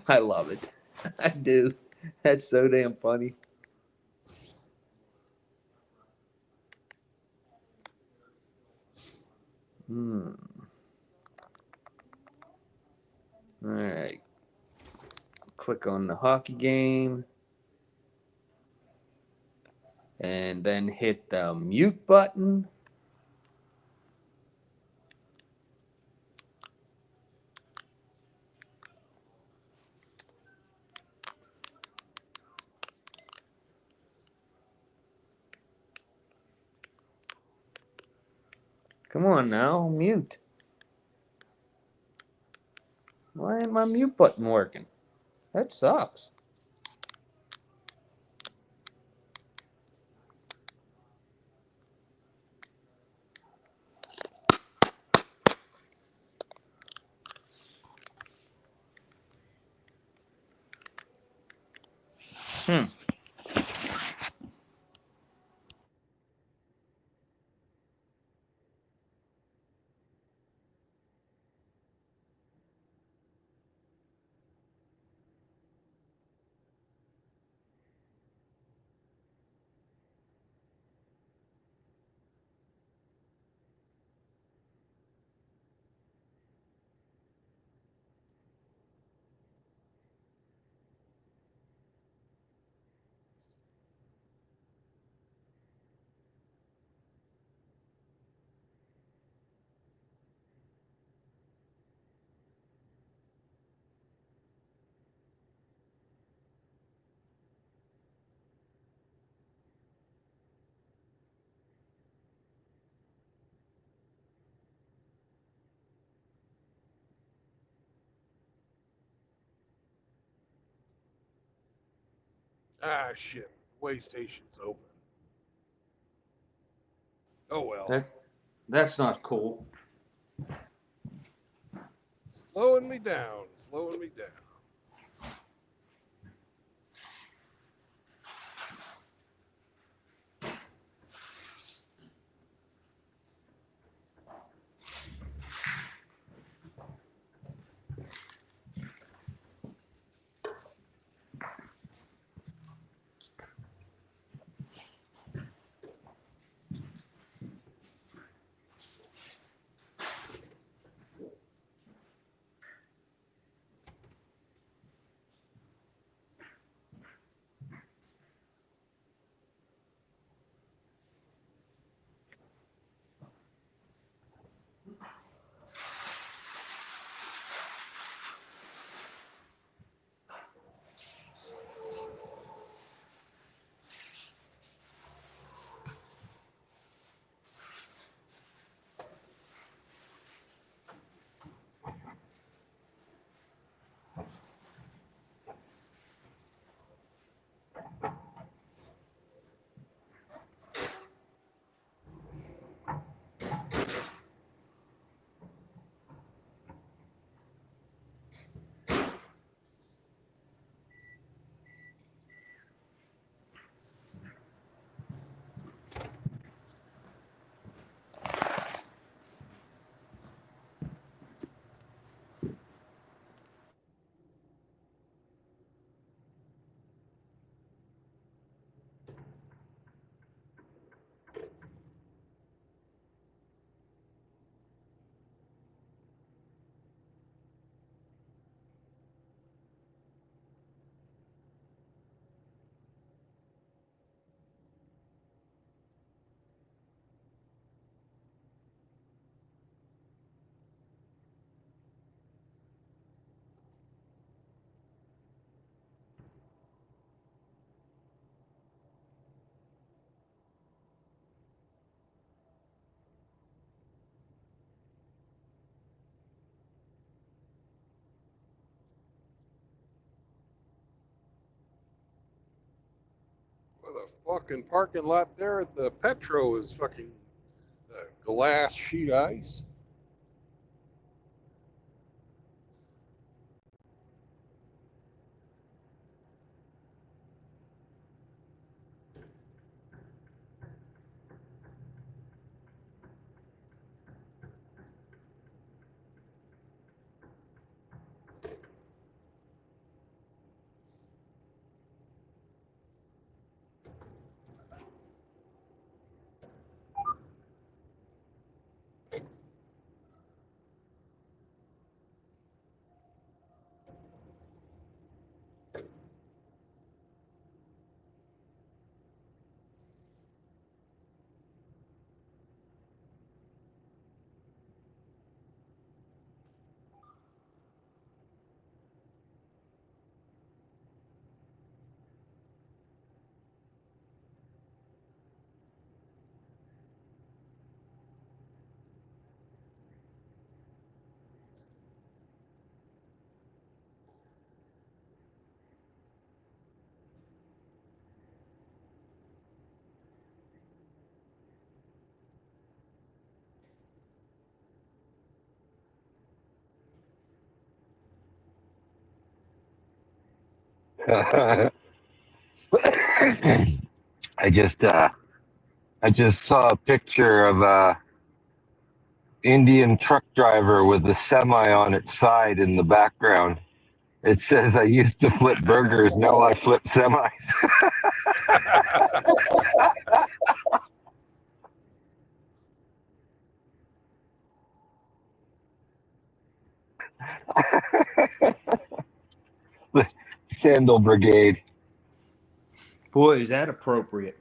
I love it. I do. That's so damn funny. All right. Click on the hockey game. And then hit the mute button. Come on now, mute. Why ain't my mute button working? That sucks. Ah, shit. Way station's open. Oh, well. That's not cool. Slowing me down. Slowing me down. fucking parking lot there at the Petro is fucking glass sheet ice. I just saw a picture of a Indian truck driver with a semi on its side in the background. It says, "I used to flip burgers, now I flip semis." The Sandal Brigade. Boy, is that appropriate.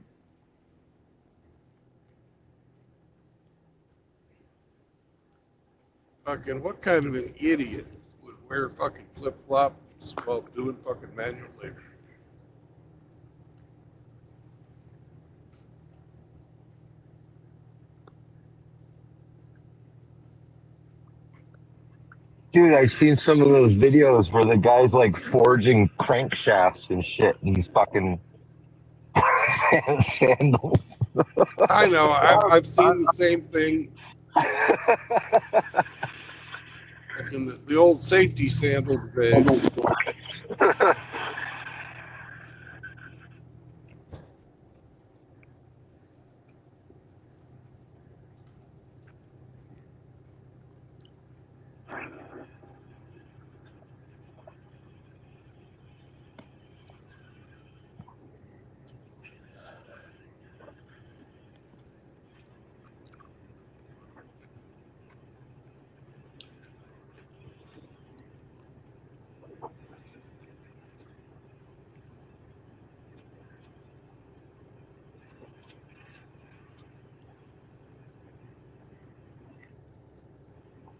Fucking what kind of an idiot would wear fucking flip flops while doing fucking manual labor? Dude, I've seen some of those videos where the guy's like forging crankshafts and shit in these fucking sandals. I know. I've seen the same thing. Fucking the old safety sandal brigade.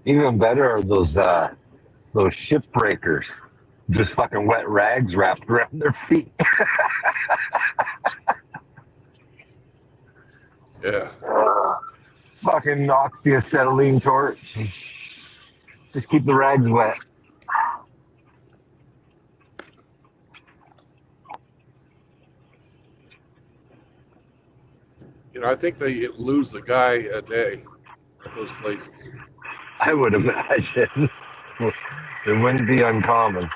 Even better are those ship breakers. Just fucking wet rags wrapped around their feet. Yeah. Fucking knocks the acetylene torch. Just keep the rags wet. You know, I think they lose a guy a day at those places. I would imagine. It wouldn't be uncommon.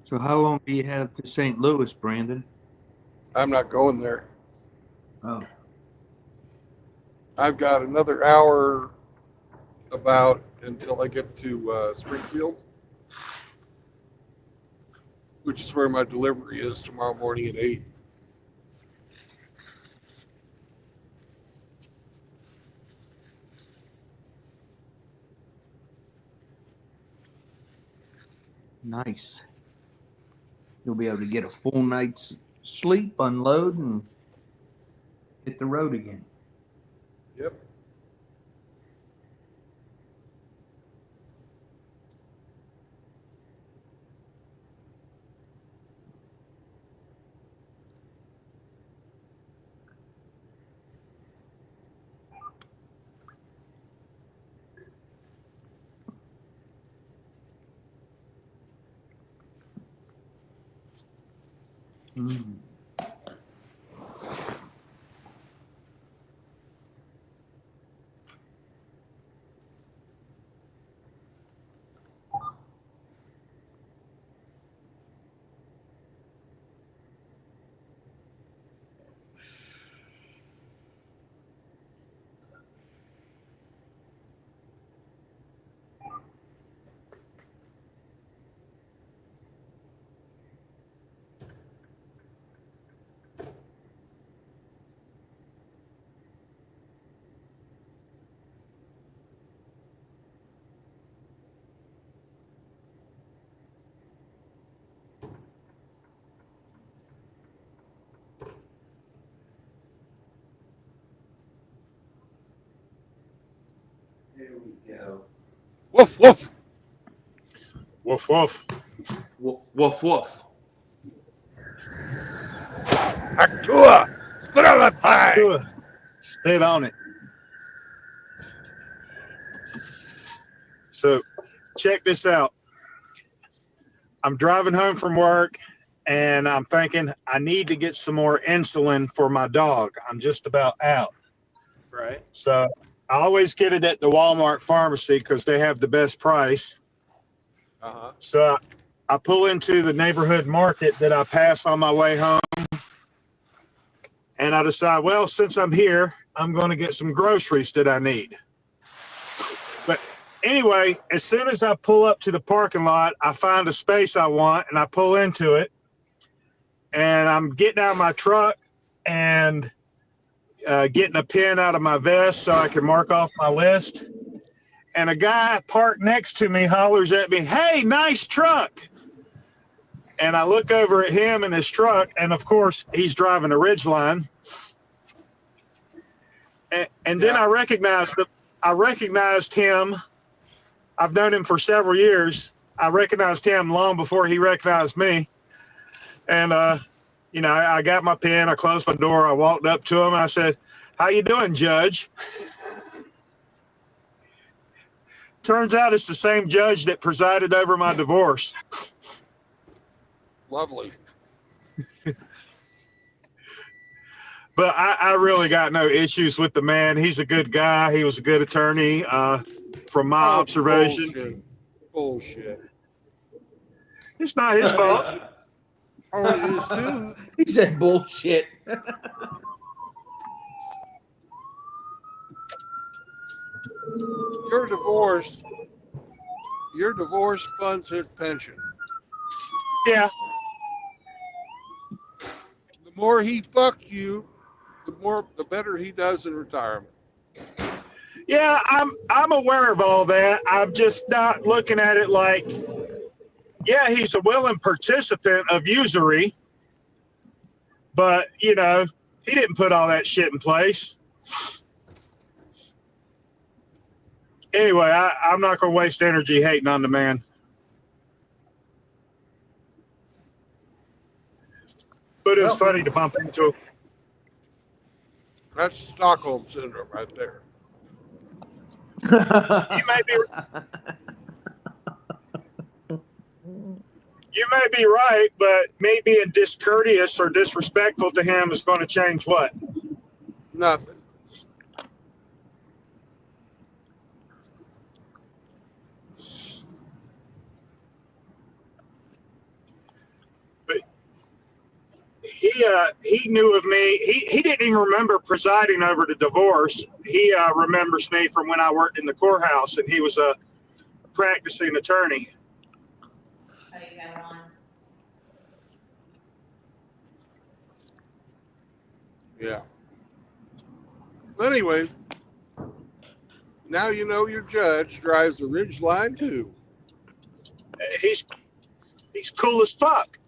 So how long do you have to St. Louis, Brandon? I'm not going there. Oh, I've got another hour about until I get to Springfield, which is where my delivery is tomorrow morning at 8. nice. You'll be able to get a full night's sleep, unload, and hit the road again. Yep. Mm. There we go. Woof, woof. Woof woof. Woof woof. Actua! Spit on that thing! Spit on it. So check this out. I'm driving home from work and I'm thinking I need to get some more insulin for my dog. I'm just about out. Right. So I always get it at the Walmart pharmacy because they have the best price. Uh-huh. So I pull into the neighborhood market that I pass on my way home. And I decide, well, since I'm here, I'm going to get some groceries that I need. But anyway, as soon as I pull up to the parking lot, I find a space I want and I pull into it. And I'm getting out of my truck and getting a pen out of my vest so I can mark off my list. And a guy parked next to me hollers at me, "Hey, nice truck." And I look over at him and his truck, and of course, he's driving a Ridgeline. And then I recognized him. I've known him for several years. I recognized him long before he recognized me. And, I got my pen. I closed my door. I walked up to him. I said, "How you doing, Judge?" Turns out it's the same judge that presided over my divorce. Lovely. But I really got no issues with the man. He's a good guy. He was a good attorney, from my observation. Bullshit. It's not his fault. Oh, it is too. He said bullshit. You're divorced. Your divorce funds his pension. Yeah. The more he fuck you, the better he does in retirement. Yeah, I'm aware of all that. I'm just not looking at it like, yeah, he's a willing participant of usury, but he didn't put all that shit in place. Anyway, I'm not going to waste energy hating on the man. But it was funny to bump into him. That's Stockholm syndrome right there. You may be right, but me being discourteous or disrespectful to him is going to change what? Nothing. he knew of me. He didn't even remember presiding over the divorce. He remembers me from when I worked in the courthouse, and he was a practicing attorney. Yeah. Anyway, now you know your judge drives a Ridgeline too. He's cool as fuck.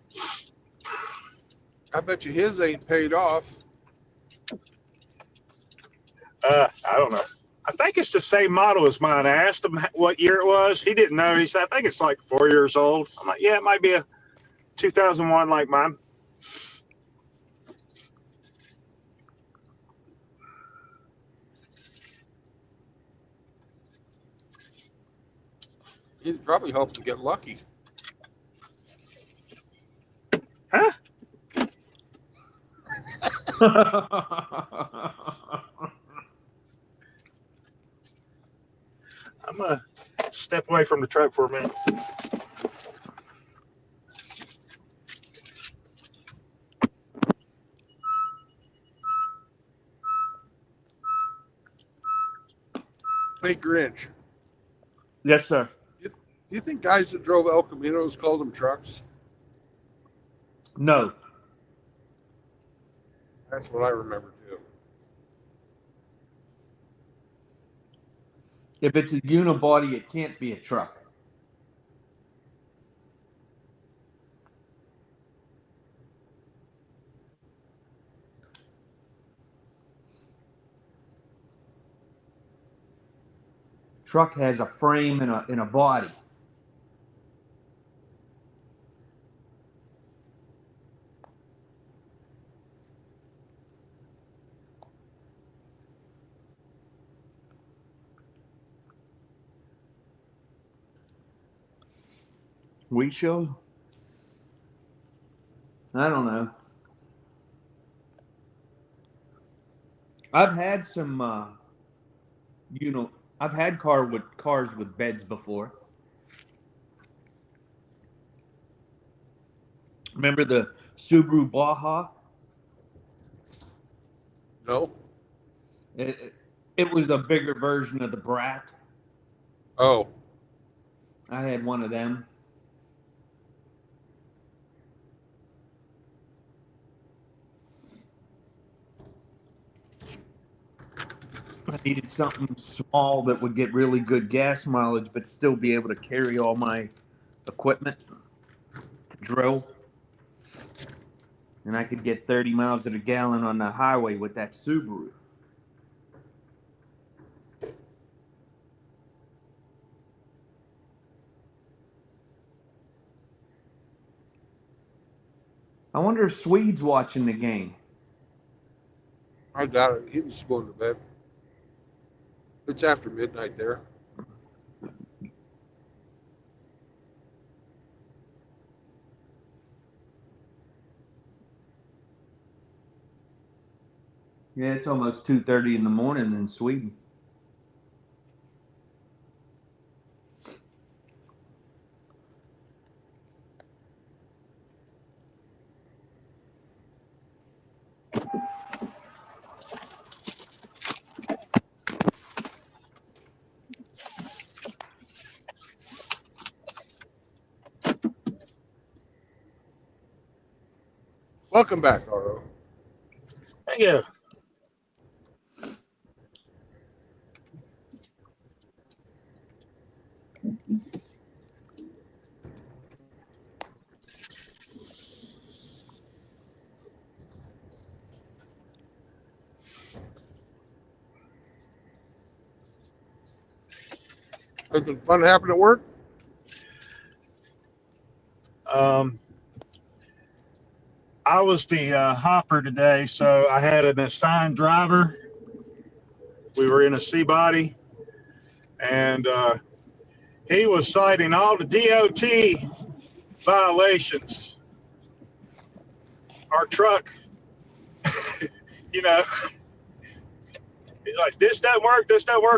I bet you his ain't paid off. I don't know. I think it's the same model as mine. I asked him what year it was. He didn't know. He said, I think it's like 4 years old. I'm like, yeah, it might be a 2001 like mine. He'd probably help him get lucky. Huh? I'm going to step away from the truck for a minute. Hey, Grinch, Yes, sir. you think guys that drove El Caminos called them trucks? No. That's what I remember too. If it's a unibody, it can't be a truck. Truck has a frame and a body. We show? I don't know. I've had some, I've had cars with beds before. Remember the Subaru Baja? No. It was a bigger version of the Brat. Oh. I had one of them. I needed something small that would get really good gas mileage, but still be able to carry all my equipment to drill. And I could get 30 miles to the gallon on the highway with that Subaru. I wonder if Swede's watching the game. I doubt it. He was going to bed. It's after midnight there. Yeah, it's almost 2:30 in the morning in Sweden. Welcome back, Aro. Thank you. Something fun happen at work? I was the hopper today, so I had an assigned driver. We were in a C-body, and he was citing all the DOT violations. Our truck, he's like, this doesn't work.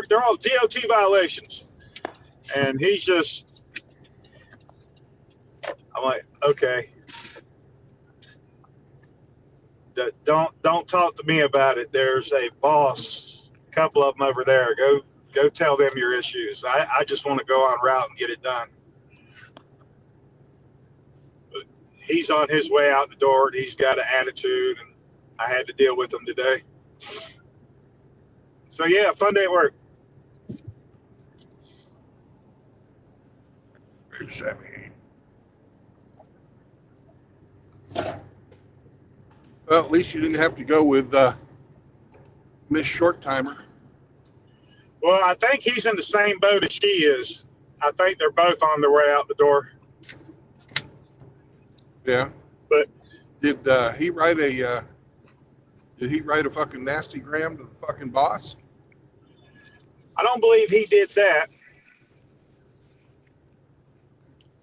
They're all DOT violations. And he's just, I'm like, okay. Don't talk to me about it. There's a boss, a couple of them over there. Go tell them your issues. I just want to go on route and get it done. But he's on his way out the door, and he's got an attitude, and I had to deal with him today. So yeah, fun day at work. Well, at least you didn't have to go with Miss Short Timer. Well, I think he's in the same boat as she is. I think they're both on their way out the door. Yeah. But did he write a fucking nasty gram to the fucking boss? I don't believe he did that.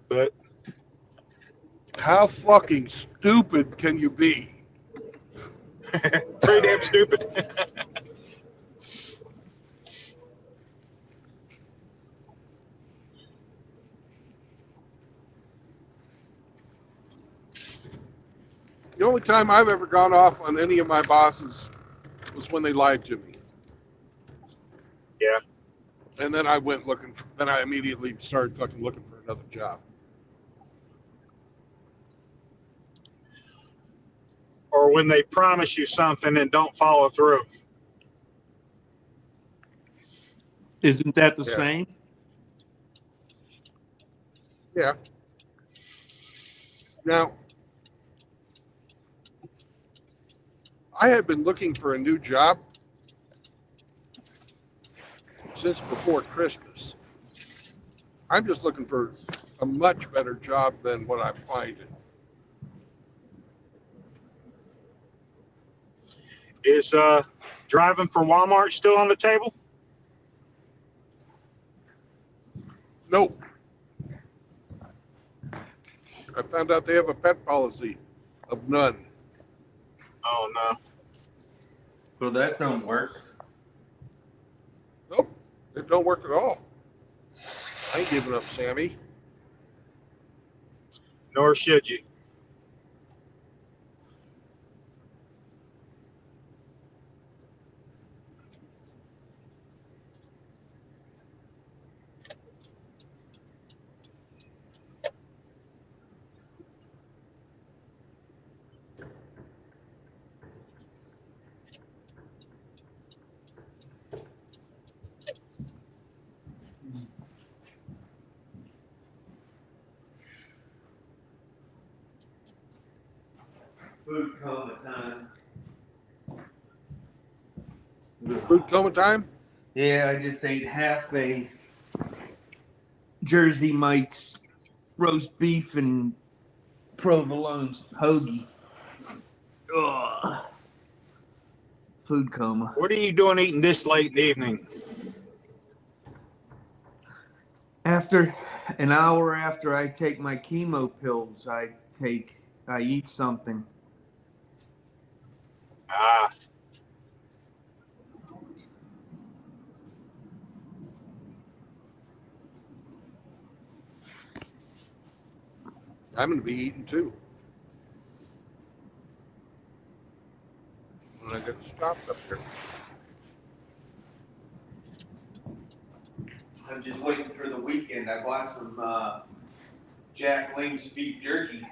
But how fucking stupid can you be? Pretty damn stupid. The only time I've ever gone off on any of my bosses was when they lied to me. Yeah. And then I went looking. Then I immediately started fucking looking for another job. Or when they promise you something and don't follow through. Isn't that the same? Yeah. Now, I had been looking for a new job since before Christmas. I'm just looking for a much better job than what I'm finding. Is driving for Walmart still on the table? Nope. I found out they have a pet policy of none. Oh, no. Well, that don't work. Nope. It don't work at all. I ain't giving up, Sammy. Nor should you. Food coma time. Food coma time? Yeah, I just ate half a Jersey Mike's roast beef and provolone's hoagie. Ugh. Food coma. What are you doing eating this late in the evening? After an hour after I take my chemo pills, I eat something. Ah. I'm going to be eating too. When I get stopped up here. I'm just waiting for the weekend. I bought some Jack Link's beef jerky.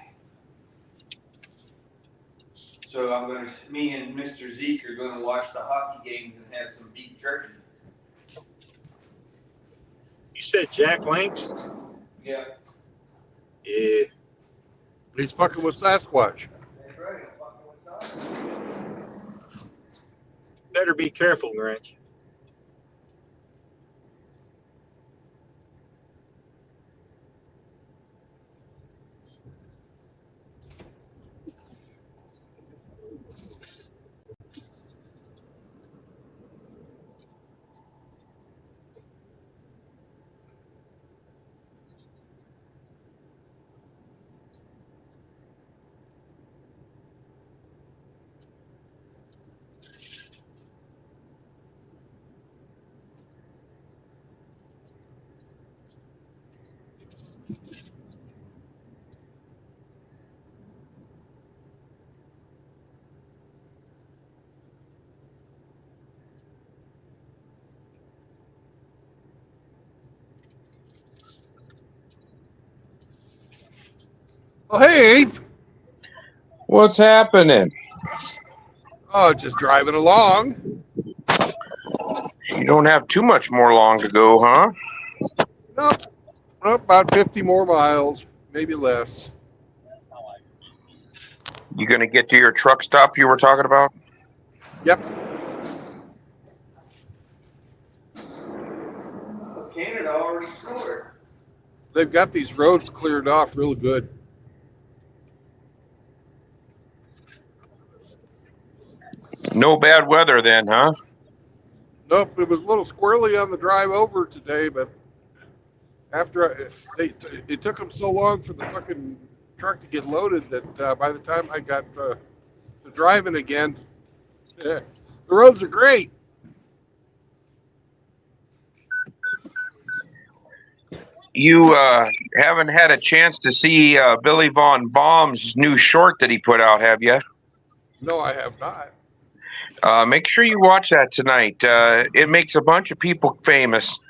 So me and Mr. Zeke are going to watch the hockey games and have some beef jerky. You said Jack Link's? Yeah. Yeah. He's fucking with Sasquatch. That's right. I'm fucking with Sasquatch. Better be careful, Grinch. Oh, hey, Abe. What's happening? Oh, just driving along. You don't have too much more long to go, huh? Nope. About 50 more miles, maybe less. You gonna get to your truck stop you were talking about? Yep. Canada already scored. They've got these roads cleared off real good. No bad weather then, huh? Nope, it was a little squirrely on the drive over today, but after it took them so long for the fucking truck to get loaded that by the time I got to driving again, the roads are great. You haven't had a chance to see Billy Von Baum's new short that he put out, have you? No, I have not. Make sure you watch that tonight. It makes a bunch of people famous.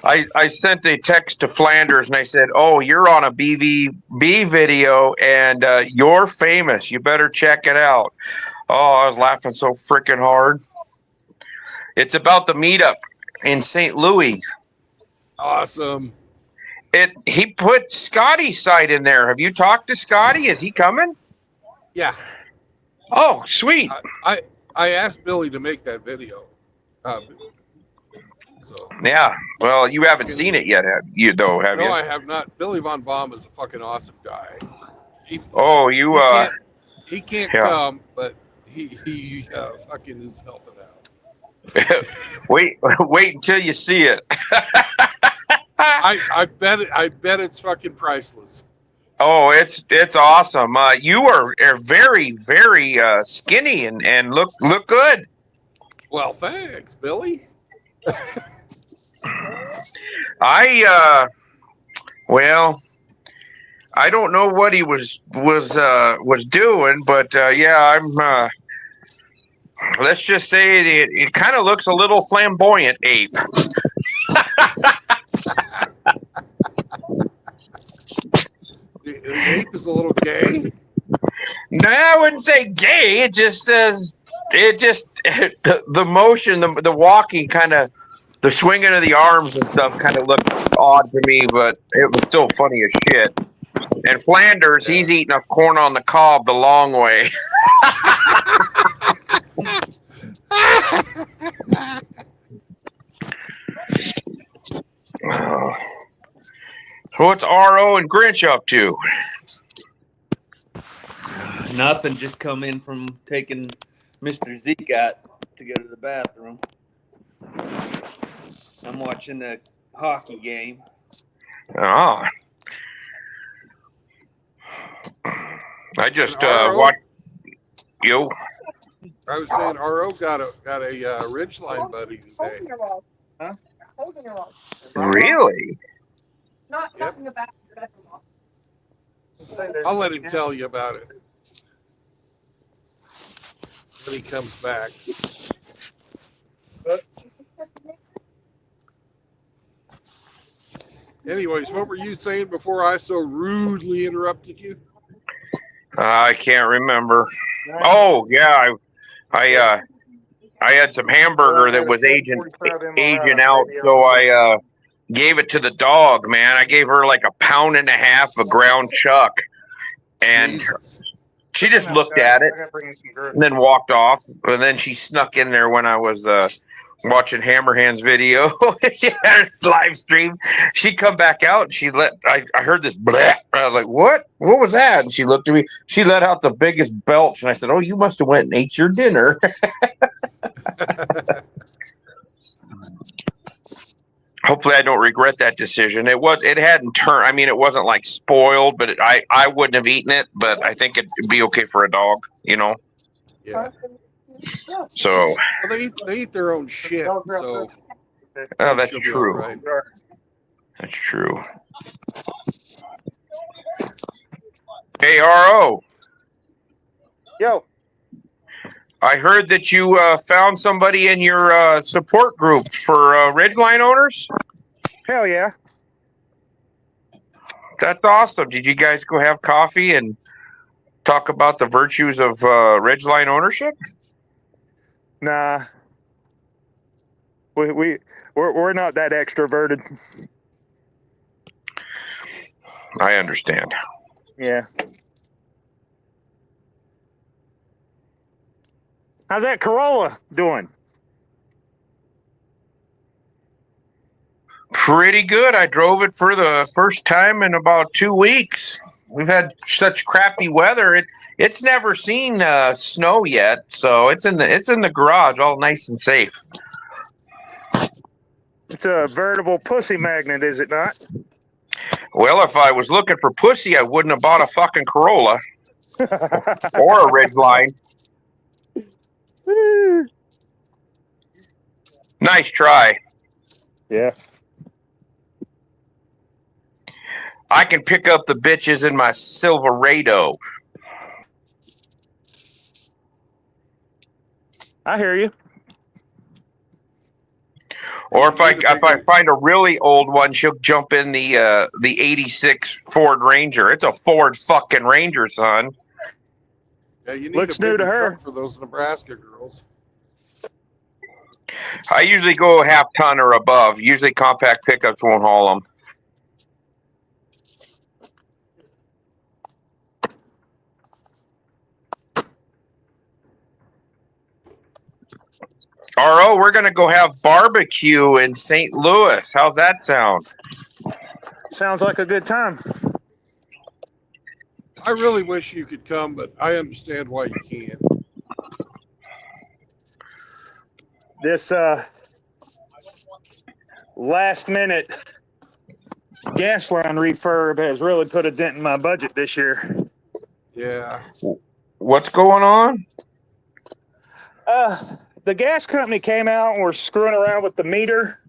I sent a text to Flanders and I said, "Oh, you're on a BVB video and you're famous. You better check it out." Oh, I was laughing so freaking hard. It's about the meetup in St. Louis. Awesome. He put Scotty's site in there. Have you talked to Scotty? Is he coming? Yeah. Oh, sweet. I asked Billy to make that video. Yeah. Well, you haven't seen it yet, have you? No, You? I have not. Billy Von Baum is a fucking awesome guy. Oh, you. He can't yeah. come, but he fucking is helping out. wait until you see it. I bet it's fucking priceless. Oh, it's awesome. You are very, very skinny and look good. Well, thanks, Billy. I don't know what he was doing, but yeah, I'm. Let's just say it kind of looks a little flamboyant, Abe. The ape is a little gay. No, I wouldn't say gay. It just says the motion, the walking, kind of the swinging of the arms and stuff, kind of looked odd to me, but it was still funny as shit. And Flanders, he's eating a corn on the cob the long way. What's RO and Grinch up to? Nothing. Just come in from taking Mr. Zeke out to go to the bathroom. I'm watching the hockey game. Oh. I just watched. Yo. I was saying RO got a Ridgeline buddy today. Huh? Really? Not talking about I'll let him tell you about it when he comes back. Anyways, what were you saying before I so rudely interrupted you? I can't remember. Oh yeah, I had some hamburger that was aging out, so I gave it to the dog. Man, I gave her like 1.5 pounds of ground chuck, and she just looked at it and then walked off. And then she snuck in there when I was watching Hammerhand's video. It's live stream. She come back out and I heard this bleh. I was like, what was that? And she looked at me, she let out the biggest belch, and I said, oh, you must have went and ate your dinner. Hopefully I don't regret that decision. It hadn't turned, I mean, it wasn't like spoiled, but I wouldn't have eaten it, but I think it'd be okay for a dog, Yeah. So well, they eat their own shit. So that's she'll be true. all right. That's true. Hey, RO. Yo. I heard that you found somebody in your support group for Ridgeline owners. Hell yeah. That's awesome. Did you guys go have coffee and talk about the virtues of Ridgeline ownership? Nah. We're not that extroverted. I understand. Yeah. How's that Corolla doing? Pretty good. I drove it for the first time in about 2 weeks. We've had such crappy weather. It's never seen snow yet, so it's in the garage, all nice and safe. It's a veritable pussy magnet, is it not? Well, if I was looking for pussy, I wouldn't have bought a fucking Corolla or a Ridgeline. Nice try. Yeah. I can pick up the bitches in my Silverado. I hear you. Or if I find a really old one, she'll jump in the '86 Ford Ranger. It's a Ford fucking Ranger, son. Yeah, you need Looks a new bigger to her. truck for those Nebraska girls. I usually go half ton or above. Usually compact pickups won't haul them. RO, we're going to go have barbecue in St. Louis. How's that sound? Sounds like a good time. I really wish you could come, but I understand why you can't. This last minute gas line refurb has really put a dent in my budget this year. Yeah. What's going on? The gas company came out and were screwing around with the meter,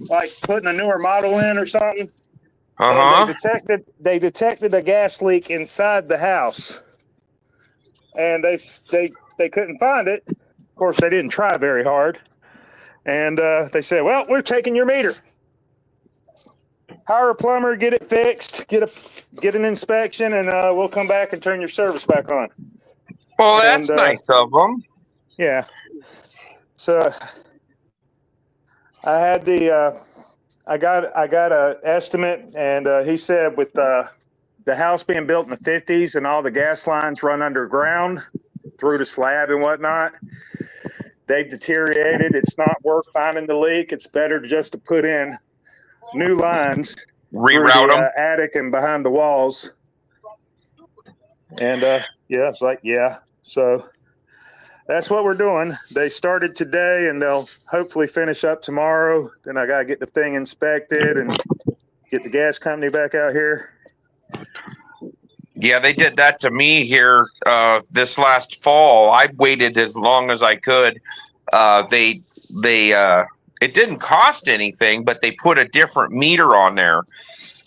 like putting a newer model in or something. Uh-huh. And they detected a gas leak inside the house, and they couldn't find it. Of course, they didn't try very hard, and they said, "Well, we're taking your meter. Hire a plumber, get it fixed, get an inspection, and we'll come back and turn your service back on." Well, that's nice of them. Yeah. So I had I got a estimate, and he said with the house being built in the 50s and all the gas lines run underground through the slab and whatnot, they've deteriorated. It's not worth finding the leak. It's better just to put in new lines, reroute through the them, attic and behind the walls. And yeah, it's like, yeah. So that's what we're doing. They started today, and they'll hopefully finish up tomorrow. Then I got to get the thing inspected and get the gas company back out here. Yeah, they did that to me here this last fall. I waited as long as I could. They it didn't cost anything, but they put a different meter on there.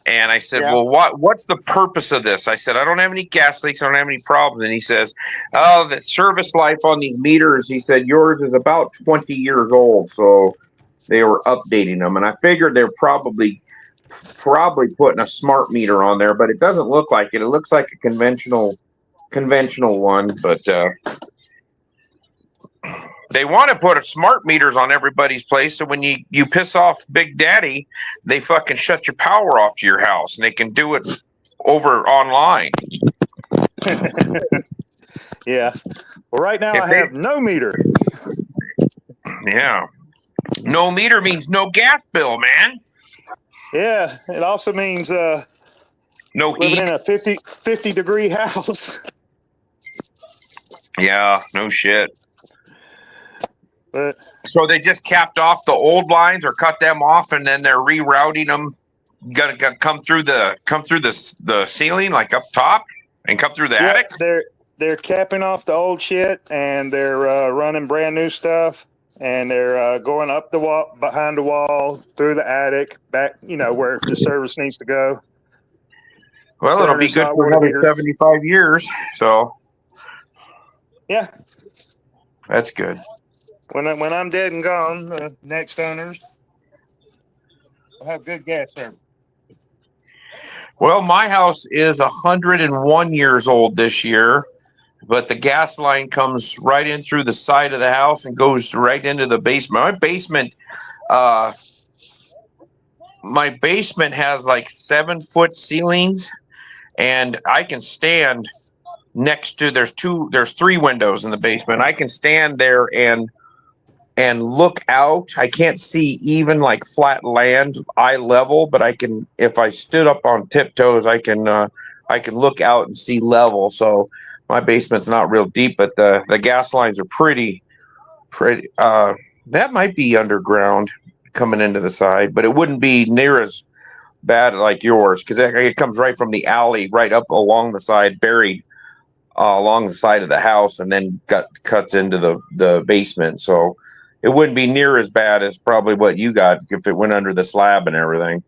And I said, well, what's the purpose of this? I said, I don't have any gas leaks. I don't have any problems. And he says, oh, the service life on these meters, he said, yours is about 20 years old. So they were updating them. And I figured they're probably putting a smart meter on there, but it doesn't look like it. It looks like a conventional one, but they want to put smart meters on everybody's place, so when you piss off Big Daddy, they fucking shut your power off to your house, and they can do it over online. Yeah. Well, right now I have no meter. Yeah. No meter means no gas bill, man. Yeah. It also means no living heat in a 50 degree house. Yeah, no shit. But so they just capped off the old lines or cut them off, and then they're rerouting them. Gonna come through the ceiling, like up top, and come through the attic. They're capping off the old shit, and they're running brand new stuff, and they're going up the wall, behind the wall, through the attic, back, where the service needs to go. Well, it'll be good for another 75 years. So yeah, that's good. When I'm dead and gone, the next owners We'll have good gas service. Well, my house is 101 years old this year, but the gas line comes right in through the side of the house and goes right into the basement. My basement has like 7-foot ceilings, and I can stand next to, there's 3 windows in the basement. I can stand there and look out. I can't see even like flat land, eye level, but I can, if I stood up on tiptoes, I can look out and see level. So my basement's not real deep, but the gas lines are pretty. That might be underground coming into the side, but it wouldn't be near as bad like yours, because it comes right from the alley right up along the side, buried along the side of the house, and then cuts into the basement. So it wouldn't be near as bad as probably what you got if it went under the slab and everything.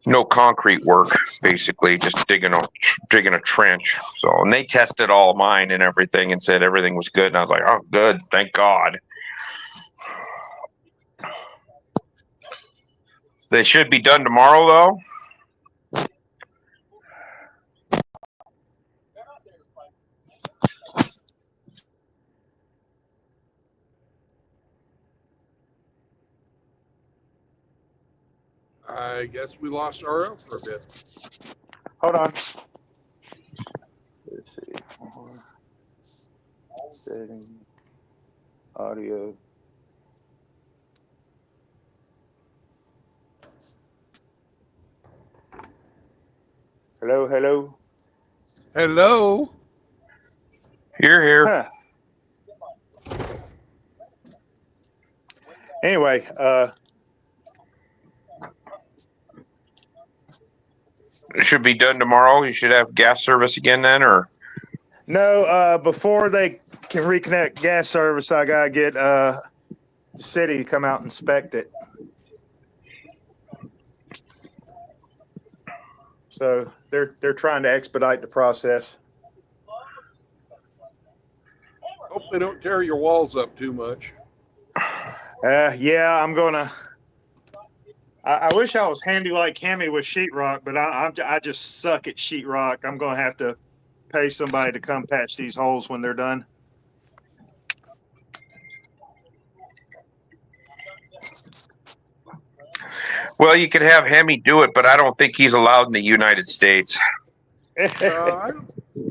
No concrete work, basically, just digging a trench. So, and they tested all mine and everything and said everything was good. And I was like, oh, good, thank God. They should be done tomorrow, though. I guess we lost RL for a bit. Hold on. Let's see. Setting audio. Hello, hello. Hello. You're here. Huh. Anyway, It should be done tomorrow. You should have gas service again then, or? no, before they can reconnect gas service, I gotta get the city to come out and inspect it. So they're trying to expedite the process. Hope they don't tear your walls up too much. Yeah, I'm gonna. I wish I was handy like Hemi with sheetrock, but I just suck at sheetrock. I'm gonna have to pay somebody to come patch these holes when they're done. Well, you could have Hemi do it, but I don't think he's allowed in the United States. I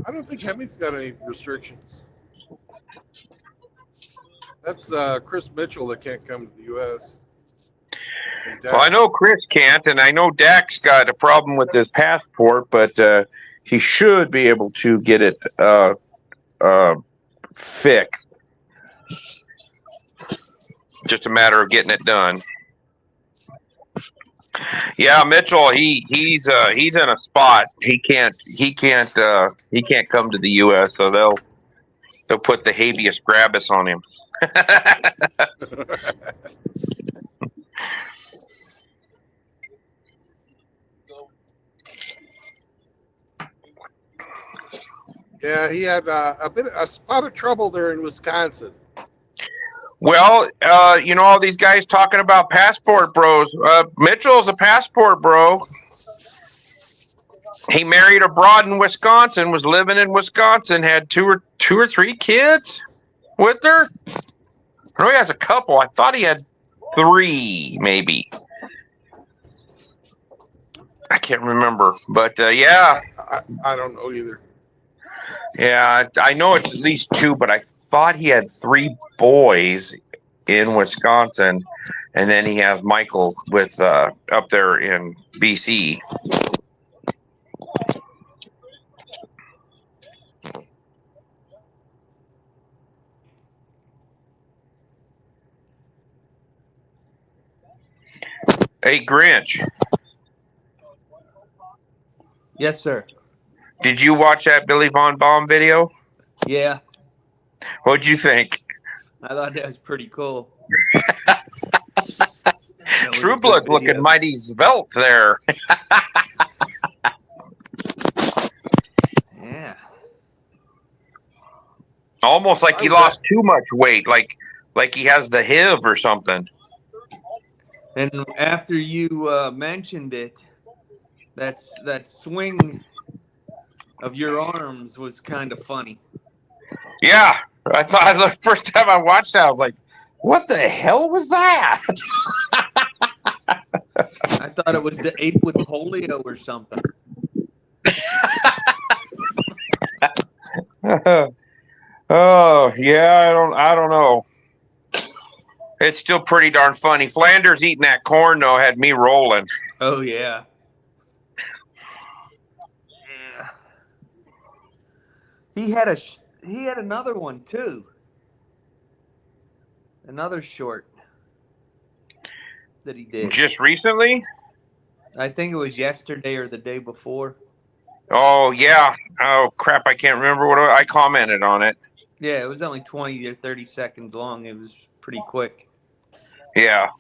don't think Hemi's got any restrictions. That's Chris Mitchell that can't come to the U.S. Well, I know Chris can't, and I know Dak's got a problem with his passport, but he should be able to get it fixed. Just a matter of getting it done. Yeah, Mitchell, he's in a spot. He can't come to the U.S. So they'll put the habeas corpus on him. Yeah, he had a spot of trouble there in Wisconsin. Well, you know, all these guys talking about passport bros. Mitchell's a passport bro. He married abroad in Wisconsin, was living in Wisconsin, had two or three kids with her. I know he has a couple. I thought he had 3, maybe. I can't remember, but yeah. I don't know either. Yeah, I know it's at least 2, but I thought he had 3 boys in Wisconsin, and then he has Michael with up there in BC. Hey, Grinch. Yes, sir. Did you watch that Billy Von Baum video? Yeah, What'd you think? I thought that was pretty cool. True Blood's looking mighty svelte there. Yeah. Almost like he lost too much weight, like he has the HIV or something. And after you mentioned it, that swing of your arms was kind of funny. Yeah, I thought the first time I watched that, I was like, "What the hell was that?" I thought it was the ape with polio or something. Oh yeah, I don't know. It's still pretty darn funny. Flanders eating that corn though had me rolling. Oh yeah. Yeah. He had another one too. Another short that he did. Just recently? I think it was yesterday or the day before. Oh yeah. Oh crap! I can't remember what I commented on it. Yeah, it was only 20 or 30 seconds long. It was pretty quick. Yeah.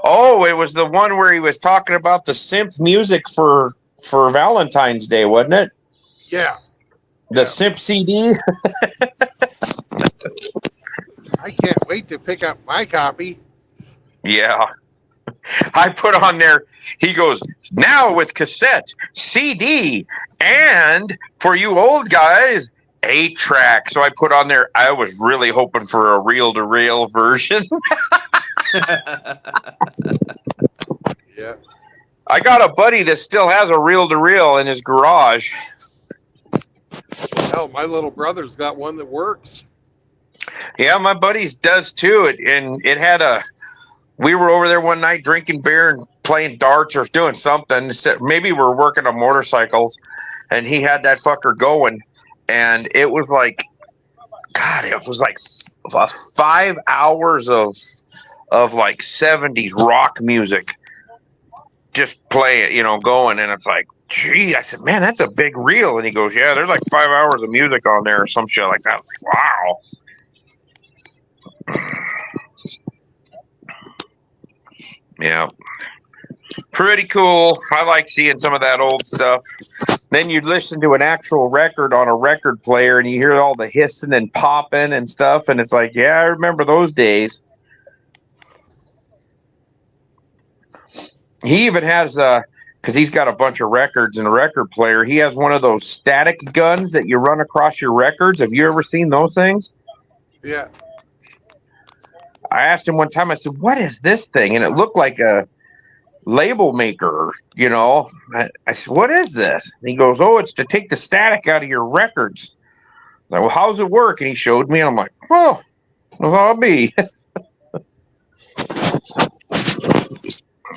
Oh, it was the one where he was talking about the simp music for Valentine's Day, wasn't it? Yeah. The simp CD. I can't wait to pick up my copy. Yeah. I put on there, he goes, now with cassette, CD, and for you old guys, 8-track. So I put on there, I was really hoping for a reel-to-reel version. Yeah. I got a buddy that still has a reel-to-reel in his garage. Hell, my little brother's got one that works. Yeah, my buddy's does too. It had we were over there one night drinking beer and playing darts or doing something. Maybe we're working on motorcycles, and he had that fucker going, and it was like, God, it was like 5 hours of like 70s rock music, just play it, going, and it's like, gee, I said, man, that's a big reel, and he goes, yeah, there's like 5 hours of music on there or some shit like that. Wow. Yeah. Pretty cool. I like seeing some of that old stuff. Then you listen to an actual record on a record player and you hear all the hissing and popping and stuff. And it's like, yeah, I remember those days. He even has, because he's got a bunch of records in a record player, he has one of those static guns that you run across your records. Have you ever seen those things? Yeah. I asked him one time, I said, what is this thing? And it looked like a label maker, I said, what is this? And he goes, oh, it's to take the static out of your records. I was like, well, how's it work? And he showed me, and I'm like, oh, well, I'll be.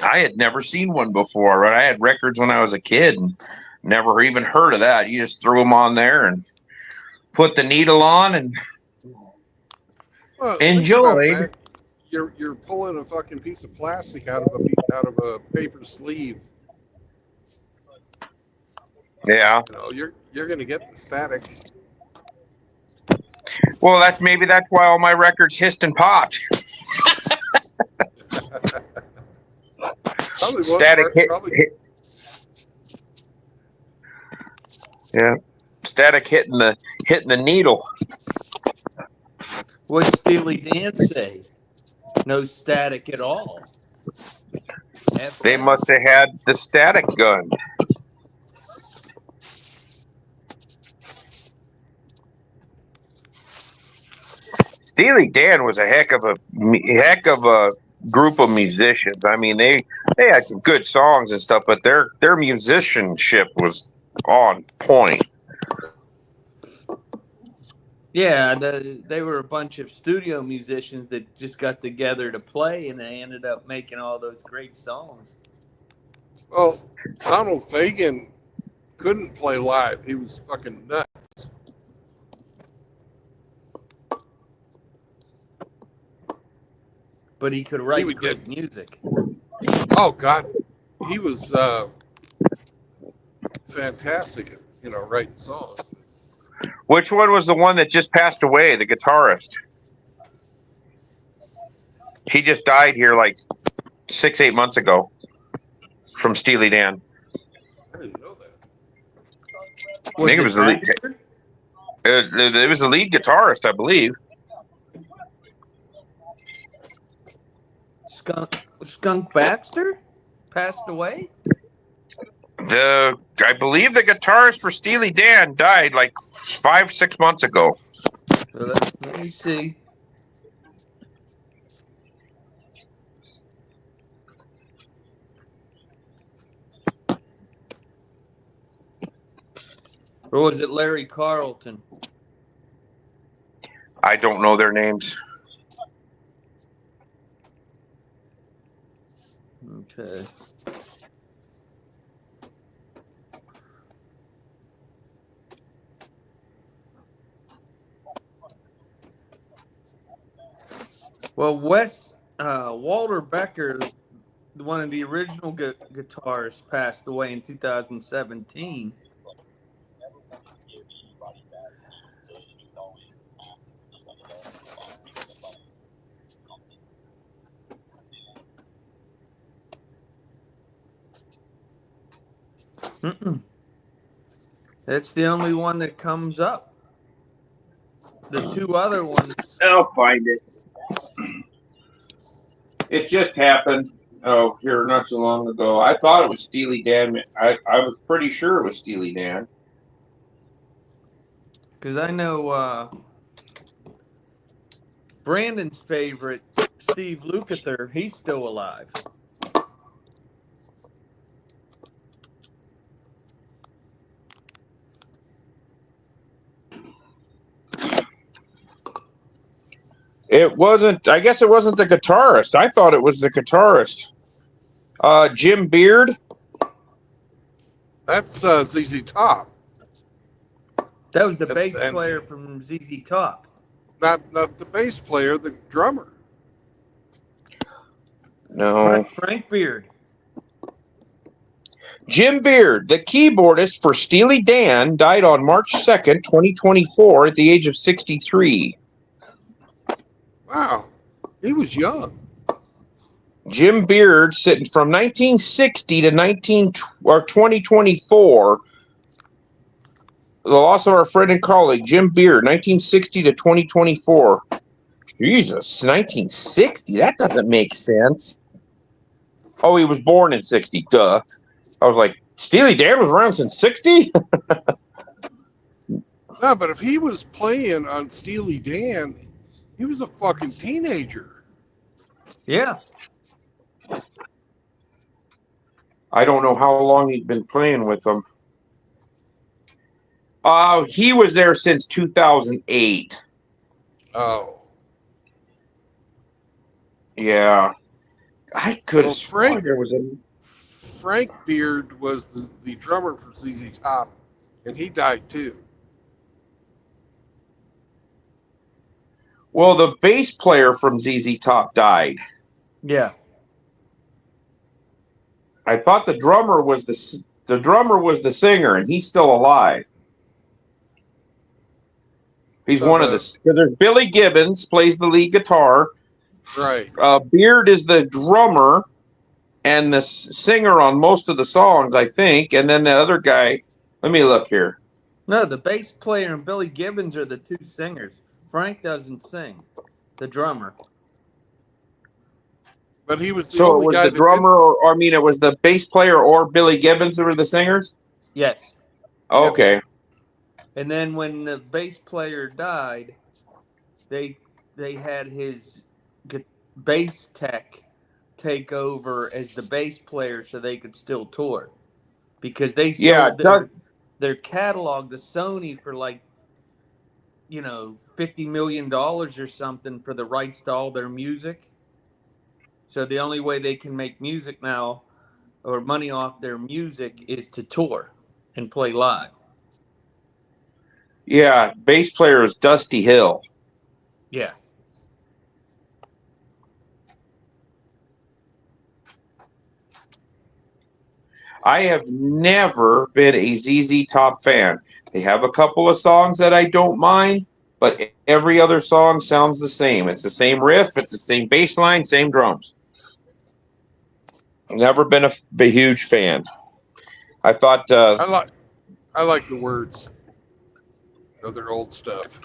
I had never seen one before, right? I had records when I was a kid and never even heard of that. You just threw them on there and put the needle on and Well, enjoyed. You're pulling a fucking piece of plastic out of a paper sleeve. Yeah. You're gonna get the static. Well, that's why all my records hissed and popped. Static hit. Yeah. Static hitting the needle. What'd Steely Dan say? No static at all. They must have had the static gun. Steely Dan was a heck of a group of musicians. I mean, they had some good songs and stuff, but their musicianship was on point. Yeah, they were a bunch of studio musicians that just got together to play, and they ended up making all those great songs. Well, Donald Fagen couldn't play live. He was fucking nuts. But he could write good music. Oh God, he was fantastic at writing songs. Which one was the one that just passed away? The guitarist. He just died here like 6-8 months ago from Steely Dan. I didn't know that. I think it was the lead. It was the lead guitarist, I believe. Skunk. Skunk Baxter passed away? I believe the guitarist for Steely Dan died like 5-6 months ago. Let me see. Or was it Larry Carlton? I don't know their names. Okay. Well, Walter Becker, one of the original guitarists, passed away in 2017. That's the only one that comes up. The two other ones. I'll find it. It just happened. Oh, here not so long ago. I thought it was Steely Dan. I was pretty sure it was Steely Dan. Because I know Brandon's favorite, Steve Lukather, he's still alive. It wasn't. I guess it wasn't the guitarist. I thought it was the guitarist. Jim Beard. That's ZZ Top. That was the bass player from ZZ Top. Not the bass player, the drummer. No. Frank Beard. Jim Beard, the keyboardist for Steely Dan, died on March 2nd, 2024, at the age of 63. Wow, he was young. Jim Beard, sitting from 1960 to 2024. The loss of our friend and colleague, Jim Beard, 1960 to 2024. Jesus, 1960? That doesn't make sense. Oh, he was born in 60, duh. I was like, Steely Dan was around since 60? No, but if he was playing on Steely Dan, he was a fucking teenager. Yeah. I don't know how long he'd been playing with them. He was there since 2008. Oh. Yeah. I could have sworn there was a... Frank Beard was the drummer for ZZ Top, and he died too. Well, the bass player from ZZ Top died. Yeah. I thought the drummer was the singer, and he's still alive. He's one of the. Because there's Billy Gibbons plays the lead guitar. Right. Beard is the drummer and the singer on most of the songs, I think. And then the other guy. Let me look here. No, the bass player and Billy Gibbons are the two singers. Frank doesn't sing. The drummer. But he was the So only it was guy the drummer, or I mean, it was the bass player or Billy Gibbons who were the singers? Yes. Okay. And then when the bass player died, they had his bass tech take over as the bass player so they could still tour. Because they sold their catalog to Sony for like, $50 million or something for the rights to all their music. So the only way they can make music now or money off their music is to tour and play live. Yeah, bass player is Dusty Hill. Yeah. I have never been a ZZ Top fan. They have a couple of songs that I don't mind, but every other song sounds the same. It's the same riff, it's the same bass line, same drums. I've never been a huge fan. I thought I like the words of their old stuff.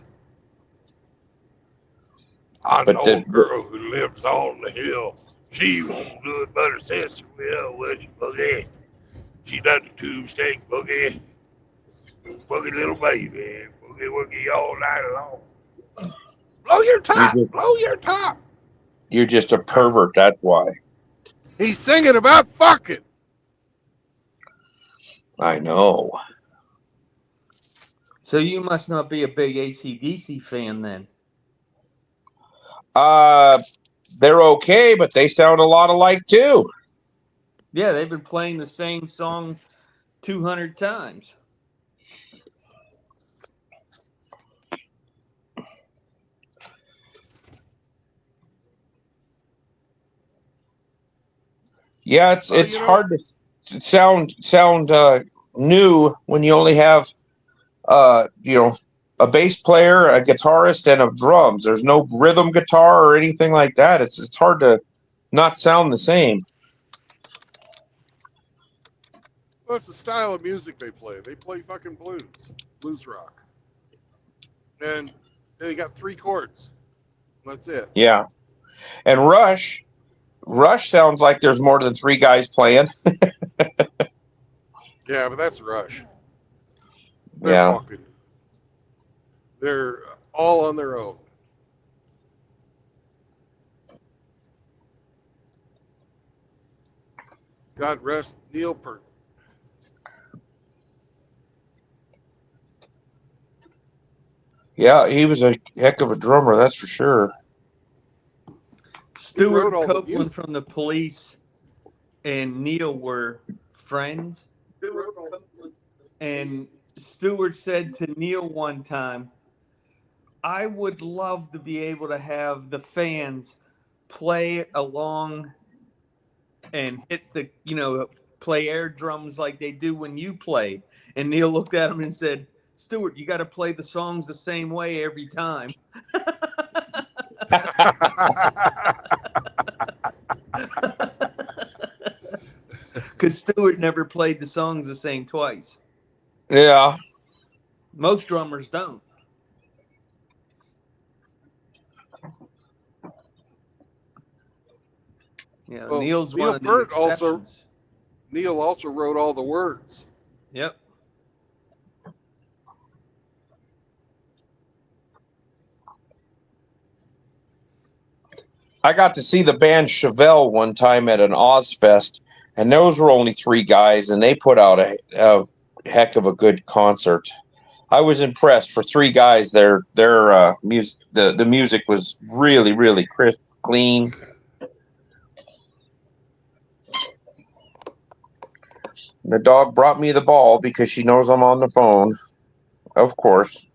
I know a girl who lives on the hill. She won't do it but her sister will, would you, Boogie? She done the tube steak, Boogie. Boogie little baby. Boogie woogie all night long. Blow your top! Blow your top! You're just a pervert. That's why. He's singing about fucking. I know. So you must not be a big AC/DC fan then. They're okay, but they sound a lot alike too. Yeah, they've been playing the same song 200 times. Yeah, it's hard to sound new when you only have a bass player, a guitarist, and a drums. There's no rhythm guitar or anything like that. It's hard to not sound the same. Well, it's the style of music they play. They play fucking blues rock. And they got 3 chords. That's it. Yeah. And Rush sounds like there's more than 3 guys playing. Yeah, but that's Rush. Yeah. They're all on their own. God rest Neil Peart. Yeah, he was a heck of a drummer, that's for sure. Stuart Copeland from the Police and Neil were friends. And Stuart said to Neil one time, I would love to be able to have the fans play along and hit play air drums like they do when you play. And Neil looked at him and said, Stuart, you got to play the songs the same way every time. Because Stuart never played the songs the same twice. Yeah. Most drummers don't. Yeah, Well, Neil's Neil one of the Peart exceptions. Neil also wrote all the words. Yep. I got to see the band Chevelle one time at an Ozfest, and those were only 3 guys, and they put out a heck of a good concert. I was impressed. For 3 guys, their music, the music was really, really crisp, clean. The dog brought me the ball because she knows I'm on the phone. Of course.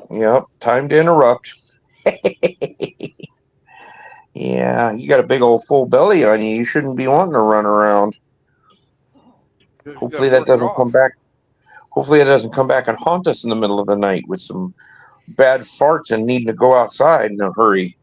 Yep, time to interrupt. Yeah, you got a big old full belly on you. You shouldn't be wanting to run around. Hopefully that doesn't come back. Hopefully it doesn't come back and haunt us in the middle of the night with some bad farts and needing to go outside in a hurry.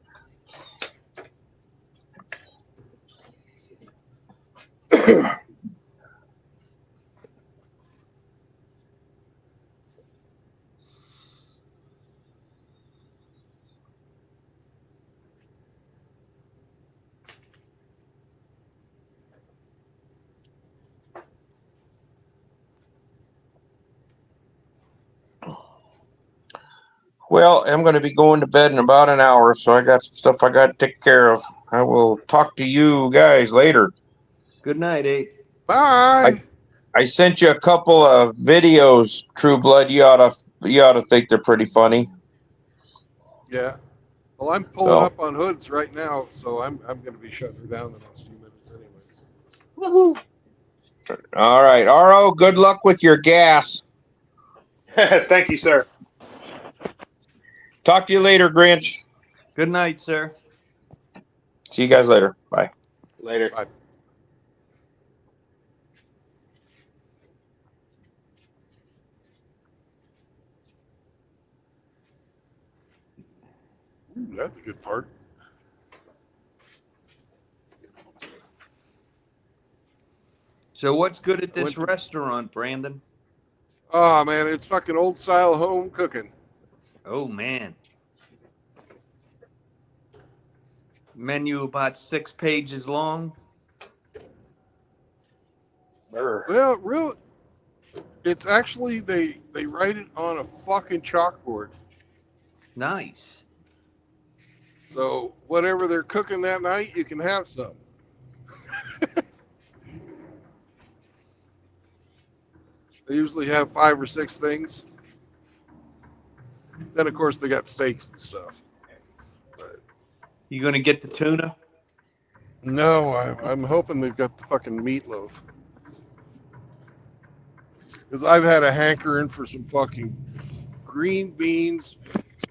Well, I'm going to be going to bed in about an hour, so I got some stuff I got to take care of. I will talk to you guys later. Good night, 8. Bye. I sent you a couple of videos, True Blood. You ought to think they're pretty funny. Yeah. Well, I'm pulling up on hoods right now, so I'm going to be shutting her down in the next few minutes anyways. Woohoo! All right, RO, good luck with your gas. Thank you, sir. Talk to you later, Grinch. Good night, sir. See you guys later. Bye. Later. Bye. Ooh, that's a good fart. So what's good at this restaurant, Brandon? Oh, man, it's fucking old style home cooking. Oh, man. Menu about 6 pages long. Well, really, it's actually they write it on a fucking chalkboard. Nice. So whatever they're cooking that night, you can have some. They usually have 5 or 6 things. Then of course they got steaks and stuff. But You gonna get the tuna? no, I'm hoping they've got the fucking meatloaf. Because I've had a hankering for some fucking green beans,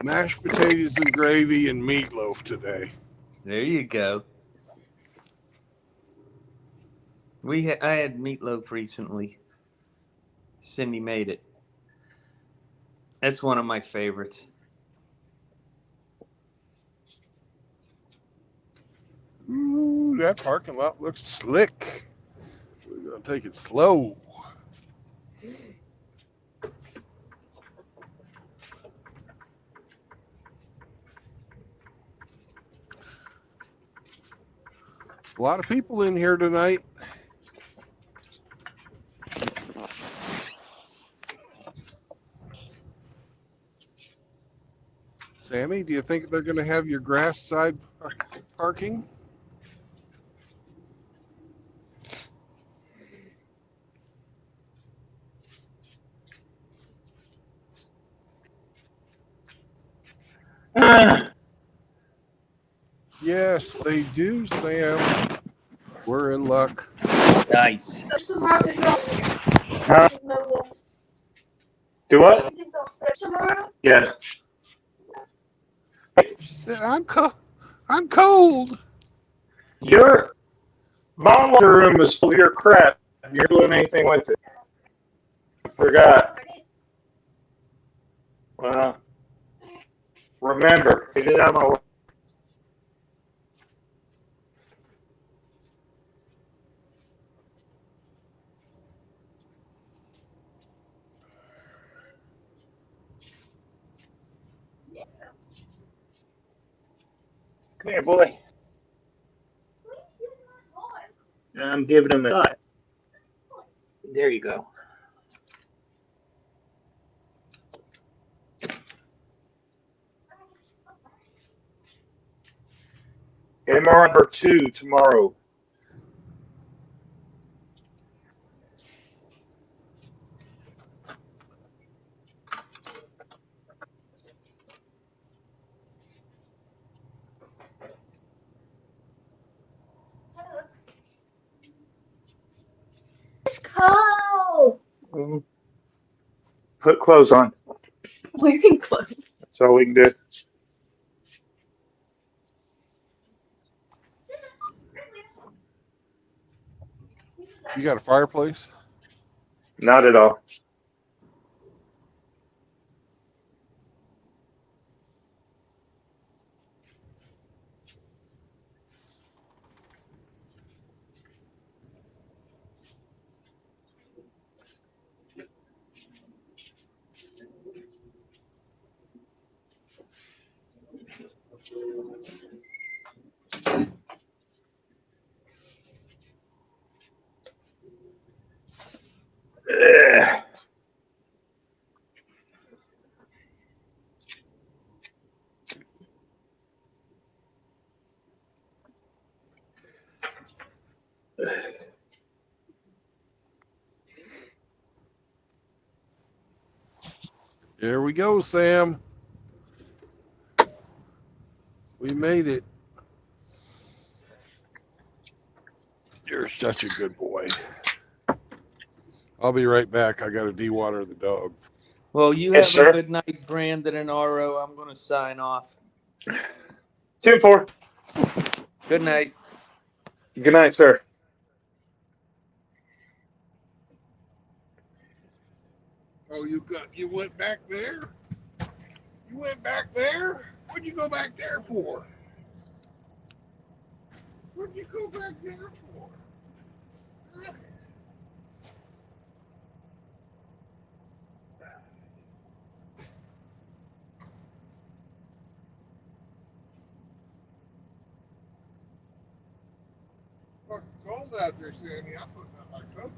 mashed potatoes and gravy, and meatloaf today. There you go. I had meatloaf recently. Cindy made it. That's one of my favorites. Ooh, that parking lot looks slick. We're gonna take it slow. A lot of people in here tonight. Sammy, do you think they're going to have your grass side parking? Yes, they do, Sam. We're in luck. Nice. Huh? Do what? Yeah. She said, I'm cold. Your my locker room is full of your crap. You're doing anything with it? Forgot. Well, remember, get it out of my way. Come here, boy. I'm giving him a shot. There you go. MR number 2 tomorrow. It's cold. Put clothes on. Wearing clothes. That's all we can do. You got a fireplace? Not at all. Ugh. There we go, Sam. We made it. You're such a good boy. I'll be right back. I got to de-water the dog. Well, you Yes, have sir. a good night, Brandon and Aro. I'm going to sign off. 2-4. Good night. Good night, sir. Oh, you went back there? You went back there? What'd you go back there for? What'd you go back there for? cold out there, Sandy. I'm putting on my coat.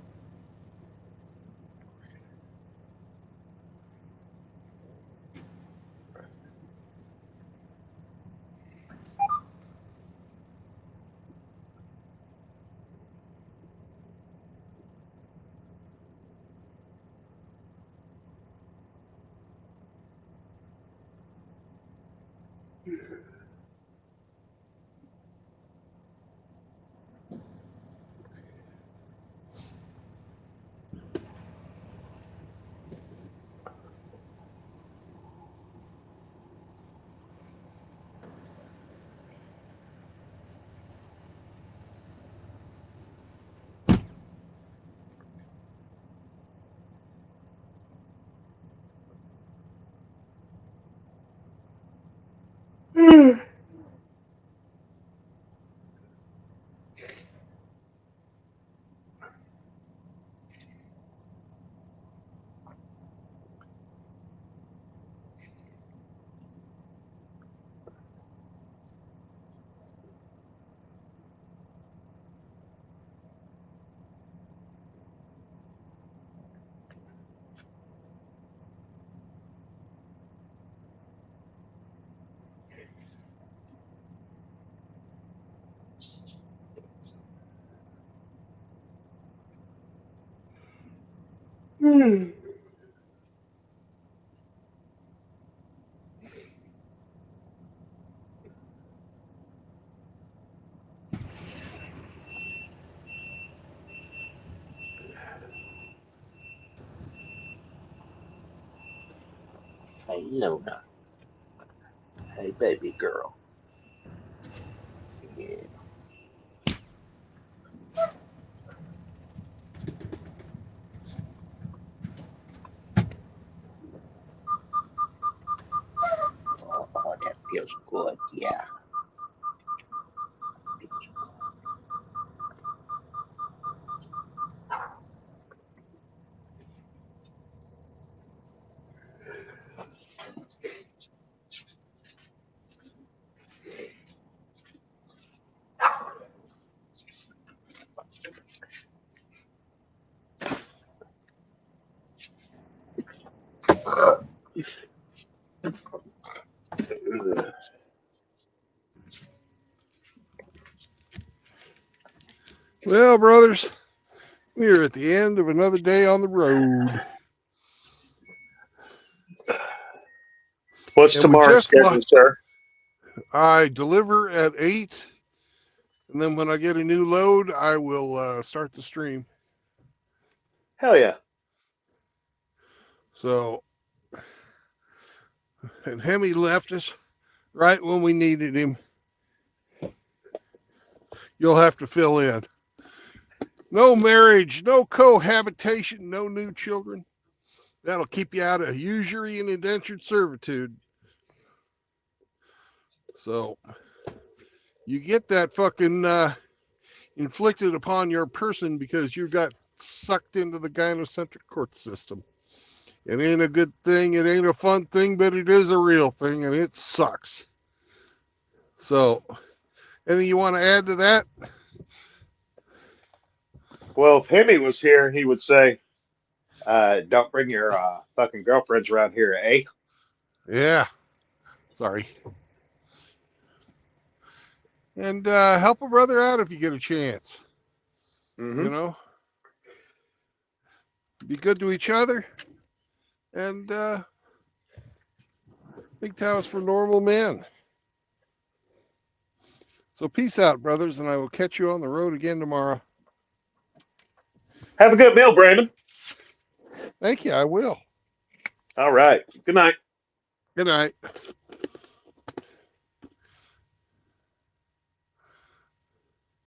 Hey, Luna. Hey, baby girl. Yeah. Oh, that feels good. Yeah. Well, brothers, we are at the end of another day on the road. What's And we tomorrow's just schedule, sir? I deliver at 8, and then when I get a new load, I will start the stream. Hell yeah. So, and Hemi left us right when we needed him. You'll have to fill in. No marriage, no cohabitation, no new children. That'll keep you out of usury and indentured servitude. So, you get that fucking inflicted upon your person because you got sucked into the gynocentric court system. It ain't a good thing, it ain't a fun thing, but it is a real thing, and it sucks. So, anything you want to add to that? Well, if Hemi was here, he would say, don't bring your fucking girlfriends around here, eh? Yeah. Sorry. And help a brother out if you get a chance. Mm-hmm. You know? Be good to each other. And big towels for normal men. So peace out, brothers, and I will catch you on the road again tomorrow. Have a good meal, Brandon. Thank you. I will. All right. Good night. Good night.